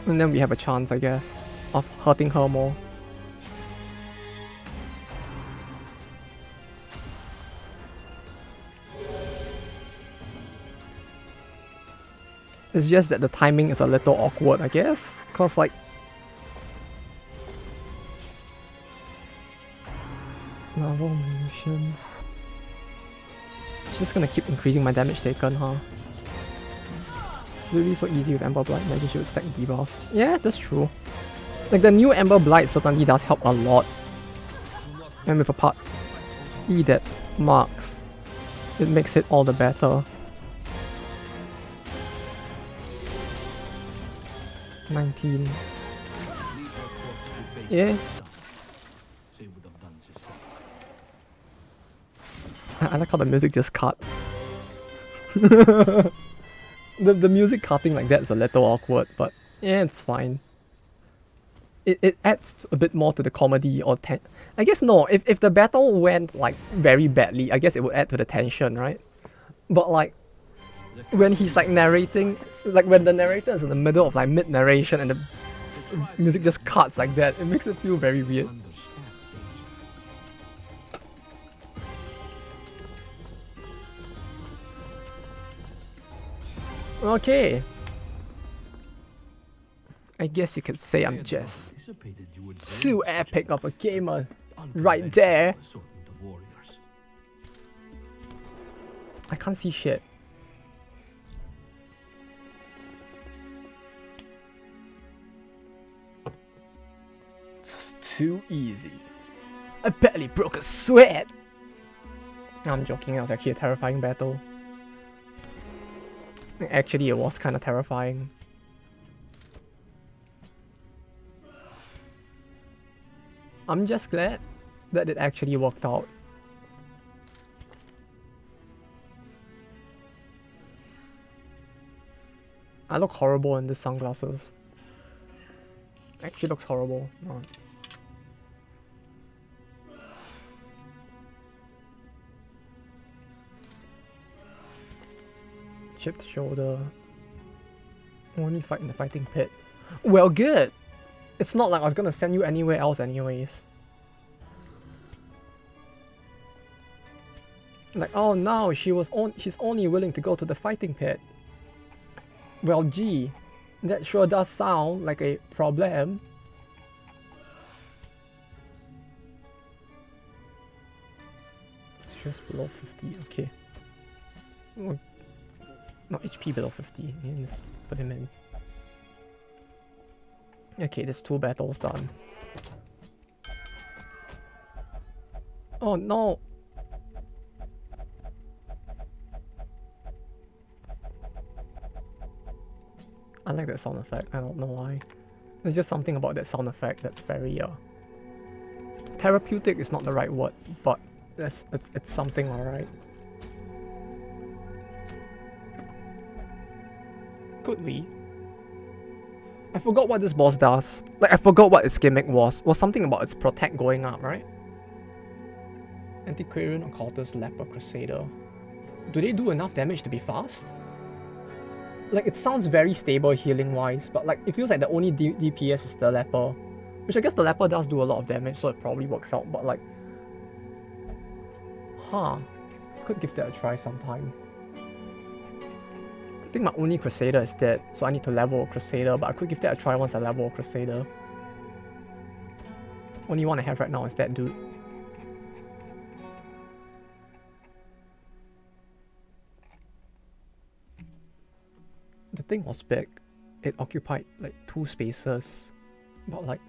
And then we have a chance, I guess, of hurting her more. It's just that the timing is a little awkward, I guess. Cause like... Level munitions... It's just gonna keep increasing my damage taken, huh? Really so easy with Ember Blight, maybe she would stack debuffs. Yeah, that's true. Like the new Ember Blight certainly does help a lot. And with a part E that marks, it makes it all the better. 19. Yeah. I like how the music just cuts. The music cutting like that is a little awkward, but yeah, it's fine. It adds a bit more to the comedy or I guess no, if the battle went like very badly, I guess it would add to the tension, right? But like when he's like narrating, like when the narrator is in the middle of like mid-narration and the music just cuts like that, it makes it feel very weird. Okay. I guess you could say I'm just too epic of a gamer right there. I can't see shit. It's too easy. I barely broke a sweat. I'm joking, it was actually a terrifying battle. Actually, it was kind of terrifying. I'm just glad that it actually worked out. I look horrible in the sunglasses. Actually looks horrible. No. Chipped shoulder. Only fight in the fighting pit. Well, good! It's not like I was gonna send you anywhere else anyways. Like, oh no, she's only willing to go to the fighting pit. Well, gee, that sure does sound like a problem. Just below 50, okay. Oh, not HP below 50, let's put him in. Okay, there's 2 battles done. Oh no! I like that sound effect, I don't know why. There's just something about that sound effect that's very therapeutic is not the right word, but it's something alright. Could we? I forgot what this boss does. Like, I forgot what its gimmick was. Was something about its protect going up, right? Antiquarian, Occultist, Leper, Crusader. Do they do enough damage to be fast? Like, it sounds very stable healing wise, but like, it feels like the only DPS is the Leper. Which I guess the Leper does do a lot of damage, so it probably works out, but like... Huh. Could give that a try sometime. I think my only Crusader is dead, so I need to level a Crusader, but I could give that a try once I level a Crusader. Only one I have right now is that dude. The thing was big. It occupied like 2 spaces. But like,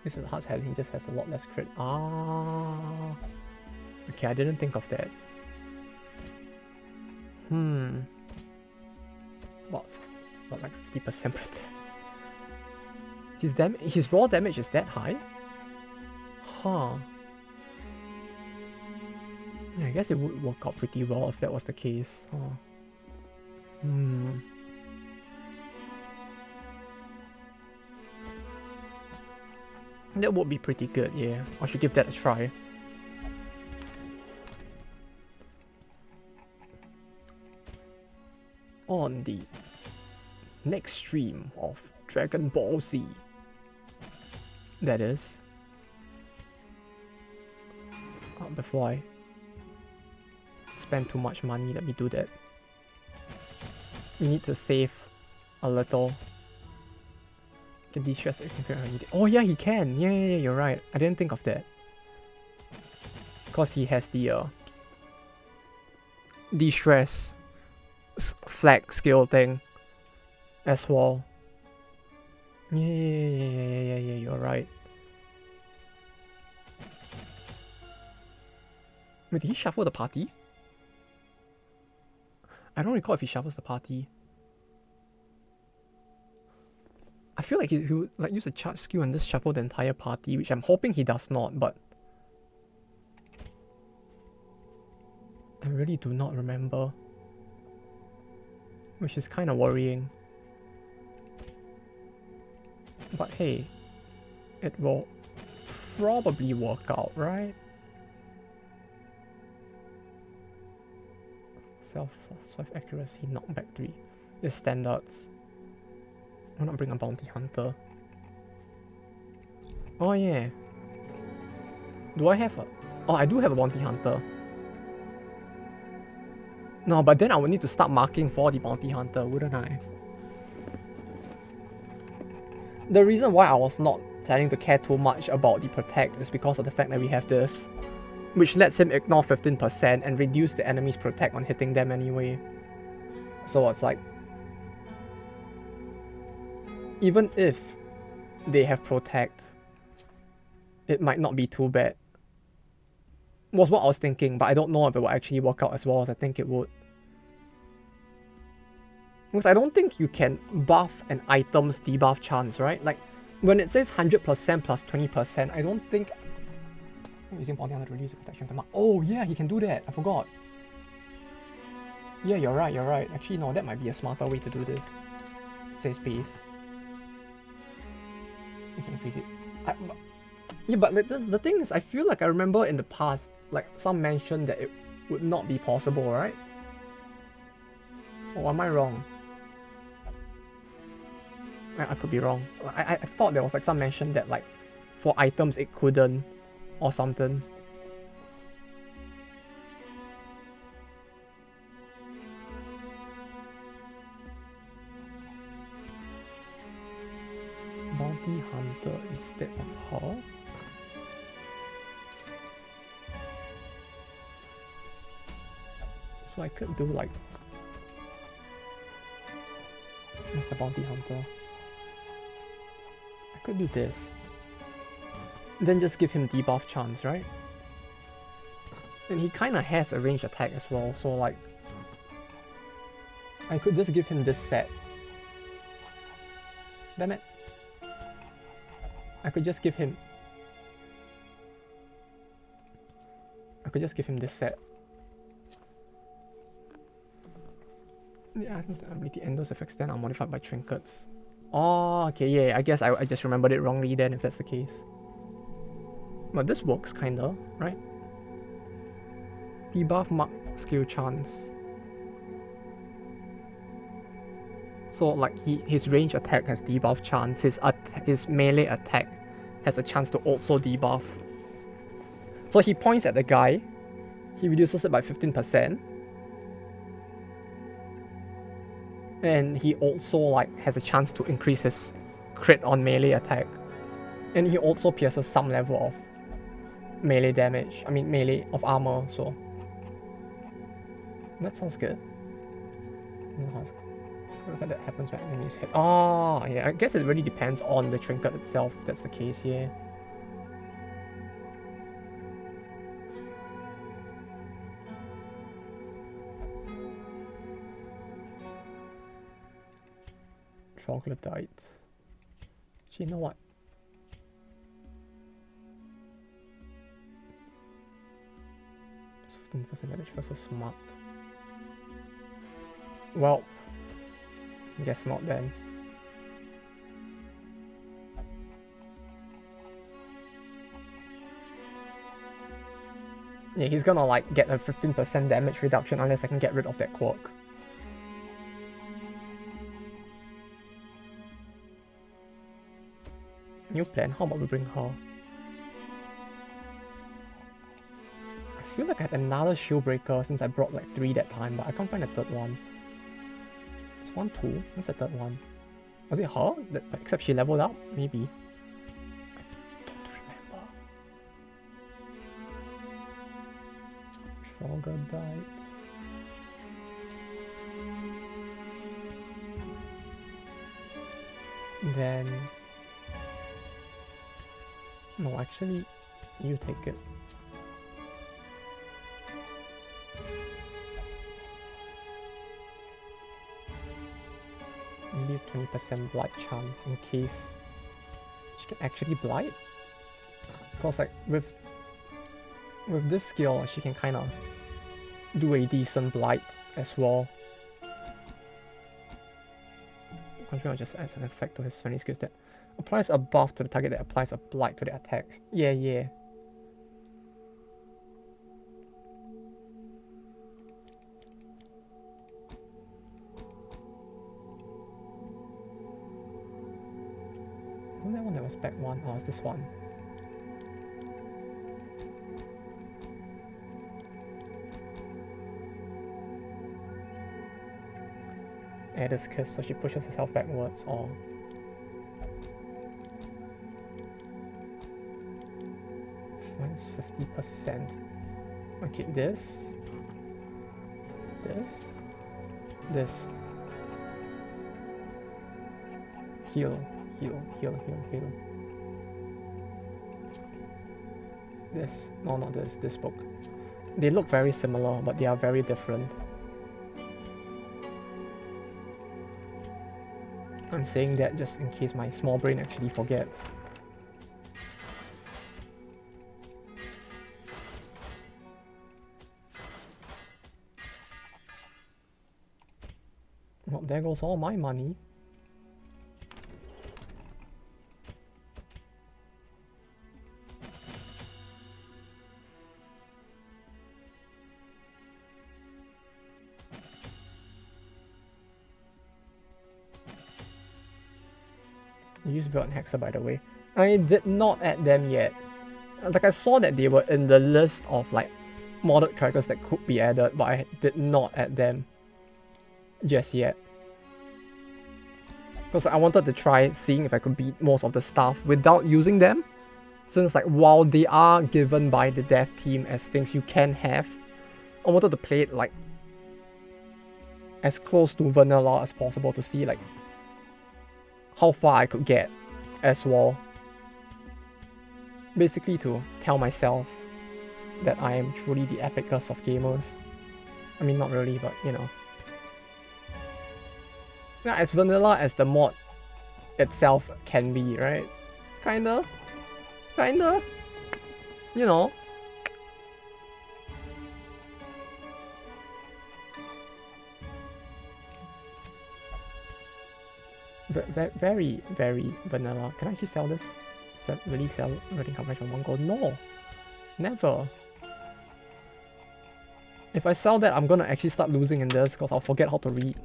this is Heart's Head, he just has a lot less crit. Ah. Okay, I didn't think of that. What like 50% protect? His raw damage is that high? Huh. Yeah, I guess it would work out pretty well if that was the case. Huh. That would be pretty good, yeah. I should give that a try. On the next stream of Dragon Ball Z. That is. Before I spend too much money, let me do that. We need to save a little. Can de-stress it. Oh yeah, he can. Yeah, you're right. I didn't think of that. Because he has the de-stress flag skill thing as well. Yeah, you're right. Wait, did he shuffle the party? I don't recall if he shuffles the party. I feel like he would like use a charge skill and just shuffle the entire party, which I'm hoping he does not, but I really do not remember. Which is kind of worrying. But hey, it will probably work out, right? Self accuracy, knockback 3. It's standards. Why not bring a bounty hunter? Oh yeah. Do I have a... Oh, I do have a bounty hunter. No, but then I would need to start marking for the bounty hunter, wouldn't I? The reason why I was not planning to care too much about the protect is because of the fact that we have this, which lets him ignore 15% and reduce the enemy's protect on hitting them anyway. So it's like, even if they have protect, it might not be too bad. Was what I was thinking, but I don't know if it will actually work out as well as I think it would. Because I don't think you can buff an item's debuff chance, right? Like, when it says 100% plus 20%, I don't think... Using bounty hunter to reduce the protection of the mark. Oh yeah, he can do that. I forgot. Yeah, you're right. Actually, no, that might be a smarter way to do this. Save space. We can increase it. Yeah, but the thing is, I feel like I remember in the past, like, some mention that it would not be possible, right? Or am I wrong? I could be wrong. I thought there was like some mention that like, for items it couldn't, or something. Bounty hunter instead of her. So I could do like... Where's the bounty hunter? I could do this. Then just give him debuff chance, right? And he kinda has a ranged attack as well, so like... I could just give him this set. Damn it. I could just give him this set. The items that ability and those effects then are modified by trinkets. Oh, okay, yeah, I guess I just remembered it wrongly then if that's the case. But this works kinda, right? Debuff mark skill chance. So like his range attack has debuff chance, his melee attack has a chance to also debuff. So he points at the guy, he reduces it by 15%. And he also like has a chance to increase his crit on melee attack. And he also pierces some level of melee damage. I mean melee of armor, so that sounds good. So that happens when enemies hit. Oh, yeah, I guess it really depends on the trinket itself, if that's the case here. Troglodyte. Actually, you know what? Just 15% damage versus smart. Well, guess not then. Yeah, he's gonna like get a 15% damage reduction unless I can get rid of that quirk. New plan, how about we bring her? I feel like I had another shield breaker since I brought like 3 that time, but I can't find a third one. It's 1, 2. What's the third one? Was it her? Except she leveled up? Maybe. I don't remember. Troglodyte. Then... No, actually, you take it. Maybe a 20% blight chance in case she can actually blight. Because like with this skill, she can kind of do a decent blight as well. Control just adds an effect to his friendly skills that applies a buff to the target that applies a blight to the attacks. Yeah. Isn't that one that was back one? Oh, it's this one. Ada's kiss, so she pushes herself backwards, or... Minus 50%. Okay, this. Heal. This. No, not this. This book. They look very similar, but they are very different. I'm saying that just in case my small brain actually forgets. Well, there goes all my money. Use Veld and Hexer, by the way. I did not add them yet. Like, I saw that they were in the list of like modded characters that could be added, but I did not add them just yet. Because I wanted to try seeing if I could beat most of the stuff without using them. Since like while they are given by the dev team as things you can have, I wanted to play it like as close to vanilla as possible to see like how far I could get as well. Basically to tell myself that I am truly the epicus of gamers. I mean, not really, but you know. Yeah, as vanilla as the mod itself can be, right? Kinda. You know. Very, very vanilla. Can I actually sell this? Really sell rating coverage on one go? No. Never. If I sell that, I'm gonna actually start losing in this because I'll forget how to read.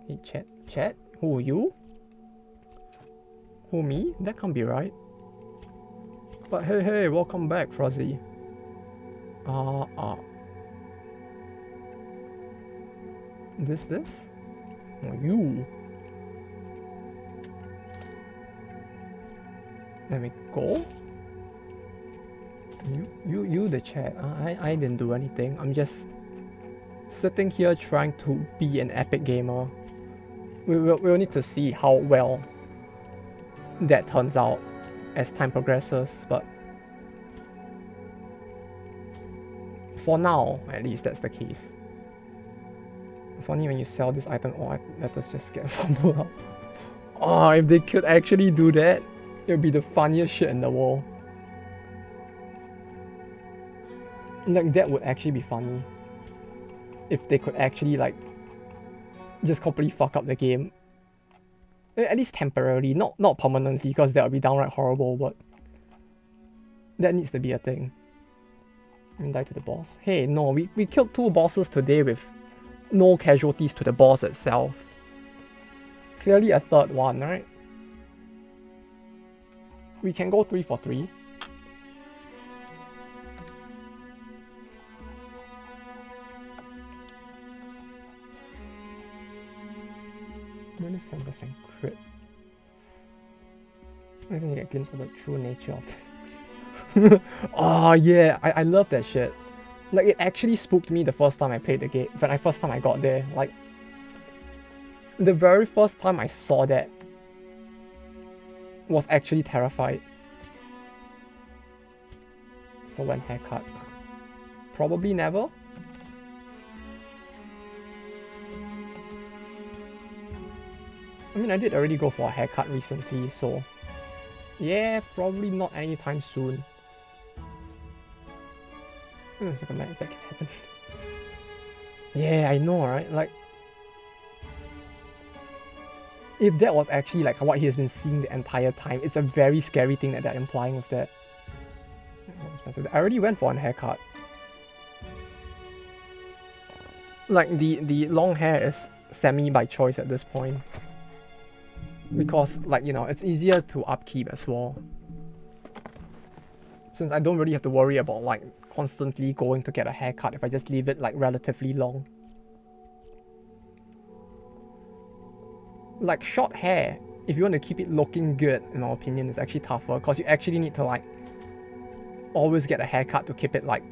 Hey, chat? Who, you? Who, me? That can't be right. But hey, welcome back, Frozzy. This? Oh, you. Let me go. You the chat. I didn't do anything. I'm just sitting here trying to be an epic gamer. We'll need to see how well that turns out as time progresses, but for now, at least that's the case. Funny when you sell this item, oh, let us just get fumbled out. Oh, if they could actually do that, it would be the funniest shit in the world. Like, that would actually be funny. If they could actually, like, just completely fuck up the game. At least temporarily, not permanently, because that would be downright horrible, but that needs to be a thing. And die to the boss. Hey, no, we killed 2 bosses today with no casualties to the boss itself. Clearly a third one, right? We can go 3 for 3. -7% crit. I think you get a glimpse of the true nature of it. Oh yeah, I love that shit. Like, it actually spooked me the first time I played the game. When first time I got there, like, the very first time I saw that was actually terrified. So when haircut? Probably never. I mean, I did already go for a haircut recently, so yeah, probably not anytime soon. It's like a magic that can happen. Yeah, I know, right? Like, if that was actually like what he has been seeing the entire time, it's a very scary thing that they're implying with that. I already went for a haircut. Like, the long hair is semi by choice at this point. Because, like, you know, it's easier to upkeep as well. Since I don't really have to worry about, like, constantly going to get a haircut if I just leave it, like, relatively long. Like, short hair, if you want to keep it looking good, in my opinion, is actually tougher. Because you actually need to, like, always get a haircut to keep it, like,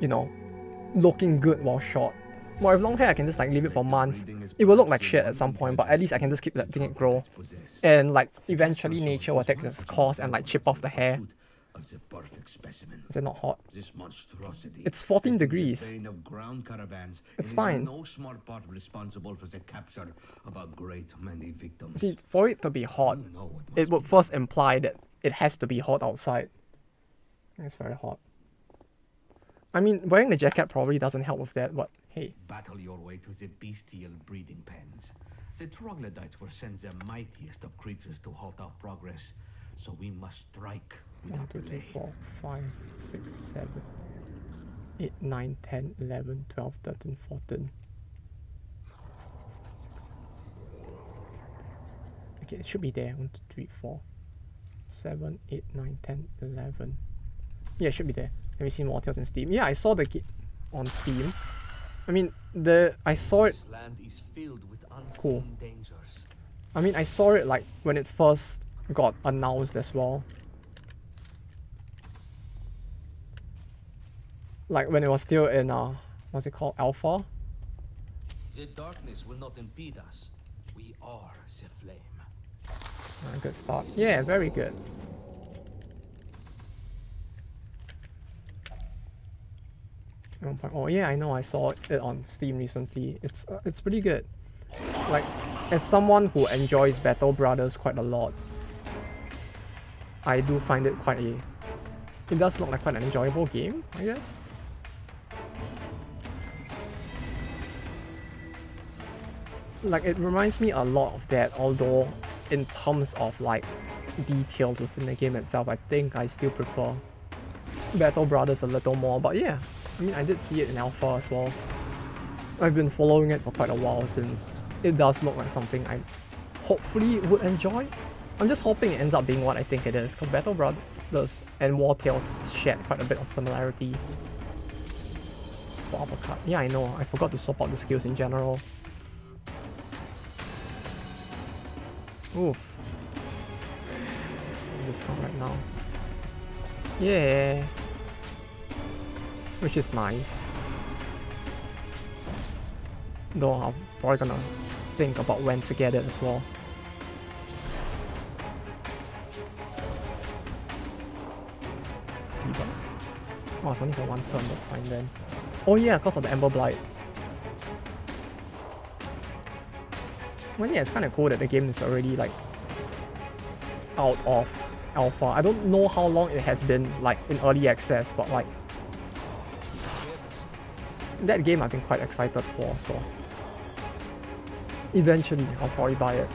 you know, looking good while short. Well, with long hair, I can just, like, leave it for months. It will look like shit at some point, but at least I can just keep letting it grow. And, like, eventually nature will take its course and, like, chip off the hair. Is it not hot? It's 14 degrees. It's fine. No smart part responsible for the capture of a great many victims. See, for it to be hot, it would first imply that it has to be hot outside. It's very hot. I mean, wearing the jacket probably doesn't help with that, but hey. Battle your way to the bestial breeding pens. The troglodytes were sent the mightiest of creatures to halt our progress, so we must strike without 1, 2, 3, delay. 4, 5, 6, 7, 8, 9, 10, 11, 12, 13, 14. Okay, it should be there. 1, 2, 3, 4, 7, 8, 9, 10, 11. Yeah, it should be there. Have you seen Mortals in Steam? Yeah, I saw the game on Steam. I mean, I saw it. This land is filled with unseen Cool. dangers. I mean, I saw it like when it first got announced as well. Like when it was still in what's it called, alpha? The darkness will not impede us. We are the flame. Good start. Yeah, very good. Oh yeah, I know. I saw it on Steam recently. It's pretty good. Like, as someone who enjoys Battle Brothers quite a lot, I do find it quite a. It does look like quite an enjoyable game, I guess. Like, it reminds me a lot of that, although in terms of like details within the game itself, I think I still prefer Battle Brothers a little more. But yeah, I mean, I did see it in alpha as well. I've been following it for quite a while since it does look like something I hopefully would enjoy. I'm just hoping it ends up being what I think it is, because Battle Brothers and War Tales share quite a bit of similarity. For uppercut. Yeah, I know. I forgot to swap out the skills in general. Oof. This one right now. Yeah. Which is nice. Though I'm probably gonna think about when to get it as well. Oh, it's only for one turn, that's fine then. Oh yeah, because of the Ember Blight. Well yeah, it's kinda cool that the game is already like out of alpha. I don't know how long it has been like in early access, but like that game I've been quite excited for, so eventually I'll probably buy it.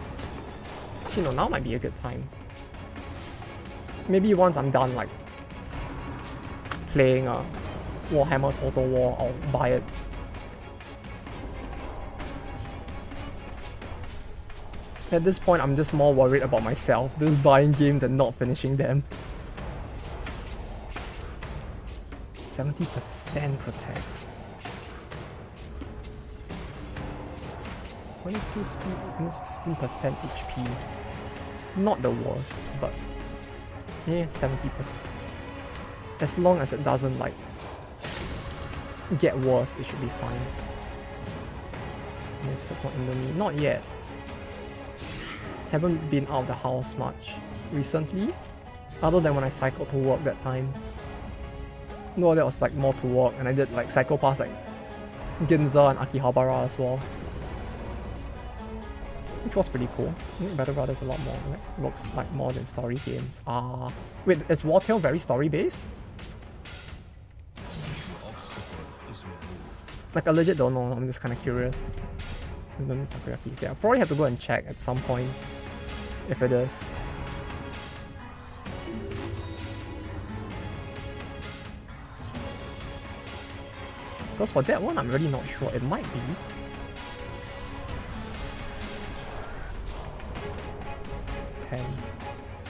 You know, now might be a good time. Maybe once I'm done like playing Warhammer Total War, I'll buy it. At this point, I'm just more worried about myself, just buying games and not finishing them. 70% protect. When is 2 speed? Minus 15% HP. Not the worst, but yeah, 70%. As long as it doesn't like get worse, it should be fine. No support Indomie. Not yet. Haven't been out of the house much recently, other than when I cycled to work that time. No, that was like more to work, and I did like cycle past like Ginza and Akihabara as well, which was pretty cool. I think Battle Brothers a lot more, like, looks like more than story games. Wait, is Wartail very story based? Like I legit don't know, I'm just kinda curious. And then Takoyaki's there. I'll probably have to go and check at some point if it is. Because for that one I'm really not sure, it might be.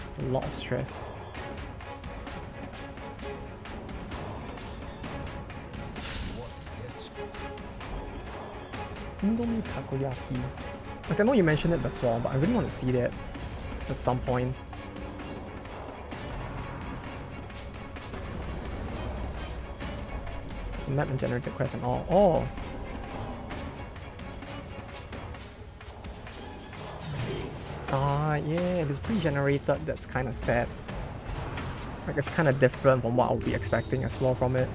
It's a lot of stress. Indomie Takoyaki. Like I know you mentioned it before, but I really want to see that at some point. So map and generated quest and all. Oh! Yeah, if it's pre-generated, that's kind of sad. Like it's kind of different from what I'll be expecting as well from it.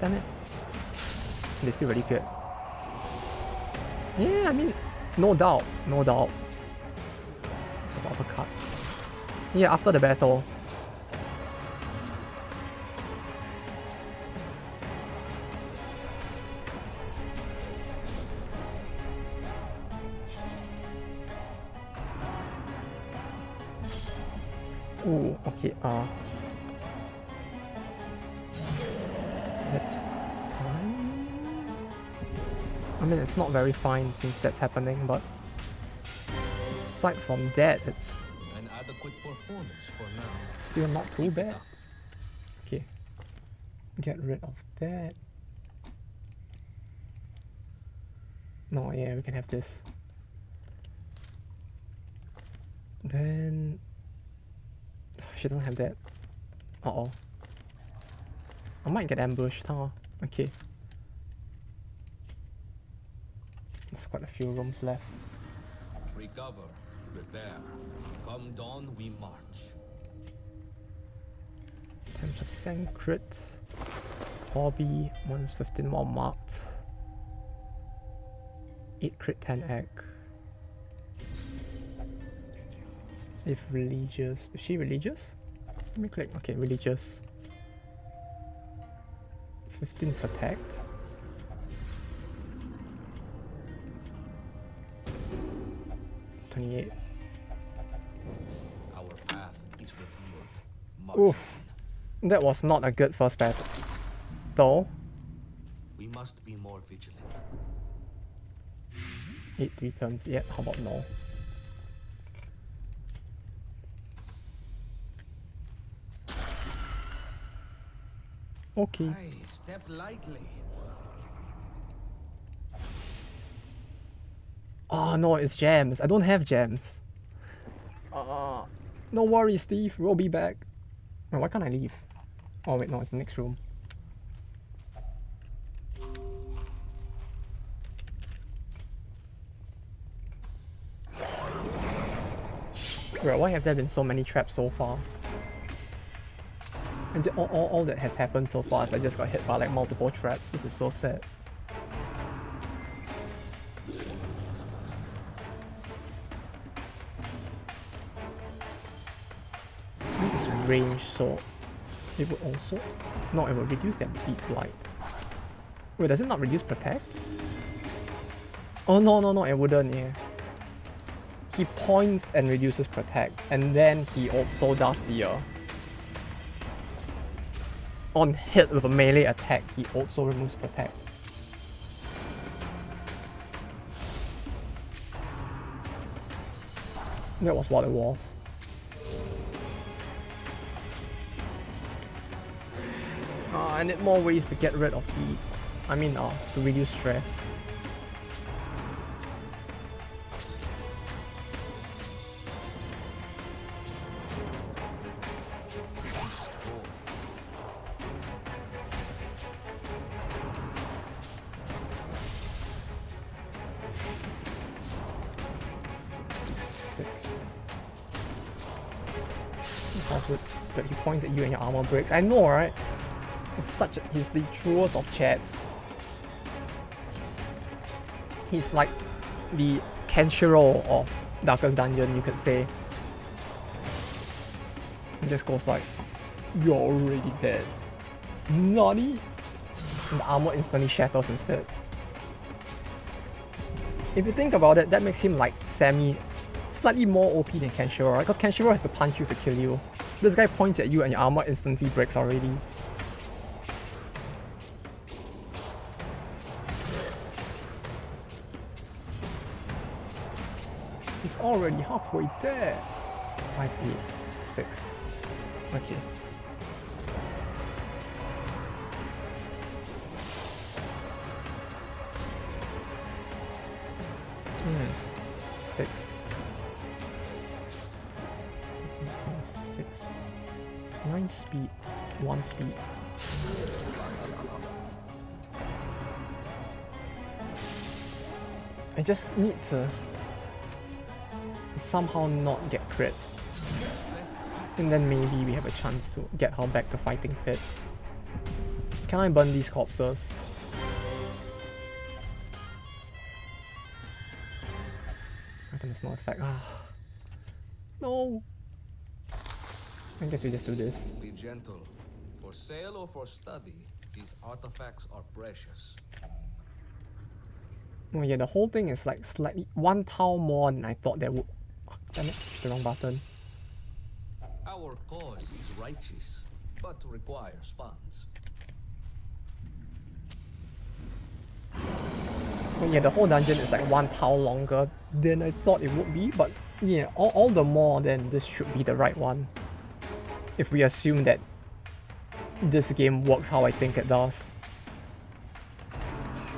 Damn it. They're still really good. Yeah, I mean, no doubt, no doubt. It's about the cut. Yeah, after the battle. Ooh, okay, that's fine. I mean, it's not very fine since that's happening, but aside from that, it's An adequate performance for now. still not too bad. Okay, get rid of that. No, yeah, we can have this. Then she doesn't have that. Uh-oh. I might get ambushed, huh? Okay. There's quite a few rooms left. Recover, repair. Come dawn, we march. 10% crit. Hobby, minus 15 more marked. 8 crit, 10 egg. If religious. Is she religious? Let me click. Okay, religious. 15 protect. $28. Our path is revealed. March Oof. on. That was not a good first battle. Though. We must be more vigilant. 8 3 turns. Yeah, how about no? Okay. Aye, step lightly. Oh no, it's gems. I don't have gems. No worries, Steve. We'll be back. Wait, why can't I leave? Oh wait, no, it's the next room. Bro, why have there been so many traps so far? And all that has happened so far is I just got hit by like multiple traps. This is so sad. This is range, so it would also... No, it will reduce their deep light. Wait, does it not reduce protect? Oh no, it wouldn't, yeah. He points and reduces protect, and then he also does the on hit with a melee attack, he also removes protect. That was what it was. I need more ways to get rid of the... to reduce stress. That he points at you and your armor breaks. I know, right? He's the truest of chats. He's like the Kenshiro of Darkest Dungeon, you could say. He just goes like, "You're already dead." Nani? And the armor instantly shatters instead. If you think about it, that makes him like slightly more OP than Kenshiro, right? Because Kenshiro has to punch you to kill you. This guy points at you and your armor instantly breaks already. He's already halfway there. 5, 8, 6. Okay. Six. 6. 9 speed, 1 speed. I just need to somehow not get crit. And then maybe we have a chance to get her back to fighting fit. Can I burn these corpses? I think there's no effect. No! I guess we just do this. Be gentle. For sale or for study, these artifacts are precious. Oh yeah, the whole thing is like slightly 1 tile more than I thought there would. Damn it, the wrong button. Our cause is righteous, but requires funds. Oh yeah, the whole dungeon is like 1 tile longer than I thought it would be, but yeah, all the more then this should be the right one. If we assume that this game works how I think it does.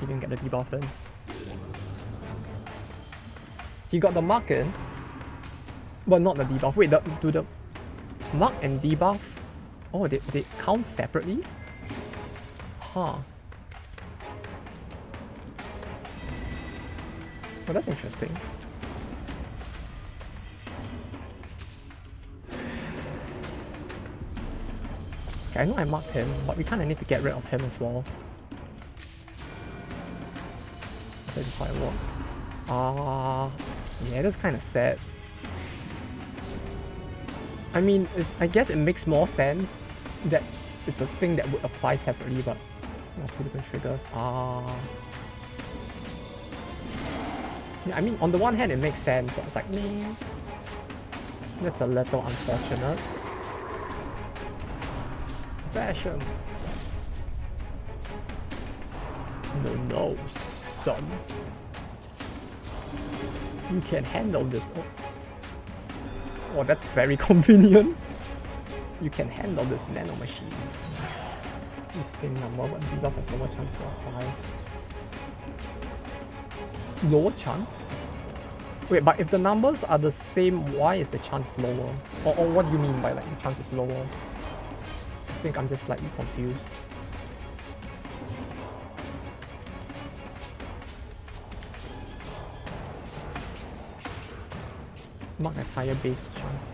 He didn't get the debuff in. He got the mark in, but not the debuff. Wait, do the mark and debuff? Oh, they count separately? Huh. Oh, that's interesting. Okay, I know I marked him, but we kinda need to get rid of him as well. That's how it works. Yeah, that's kinda sad. I mean, I guess it makes more sense that it's a thing that would apply separately, but 2 different triggers. Yeah, I mean, on the one hand, it makes sense, but it's like, that's a little unfortunate. Bash him. No, son. You can handle this. Oh, that's very convenient. You can handle this nanomachines. the same number, but debuff has lower chance to apply. Lower chance? Wait, but if the numbers are the same, why is the chance lower? Or what do you mean by like the chance is lower? I think I'm just slightly confused. Mark as higher base chance.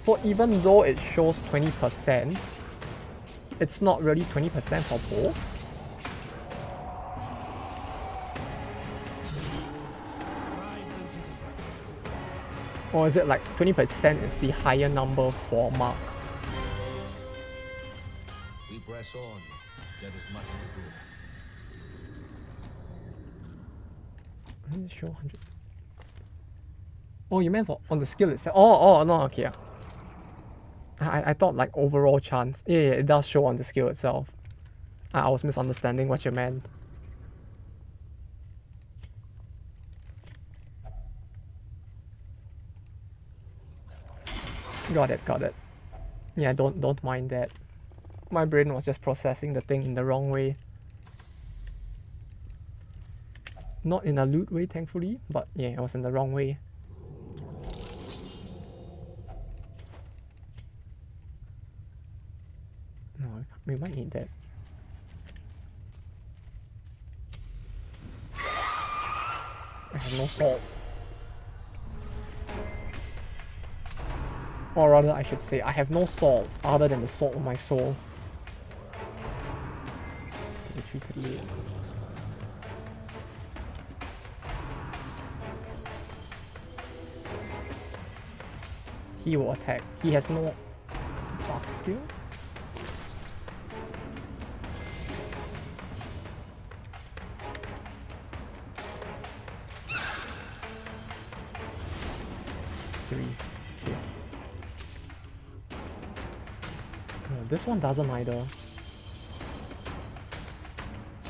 So even though it shows 20%, it's not really 20% for both? Or is it like 20% is the higher number for Mark? We press on. There is much to do. Show 100. Oh, you meant for on the skill itself? Oh, no, okay. I thought like overall chance. Yeah, it does show on the skill itself. I was misunderstanding what you meant. Got it. Yeah, don't mind that. My brain was just processing the thing in the wrong way. Not in a loot way, thankfully, but yeah, it was in the wrong way. No, we might need that. I have no salt. Or rather, I should say, I have no salt other than the salt of my soul. 33, 38. He will attack. He has no buff skill. This one doesn't either.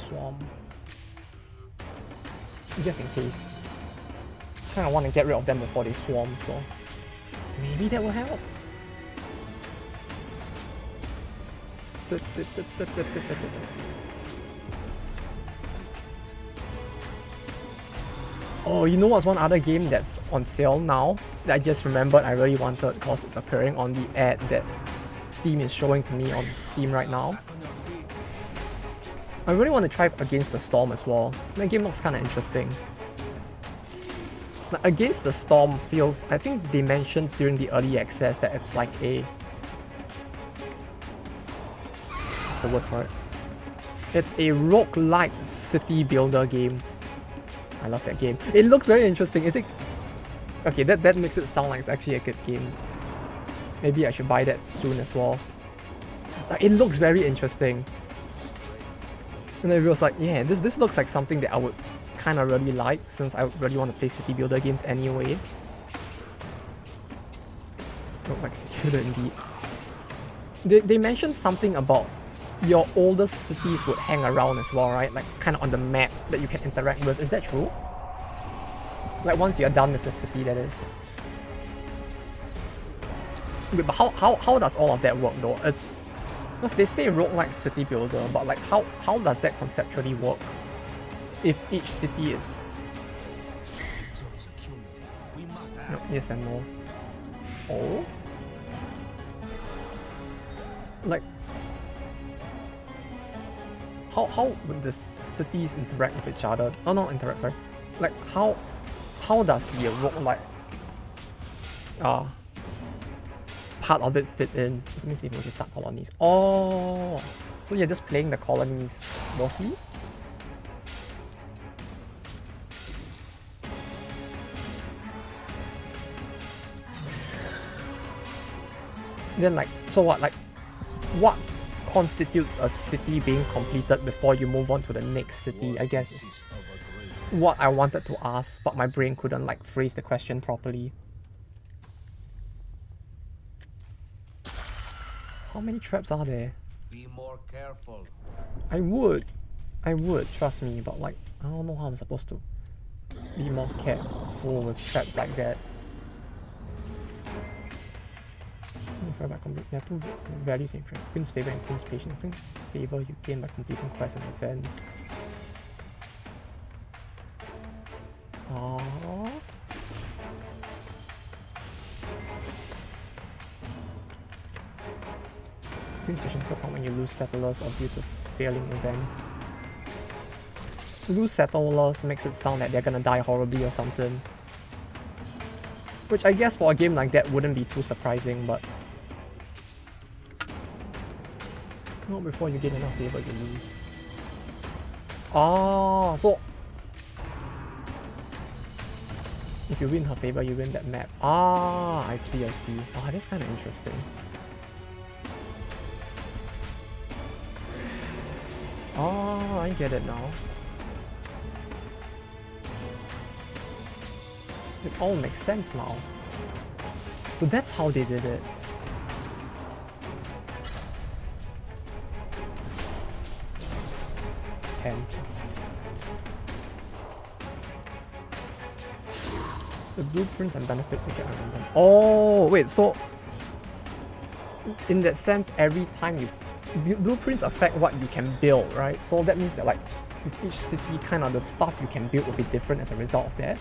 Swarm. Just in case. Kinda want to get rid of them before they swarm, so maybe that will help. Oh, you know what's one other game that's on sale now that I just remembered I really wanted because it's appearing on the ad that Steam is showing to me on Steam right now. I really want to try Against the Storm as well. That game looks kind of interesting. Now, Against the Storm feels, I think they mentioned during the early access that it's like a... What's the word for it? It's a roguelike city builder game. I love that game. It looks very interesting. Is it... Okay, that makes it sound like it's actually a good game. Maybe I should buy that soon as well. It looks very interesting. And then it was like, yeah, this looks like something that I would kind of really like, since I really want to play city builder games anyway. Look like city builder indeed. They mentioned something about your oldest cities would hang around as well, right? Like kind of on the map that you can interact with. Is that true? Like once you're done with the city, that is. Wait, but how does all of that work though? It's because they say roguelike city builder, but like how does that conceptually work? If each city is no, yes and no. Oh, like how would the cities interact with each other? Oh, not interact. Sorry, like how does the roguelike part of it fit in? Let me see if we just start colonies. Oh, so you're just playing the colonies, mostly? Then like, so what? Like, what constitutes a city being completed before you move on to the next city? I guess is what I wanted to ask, but my brain couldn't like phrase the question properly. How many traps are there? Be more careful. I would, trust me, but like, I don't know how I'm supposed to be more careful with traps like that. If destroyed by complete. There are two values in Queen's Favor and Queen's Patience. Queen's Favor you gain by completing quests and events. Aww. Queen's Patience goes on when you lose settlers or due to failing events. Lose settlers makes it sound like they're gonna die horribly or something. Which I guess for a game like that wouldn't be too surprising, but not before you gain enough favor to lose. Ah, so if you win her favor, you win that map. Ah, I see, I see. Ah, that's kind of interesting. Ah, I get it now. It all makes sense now. So that's how they did it. The blueprints and benefits you get from them. Oh, wait, so in that sense, every time you blueprints affect what you can build, right? So that means that like with each city, kind of the stuff you can build will be different as a result of that.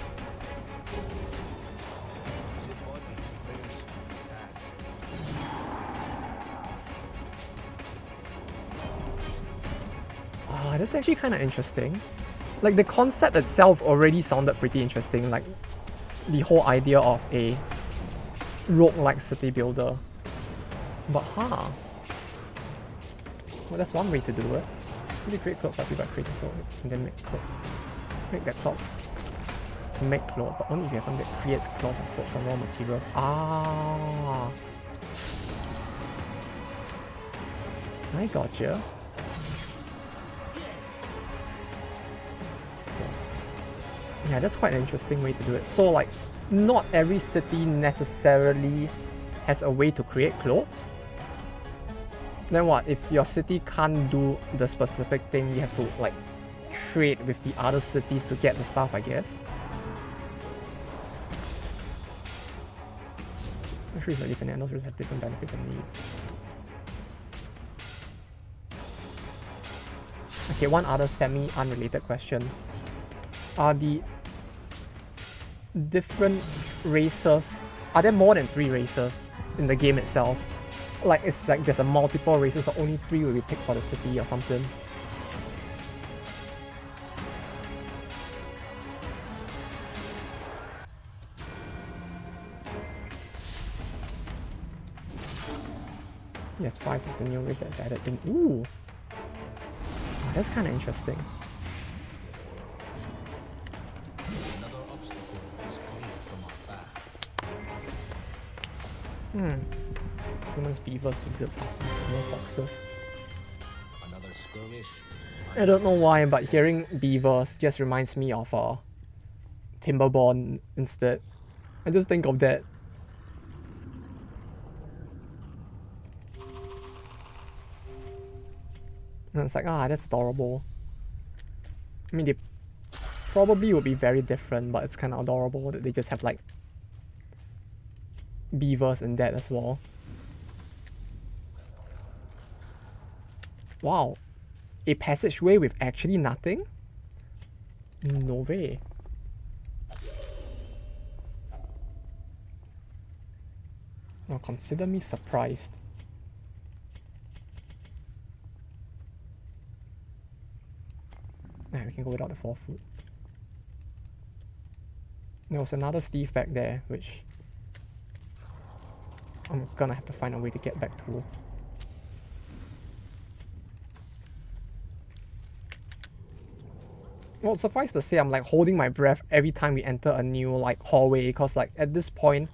Ah, that's actually kind of interesting. Like the concept itself already sounded pretty interesting. Like the whole idea of a roguelike city builder. But well, that's one way to do it. Really create clothes by people creating clothes and then make clothes. Make that cloth to make clothes, but only if you have something that creates cloth and clothes from raw materials. Ah, I gotcha. Yeah, that's quite an interesting way to do it. So like, not every city necessarily has a way to create clothes. Then what, if your city can't do the specific thing, you have to like trade with the other cities to get the stuff, I guess. I'm sure it's different, and those have different benefits and needs. Okay, one other semi-unrelated question. Are the different races, are there more than 3 races in the game itself? Like it's like there's a multiple races but only 3 will be picked for the city or something. Yes, 5 is the new race that's added in. Ooh, oh, that's kind of interesting. Humans, beavers, lizards, halflings, no foxes. Another skirmish. I don't know why, but hearing beavers just reminds me of Timberborn instead. I just think of that. And it's like, ah, that's adorable. I mean, they probably would be very different, but it's kind of adorable that they just have like beavers in that as well. Wow, a passageway with actually nothing? No way. Well, consider me surprised. Nah, we can go without the 4 food. There was another Steve back there, which I'm gonna have to find a way to get back to. Well, suffice to say, I'm like holding my breath every time we enter a new like hallway, because like at this point,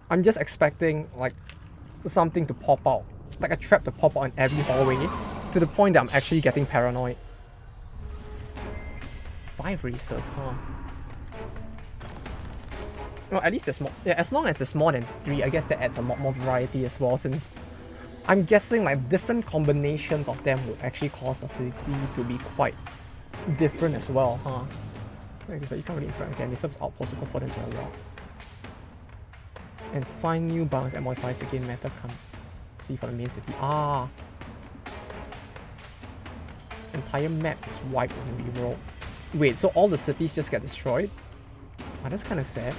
I'm just expecting like something to pop out, like a trap to pop out in every hallway, to the point that I'm actually getting paranoid. 5 races, huh? Well, at least there's more. Yeah, as long as there's more than 3, I guess that adds a lot more variety as well, since I'm guessing like different combinations of them would actually cause a city to be quite different as well, huh? But you can't really interact again. They serve as outposts to go further into a route. And find new bounds and modifiers to gain meta proxy for the main city. Ah. Entire map is wiped and rewrote. Wait, so all the cities just get destroyed? Oh, that's kind of sad.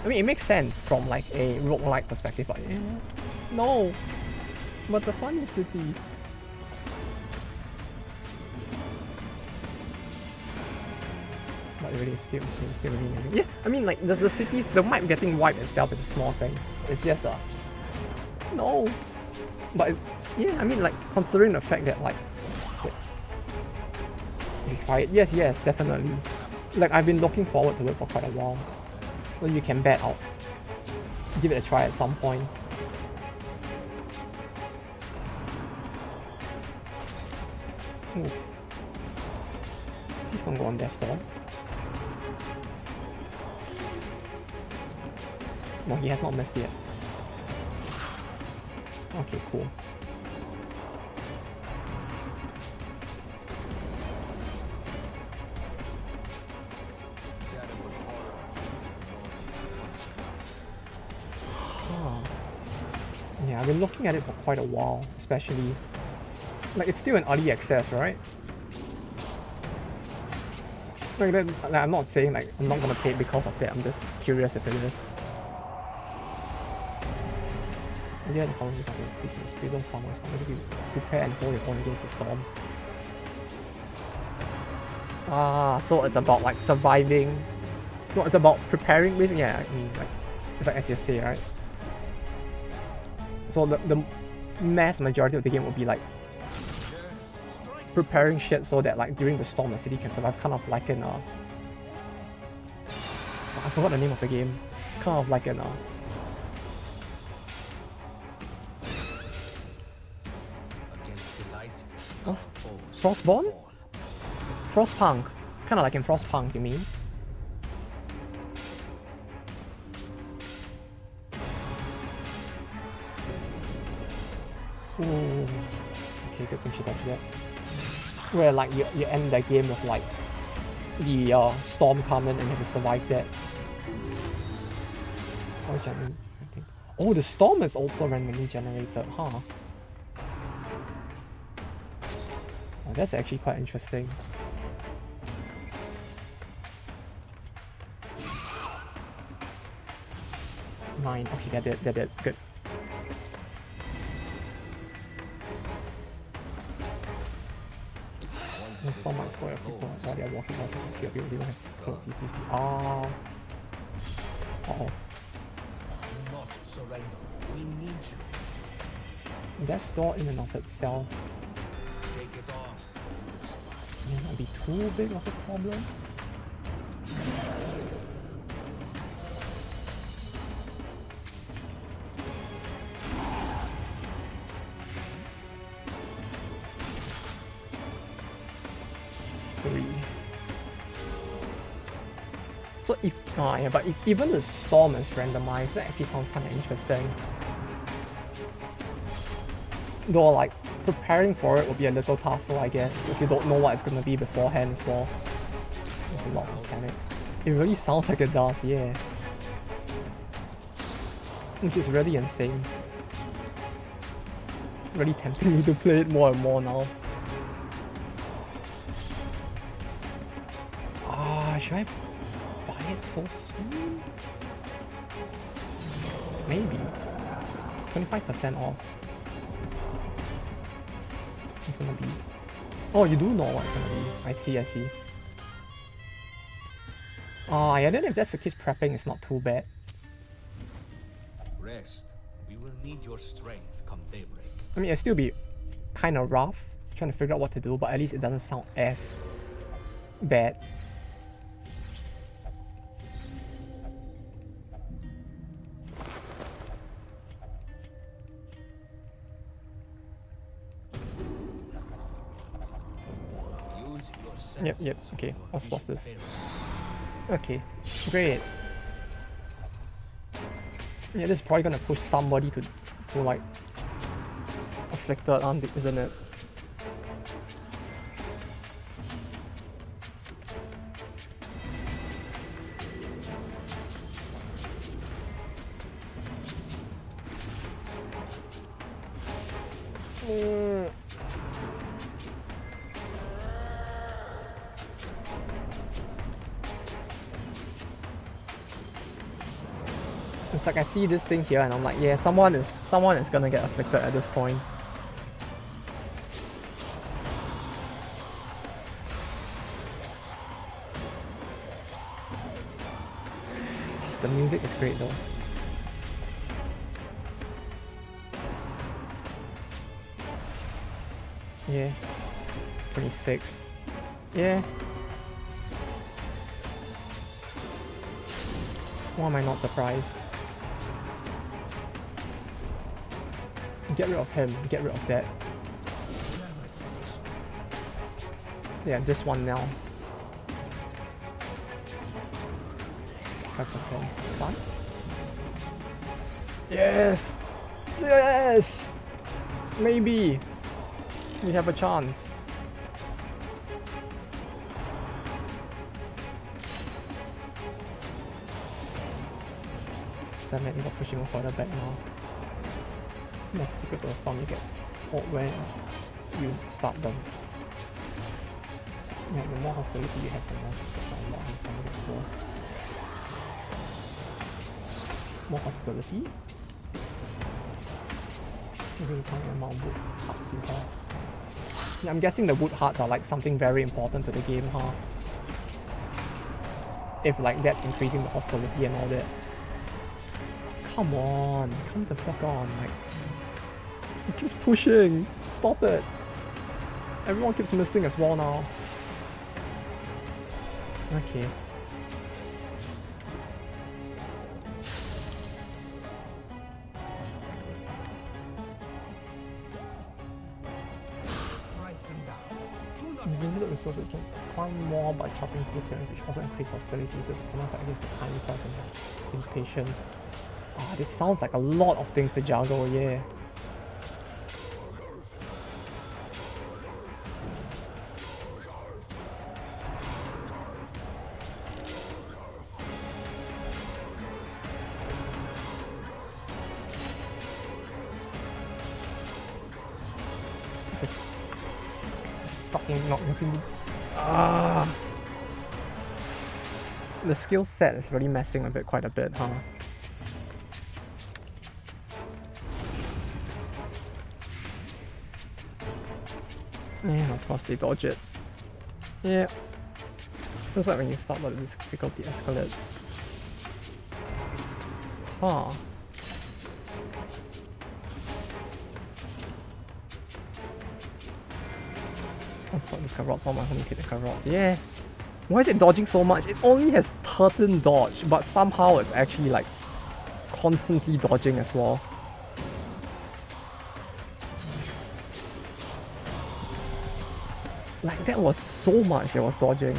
I mean, it makes sense from like a roguelike perspective, but no. But the fun cities. But it really is still really amazing. Yeah, I mean, like the cities, the map getting wiped itself is a small thing. It's just a no. But yeah, I mean, like considering the fact that like, try it. Yes, definitely. Like I've been looking forward to it for quite a while. So you can bet I'll give it a try at some point. Ooh. Please don't go on that store. No, he has not missed yet. Okay, cool. Yeah, I've been looking at it for quite a while, especially like it's still in early access, right? Like, I'm not saying like I'm not gonna pay it because of that. I'm just curious if it is. Yeah, the following is on summer storm. Prepare and hold your own against the storm. Ah, so it's about like surviving. No, it's about preparing. Basically, yeah, I mean like it's like SSA, right? So the mass majority of the game will be like preparing shit so that like during the storm the city can survive, kind of like in I forgot the name of the game. Kind of like in Frostborn? Frostpunk. Kinda like in Frostpunk, you mean? Ooh. Okay, good thing she touched that. Where like you end the game with like the storm coming and you have to survive that. Oh, the storm is also randomly generated, huh? Oh, that's actually quite interesting. Nine. Okay, that did. Good. Install my story of people while they are walking past the computer. People don't have clothes EPC. Oh. Uh-oh. Not surrender. We need you. That store in and of itself Take it off. may not be too big of a problem. So if but if even the storm is randomized, that actually sounds kind of interesting. Though like preparing for it will be a little tougher, I guess, if you don't know what it's gonna be beforehand as well. There's a lot of mechanics. It really sounds like it does, yeah. Which is really insane. Really tempting me to play it more and more now. Should I buy it so soon? Maybe. 25% off. It's gonna be... Oh, you do know what it's gonna be. I see. Oh, yeah, then if that's the case, prepping is not too bad. Rest. We will need your strength come daybreak. I mean, it'll still be kind of rough, trying to figure out what to do, but at least it doesn't sound as bad. Yep, okay, what's this? Okay, great. Yeah, this is probably gonna push somebody to like afflicted, isn't it? It's like I see this thing here and I'm like, yeah, someone is gonna get afflicted at this point. The music is great though. Yeah. 26. Yeah. Why am I not surprised? Get rid of him, get rid of that. Yeah, this one now. 5%. Fun? Yes! Yes! Maybe! We have a chance. Damn it, you got pushing further back now. Yes, Secrets of the Storm you get when you start them. Yeah, the more hostility you have, the more Secrets of the Storm gets worse. More hostility? Maybe you count the amount of wood hearts you have. Yeah, I'm guessing the wood hearts are like something very important to the game, huh? If like that's increasing the hostility and all that. Come on, come the fuck on, like... It keeps pushing! Stop it! Everyone keeps missing as well now. Okay. Limited resources can farm more by chopping through terrain, which also increase hostility, so it's common fight against the time resource and impatient. Ah, this sounds like a lot of things to juggle, yeah. Just fucking not looking. Ah, the skill set is really messing with it quite a bit, huh? Yeah, of course they dodge it. Yeah. Feels like when you start, but the difficulty escalates. Huh. Let's spot this carrots, all my homies hit the carrots. Yeah. Why is it dodging so much? It only has 13 dodge, but somehow it's actually like constantly dodging as well. Like that was so much it was dodging.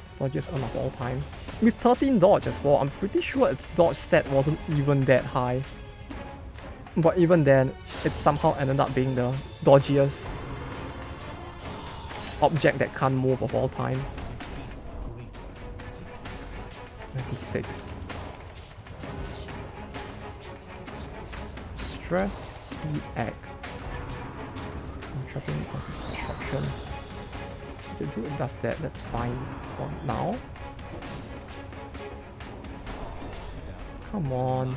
It's dodgiest earn of all time. With 13 dodge as well, I'm pretty sure its dodge stat wasn't even that high. But even then, it somehow ended up being the dodgiest object that can't move of all time. 96. Stress, speed, act. I'm trapping because of destruction. So it does that, that's fine for now. Come on.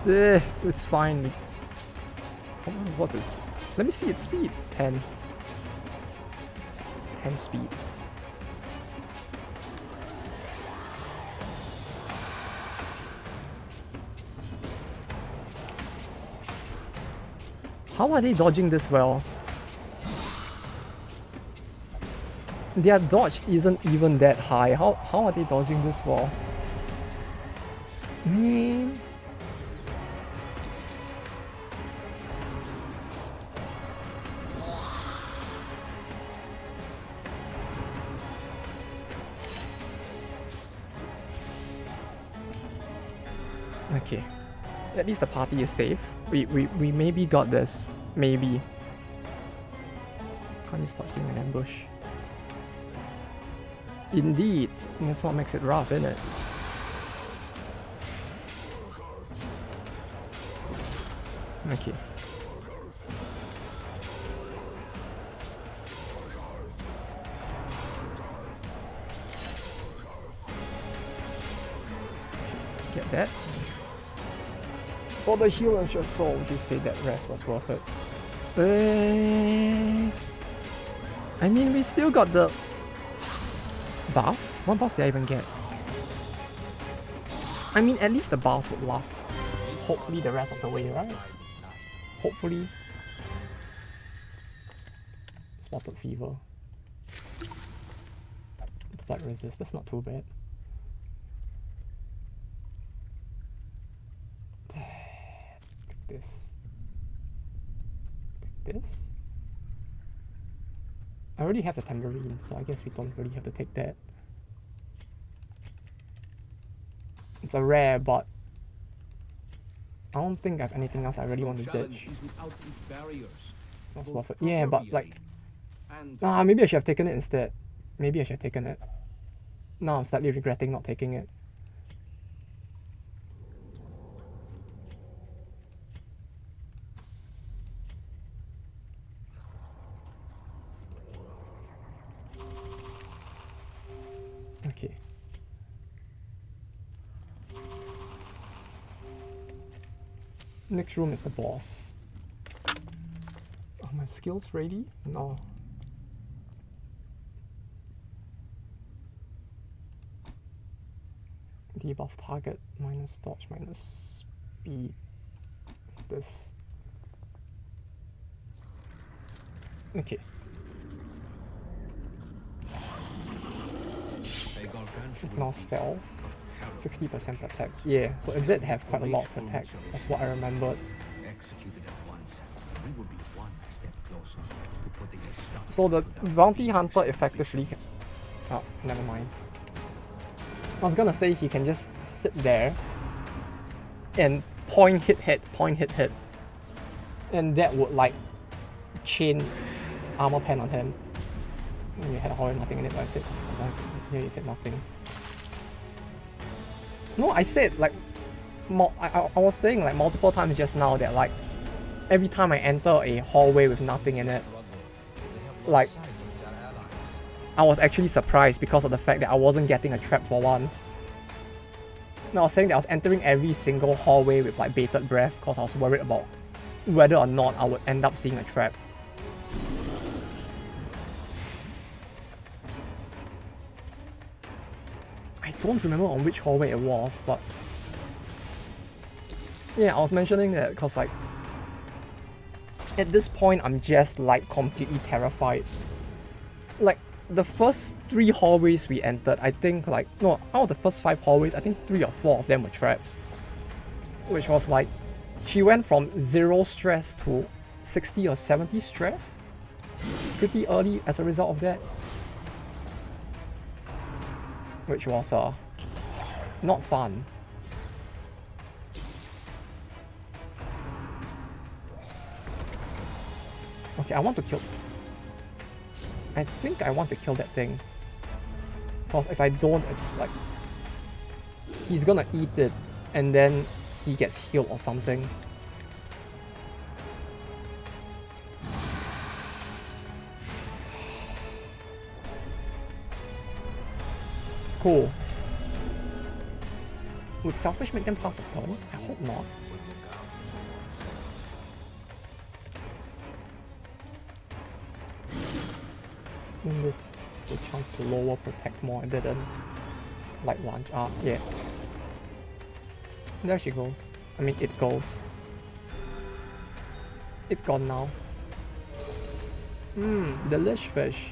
It's fine. What is... Let me see its speed. 10. 10 speed. How are they dodging this well? Their dodge isn't even that high. How are they dodging this well? Okay. At least the party is safe. We maybe got this. Maybe. can't you stop doing an ambush? Indeed, that's what makes it rough, isn't it? Okay. Get that. For the healer's your soul, would you say that rest was worth it? I mean, we still got the buff. What buffs did I even get? I mean, at least the buffs would last. Hopefully the rest of the way, right? Hopefully. Spotted fever. Blood resist, that's not too bad. Take this. Take this. I already have a tambourine, so I guess we don't really have to take that. It's a rare, but I don't think I have anything else I really want to ditch. That's worth it. Yeah, but like, maybe I should have taken it instead. Maybe I should have taken it. Now I'm slightly regretting not taking it. Okay. Next room is the boss. Are my skills ready? No. Debuff target minus dodge minus speed. This. Okay. Now stealth. 60% protect. Yeah, so it did have quite a lot of protect. That's what I remembered. So the bounty hunter effectively can... Oh, never mind. I was gonna say he can just sit there and point hit hit, point hit hit. And that would like chain armor pen on him. And you had a horror, nothing in it, but I said, here you said nothing. No, I said like, I was saying like multiple times just now that like, every time I enter a hallway with nothing in it, like, I was actually surprised because of the fact that I wasn't getting a trap for once. And I was saying that I was entering every single hallway with like bated breath because I was worried about whether or not I would end up seeing a trap. I don't remember on which hallway it was, but yeah, I was mentioning that because like at this point I'm just like completely terrified. Like the first 3 hallways we entered, I think like, no, out of the first 5 hallways, I think 3 or 4 of them were traps. Which was like, she went from 0 stress to 60 or 70 stress pretty early as a result of that. Which was not fun. Okay, I want to kill... I think I want to kill that thing. Because if I don't, it's like... he's gonna eat it and then he gets healed or something. Cool. Would Selfish make them pass a turn? I hope not. This is a chance to lower protect more. I didn't like launch up. Yeah. There she goes. I mean, it goes. It's gone now. Delish fish.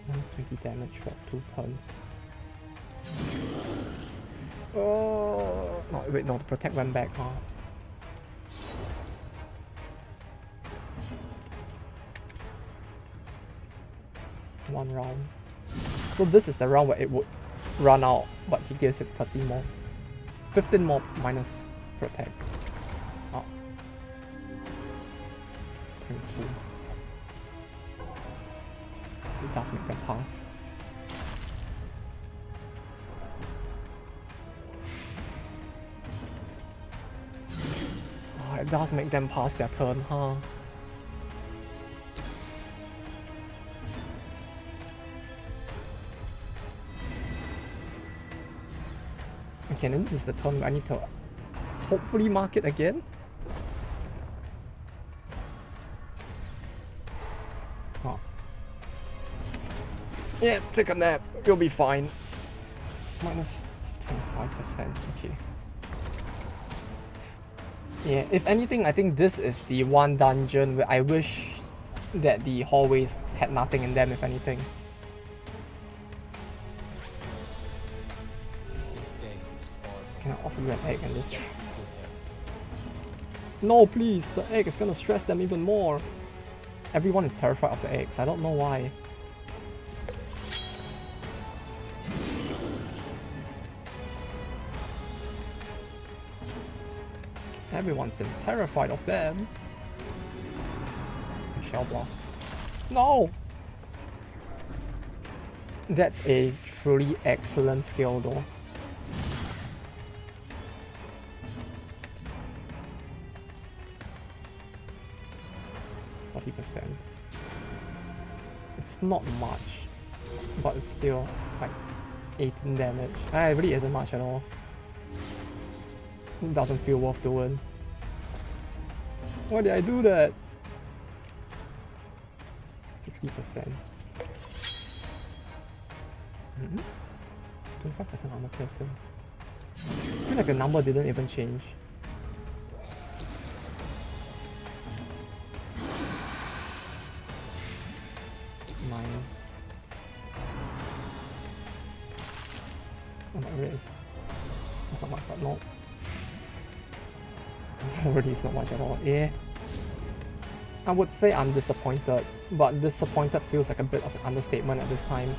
Minus 20 damage for 2 turns. Oh no! Wait, no. The protect went back, huh? One round. So this is the round where it would run out, but he gives it 30 more. 15 more minus protect. Oh. Boom. It does make them pass. Oh, it does make them pass their turn, huh? Okay, then this is the turn where I need to hopefully mark it again. Oh. Yeah, take a nap. You'll be fine. Minus 25%. Okay. Yeah, if anything, I think this is the one dungeon where I wish that the hallways had nothing in them, if anything. Can I offer you an egg and this? No, please! The egg is gonna stress them even more. Everyone is terrified of the eggs. I don't know why. Everyone seems terrified of them. Shell blast. No! That's a truly excellent skill though. It's not much, but it's still like 18 damage. It really isn't much at all. It doesn't feel worth doing. Why did I do that? 60%. 25% armor piercing. I feel like the number didn't even change. Oh, my wrist. That's not much, but no. Already it's not much at all. Yeah. I would say I'm disappointed, but disappointed feels like a bit of an understatement at this time.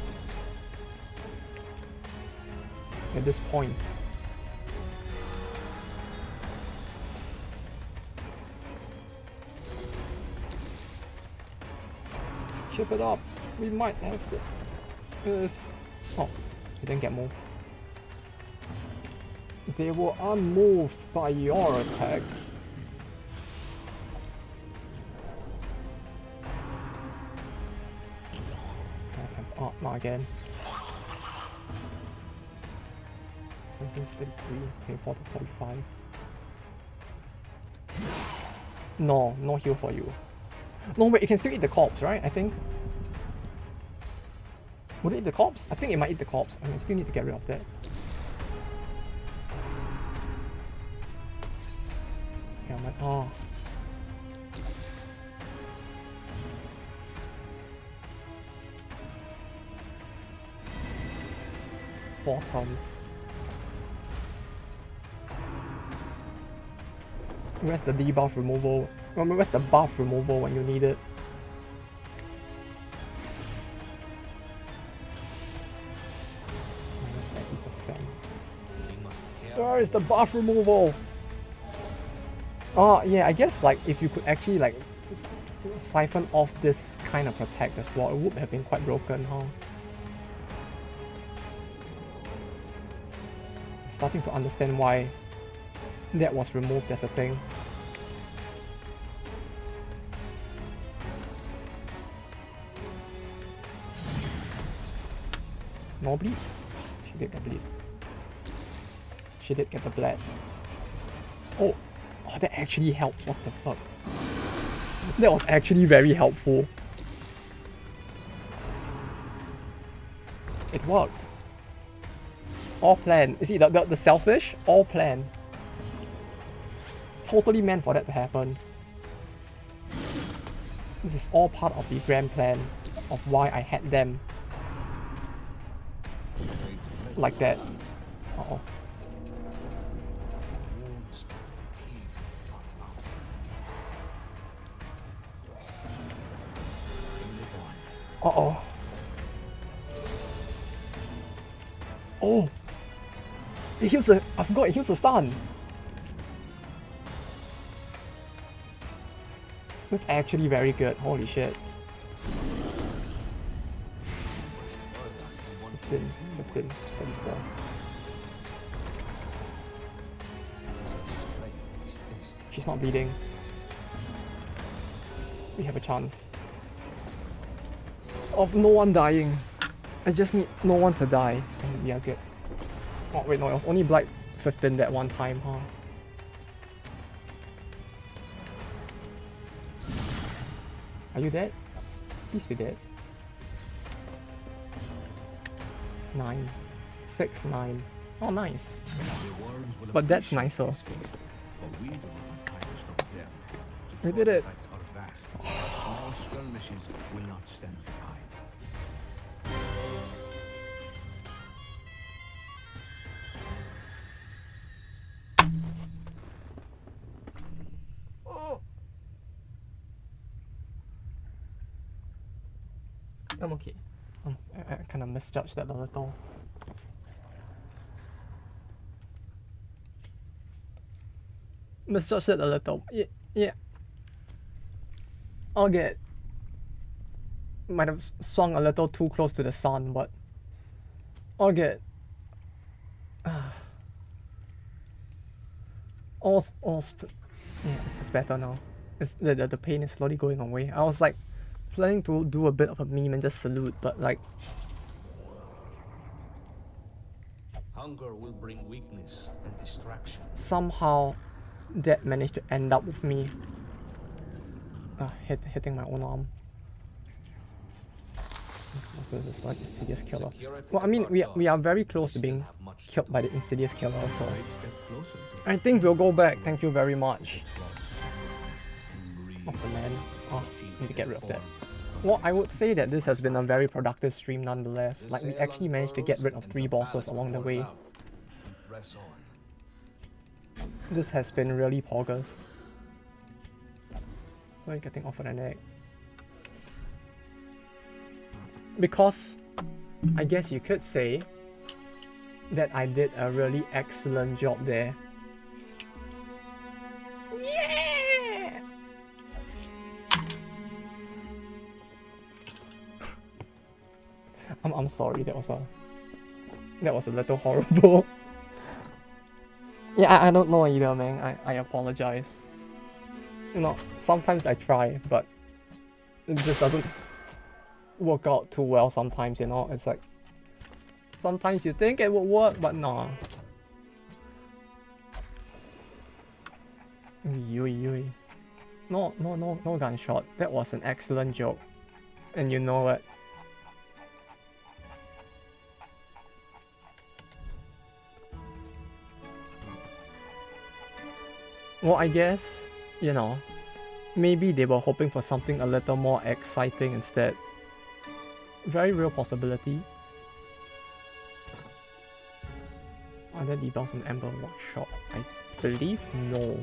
At this point. Chip it up. We might have to. Yes. Oh, he didn't get moved. They were unmoved by your attack. Oh, not again. 1933, 24 to 45. No, no heal for you. No, wait, it can still eat the corpse, right? I think. Would it eat the corpse? I think it might eat the corpse. I still need to get rid of that. Yeah, I'm like, oh. Four turns. Where's the debuff removal? Where's the buff removal when you need it? Where is the buff removal? Oh yeah, I guess like if you could actually like siphon off this kind of protect as well, it would have been quite broken, huh? Starting to understand why that was removed as a thing. No bleed? She did get bleed. She did get the bled. Oh, that actually helps. What the fuck? That was actually very helpful. It worked. All planned. You see, the selfish? All planned. Totally meant for that to happen. This is all part of the grand plan of why I had them like that. Uh-oh. Uh-oh. Oh! It heals a... I forgot, it heals a stun! That's actually very good. Holy shit. 15, 15, 34. She's not bleeding. We have a chance of no one dying. I just need no one to die and we are good. Oh wait, no, it was only Blight 15 that one time, huh? Are you dead? Please be dead. 9. 6, 9. Oh, nice. But that's nicer. We did it. Small skirmishes will not stem the tide. I'm okay. I kind of misjudged that a little. Misjudged it a little. Yeah. I'll get. Might have swung a little too close to the sun, but I'll get. Yeah, it's better now. The pain is slowly going away. I was like planning to do a bit of a meme and just salute, but like Hunger will bring weakness and distraction. somehow that managed to end up with me hitting my own arm. This is like Insidious Killer. Well, I mean, we are very close to being killed by the Insidious Killer, so I think we'll go back. Thank you very much. Of the man. Oh, need to get rid of that. Well, I would say that this has been a very productive stream nonetheless. Like, we actually managed to get rid of 3 bosses along the way. This has been really poggers. So you're getting offered an egg. Because I guess you could say that I did a really excellent job there. Yeah! I'm sorry, that was a little horrible. Yeah, I don't know either, man. I apologize. You know, sometimes I try, but it just doesn't work out too well sometimes, you know. It's like sometimes you think it would work, but no. No gunshot. That was an excellent joke. And you know it. Well, I guess, you know, maybe they were hoping for something a little more exciting instead. Very real possibility. Are there debuffs on Ember Workshop? I believe no.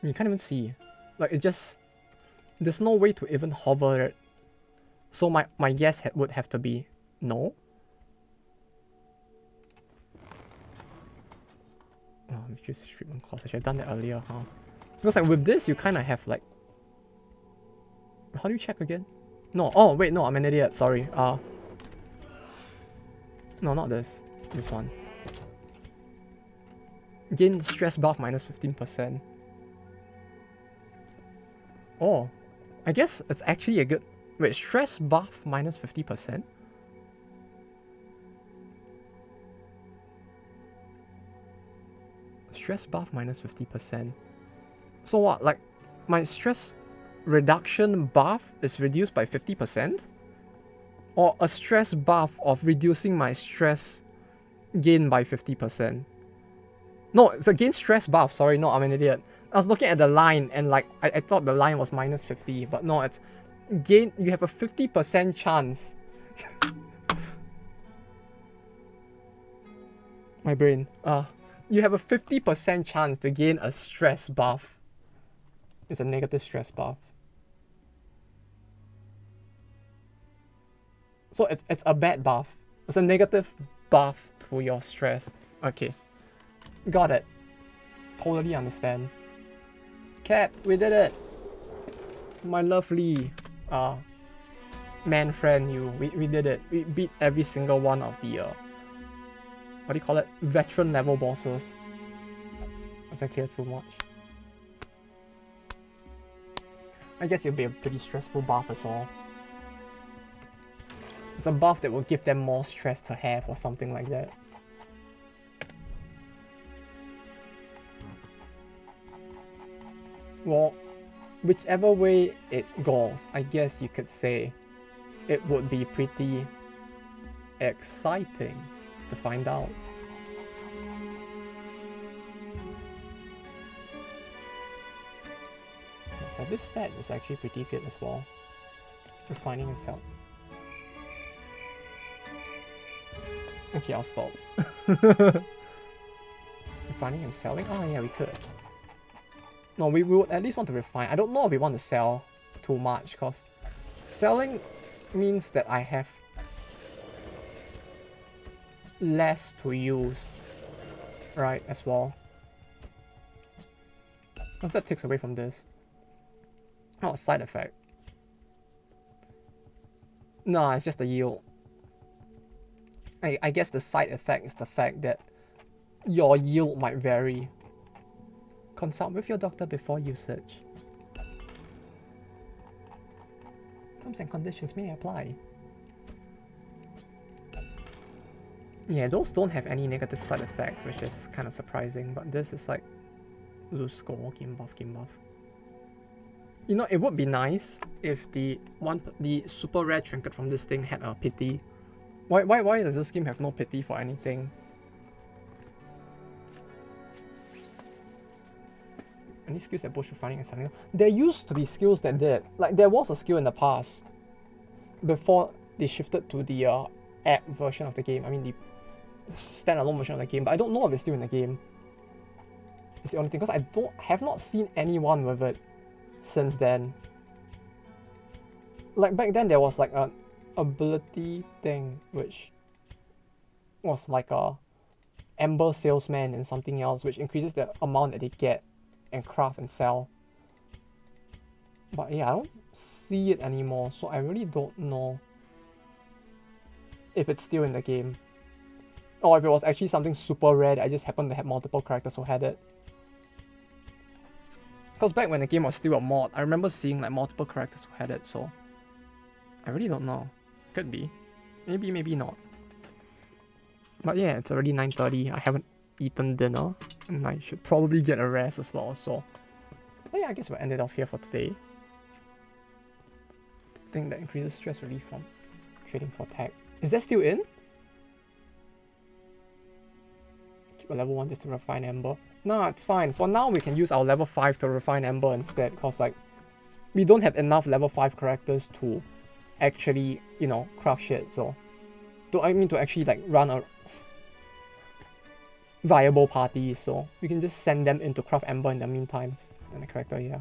You can't even see. Like, it just... There's no way to even hover it. So my guess would have to be no. Oh, reduce treatment cost. I should have done that earlier, huh? Because like with this, you kind of have like... How do you check again? No, oh wait, no, I'm an idiot, sorry. No, not this. This one. Gain stress buff minus 15%. Oh, I guess it's actually a good... Wait, stress buff minus 50%? Stress buff minus 50%. So what, like, my stress reduction buff is reduced by 50%? Or a stress buff of reducing my stress gain by 50%? No, it's a gain stress buff, sorry, no, I'm an idiot. I was looking at the line and like, I thought the line was minus 50, but no, it's gain, you have a 50% chance. My brain, you have a 50% chance to gain a stress buff. It's a negative stress buff. So it's a bad buff. It's a negative buff to your stress. Okay. Got it. Totally understand. Cat, we did it! My lovely man friend, we did it. We beat every single one of the what do you call it? Veteran level bosses. Was I clear too much? I guess it'll be a pretty stressful buff as well. It's a buff that will give them more stress to have or something like that. Well, whichever way it goes, I guess you could say it would be pretty exciting to find out. So this stat is actually pretty good as well. Refining and sell. Okay, I'll stop. Refining and selling? Oh yeah, we could. No, we would at least want to refine. I don't know if we want to sell too much, because selling means that I have less to use, right, as well. Because that takes away from this. Oh, a side effect. No, it's just a yield. I guess the side effect is the fact that your yield might vary. Consult with your doctor before usage. Terms and conditions may apply. Yeah, those don't have any negative side effects, which is kind of surprising, but this is like lose score, game buff, game buff. You know, it would be nice if the super rare trinket from this thing had a pity. Why does this game have no pity for anything? Any skills that boost refining and selling? There used to be skills that did. Like, there was a skill in the past before they shifted to the app version of the game. I mean, the standalone version of the game, but I don't know if it's still in the game. It's the only thing, because I have not seen anyone with it since then. Like, back then there was like an ability thing which was like a Ember Salesman and something else, which increases the amount that they get and craft and sell. But yeah, I don't see it anymore, so I really don't know if it's still in the game, or if it was actually something super rare that I just happened to have multiple characters who had it. Because back when the game was still a mod, I remember seeing like multiple characters who had it, so I really don't know. Could be. Maybe, maybe not. But yeah, it's already 9:30. I haven't eaten dinner, and I should probably get a rest as well, so yeah, I guess we'll end it off here for today. Thing that increases stress relief from trading for tech. Is that still in? Keep a level 1 just to refine Ember. No, it's fine. For now, we can use our level 5 to refine Ember instead, because like we don't have enough level 5 characters to actually, you know, craft shit, so to actually like run a viable party, so we can just send them into craft Ember in the meantime. And the character, yeah.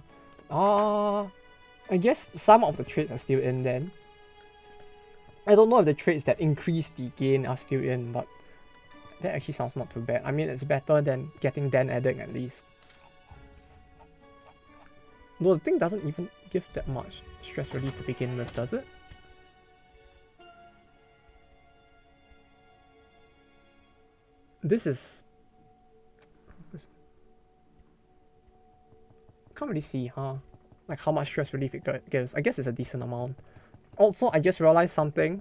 I guess some of the traits are still in then. I don't know if the traits that increase the gain are still in, but that actually sounds not too bad. I mean, it's better than getting Den Addict at least. Though the thing doesn't even give that much stress relief to begin with, does it? This is... Can't really see, huh? Like how much stress relief it gives. I guess it's a decent amount. Also, I just realized something.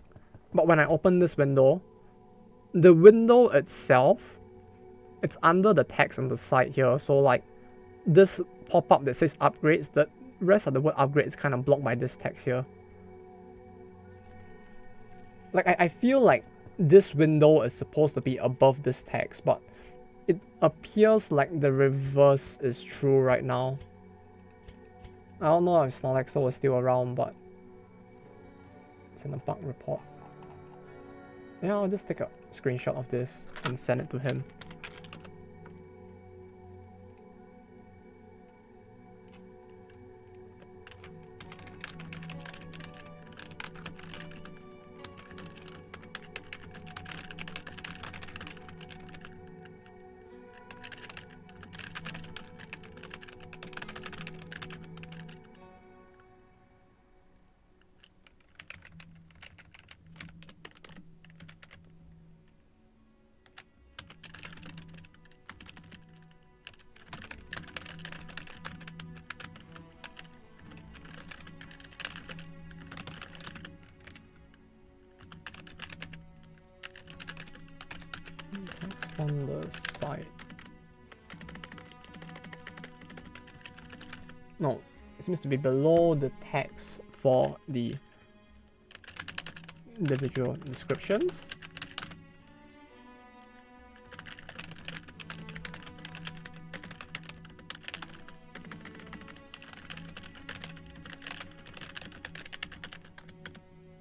But when I open this window, the window itself, it's under the text on the side here. So like this pop-up that says upgrades, the rest of the word upgrade is kind of blocked by this text here. Like I feel like this window is supposed to be above this text, but it appears like the reverse is true right now. I don't know if Snorlaxo is still around, but it's in a bug report. Yeah, I'll just take a screenshot of this and send it to him. other side. No, it seems to be below the text for the individual descriptions.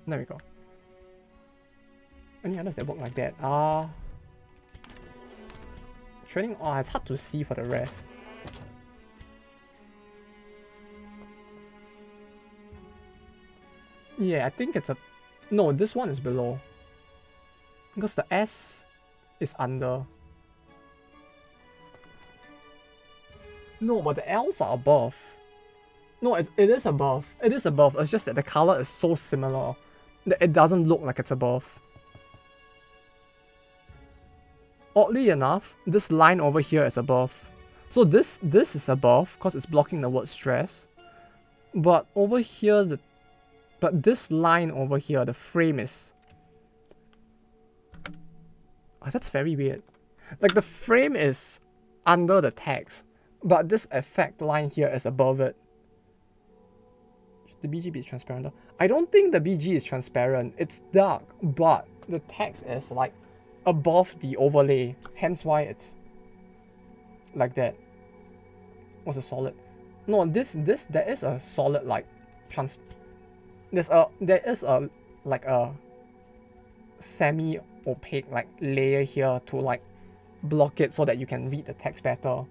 There we go. Any others that work like that? Training. Oh, it's hard to see for the rest. Yeah, I think it's a... No, this one is below. Because the S is under. No, but the L's are above. No, it is above. It is above. It's just that the color is so similar that it doesn't look like it's above. Oddly enough, this line over here is above. So this is above because it's blocking the word stress. But over here, but this line over here, the frame is... Oh, that's very weird. Like the frame is under the text, but this effect line here is above it. Should the BG be transparent though? I don't think the BG is transparent. It's dark, but the text is like above the overlay, hence why it's like that. What's a solid? No, there is a solid like there is a like a semi-opaque like layer here to like block it so that you can read the text better.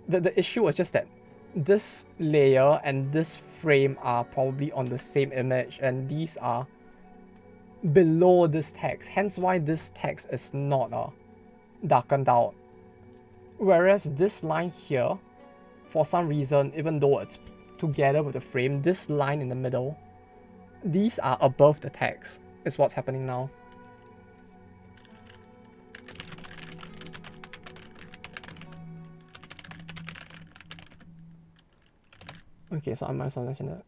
The issue is just that this layer and this frame are probably on the same image, and these are below this text, hence why this text is not darkened out. Whereas this line here, for some reason, even though it's together with the frame, this line in the middle, these are above the text, is what's happening now. Okay, so I might as well mention that.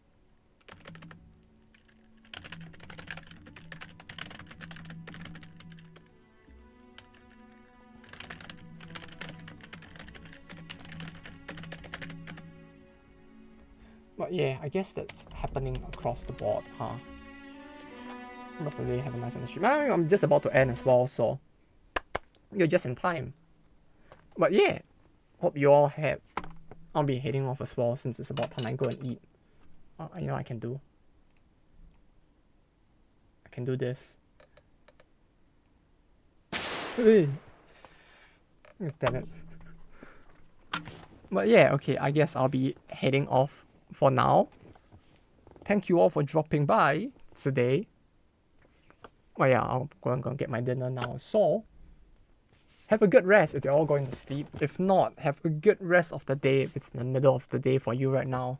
But yeah, I guess that's happening across the board, huh? End of the day, have a nice one. Stream. I'm just about to end as well, so you're just in time. But yeah, hope you all have... I'll be heading off as well since it's about time I go and eat. You know I can do. I can do this. Hey. Damn it. But yeah, okay, I guess I'll be heading off for now. Thank you all for dropping by today. Well, yeah, I'll go and get my dinner now. So, have a good rest if you're all going to sleep. If not, have a good rest of the day if it's in the middle of the day for you right now.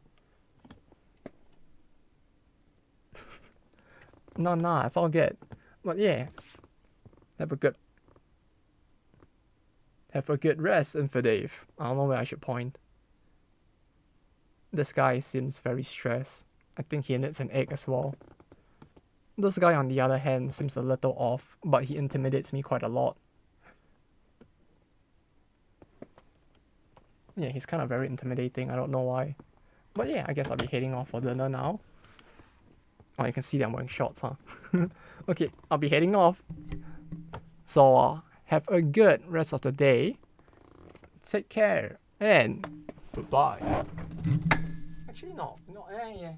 Nah, it's all good. But yeah, have a good rest, Infidave. I don't know where I should point. This guy seems very stressed. I think he needs an egg as well. This guy on the other hand seems a little off, but he intimidates me quite a lot. Yeah, he's kind of very intimidating, I don't know why. But yeah, I guess I'll be heading off for dinner now. Oh, you can see that I'm wearing shorts, huh? Okay, I'll be heading off. So, have a good rest of the day. Take care, and goodbye. Actually, no. Yeah.